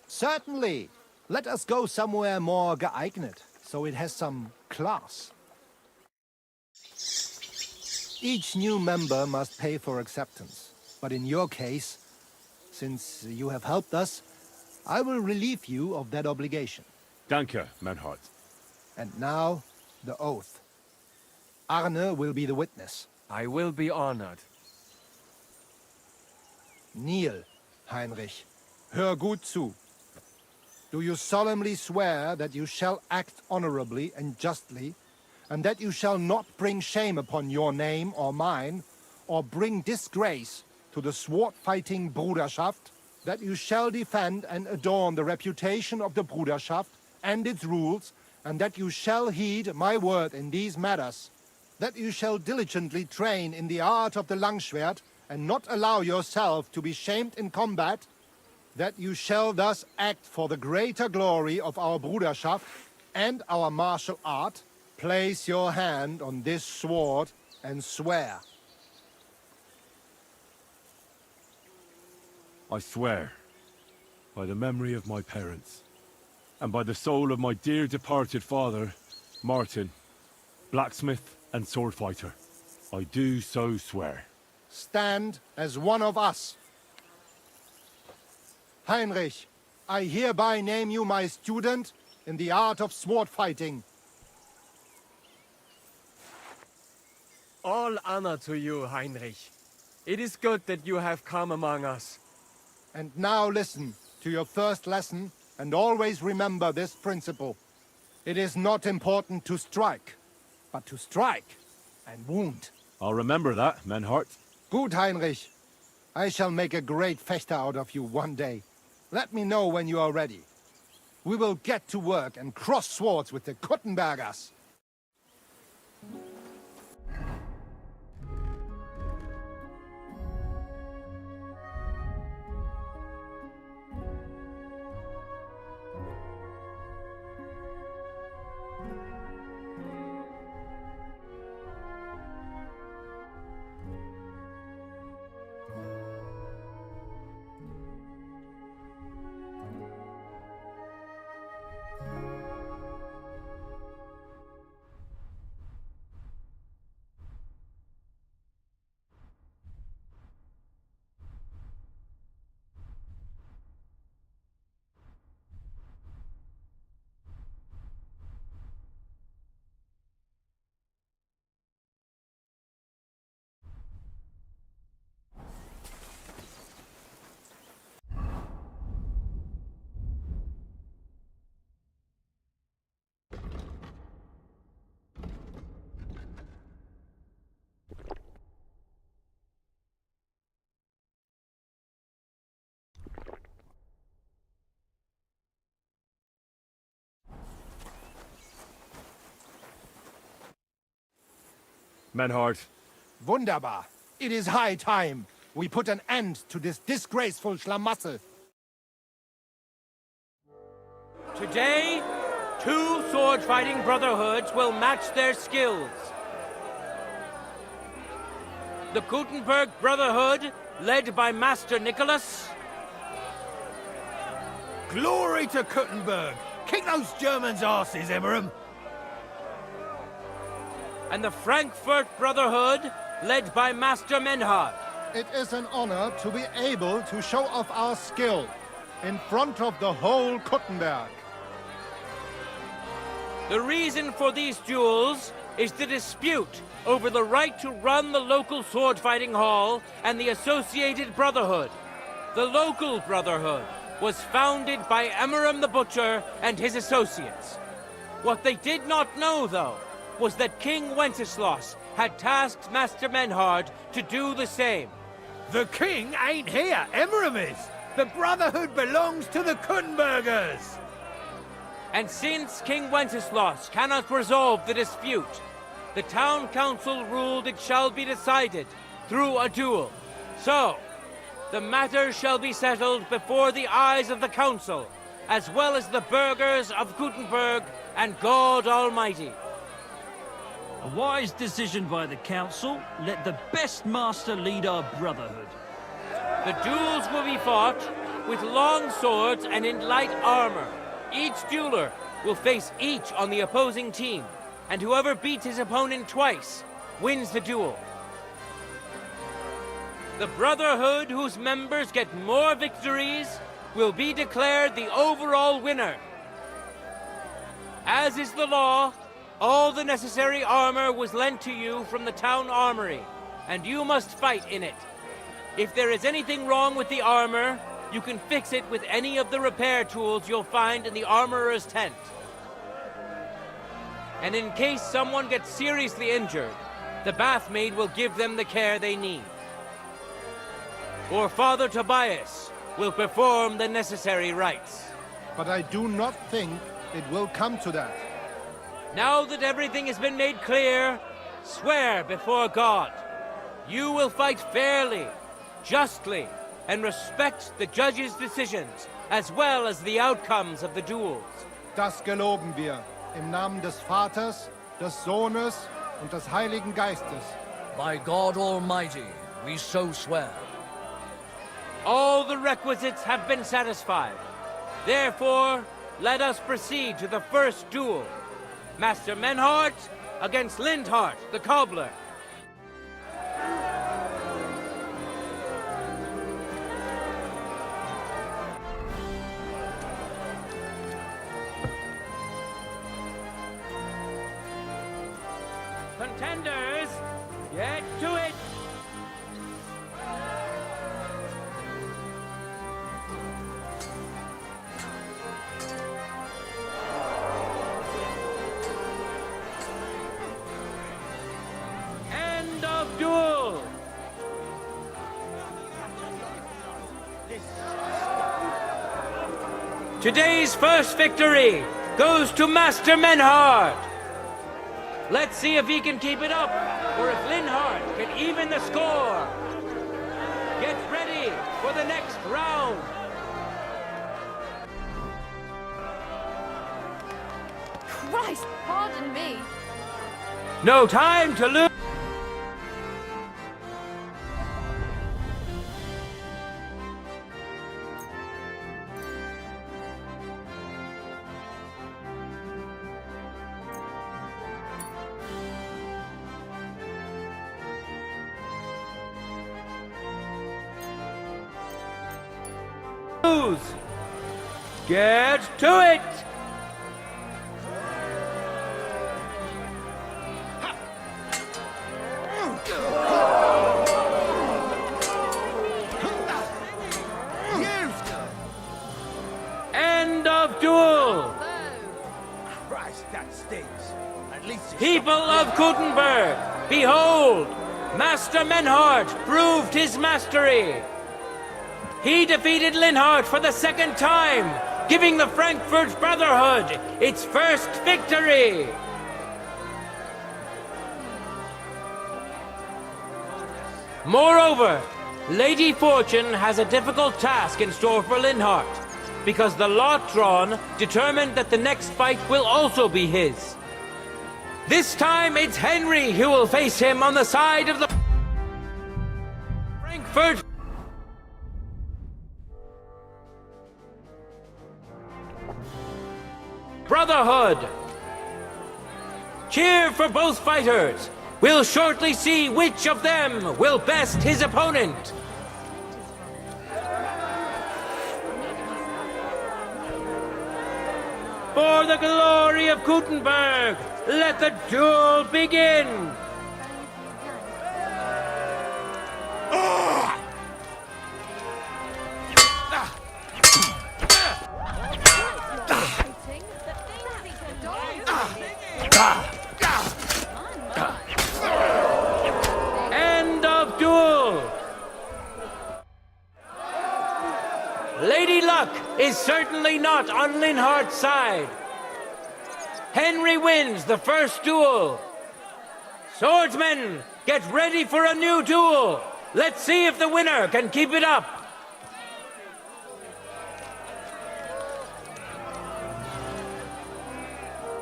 Certainly. Let us go somewhere more geeignet, so it has some class. Each new member must pay for acceptance. But in your case, Since you have helped us, I will relieve you of that obligation. Danke, Menhart. And now, the oath. Arne will be the witness. I will be honored. Kneel, Heinrich. Hör gut zu. Do you solemnly swear that you shall act honorably and justly, and that you shall not bring shame upon your name or mine, or bring disgrace to the sword-fighting Bruderschaft, that you shall defend and adorn the reputation of the Bruderschaft and its rules, and that you shall heed my word in these matters, that you shall diligently train in the art of the Langschwert, and not allow yourself to be shamed in combat, that you shall thus act for the greater glory of our Bruderschaft and our martial art. Place your hand on this sword and swear. I swear, by the memory of my parents, and by the soul of my dear departed father, Martin, blacksmith and sword fighter, I do so swear. Stand as one of us. Heinrich, I hereby name you my student in the art of sword fighting. All honor to you, Heinrich. It is good that you have come among us. And now listen to your first lesson, and always remember this principle. It is not important to strike, but to strike and wound. I'll remember that, Menhart. Good, Heinrich. I shall make a great fechter out of you one day. Let me know when you are ready. We will get to work and cross swords with the Kuttenbergers. Menhart. Wunderbar. It is high time we put an end to this disgraceful Schlamassel. Today, 2 sword-fighting brotherhoods will match their skills. The Gutenberg Brotherhood, led by Master Nicholas. Glory to Kuttenberg! Kick those Germans' asses, Emmeram! And the Frankfurt Brotherhood, led by Master Menhard. It is an honor to be able to show off our skill in front of the whole Kuttenberg. The reason for these duels is the dispute over the right to run the local sword-fighting hall and the associated brotherhood. The local brotherhood was founded by Emmeram the Butcher and his associates. What they did not know, though, was that King Wenceslas had tasked Master Menhard to do the same. The king ain't here, Emmeram is! The Brotherhood belongs to the Kuttenbergers! And since King Wenceslas cannot resolve the dispute, the town council ruled it shall be decided through a duel. So, the matter shall be settled before the eyes of the council, as well as the burghers of Gutenberg and God Almighty. A wise decision by the council. Let the best master lead our brotherhood. The duels will be fought with long swords and in light armor. Each dueler will face each on the opposing team, and whoever beats his opponent twice wins the duel. The Brotherhood whose members get more victories will be declared the overall winner. As is the law, all the necessary armor was lent to you from the town armory, and you must fight in it. If there is anything wrong with the armor, you can fix it with any of the repair tools you'll find in the armorer's tent. And in case someone gets seriously injured, the bathmaid will give them the care they need. Or Father Tobias will perform the necessary rites. But I do not think it will come to that. Now that everything has been made clear, swear before God. You will fight fairly, justly, and respect the judge's decisions, as well as the outcomes of the duels. Das geloben wir, im Namen des Vaters, des Sohnes und des Heiligen Geistes. By God Almighty, we so swear. All the requisites have been satisfied. Therefore, let us proceed to the first duel. Master Menhart against Lindhart, the cobbler. Contenders, get to it! End of duel! Today's first victory goes to Master Menhart. Let's see if he can keep it up, or if Linhart can even the score. Get ready for the next round. Christ, pardon me. No time to lose. Get to it! End of duel! Christ, that stings. At least it's People of Gutenberg, behold! Master Menhart proved his mastery. He defeated Linhart for the second time, giving the Frankfurt Brotherhood its first victory. Moreover, Lady Fortune has a difficult task in store for Linhart, because the lot drawn determined that the next fight will also be his. This time it's Henry who will face him on the side of the Frankfurt Brotherhood. Cheer for both fighters. We'll shortly see which of them will best his opponent. For the glory of Gutenberg, let the duel begin. End of duel. Lady Luck is certainly not on Linhart's side. Henry wins the first duel. Swordsmen, get ready for a new duel. Let's see if the winner can keep it up.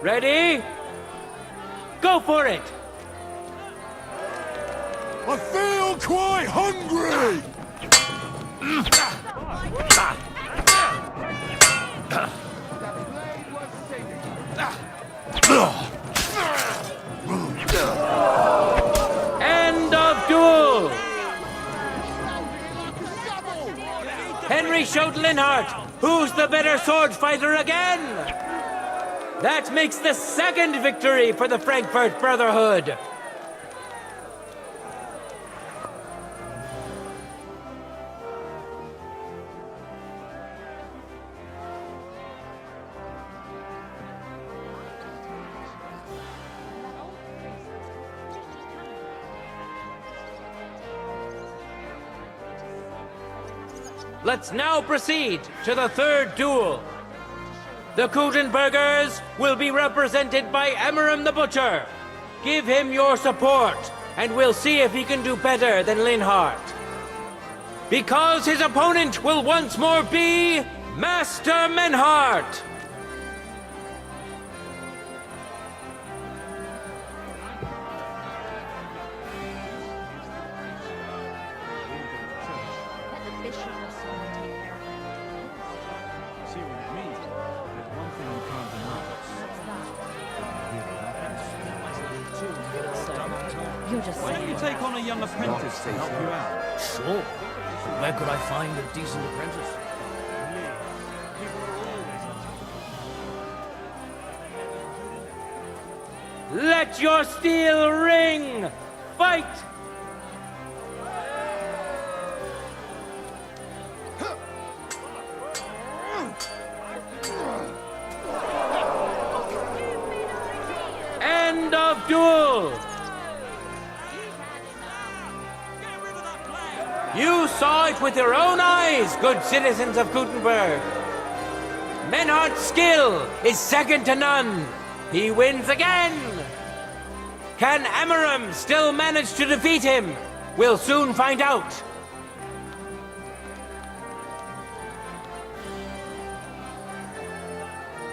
Ready? Go for it! I feel quite hungry! End of duel! showed Linhart who's the better sword fighter again. That makes the second victory for the Frankfurt Brotherhood. Let's now proceed to the third duel. The Kuttenbergers will be represented by Emmeram the Butcher. Give him your support, and we'll see if he can do better than Linhart. Because his opponent will once more be Master Menhart. Why don't you take on a young apprentice to help you out? Sure. Where could I find a decent apprentice? Let your steel ring! Fight! End of duel! You saw it with your own eyes, good citizens of Kuttenberg. Menhart's skill is second to none. He wins again. Can Emmeram still manage to defeat him? We'll soon find out.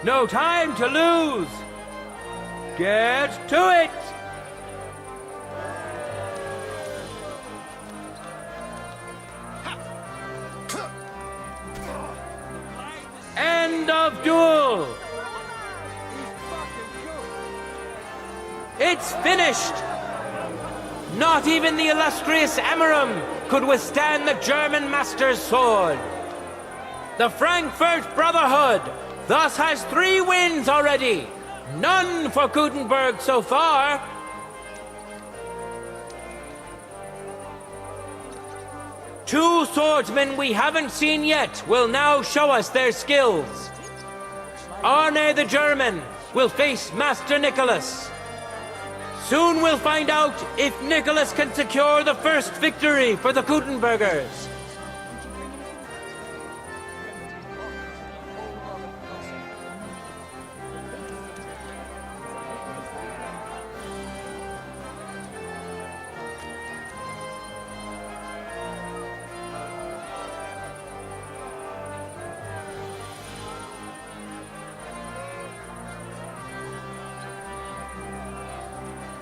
No time to lose. Get to it. End of duel! It's finished! Not even the illustrious Emmeram could withstand the German master's sword. The Frankfurt Brotherhood thus has 3 wins already. None for Kuttenberg so far. Two swordsmen we haven't seen yet will now show us their skills. Arne the German will face Master Nicholas. Soon we'll find out if Nicholas can secure the first victory for the Kuttenbergers.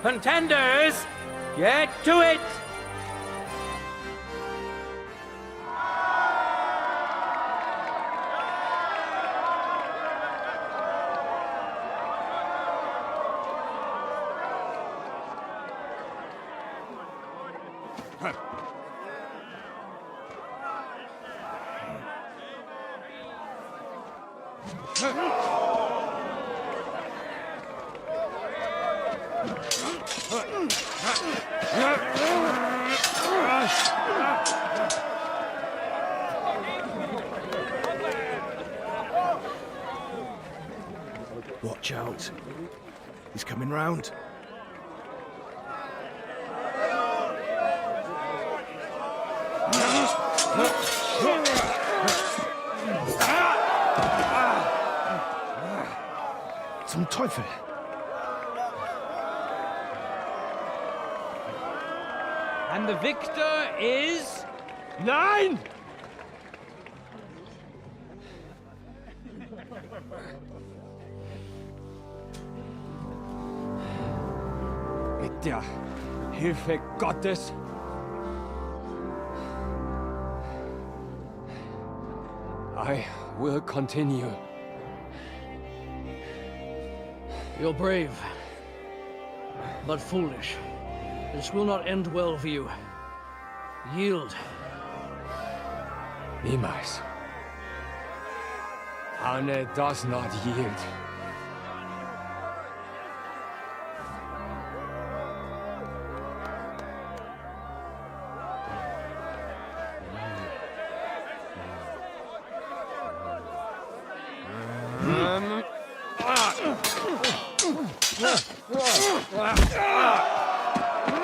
Contenders, get to it! Watch out. He's coming round. Zum Teufel! And the victor is... Nein! Mit der Hilfe Gottes I will continue. You're brave, but foolish. This will not end well for you. Yield. Niemals. Arne does not yield.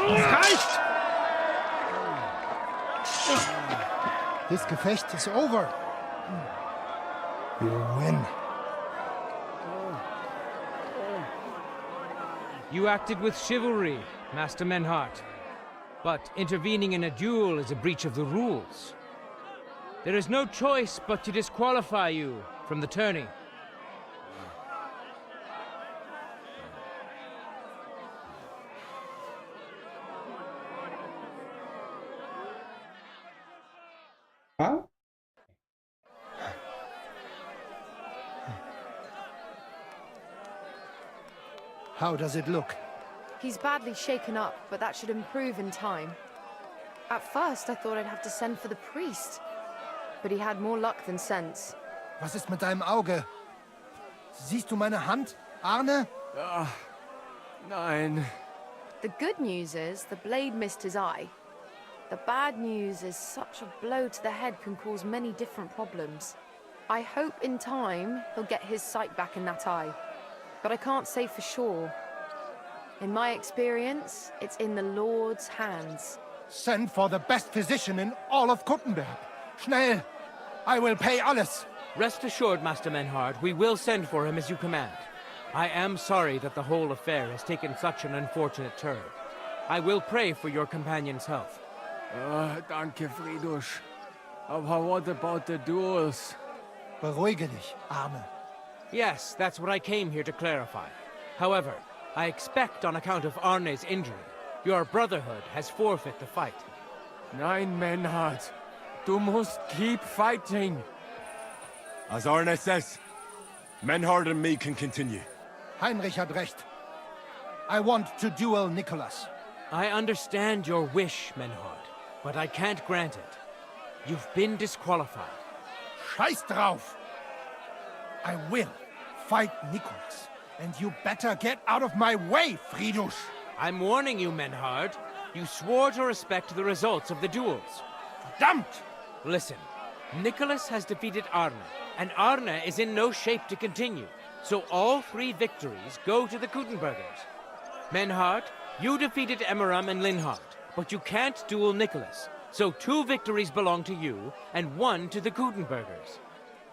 Reicht! This Gefecht is over. You win. You acted with chivalry, Master Menhart. But intervening in a duel is a breach of the rules. There is no choice but to disqualify you from the tourney. How does it look? He's badly shaken up, but that should improve in time. At first, I thought I'd have to send for the priest. But he had more luck than sense. Was ist mit deinem Auge? Siehst du meine Hand, Arne? Nein. The good news is the blade missed his eye. The bad news is such a blow to the head can cause many different problems. I hope in time he'll get his sight back in that eye. But I can't say for sure. In my experience, it's in the Lord's hands. Send for the best physician in all of Kuttenberg. Schnell! I will pay alles. Rest assured, Master Menhart, we will send for him as you command. I am sorry that the whole affair has taken such an unfortunate turn. I will pray for your companion's health. Danke, Fridusch. Aber what about the duels? Beruhige dich, Arne. Yes, that's what I came here to clarify. However, I expect on account of Arne's injury, your brotherhood has forfeit the fight. Nein, Menhart. Du musst keep fighting. As Arne says, Menhart and me can continue. Heinrich had recht. I want to duel Nicholas. I understand your wish, Menhart, but I can't grant it. You've been disqualified. Scheiß drauf! I will fight Nicholas, and you better get out of my way, Fridusch! I'm warning you, Menhart. You swore to respect the results of the duels. Verdammt! Listen, Nicholas has defeated Arne, and Arne is in no shape to continue. So all 3 victories go to the Kuttenbergers. Menhart, you defeated Emmeram and Linhart, but you can't duel Nicholas. So 2 victories belong to you, and 1 to the Kuttenbergers.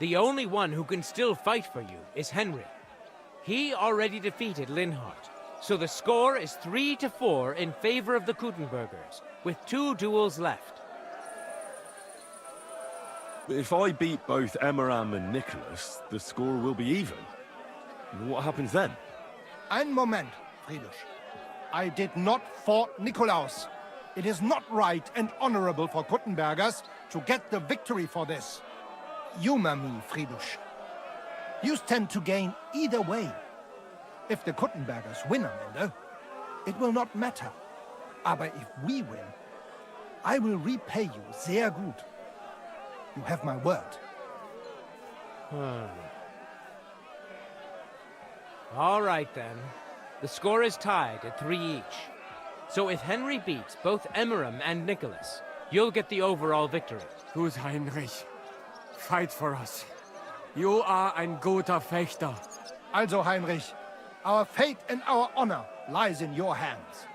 The only one who can still fight for you is Henry. He already defeated Linhart, so the score is 3-4 in favor of the Kuttenbergers, with 2 duels left. If I beat both Emmeram and Nicholas, the score will be even. What happens then? Ein Moment, Fridusch. I did not fought Nikolaus. It is not right and honorable for Kuttenbergers to get the victory for this. Humor me, Fridusch. You stand to gain either way. If the Kuttenbergers win am Ende, it will not matter. Aber if we win, I will repay you sehr gut. You have my word. All right, then. The score is tied at 3 each. So if Henry beats both Emmeram and Nicholas, you'll get the overall victory. Gut, Heinrich. Fight for us. You are ein guter Fechter. Also, Heinrich, our fate and our honor lies in your hands.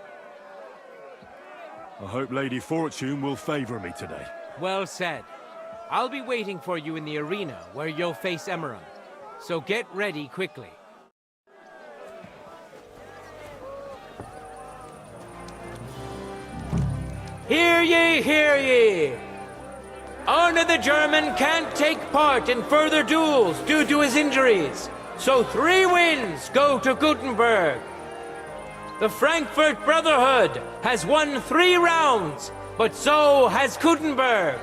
I hope Lady Fortune will favor me today. Well said. I'll be waiting for you in the arena where you'll face Emmeram. So get ready quickly. Hear ye, hear ye! Arne the German can't take part in further duels due to his injuries, so 3 wins go to Gutenberg. The Frankfurt Brotherhood has won 3 rounds, but so has Gutenberg.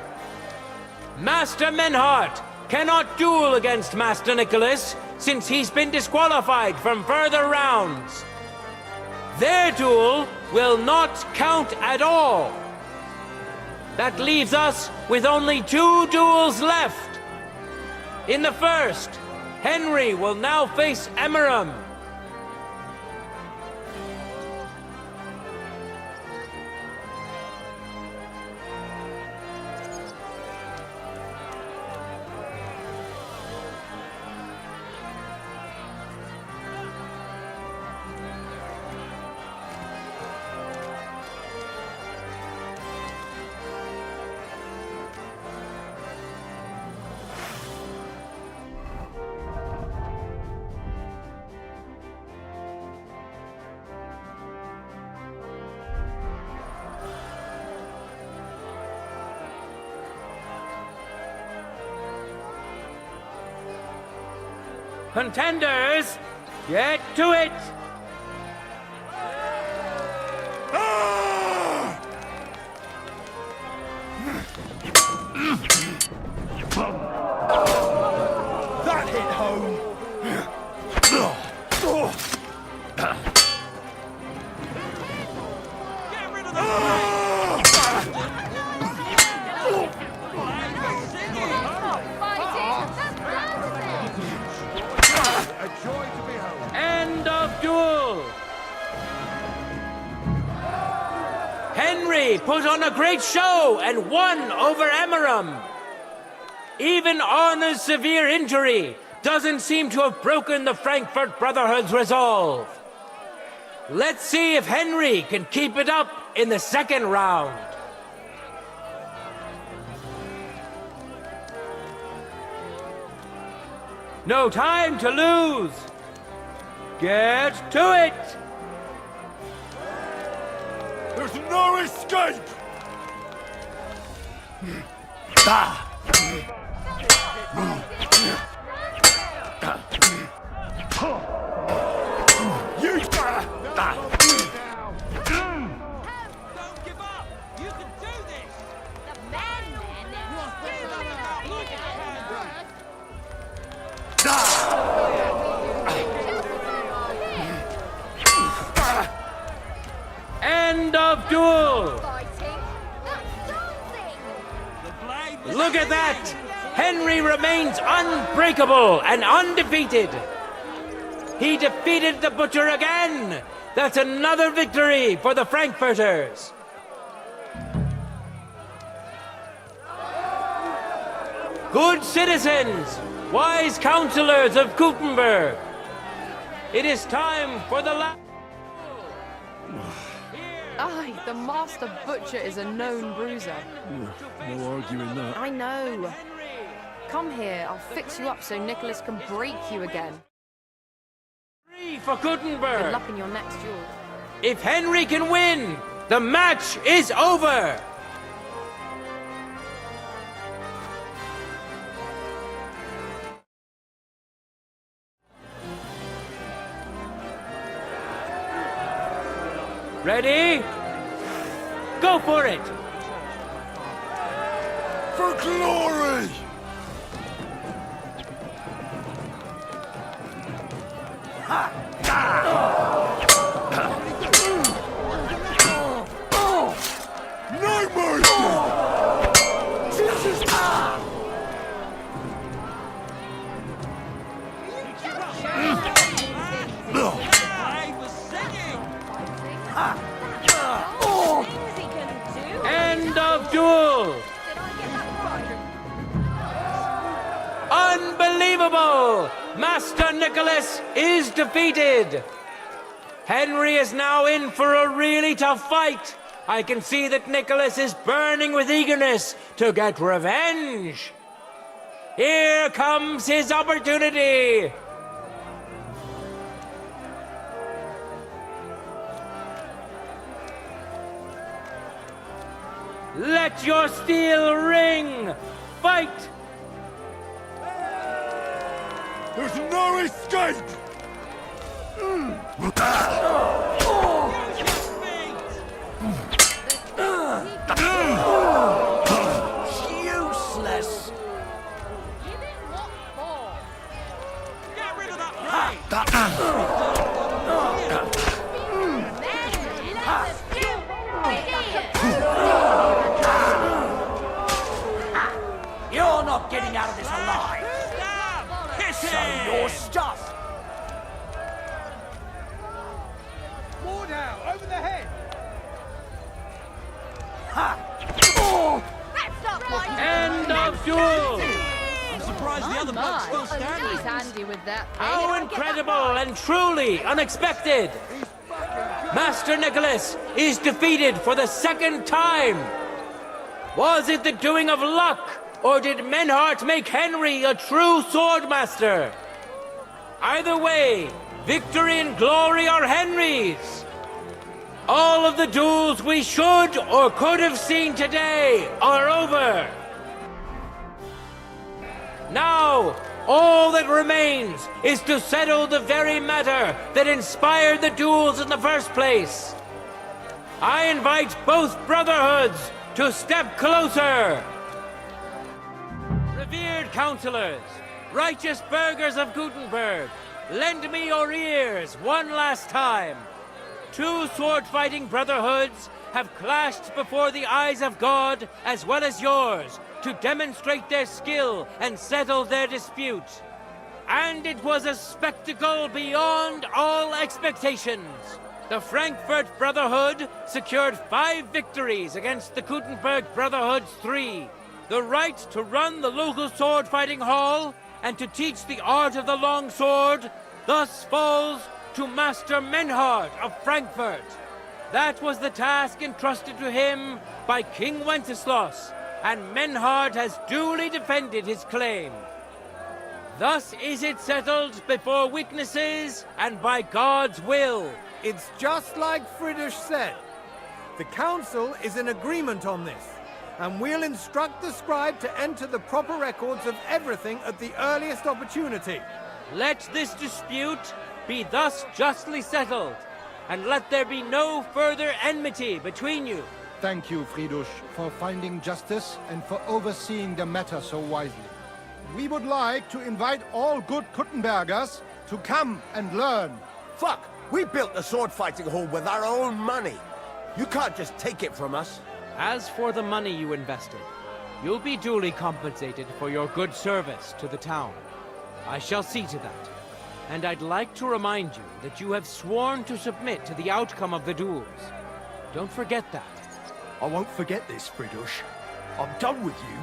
Master Menhart cannot duel against Master Nicholas since he's been disqualified from further rounds. Their duel will not count at all. That leaves us with only 2 duels left. In the first, Henry will now face Emeram. Contenders, get to it! That hit home! Get rid of the A joy to behold. End of duel! Henry put on a great show and won over Emeram. Even Arna's severe injury doesn't seem to have broken the Frankfurt Brotherhood's resolve. Let's see if Henry can keep it up in the second round. No time to lose. Get to it. There's no escape! You! Don't give up! You can do this! End of duel. Look at that! Henry remains unbreakable and undefeated. He defeated the Butcher again. That's another victory for the Frankfurters. Good citizens, wise counselors of Gutenberg, it is time for the last. Aye, the Master Butcher is a known bruiser. No arguing that. I know. Come here, I'll fix you up so Nicholas can break you again. Three for Gutenberg. Good luck in your next duel. If Henry can win, the match is over. Ready? Go for it! For glory! No mercy! Jesus! End of duel! Unbelievable! Master Nicholas is defeated! Henry is now in for a really tough fight. I can see that Nicholas is burning with eagerness to get revenge. Here comes his opportunity! Let your steel ring! Fight! There's no escape! Useless. Get rid of that You're not getting out of this alive. Kiss Assassin! Your stuff! More now, over the head! That's not my End of duel! I'm surprised the other bloke's still He's standing. handy with that. How incredible and truly unexpected! Master Nicholas is defeated for the second time! Was it the doing of luck, or did Menhart make Henry a true swordmaster? Either way, victory and glory are Henry's! All of the duels we should or could have seen today are over! Now, all that remains is to settle the very matter that inspired the duels in the first place. I invite both brotherhoods to step closer. Revered counselors, righteous burghers of Gutenberg, lend me your ears one last time. Two sword-fighting brotherhoods have clashed before the eyes of God as well as yours to demonstrate their skill and settle their dispute. And it was a spectacle beyond all expectations. The Frankfurt Brotherhood secured 5 victories against the Gutenberg Brotherhood's 3. The right to run the local sword-fighting hall and to teach the art of the long sword thus falls to Master Menhart of Frankfurt. That was the task entrusted to him by King Wenceslas, and Menhart has duly defended his claim. Thus is it settled before witnesses and by God's will. It's just like Friedrich said. The council is in agreement on this, and we'll instruct the scribe to enter the proper records of everything at the earliest opportunity. Let this dispute be thus justly settled, and let there be no further enmity between you. Thank you, Friedrich, for finding justice and for overseeing the matter so wisely. We would like to invite all good Kuttenbergers to come and learn. Fuck! We built the sword-fighting hall with our own money. You can't just take it from us. As for the money you invested, you'll be duly compensated for your good service to the town. I shall see to that. And I'd like to remind you that you have sworn to submit to the outcome of the duels. Don't forget that. I won't forget this, Friedrich. I'm done with you.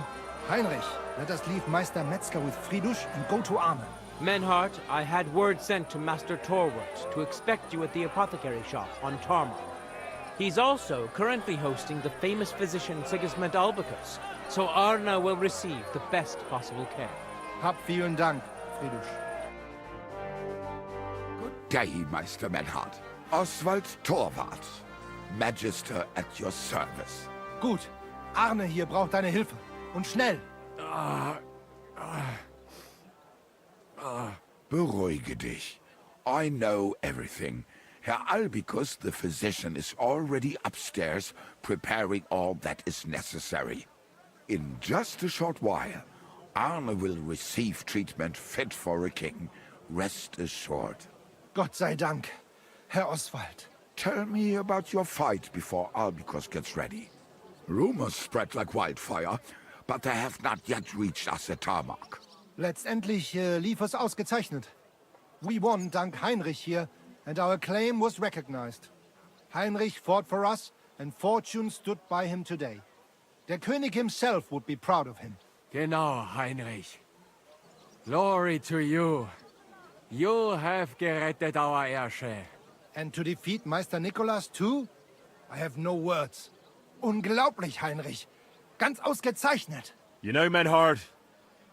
Heinrich, let us leave Meister Metzger with Friedrich and go to Arne. Menhart, I had word sent to Master Torwart to expect you at the apothecary shop on Tarmar. He's also currently hosting the famous physician Sigismund Albicus, so Arne will receive the best possible care. Hab vielen Dank, Friedrich. Good day, Meister Menhart. Oswald Torwart, Magister at your service. Gut. Arne hier braucht deine Hilfe. Und schnell. Beruhige dich. I know everything. Herr Albicus, the physician, is already upstairs preparing all that is necessary. In just a short while, Arne will receive treatment fit for a king. Rest assured. Gott sei Dank, Herr Oswald. Tell me about your fight before Albicus gets ready. Rumors spread like wildfire, but they have not yet reached us at Tarmac. Letztendlich lief es ausgezeichnet. We won dank Heinrich here, and our claim was recognized. Heinrich fought for us, and fortune stood by him today. Der König himself would be proud of him. Genau, Heinrich. Glory to you. You have gerettet our heirshare. And to defeat Meister Nicholas too? I have no words. Unglaublich, Heinrich. Ganz ausgezeichnet. You know, Menhart,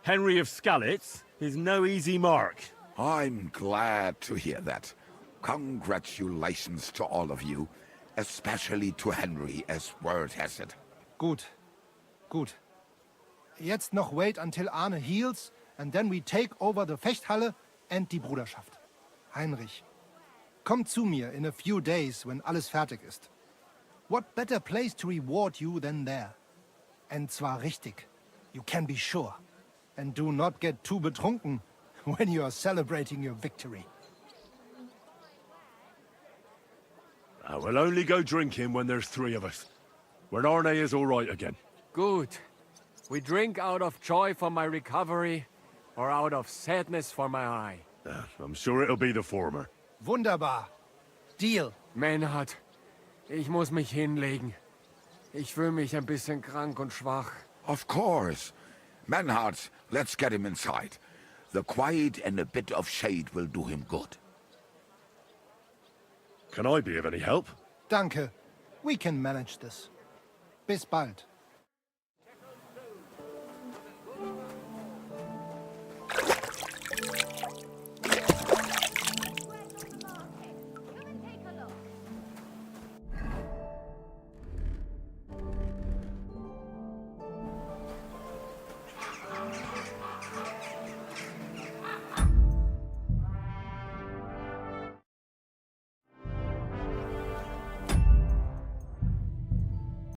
Henry of Skalitz is no easy mark. I'm glad to hear that. Congratulations to all of you, especially to Henry, as word has it. Gut. Gut. Jetzt noch wait until Arne heals, and then we take over the Fechthalle and die Bruderschaft. Heinrich, komm zu mir in a few days when alles fertig ist. What better place to reward you than there? And zwar richtig. You can be sure. And do not get too betrunken when you are celebrating your victory. We'll only go drinking when there's 3 of us. When Arne is all right again. Good. We drink out of joy for my recovery or out of sadness for my eye? I'm sure it'll be the former. Wunderbar. Deal. Maynard, ich muss mich hinlegen. Ich fühle mich ein bisschen krank und schwach. Of course. Manhart, let's get him inside. The quiet and a bit of shade will do him good. Can I be of any help? Danke. We can manage this. Bis bald.